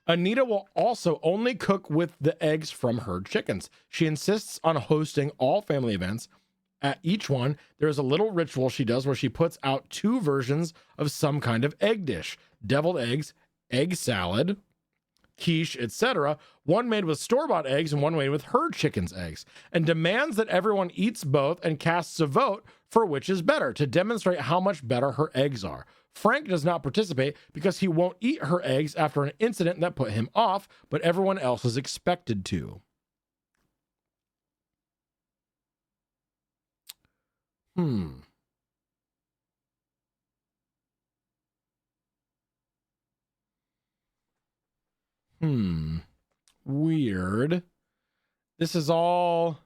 Anita will also only cook with the eggs from her chickens. She insists on hosting all family events. At each one, there's a little ritual she does where she puts out 2 versions of some kind of egg dish. Deviled eggs, egg salad, quiche, etc., one made with store-bought eggs and one made with her chicken's eggs, and demands that everyone eats both and casts a vote for which is better to demonstrate how much better her eggs are. Frank does not participate because he won't eat her eggs after an incident that put him off, but everyone else is expected to. Weird. This is all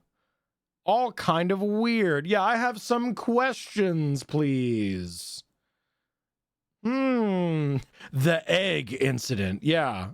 kind of weird. Yeah, I have some questions, please. The egg incident. Yeah.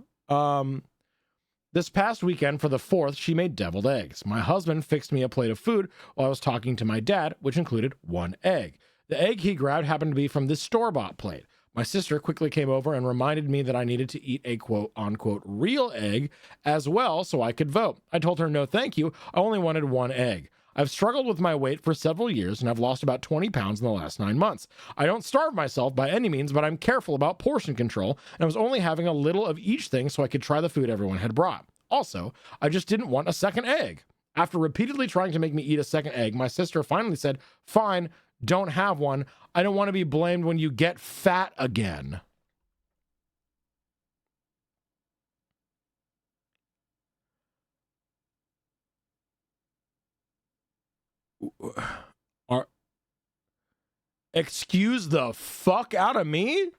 This past weekend for the 4th, she made deviled eggs. My husband fixed me a plate of food while I was talking to my dad, which included 1 egg. The egg he grabbed happened to be from this store-bought plate. My sister quickly came over and reminded me that I needed to eat a quote-unquote real egg as well so I could vote. I told her no thank you, I only wanted 1 egg. I've struggled with my weight for several years and I've lost about 20 pounds in the last 9 months. I don't starve myself by any means, but I'm careful about portion control, and I was only having a little of each thing so I could try the food everyone had brought. Also, I just didn't want a second egg. After repeatedly trying to make me eat a second egg, my sister finally said, "Fine, don't have one. I don't want to be blamed when you get fat again." Excuse the fuck out of me?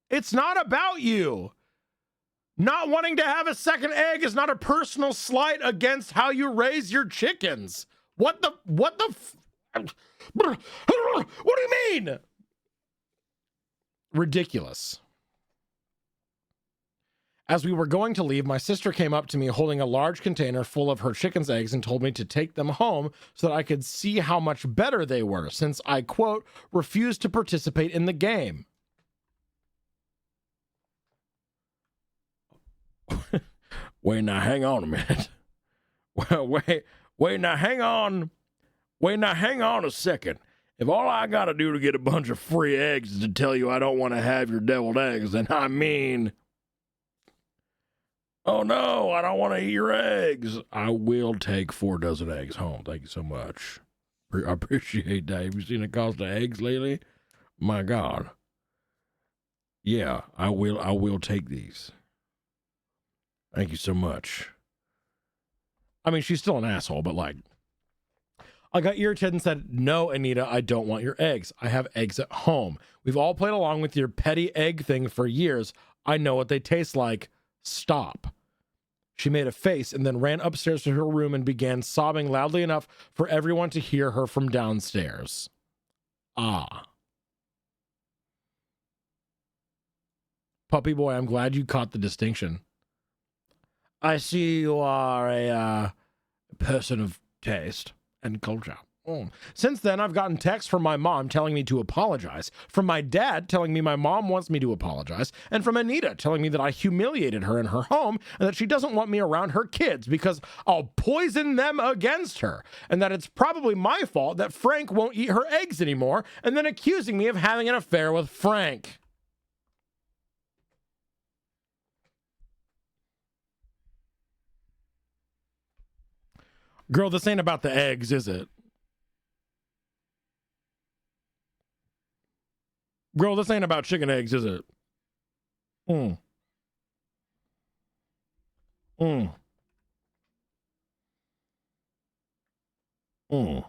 It's not about you. Not wanting to have a second egg is not a personal slight against how you raise your chickens. What the what do you mean? Ridiculous. As we were going to leave, my sister came up to me holding a large container full of her chicken's eggs and told me to take them home so that I could see how much better they were, since I, quote, refused to participate in the game. Wait, now hang on a minute. Well, wait, now hang on. Wait, now hang on a second. If all I gotta do to get a bunch of free eggs is to tell you I don't want to have your deviled eggs, then I mean... Oh no, I don't want to eat your eggs. I will take 4 dozen eggs home. Thank you so much. I appreciate that. Have you seen the cost of eggs lately? My God. Yeah, I will take these. Thank you so much. I mean, she's still an asshole, but like, I got irritated and said, "No, Anita, I don't want your eggs. I have eggs at home. We've all played along with your petty egg thing for years. I know what they taste like. Stop." She made a face and then ran upstairs to her room and began sobbing loudly enough for everyone to hear her from downstairs. Ah. Puppy boy, I'm glad you caught the distinction. I see you are a person of taste and culture. Since then, I've gotten texts from my mom telling me to apologize, from my dad telling me my mom wants me to apologize, and from Anita telling me that I humiliated her in her home and that she doesn't want me around her kids because I'll poison them against her, and that it's probably my fault that Frank won't eat her eggs anymore, and then accusing me of having an affair with Frank. Girl, this ain't about the eggs, is it? Girl, this ain't about chicken eggs, is it? Mm. Mm. Mm.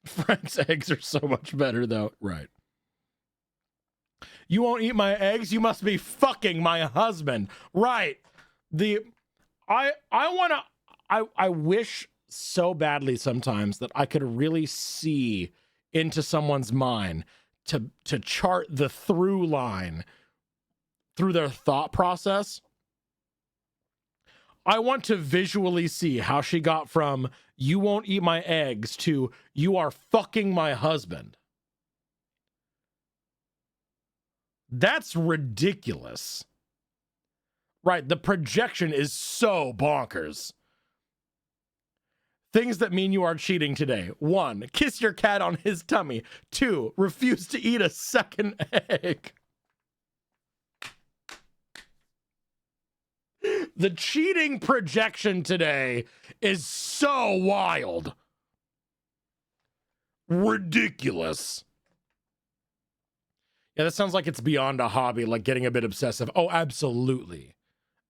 Frank's eggs are so much better, though. Right. You won't eat my eggs? You must be fucking my husband. Right. I wish so badly sometimes that I could really see into someone's mind to chart the through line through their thought process. I want to visually see how she got from you won't eat my eggs to you are fucking my husband. That's ridiculous. Right, the projection is so bonkers. Things that mean you are cheating today. 1, kiss your cat on his tummy. 2, refuse to eat a second egg. The cheating projection today is so wild. Ridiculous. Yeah, that sounds like it's beyond a hobby, like getting a bit obsessive. Oh, absolutely.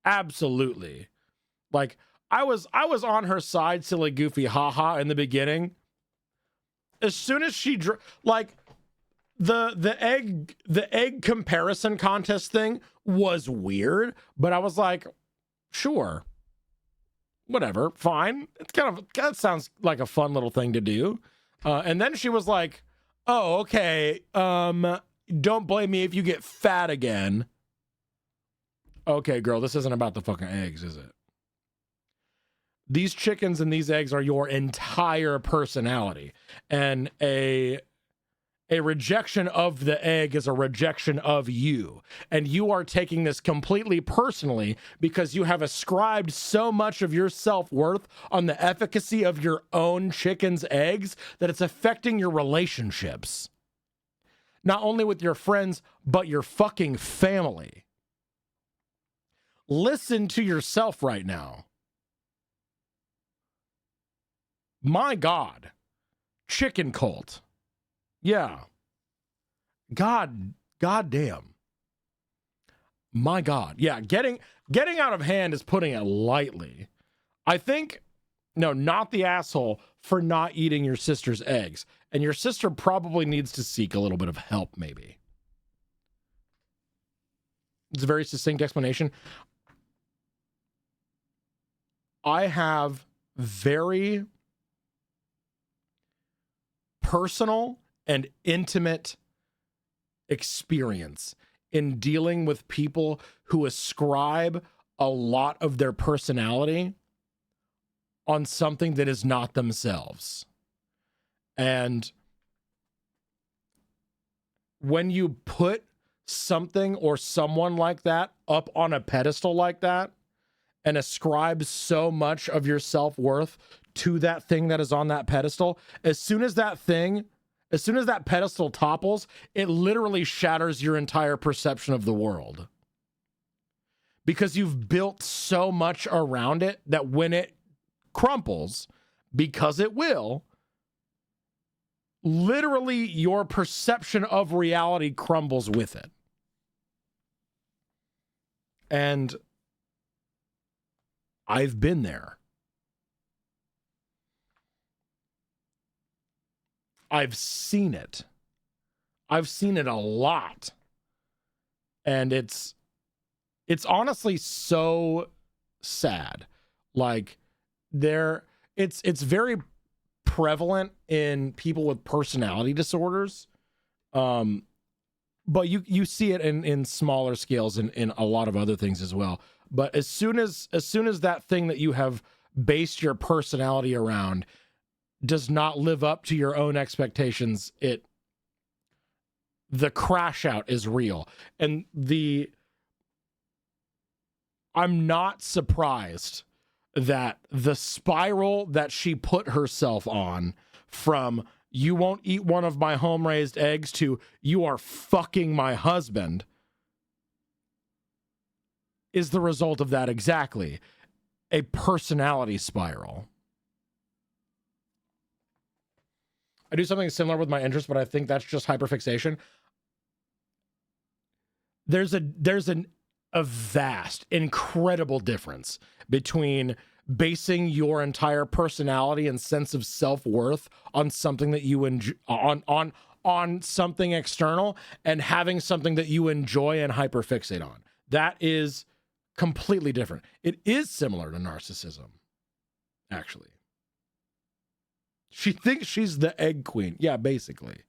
Absolutely. Like, I was on her side, silly, goofy, haha, in the beginning. As soon as she like the egg comparison contest thing was weird, but I was like, sure, whatever, fine. It's that sounds like a fun little thing to do. And then she was like, oh, okay, don't blame me if you get fat again. Okay, girl, this isn't about the fucking eggs, is it? These chickens and these eggs are your entire personality. And a rejection of the egg is a rejection of you. And you are taking this completely personally because you have ascribed so much of your self-worth on the efficacy of your own chicken's eggs that it's affecting your relationships. Not only with your friends, but your fucking family. Listen to yourself right now. My God. Chicken cult. Yeah. God damn. My God. Yeah, getting out of hand is putting it lightly. I think, no, not the asshole for not eating your sister's eggs. And your sister probably needs to seek a little bit of help, maybe. It's a very succinct explanation. I have very personal and intimate experience in dealing with people who ascribe a lot of their personality on something that is not themselves. And when you put something or someone like that up on a pedestal like that and ascribe so much of your self-worth to that thing that is on that pedestal, as soon as that pedestal topples, it literally shatters your entire perception of the world. Because you've built so much around it that when it crumples, because it will, literally your perception of reality crumbles with it. And I've been there. I've seen it. I've seen it a lot. And it's honestly so sad. Like it's very prevalent in people with personality disorders. But you see it in smaller scales in a lot of other things as well. But as soon as that thing that you have based your personality around does not live up to your own expectations, the crash out is real. And I'm not surprised that the spiral that she put herself on, from you won't eat one of my home raised eggs to you are fucking my husband, is the result of that exactly. A personality spiral. I do something similar with my interests, but I think that's just hyperfixation. There's a vast, incredible difference between basing your entire personality and sense of self-worth on something that you enjoy, on something external, and having something that you enjoy and hyperfixate on. That is completely different. It is similar to narcissism, actually. She thinks she's the egg queen. Yeah, basically.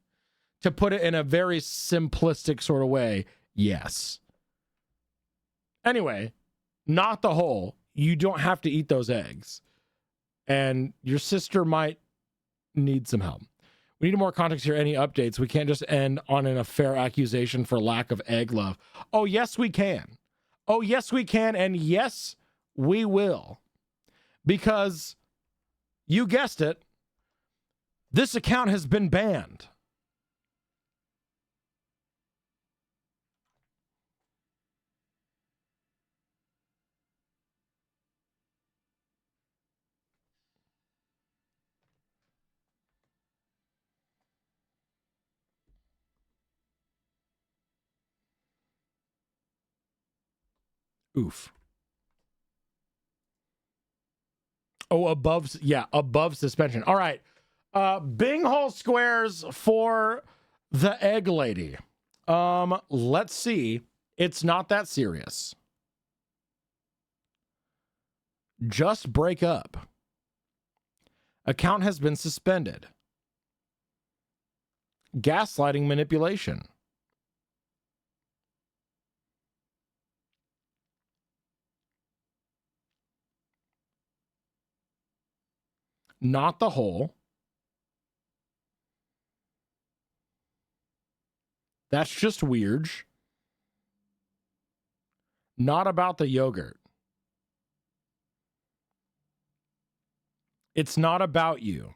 To put it in a very simplistic sort of way, yes. Anyway, not the whole. You don't have to eat those eggs. And your sister might need some help. We need more context here. Any updates? We can't just end on a fair accusation for lack of egg love. Oh, yes, we can. Oh, yes, we can. And yes, we will. Because you guessed it. This account has been banned. Oof. Oh, above suspension. All right. Bing hole squares for the egg lady. Let's see. It's not that serious. Just break up. Account has been suspended. Gaslighting manipulation. Not the whole. That's just weird. Not about the yogurt. It's not about you.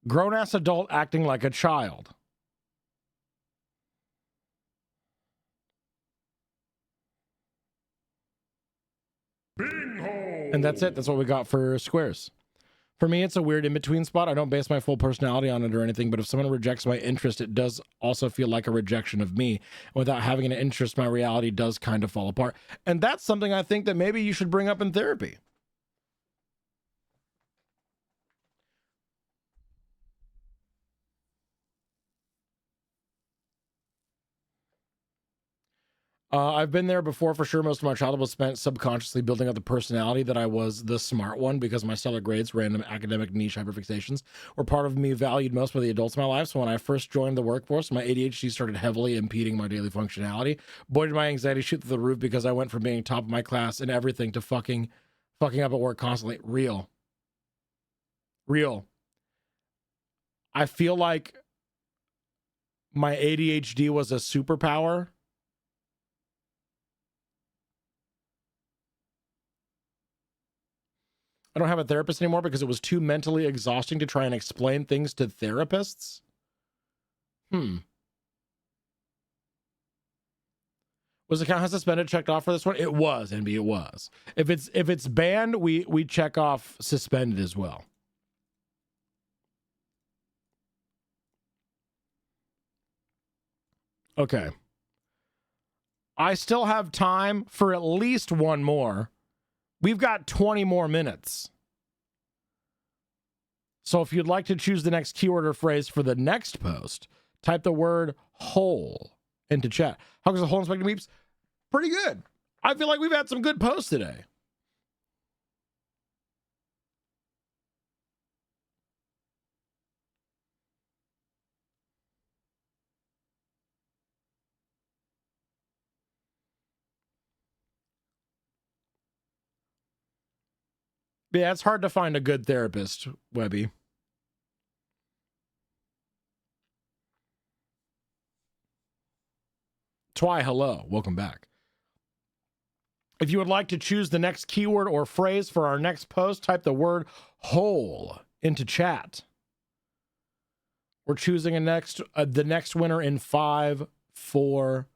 Grown-ass adult acting like a child. Bingo! And that's it. That's what we got for squares. For me, it's a weird in-between spot. I don't base my full personality on it or anything, but if someone rejects my interest, it does also feel like a rejection of me. Without having an interest, my reality does kind of fall apart. And that's something I think that maybe you should bring up in therapy. I've been there before for sure. Most of my childhood was spent subconsciously building up the personality that I was the smart one because my stellar grades, random academic niche hyperfixations were part of me valued most by the adults in my life. So when I first joined the workforce, my ADHD started heavily impeding my daily functionality. Boy, did my anxiety shoot through the roof because I went from being top of my class and everything to fucking up at work constantly. Real. I feel like my ADHD was a superpower. I don't have a therapist anymore because it was too mentally exhausting to try and explain things to therapists. Was the account suspended checked off for this one? It was, NB, it was. If it's banned, we check off suspended as well. Okay. I still have time for at least one more. We've got 20 more minutes. So if you'd like to choose the next keyword or phrase for the next post, type the word whole into chat. How goes the whole inspecting beeps? Pretty good. I feel like we've had some good posts today. Yeah, it's hard to find a good therapist, Webby. Twy, hello. Welcome back. If you would like to choose the next keyword or phrase for our next post, type the word whole into chat. We're choosing the next winner in 5, 4,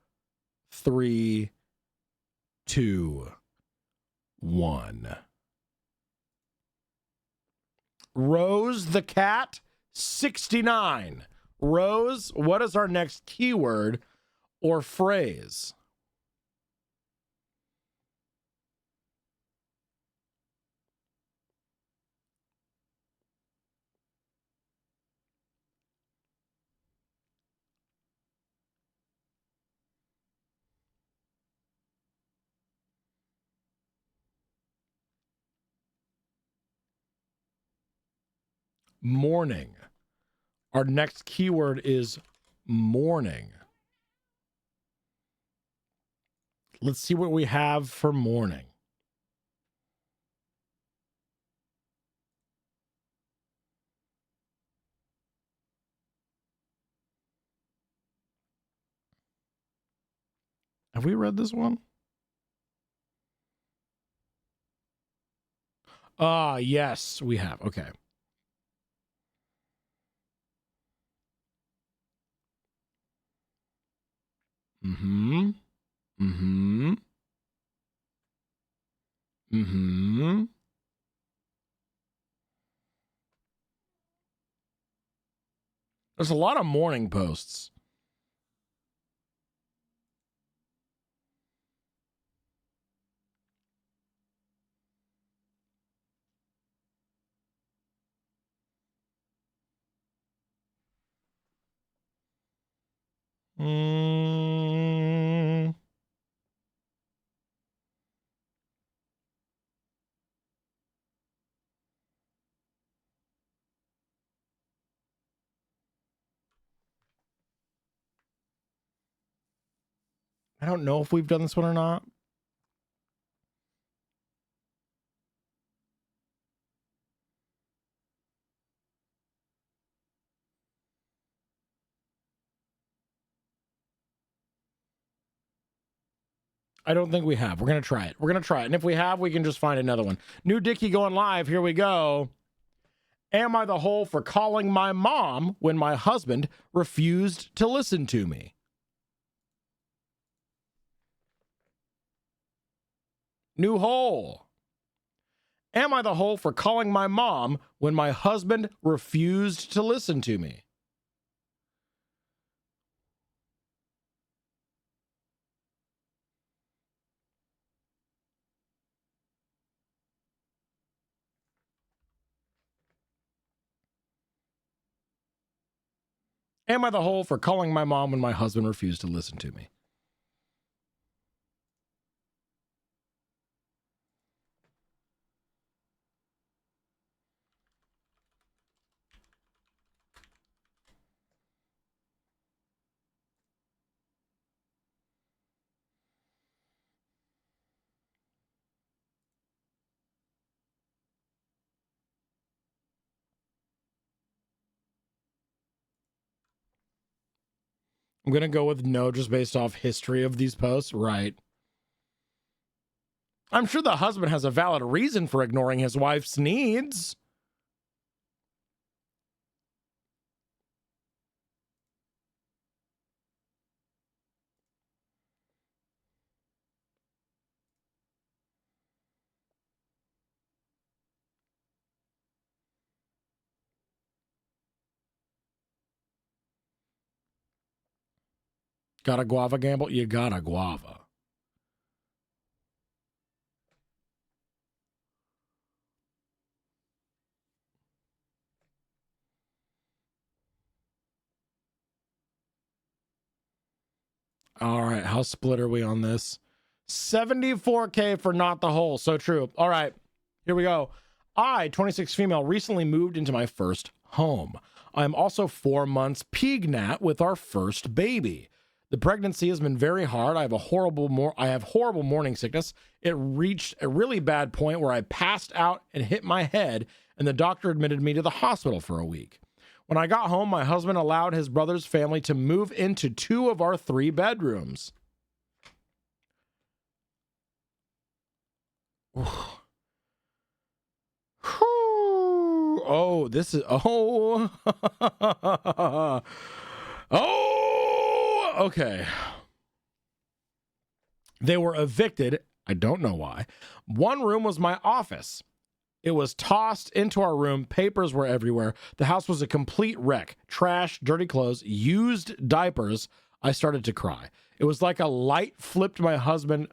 3, 2, 1. Rose the cat, 69. Rose, what is our next keyword or phrase? Morning. Our next keyword is morning. Let's see what we have for morning. Have we read this one? Ah, yes, we have. Okay. Mm-hmm. Mm-hmm. Mm-hmm. There's a lot of morning posts. Mm. I don't know if we've done this one or not. I don't think we have. We're going to try it. We're going to try it. And if we have, we can just find another one. New Dicky going live. Here we go. Am I the hole for calling my mom when my husband refused to listen to me? New hole. Am I the hole for calling my mom when my husband refused to listen to me? Am I the hole for calling my mom when my husband refused to listen to me? I'm going to go with no just based off history of these posts. Right. I'm sure the husband has a valid reason for ignoring his wife's needs. Got a guava gamble? You got a guava. All right, how split are we on this? 74K for not the hole. So true. All right, here we go. I, 26 female, recently moved into my first home. I'm also 4 months pregnant with our first baby. The pregnancy has been very hard. I have horrible morning sickness. It reached a really bad point where I passed out and hit my head, and the doctor admitted me to the hospital for a week. When I got home, my husband allowed his brother's family to move into 2 of our 3 bedrooms. Oh, this is, oh, oh, okay. They were evicted. I don't know why. One room was my office. It was tossed into our room. Papers were everywhere. The house was a complete wreck. Trash, dirty clothes, used diapers. I started to cry. It was like a light flipped my husband.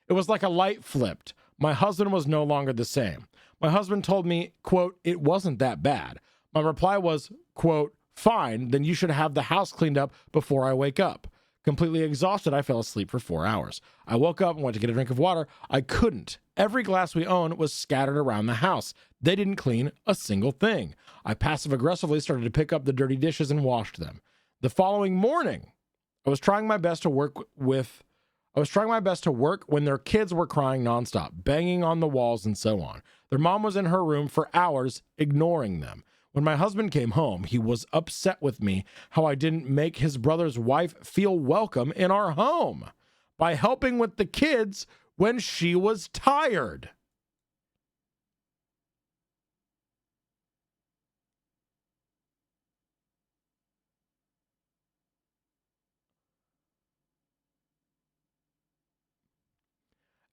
It was like a light flipped. My husband was no longer the same. My husband told me, quote, it wasn't that bad. My reply was, quote, fine, then you should have the house cleaned up before I wake up. Completely exhausted, I fell asleep for 4 hours. I woke up and went to get a drink of water. I couldn't. Every glass we owned was scattered around the house. They didn't clean a single thing. I passive-aggressively started to pick up the dirty dishes and washed them. The following morning, I was trying my best to work when their kids were crying nonstop, banging on the walls and so on. Their mom was in her room for hours, ignoring them. When my husband came home, he was upset with me how I didn't make his brother's wife feel welcome in our home by helping with the kids when she was tired.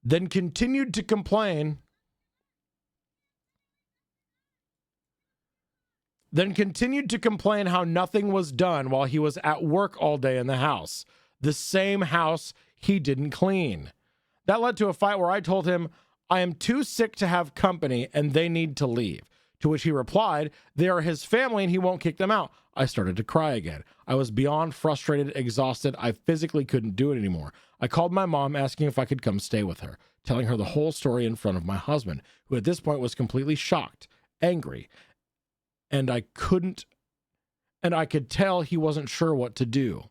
Then continued to complain how nothing was done while he was at work all day in the house. The same house he didn't clean. That led to a fight where I told him, I am too sick to have company and they need to leave. To which he replied, they are his family and he won't kick them out. I started to cry again. I was beyond frustrated, exhausted. I physically couldn't do it anymore. I called my mom asking if I could come stay with her, telling her the whole story in front of my husband, who at this point was completely shocked, angry, and I could tell he wasn't sure what to do.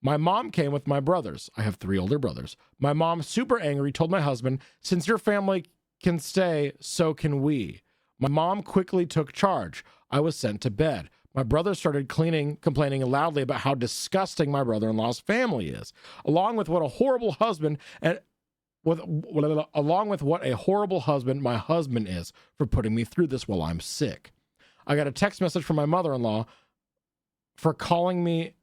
My mom came with my brothers. I have 3 older brothers. My mom, super angry, told my husband, since your family can stay, so can we. My mom quickly took charge. I was sent to bed. My brother started complaining loudly about how disgusting my brother-in-law's family is, along with what a horrible husband my husband is for putting me through this while I'm sick. I got a text message from my mother-in-law for calling me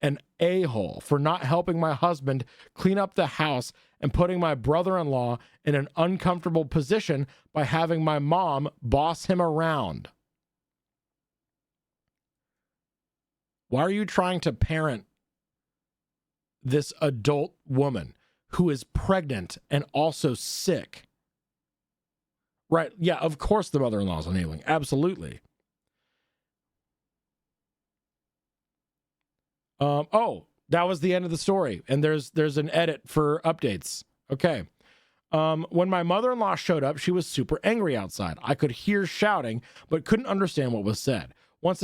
an a-hole for not helping my husband clean up the house and putting my brother-in-law in an uncomfortable position by having my mom boss him around. Why are you trying to parent this adult woman who is pregnant and also sick? Right. Yeah, of course the mother-in-law is enabling. Absolutely. That was the end of the story. And there's an edit for updates. Okay. When my mother-in-law showed up, she was super angry outside. I could hear shouting, but couldn't understand what was said. Once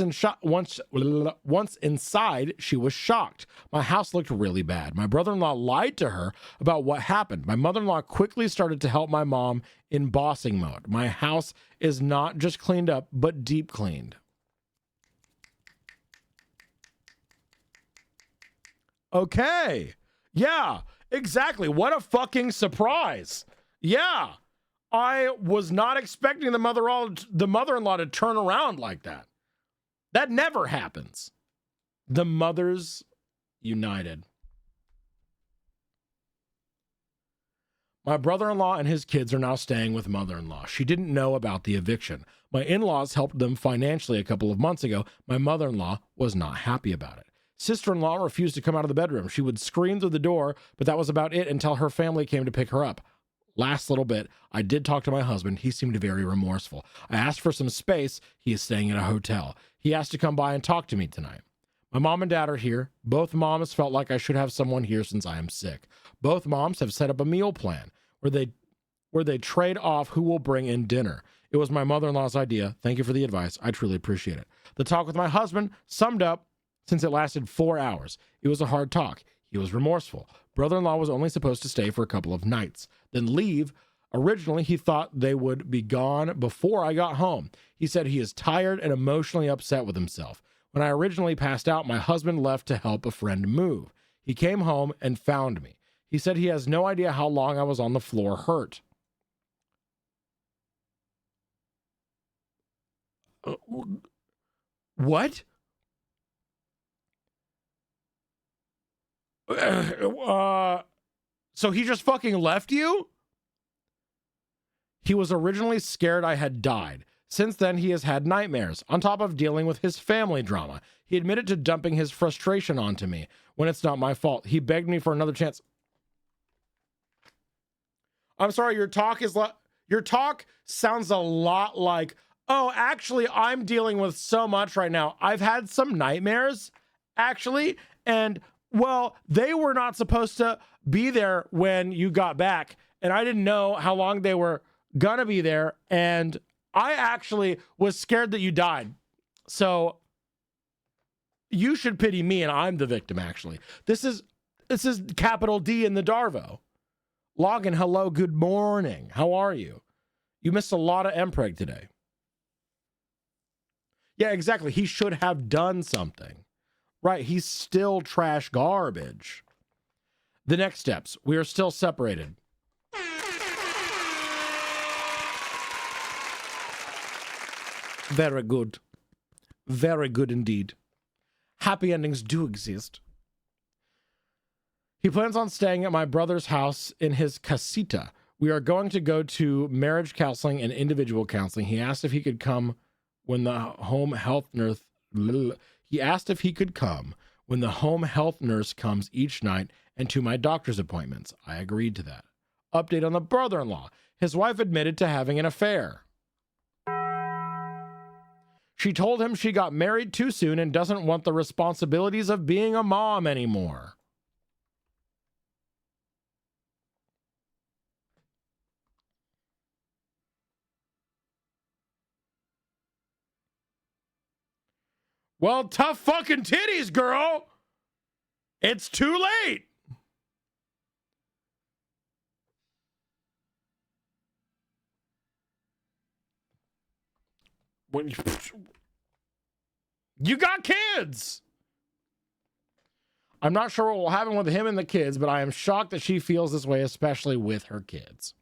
inside, she was shocked. My house looked really bad. My brother-in-law lied to her about what happened. My mother-in-law quickly started to help my mom in bossing mode. My house is not just cleaned up, but deep cleaned. Okay. Yeah, exactly. What a fucking surprise. Yeah. I was not expecting the mother-in-law to turn around like that. That never happens. The mothers united. My brother-in-law and his kids are now staying with mother-in-law. She didn't know about the eviction. My in-laws helped them financially a couple of months ago. My mother-in-law was not happy about it. Sister-in-law refused to come out of the bedroom. She would scream through the door, but that was about it until her family came to pick her up. Last little bit, I did talk to my husband. He seemed very remorseful. I asked for some space. He is staying in a hotel. He asked to come by and talk to me tonight. My mom and dad are here. Both moms felt like I should have someone here since I am sick. Both moms have set up a meal plan where they trade off who will bring in dinner. It was my mother-in-law's idea. Thank you for the advice. I truly appreciate it. The talk with my husband summed up since it lasted 4 hours. It was a hard talk. He was remorseful. Brother-in-law was only supposed to stay for a couple of nights, then leave. Originally, he thought they would be gone before I got home. He said he is tired and emotionally upset with himself. When I originally passed out, my husband left to help a friend move. He came home and found me. He said he has no idea how long I was on the floor hurt. What? So he just fucking left you? He was originally scared I had died. Since then, he has had nightmares, on top of dealing with his family drama. He admitted to dumping his frustration onto me when it's not my fault. He begged me for another chance. I'm sorry, your talk sounds a lot like, oh, actually, I'm dealing with so much right now. I've had some nightmares, actually, and, well, they were not supposed to be there when you got back, and I didn't know how long they were gonna be there, and I actually was scared that you died. So you should pity me, and I'm the victim, actually. This is capital D in the Darvo. Login, hello, good morning. How are you? You missed a lot of MPreg today. Yeah, exactly. He should have done something. Right, he's still trash garbage. The next steps. We are still separated. Very good. Very good indeed. Happy endings do exist. He plans on staying at my brother's house in his casita. We are going to go to marriage counseling and individual counseling. He asked if he could come when the home health nurse... He asked if he could come when the home health nurse comes each night and to my doctor's appointments. I agreed to that. Update on the brother-in-law. His wife admitted to having an affair. She told him she got married too soon and doesn't want the responsibilities of being a mom anymore. Well, tough fucking titties, girl. It's too late. When you got kids. I'm not sure what will happen with him and the kids, but I am shocked that she feels this way, especially with her kids.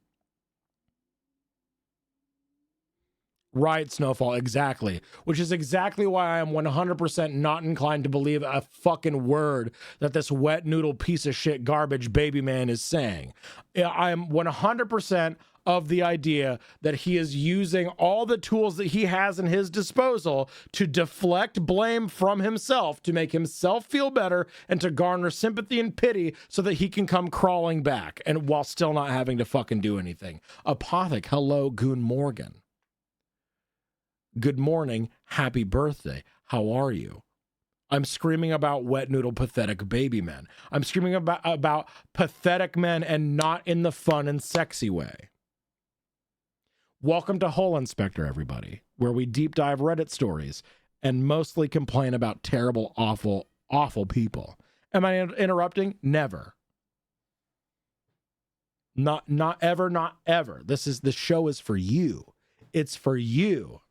Right, Snowfall, exactly. Which is exactly why I am 100% not inclined to believe a fucking word that this wet noodle piece of shit garbage baby man is saying. I am 100% of the idea that he is using all the tools that he has in his disposal to deflect blame from himself, to make himself feel better, and to garner sympathy and pity so that he can come crawling back, and while still not having to fucking do anything. Apothic, hello, Goon Morgan. Good morning, happy birthday. How are you? I'm screaming about wet noodle pathetic baby men. I'm screaming about pathetic men, and not in the fun and sexy way. Welcome to Hole Inspector, everybody, where we deep dive Reddit stories and mostly complain about terrible, awful, awful people. Am I interrupting? Never. Not ever, not ever. The show is for you. It's for you.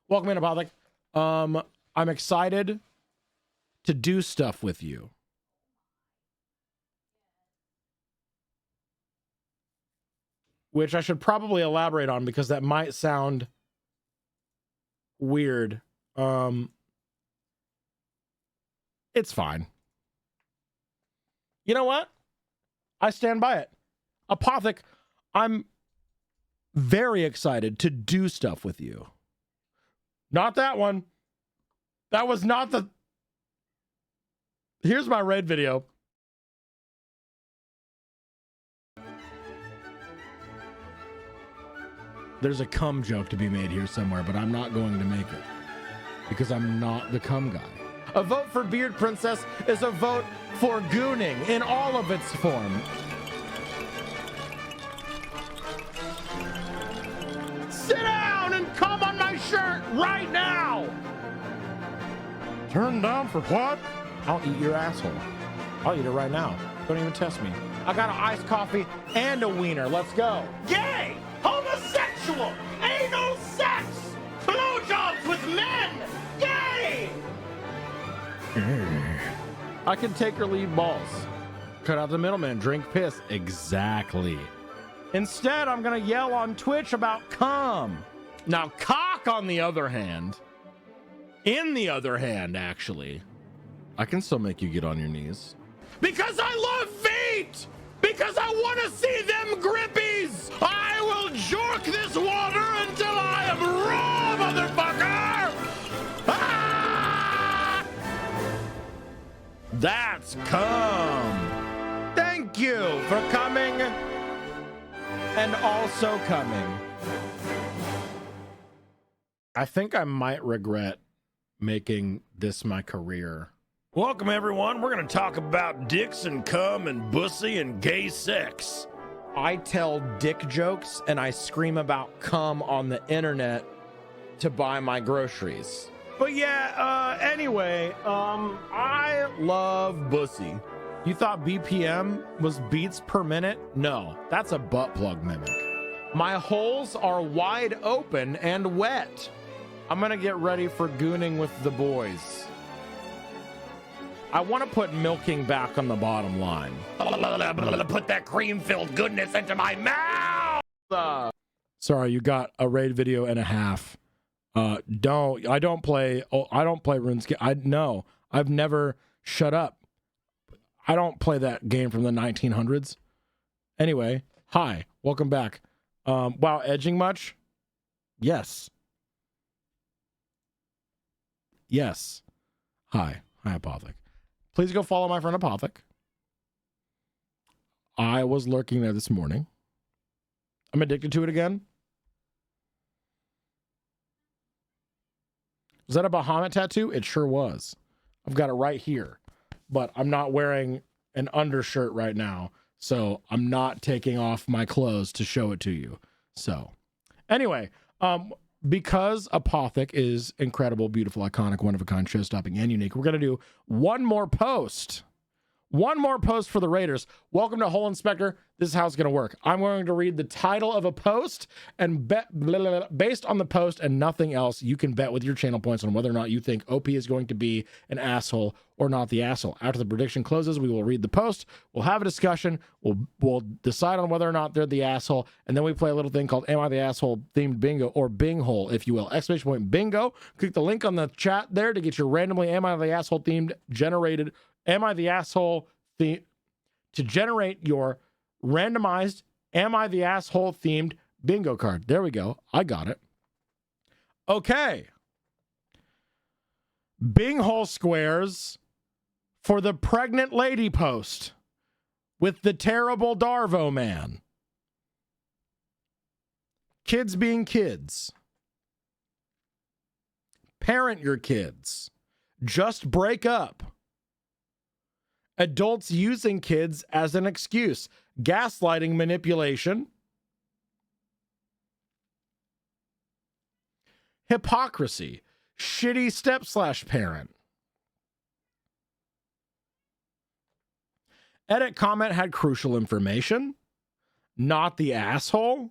Welcome in, Apothic. I'm excited to do stuff with you. Which I should probably elaborate on because that might sound weird. It's fine. You know what? I stand by it. Apothic, I'm very excited to do stuff with you. Not that one. That was not the... Here's my raid video. There's a cum joke to be made here somewhere, but I'm not going to make it. Because I'm not the cum guy. A vote for Beard Princess is a vote for gooning in all of its form. Sit down and cum on my shirt right now! Turned down for what? I'll eat your asshole. I'll eat it right now. Don't even test me. I got an iced coffee and a wiener. Let's go. Gay! Homosexual! Anal sex! Blowjobs with men! Gay! I can take or leave balls. Cut out the middleman. Drink piss. Exactly. Instead, I'm gonna yell on Twitch about cum. Now, cock, on the other hand, actually, I can still make you get on your knees. Because I love feet! Because I want to see them grippies! I will jork this water until I am raw, motherfucker! Ah! That's cum. Thank you for coming and also coming. I think I might regret making this my career. Welcome, everyone. We're going to talk about dicks and cum and bussy and gay sex. I tell dick jokes and I scream about cum on the internet to buy my groceries. But yeah, anyway, I love bussy. You thought BPM was beats per minute? No, that's a butt plug mimic. My holes are wide open and wet. I'm gonna get ready for gooning with the boys. I want to put milking back on the bottom line. Put that cream-filled goodness into my mouth. Sorry, you got a raid video and a half. I don't play RuneScape. I've never shut up. I don't play that game from the 1900s. Anyway, hi, welcome back. Wow, edging much? Yes. Yes. Hi, Apothic. Please go follow my friend Apothic. I was lurking there this morning. I'm addicted to it again. Was that a Bahamut tattoo? It sure was. I've got it right here. But I'm not wearing an undershirt right now. So I'm not taking off my clothes to show it to you. So anyway, because Apothic is incredible, beautiful, iconic, one-of-a-kind, show-stopping, and unique, we're going to do one more post. One more post for the Raiders. Welcome to Hole Inspector. This is how it's going to work. I'm going to read the title of a post, and based on the post and nothing else, you can bet with your channel points on whether or not you think OP is going to be an asshole or not the asshole. After the prediction closes, we will read the post. We'll have a discussion. We'll decide on whether or not they're the asshole, and then we play a little thing called Am I the Asshole themed bingo, or Bing Hole, if you will. Exclamation point bingo. Click the link on the chat there to get your randomly Am I the Asshole themed generated Am I the Asshole to generate your randomized Am I the Asshole themed bingo card. There we go. I got it. Okay. Bing hole squares for the pregnant lady post with the terrible Darvo man. Kids being kids. Parent your kids. Just break up. Adults using kids as an excuse. Gaslighting, manipulation. Hypocrisy. Shitty step/parent. Edit comment had crucial information. Not the asshole.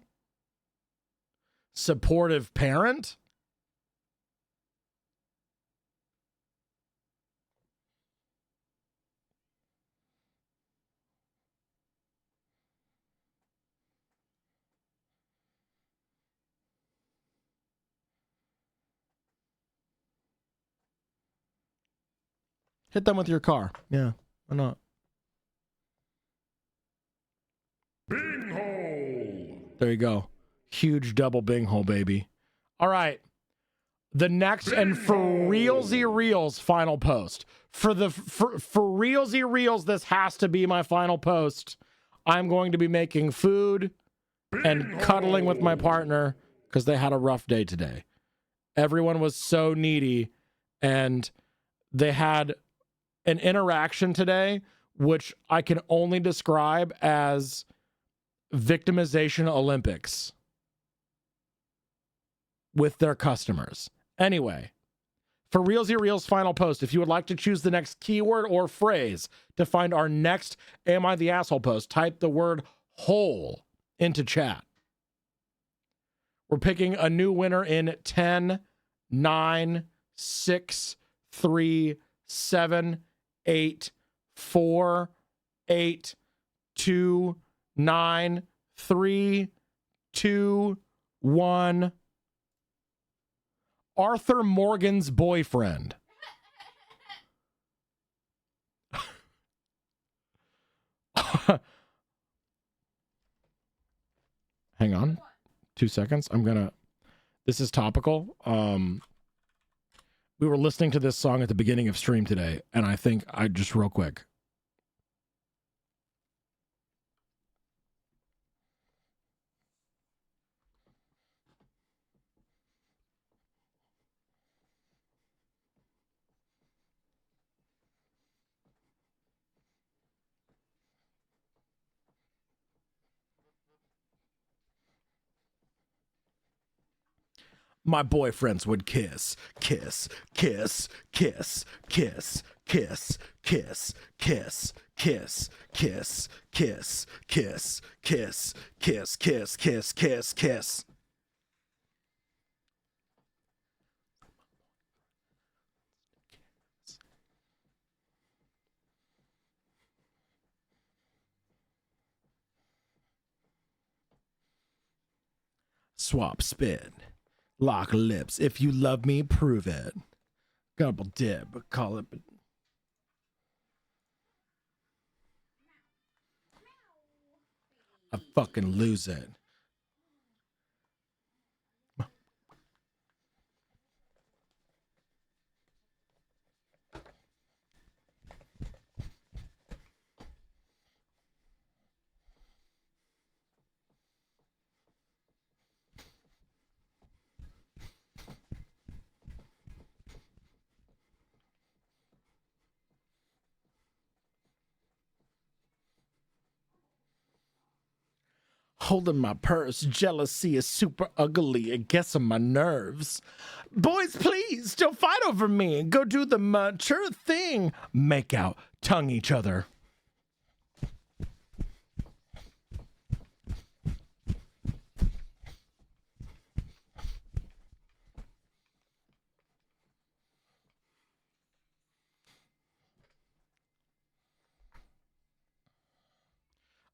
Supportive parent. Hit them with your car. Yeah, why not? Bing hole. There you go. Huge double bing hole, baby. All right. The next and for realsy reals final post. For realsy reals, this has to be my final post. I'm going to be making food and cuddling with my partner because they had a rough day today. Everyone was so needy, and they had an interaction today, which I can only describe as victimization Olympics with their customers. Anyway, For Realsy Reels final post, if you would like to choose the next keyword or phrase to find our next Am I the Asshole post, type the word whole into chat. We're picking a new winner in 10, 9, 6, 3, 7, 8, 4, 8, 2, 9, 3, 2, 1. Arthur Morgan's boyfriend. Hang on 2 seconds. This is topical. We were listening to this song at the beginning of stream today, and I think real quick. My boyfriends would kiss, kiss, kiss, kiss, kiss, kiss, kiss, kiss, kiss, kiss, kiss, kiss, kiss, kiss, kiss, kiss, kiss, kiss. Swap, spin, lock lips. If you love me, prove it. Double dip, call it. I fucking lose it. Holding my purse, jealousy is super ugly. It gets on my nerves. Boys, please don't fight over me and go do the mature thing. Make out, tongue each other.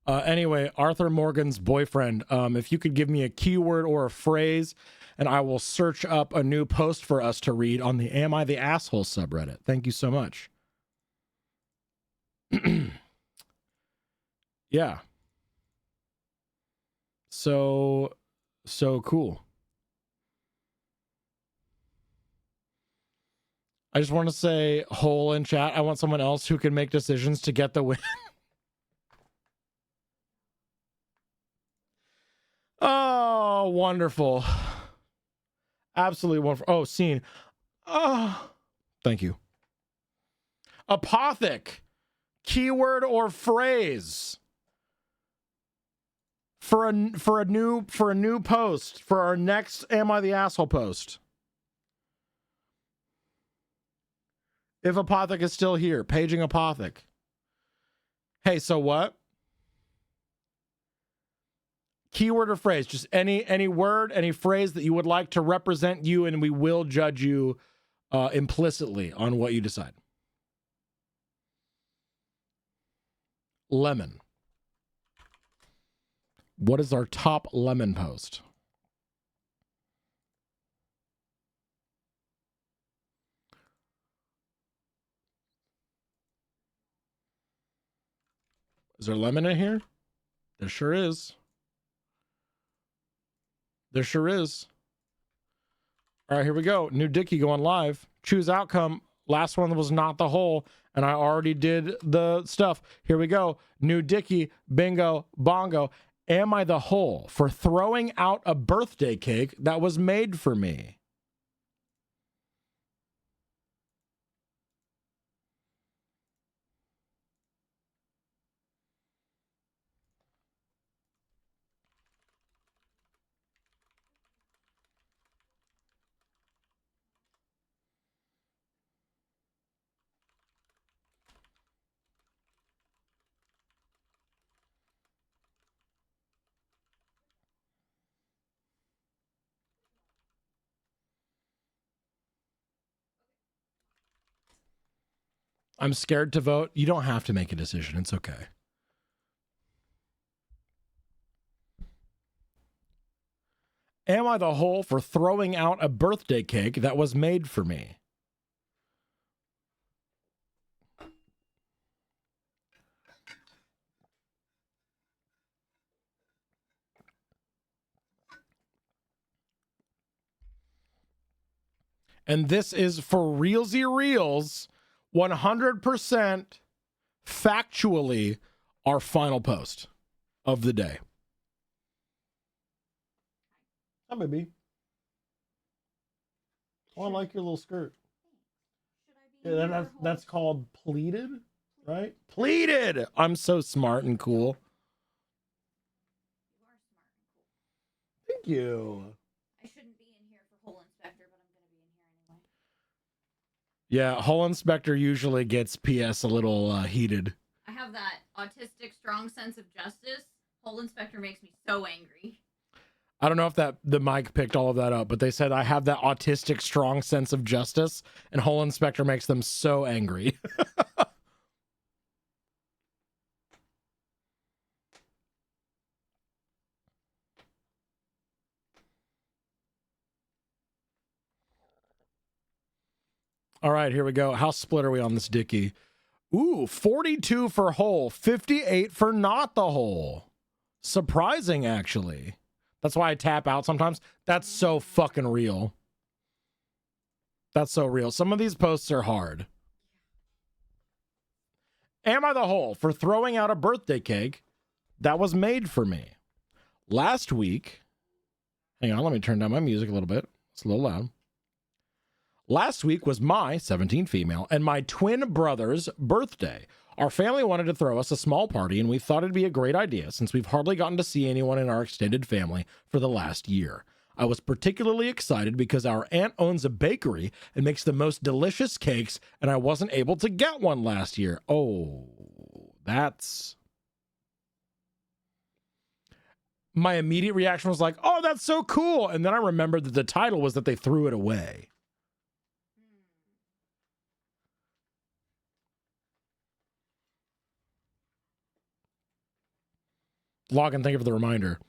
Anyway, Arthur Morgan's boyfriend, if you could give me a keyword or a phrase, and I will search up a new post for us to read on the Am I the Asshole subreddit. Thank you so much. Yeah. So cool. I just want to say, hole in chat, I want someone else who can make decisions to get the win. Oh, wonderful. Absolutely wonderful. Oh, scene. Oh, thank you. Apothic. Keyword or phrase for a new post for our next Am I the Asshole post. If Apothic is still here, paging Apothic. Hey, so what? Keyword or phrase, just any word, any phrase that you would like to represent you, and we will judge you implicitly on what you decide. Lemon. What is our top lemon post? Is there lemon in here? There sure is. There sure is. All right, here we go. New Dicky going live. Choose outcome. Last one was not the hole, and I already did the stuff. Here we go. New Dicky, bingo, bongo. Am I the hole for throwing out a birthday cake that was made for me? I'm scared to vote. You don't have to make a decision. It's okay. Am I the hole for throwing out a birthday cake that was made for me? And this is for realsy reals, 100% factually our final post of the day. Hi, baby. Oh, I like your little skirt. Yeah, that's called pleated, right? Pleated! I'm so smart and cool. Thank you. I shouldn't be in here for Hole Inspector, but I'm going to be in here anyway. Yeah, Hole Inspector usually gets PS a little heated. I have that autistic strong sense of justice. Hole Inspector makes me so angry. I don't know if the mic picked all of that up, but they said I have that autistic strong sense of justice, and Hole Inspector makes them so angry. All right, here we go. How split are we on this dickie? Ooh, 42 for hole, 58 for not the hole. Surprising, actually. That's why I tap out sometimes. That's so fucking real. That's so real. Some of these posts are hard. Am I the hole for throwing out a birthday cake that was made for me? Last week, hang on, let me turn down my music a little bit. It's a little loud. Last week was my 17 female and my twin brother's birthday. Our family wanted to throw us a small party, and we thought it'd be a great idea since we've hardly gotten to see anyone in our extended family for the last year. I was particularly excited because our aunt owns a bakery and makes the most delicious cakes, and I wasn't able to get one last year. Oh, that's... My immediate reaction was like, oh, that's so cool. And then I remembered that the title was that they threw it away. Log and thank you for the reminder.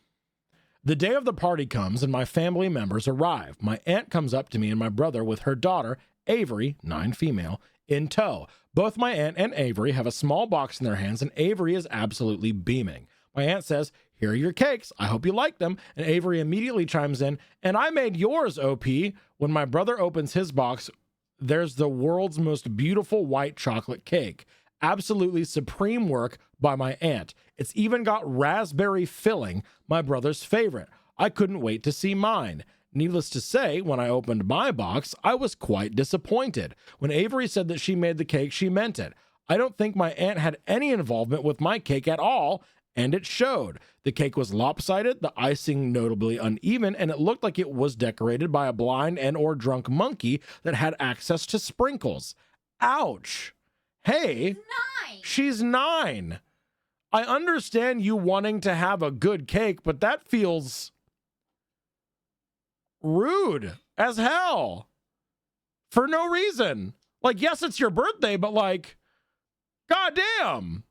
The day of the party comes and my family members arrive. My aunt comes up to me and my brother with her daughter, Avery, 9 female, in tow. Both my aunt and Avery have a small box in their hands, and Avery is absolutely beaming. My aunt says, here are your cakes. I hope you like them. And Avery immediately chimes in, and I made yours, OP. When my brother opens his box, there's the world's most beautiful white chocolate cake. Absolutely supreme work by my aunt. It's even got raspberry filling, my brother's favorite. I couldn't wait to see mine. Needless to say, when I opened my box, I was quite disappointed. When Avery said that she made the cake, she meant it. I don't think my aunt had any involvement with my cake at all, and it showed. The cake was lopsided, the icing notably uneven, and it looked like it was decorated by a blind and or drunk monkey that had access to sprinkles. Ouch. Hey, she's 9. I understand you wanting to have a good cake, but that feels rude as hell for no reason. Like, yes, it's your birthday, but like, goddamn.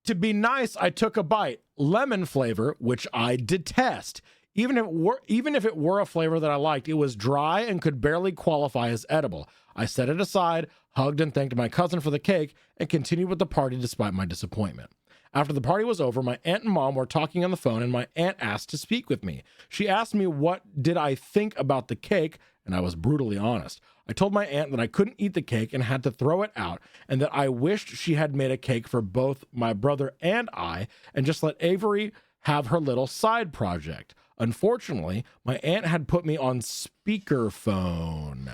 To be nice, I took a bite. Lemon flavor, which I detest. Even if it were a flavor that I liked, it was dry and could barely qualify as edible. I set it aside, hugged and thanked my cousin for the cake, and continued with the party despite my disappointment. After the party was over, my aunt and mom were talking on the phone, and my aunt asked to speak with me. She asked me what did I think about the cake, and I was brutally honest. I told my aunt that I couldn't eat the cake and had to throw it out, and that I wished she had made a cake for both my brother and I, and just let Avery have her little side project. Unfortunately, my aunt had put me on speakerphone.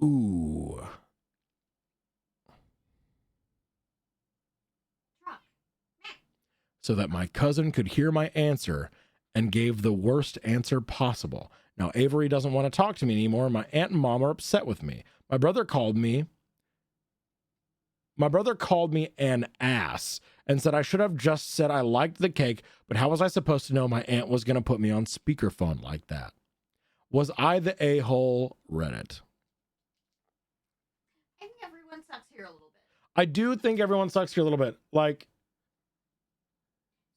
Ooh. So that my cousin could hear my answer and gave the worst answer possible. Now Avery doesn't want to talk to me anymore, and my aunt and mom are upset with me. My brother called me an ass and said I should have just said I liked the cake, but how was I supposed to know my aunt was going to put me on speakerphone like that? Was I the a-hole? Reddit. I think everyone sucks here a little bit. I do think everyone sucks here a little bit. Like,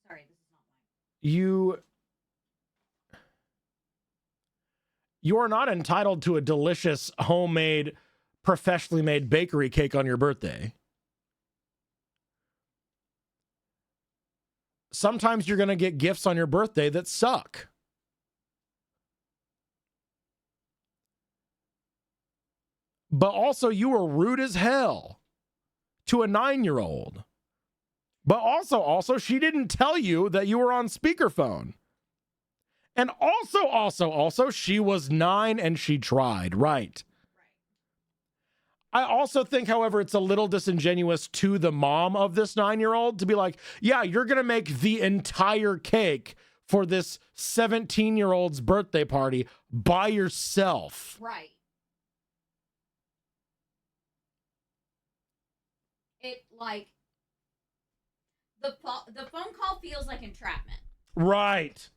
Sorry, this is not mine. You are not entitled to a delicious, homemade, professionally made bakery cake on your birthday. Sometimes you're going to get gifts on your birthday that suck. But also, you were rude as hell to a 9-year-old. But also, she didn't tell you that you were on speakerphone. And also, she was 9 and she tried, right? I also think, however, it's a little disingenuous to the mom of this 9-year-old to be like, yeah, you're going to make the entire cake for this 17-year-old's birthday party by yourself. Right. It, like, the phone call feels like entrapment. Right.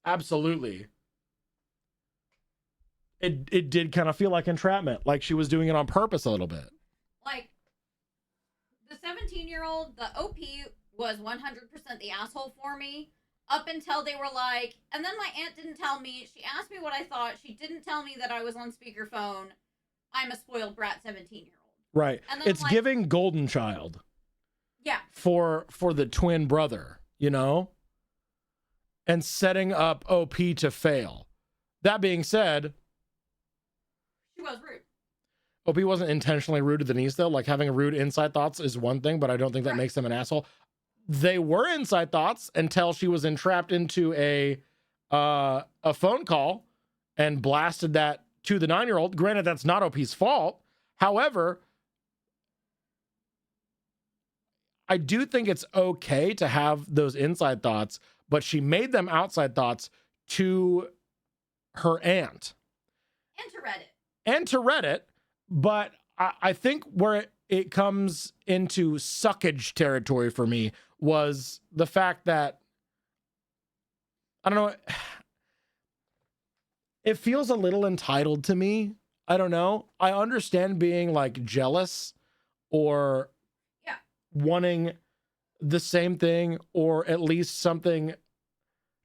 Absolutely. It did kind of feel like entrapment, like she was doing it on purpose a little bit. Like, the 17-year-old, the OP was 100% the asshole for me up until they were like, and then my aunt didn't tell me. She asked me what I thought. She didn't tell me that I was on speakerphone. I'm a spoiled brat 17-year-old. Right. And then, It's like, giving golden child. Yeah. For the twin brother, you know? And setting up OP to fail. That being said, She was rude. OP wasn't intentionally rude to Denise, though. Like, having rude inside thoughts is one thing, but I don't think that makes them an asshole. They were inside thoughts until she was entrapped into a phone call and blasted that to the 9-year-old. Granted, that's not OP's fault. However, I do think it's okay to have those inside thoughts, but she made them outside thoughts to her aunt. And to Reddit. But I think where it comes into suckage territory for me was the fact that, I don't know, it feels a little entitled to me. I don't know. I understand being like jealous or wanting the same thing or at least something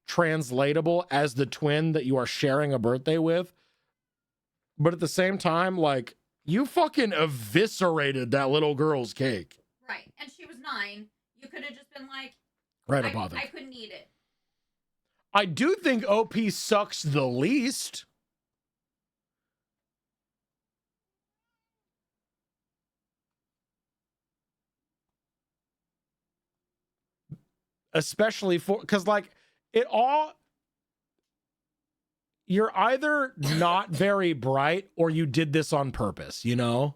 translatable as the twin that you are sharing a birthday with. But at the same time, like, you fucking eviscerated that little girl's cake. Right. And she was 9. You could have just been like, Right about it. I couldn't eat it. I do think OP sucks the least. Especially for, because like it all, you're either not very bright or you did this on purpose, you know?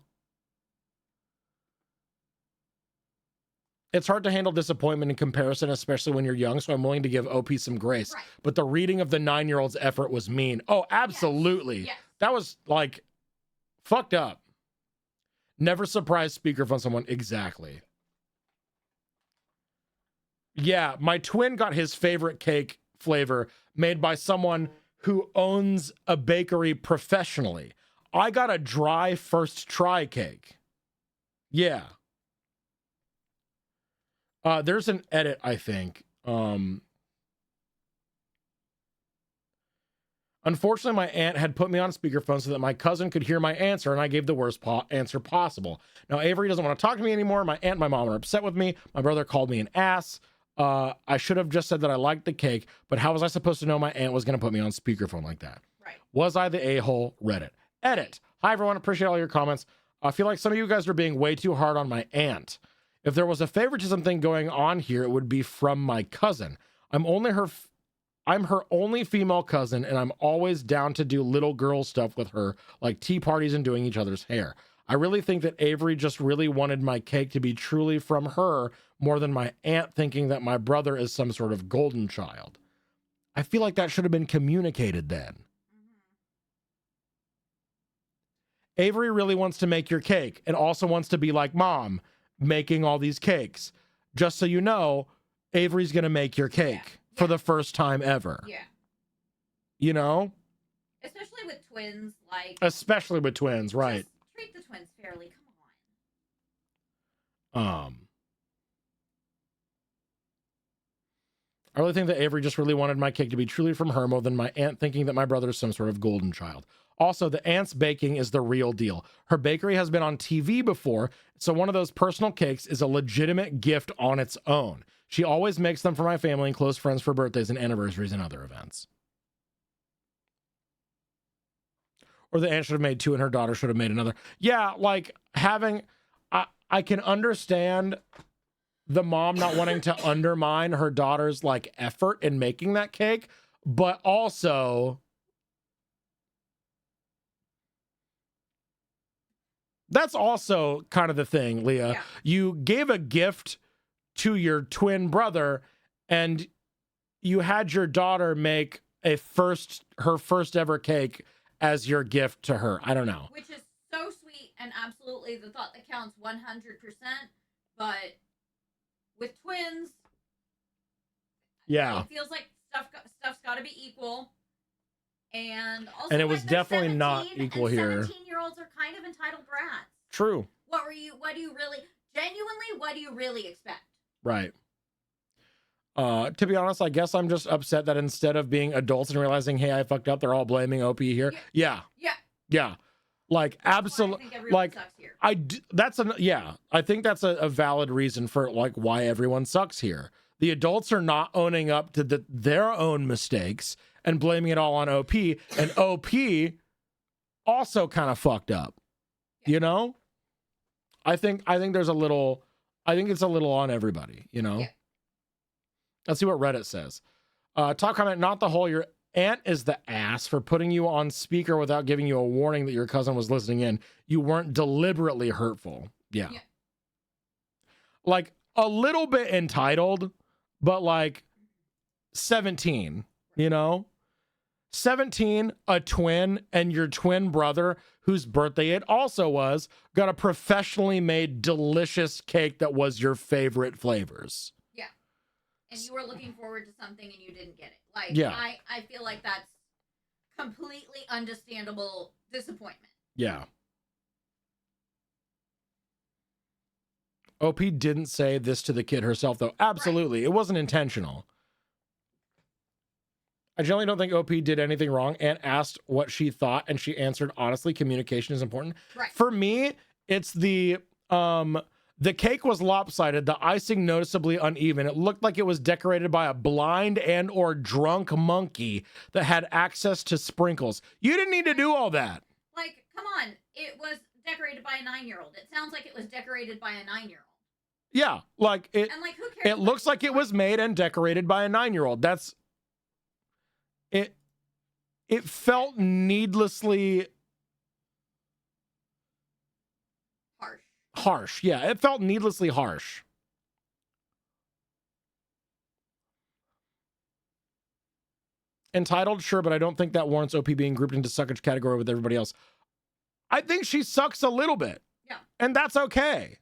It's hard to handle disappointment in comparison, especially when you're young, so I'm willing to give OP some grace. Right. But the reading of the 9-year-old's effort was mean. Oh, absolutely. Yes. That was like fucked up. Never surprise speakerphone someone. Exactly. Yeah, my twin got his favorite cake flavor made by someone who owns a bakery professionally. I got a dry first try cake. Yeah. There's an edit, I think. Unfortunately, my aunt had put me on speakerphone so that my cousin could hear my answer, and I gave the worst answer possible. Now, Avery doesn't want to talk to me anymore. My aunt and my mom are upset with me. My brother called me an ass. I should have just said that I liked the cake, but how was I supposed to know my aunt was going to put me on speakerphone like that? Right. Was I the a-hole? Reddit. Edit. Hi, everyone. Appreciate all your comments. I feel like some of you guys are being way too hard on my aunt. If there was a favoritism thing going on here, it would be from my cousin. I'm her only female cousin, and I'm always down to do little girl stuff with her, like tea parties and doing each other's hair. I really think that Avery just really wanted my cake to be truly from her more than my aunt thinking that my brother is some sort of golden child. I feel like that should have been communicated then. Avery really wants to make your cake and also wants to be like mom. making all these cakes. Just so you know, Avery's going to make your cake for the first time ever. Yeah. You know? Especially with twins, like. Especially with twins, right. Just treat the twins fairly. Come I really think that Avery just really wanted my cake to be truly from her more than my aunt thinking that my brother is some sort of golden child. Also, the aunt's baking is the real deal. Her bakery has been on TV before, so one of those personal cakes is a legitimate gift on its own. She always makes them for my family and close friends for birthdays and anniversaries and other events. Or the aunt should have made 2 and her daughter should have made another. Yeah, like having... I can understand the mom not wanting to undermine her daughter's like effort in making that cake, but also that's also kind of the thing, Leah. Yeah. You gave a gift to your twin brother and you had your daughter make her first ever cake as your gift to her. I don't know. Which is so sweet and absolutely the thought that counts 100%, but with twins, yeah, it feels like stuff's got to be equal. And also, and it was definitely not equal here. 17-year-olds are kind of entitled brats. True. What do you really expect? Right. To be honest, I guess I'm just upset that instead of being adults and realizing, hey, I fucked up, they're all blaming OP here. Yeah. Like, absolutely. Like, I think that's a valid reason for like why everyone sucks here. The adults are not owning up to their own mistakes and blaming it all on OP, and OP also kind of fucked up. You know? I think it's a little on everybody, you know? Yeah. Let's see what Reddit says. Top comment, not the whole, your aunt is the ass for putting you on speaker without giving you a warning that your cousin was listening in. You weren't deliberately hurtful. Yeah. Like a little bit entitled, but like 17, you know? 17, a twin, and your twin brother, whose birthday it also was, got a professionally made delicious cake that was your favorite flavors. Yeah. And you were looking forward to something and you didn't get it. Like, yeah. I feel like that's completely understandable disappointment. Yeah. OP didn't say this to the kid herself, though. Absolutely. Right. It wasn't intentional. I generally don't think OP did anything wrong and asked what she thought, and she answered honestly. Communication is important. Right. For me, it's the cake was lopsided, the icing noticeably uneven. It looked like it was decorated by a blind and or drunk monkey that had access to sprinkles. You didn't need to do all that. Like, come on. It was decorated by a 9-year-old. It sounds like it was decorated by a 9-year-old. Yeah, like it. And like, who cares? It looks like it was made and decorated by a 9-year-old. That's it. It felt needlessly harsh. Yeah, it felt needlessly harsh. Entitled, sure, but I don't think that warrants OP being grouped into suckage category with everybody else. I think she sucks a little bit. Yeah. And that's okay.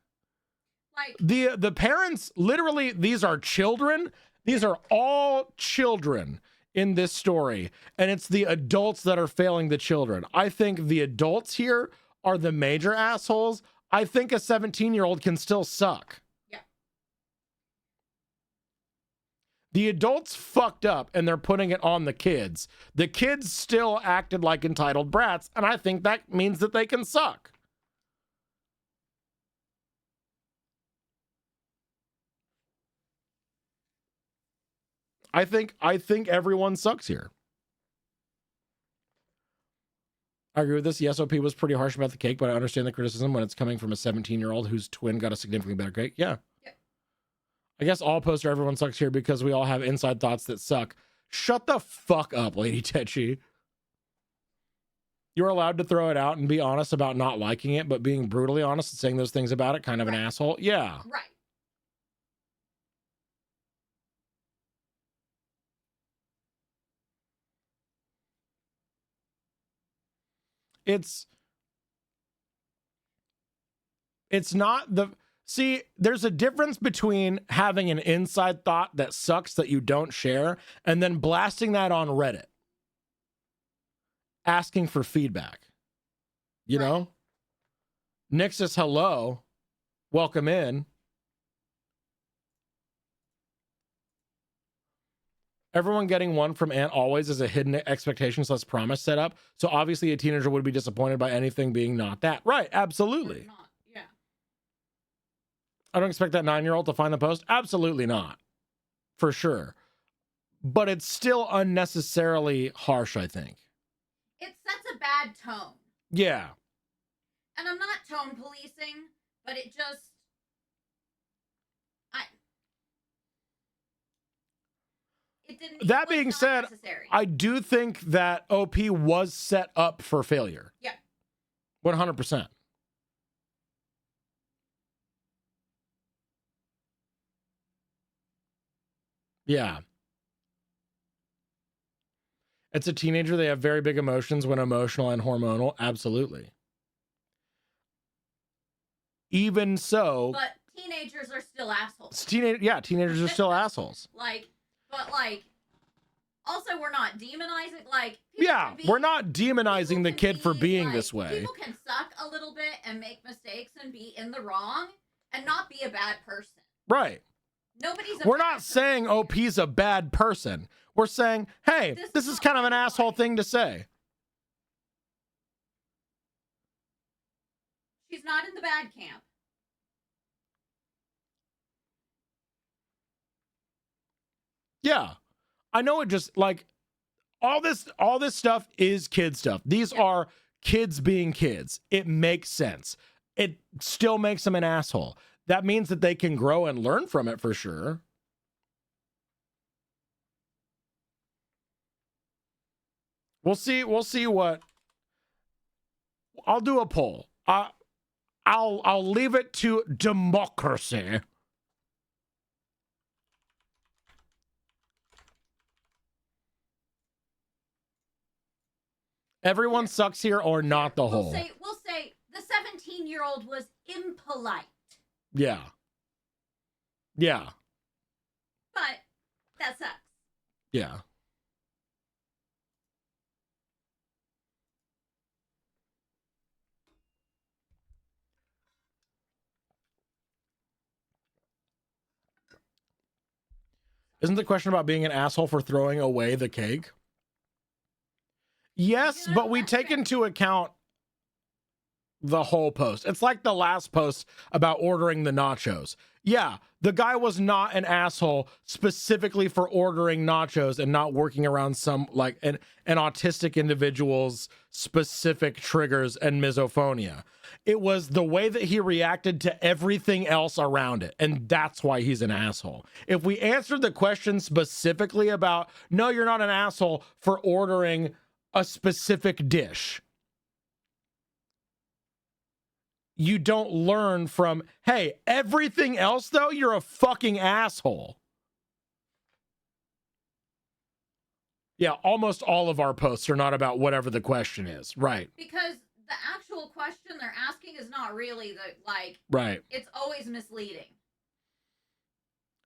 Like, the parents, literally, these are children. These are all children in this story. And it's the adults that are failing the children. I think the adults here are the major assholes. I think a 17-year-old can still suck. Yeah. The adults fucked up and they're putting it on the kids. The kids still acted like entitled brats, and I think that means that they can suck. I think everyone sucks here. I agree with this. Yes, OP was pretty harsh about the cake, but I understand the criticism when it's coming from a 17-year-old whose twin got a significantly better cake. Yeah. I guess all poster everyone sucks here because we all have inside thoughts that suck. Shut the fuck up, Lady Tetchy. You're allowed to throw it out and be honest about not liking it, but being brutally honest and saying those things about it, kind of an asshole. Yeah. Right. It's not the See, there's a difference between having an inside thought that sucks that you don't share and then blasting that on Reddit. Asking for feedback. You know? Nick says, hello. Welcome in. Everyone getting one from Aunt always is a hidden expectations / promise setup. So obviously a teenager would be disappointed by anything being not that. Right, absolutely. Not, yeah. I don't expect that 9-year-old to find the post. Absolutely not. For sure. But it's still unnecessarily harsh, I think. It sets a bad tone. Yeah. And I'm not tone policing, but it just... That being said, I do think that OP was set up for failure. Yeah. 100%. Yeah. It's a teenager. They have very big emotions when emotional and hormonal. Absolutely. Even so. But teenagers are still assholes. Teenagers are still assholes. Also, we're not demonizing, we're not demonizing the kid for being this way. People can suck a little bit and make mistakes and be in the wrong and not be a bad person. Right. We're not saying OP's a bad person. We're saying, hey, this is kind of an asshole thing to say. She's not in the bad camp. Yeah. I know, it just all this stuff is kid stuff. These are kids being kids. It makes sense. It still makes them an asshole. That means that they can grow and learn from it for sure. We'll see what. I'll do a poll. I'll leave it to democracy. Everyone sucks here or not the whole. We'll say the 17-year-old was impolite. Yeah. Yeah. But that sucks. Yeah. Isn't the question about being an asshole for throwing away the cake? Yes, but we take into account the whole post. It's like the last post about ordering the nachos. Yeah, the guy was not an asshole specifically for ordering nachos and not working around some an autistic individual's specific triggers and misophonia. It was the way that he reacted to everything else around it, and that's why he's an asshole. If we answered the question specifically about, no, you're not an asshole for ordering a specific dish, you don't learn from, hey, everything else though, you're a fucking asshole. Yeah, almost all of our posts are not about whatever the question is. Right. Because the actual question they're asking is not really right. It's always misleading.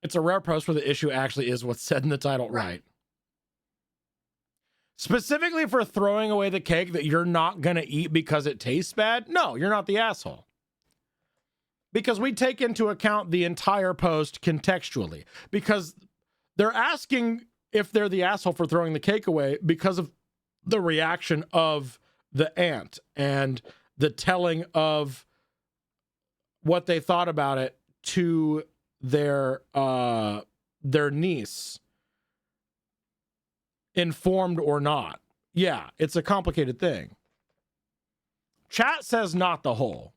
It's a rare post where the issue actually is what's said in the title. Right. Specifically for throwing away the cake that you're not going to eat because it tastes bad? No, you're not the asshole. Because we take into account the entire post contextually. Because they're asking if they're the asshole for throwing the cake away because of the reaction of the aunt and the telling of what they thought about it to their niece. Informed or not. Yeah, it's a complicated thing. Chat says not the whole.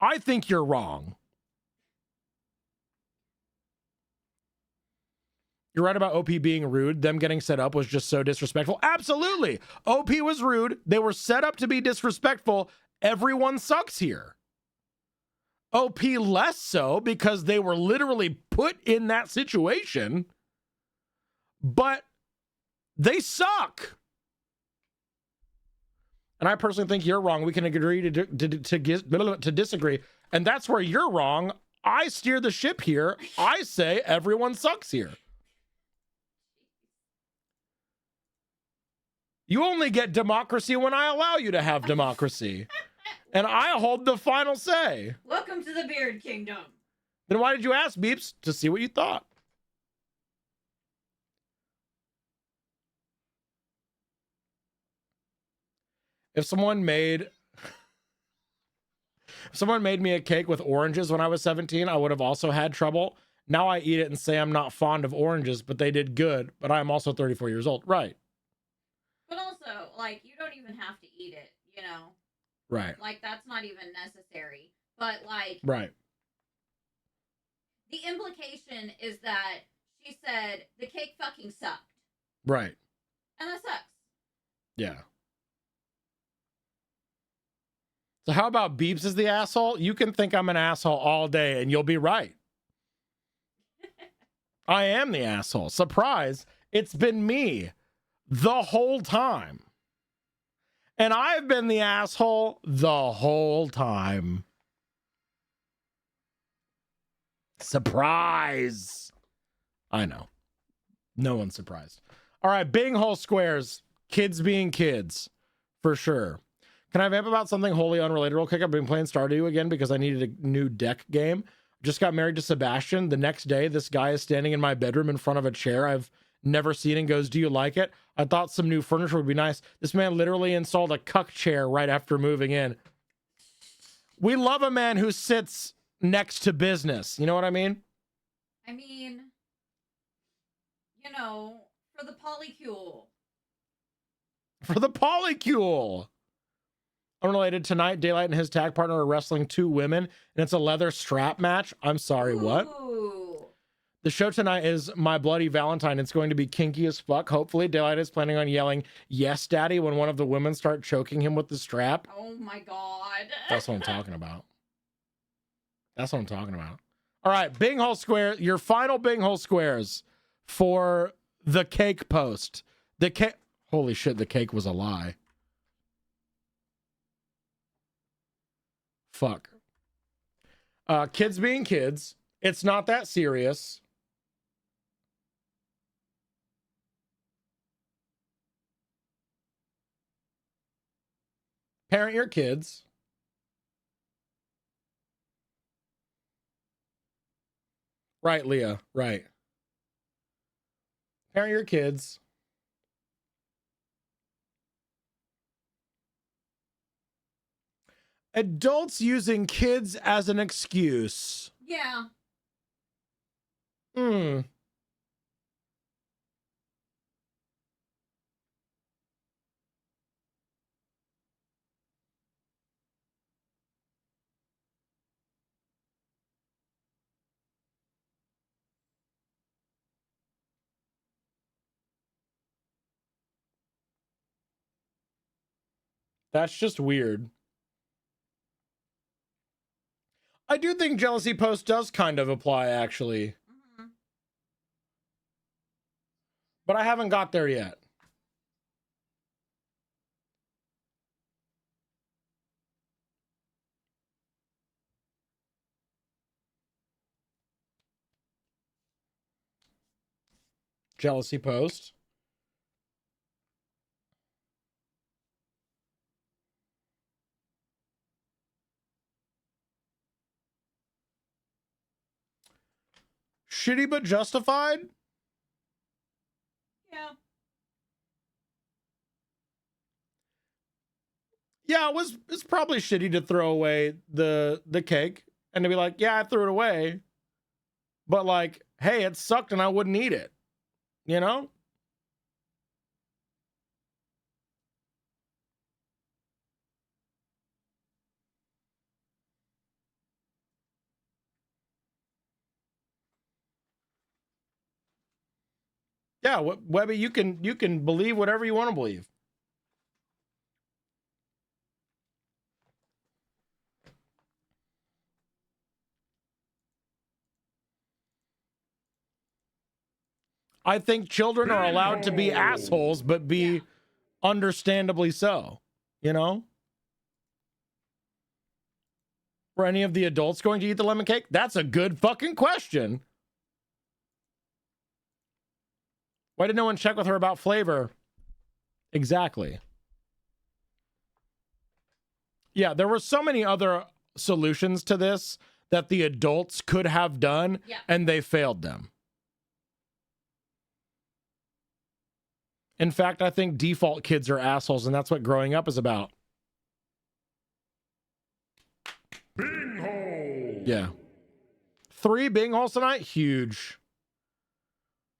I think you're wrong. You're right about OP being rude. Them getting set up was just so disrespectful. Absolutely. OP was rude. They were set up to be disrespectful. Everyone sucks here. OP less so because they were literally put in that situation, but they suck. And I personally think you're wrong. We can agree to disagree. And that's where you're wrong. I steer the ship here. I say everyone sucks here. You only get democracy when I allow you to have democracy. And I hold the final say. Welcome to the Beard Kingdom. Then why did you ask, Beeps? To see what you thought. If someone made me a cake with oranges when I was 17, I would have also had trouble. Now I eat it and say I'm not fond of oranges, but they did good. But I'm also 34 years old. Right. But also, like, you don't even have to eat it, you know? Right. Like, that's not even necessary. But, like, Right. the implication is that she said the cake fucking sucked. Right. And that sucks. Yeah. So how about Beeps is the asshole? You can think I'm an asshole all day and you'll be right. I am the asshole. Surprise. It's been me the whole time. And I've been the asshole the whole time. Surprise. I know. No one's surprised. All right, Bing hole squares. Kids being kids. For sure. Can I vamp about something wholly unrelated real quick? I've been playing Stardew again because I needed a new deck game. Just got married to Sebastian. The next day, this guy is standing in my bedroom in front of a chair I've never seen and goes, "Do you like it? I thought some new furniture would be nice." This man literally installed a cuck chair right after moving in. We love a man who sits next to business. You know what I mean? I mean, you know, for the polycule. For the polycule. Unrelated, tonight, Daylight and his tag partner are wrestling two women, and it's a leather strap match. I'm sorry, what? Ooh. The show tonight is My Bloody Valentine. It's going to be kinky as fuck. Hopefully, Daylight is planning on yelling, "Yes, Daddy," when one of the women start choking him with the strap. Oh my god. That's what I'm talking about. That's what I'm talking about. All right, Bing hole square. Your final Bing hole squares for the cake post. The cake. Holy shit, the cake was a lie. Fuck. Kids being kids. It's not that serious. Parent your kids. Right, Leah. Right. Parent your kids. Adults using kids as an excuse. Yeah. That's just weird. I do think jealousy post does kind of apply, actually. Mm-hmm. But I haven't got there yet. Jealousy post. Shitty but justified? Yeah. Yeah, it's probably shitty to throw away the cake and to be like, "Yeah, I threw it away." But like, hey, it sucked and I wouldn't eat it. You know? Yeah, Webby, you can believe whatever you want to believe. I think children are allowed to be assholes, but be understandably so. You know? Were any of the adults going to eat the lemon cake? That's a good fucking question. Why did no one check with her about flavor? Exactly. Yeah, there were so many other solutions to this that the adults could have done, and they failed them. In fact, I think default kids are assholes, and that's what growing up is about. Bing hole. Yeah. 3 bing holes tonight? Huge.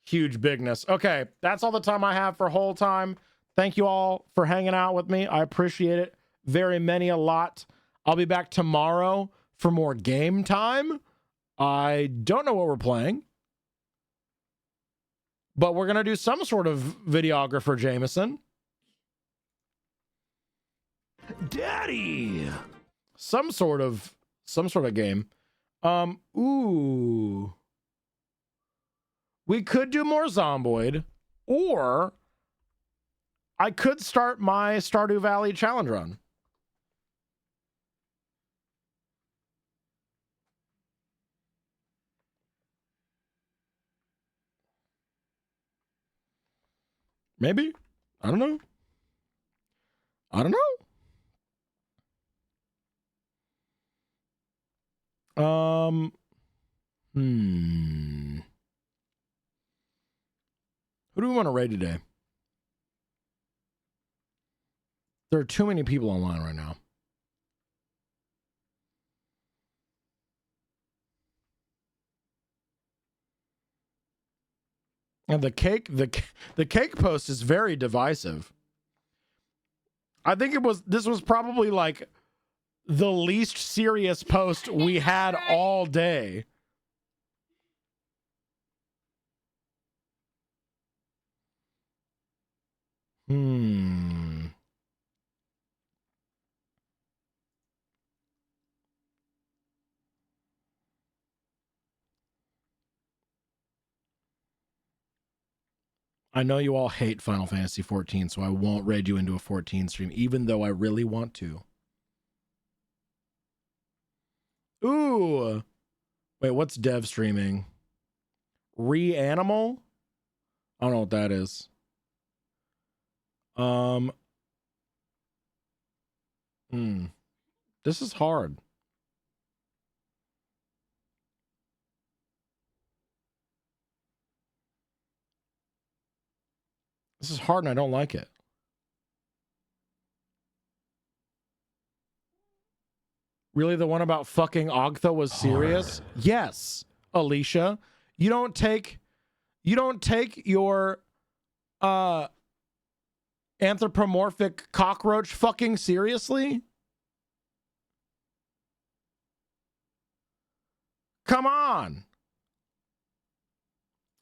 Huge bigness. Okay, that's all the time I have for whole time. Thank you all for hanging out with me. I appreciate it very many a lot. I'll be back tomorrow for more game time. I don't know what we're playing, but we're going to do some sort of videographer Jameson. Daddy! Some sort of game. Ooh. We could do more Zomboid, or I could start my Stardew Valley challenge run. Maybe. I don't know. I don't know. Who do we want to raid today? There are too many people online right now. And the cake post is very divisive. I think this was probably like the least serious post we had all day. I know you all hate Final Fantasy 14, so I won't raid you into a 14 stream, even though I really want to. Ooh. Wait, what's Dev streaming? Reanimal? I don't know what that is. This is hard. This is hard and I don't like it. Really, the one about fucking Ogtha was serious? Hard. Yes, Alicia. You don't take your anthropomorphic cockroach fucking seriously? Come on.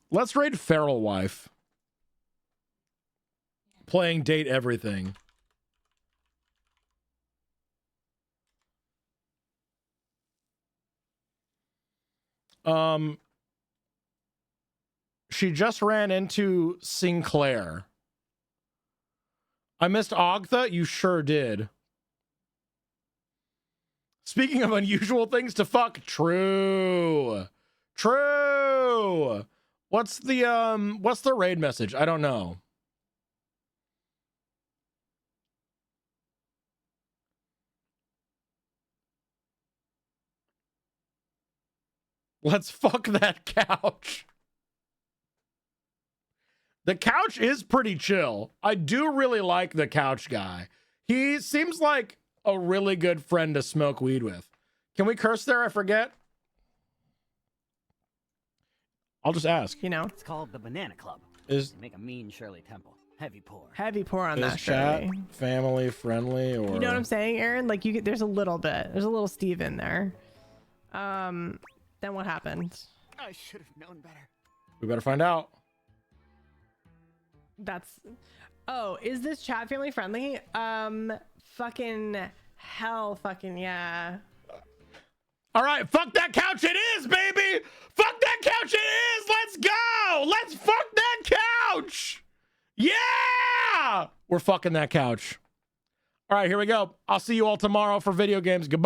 Let's raid Feral Wife. Playing Date Everything. She just ran into Sinclair. I missed Ogtha? You sure did. Speaking of unusual things to fuck, true. True. What's the raid message? I don't know. Let's fuck that couch. The couch is pretty chill. I do really like the couch guy. He seems like a really good friend to smoke weed with. Can we curse there? I forget. I'll just ask. You know, it's called the Banana Club. Is they make a mean Shirley Temple. Heavy pour. Heavy pour on is that. Chat Shirley. family friendly, or you know what I'm saying, Aaron? Like there's a little bit. There's a little Steve in there. Then what happened? I should have known better. We better find out. Oh, is this chat family friendly? Fucking hell, fucking yeah. All right, fuck that couch it is, baby. Fuck that couch it is. Let's go. Let's fuck that couch. Yeah, we're fucking that couch. All right, here we go. I'll see you all tomorrow for video games. Goodbye.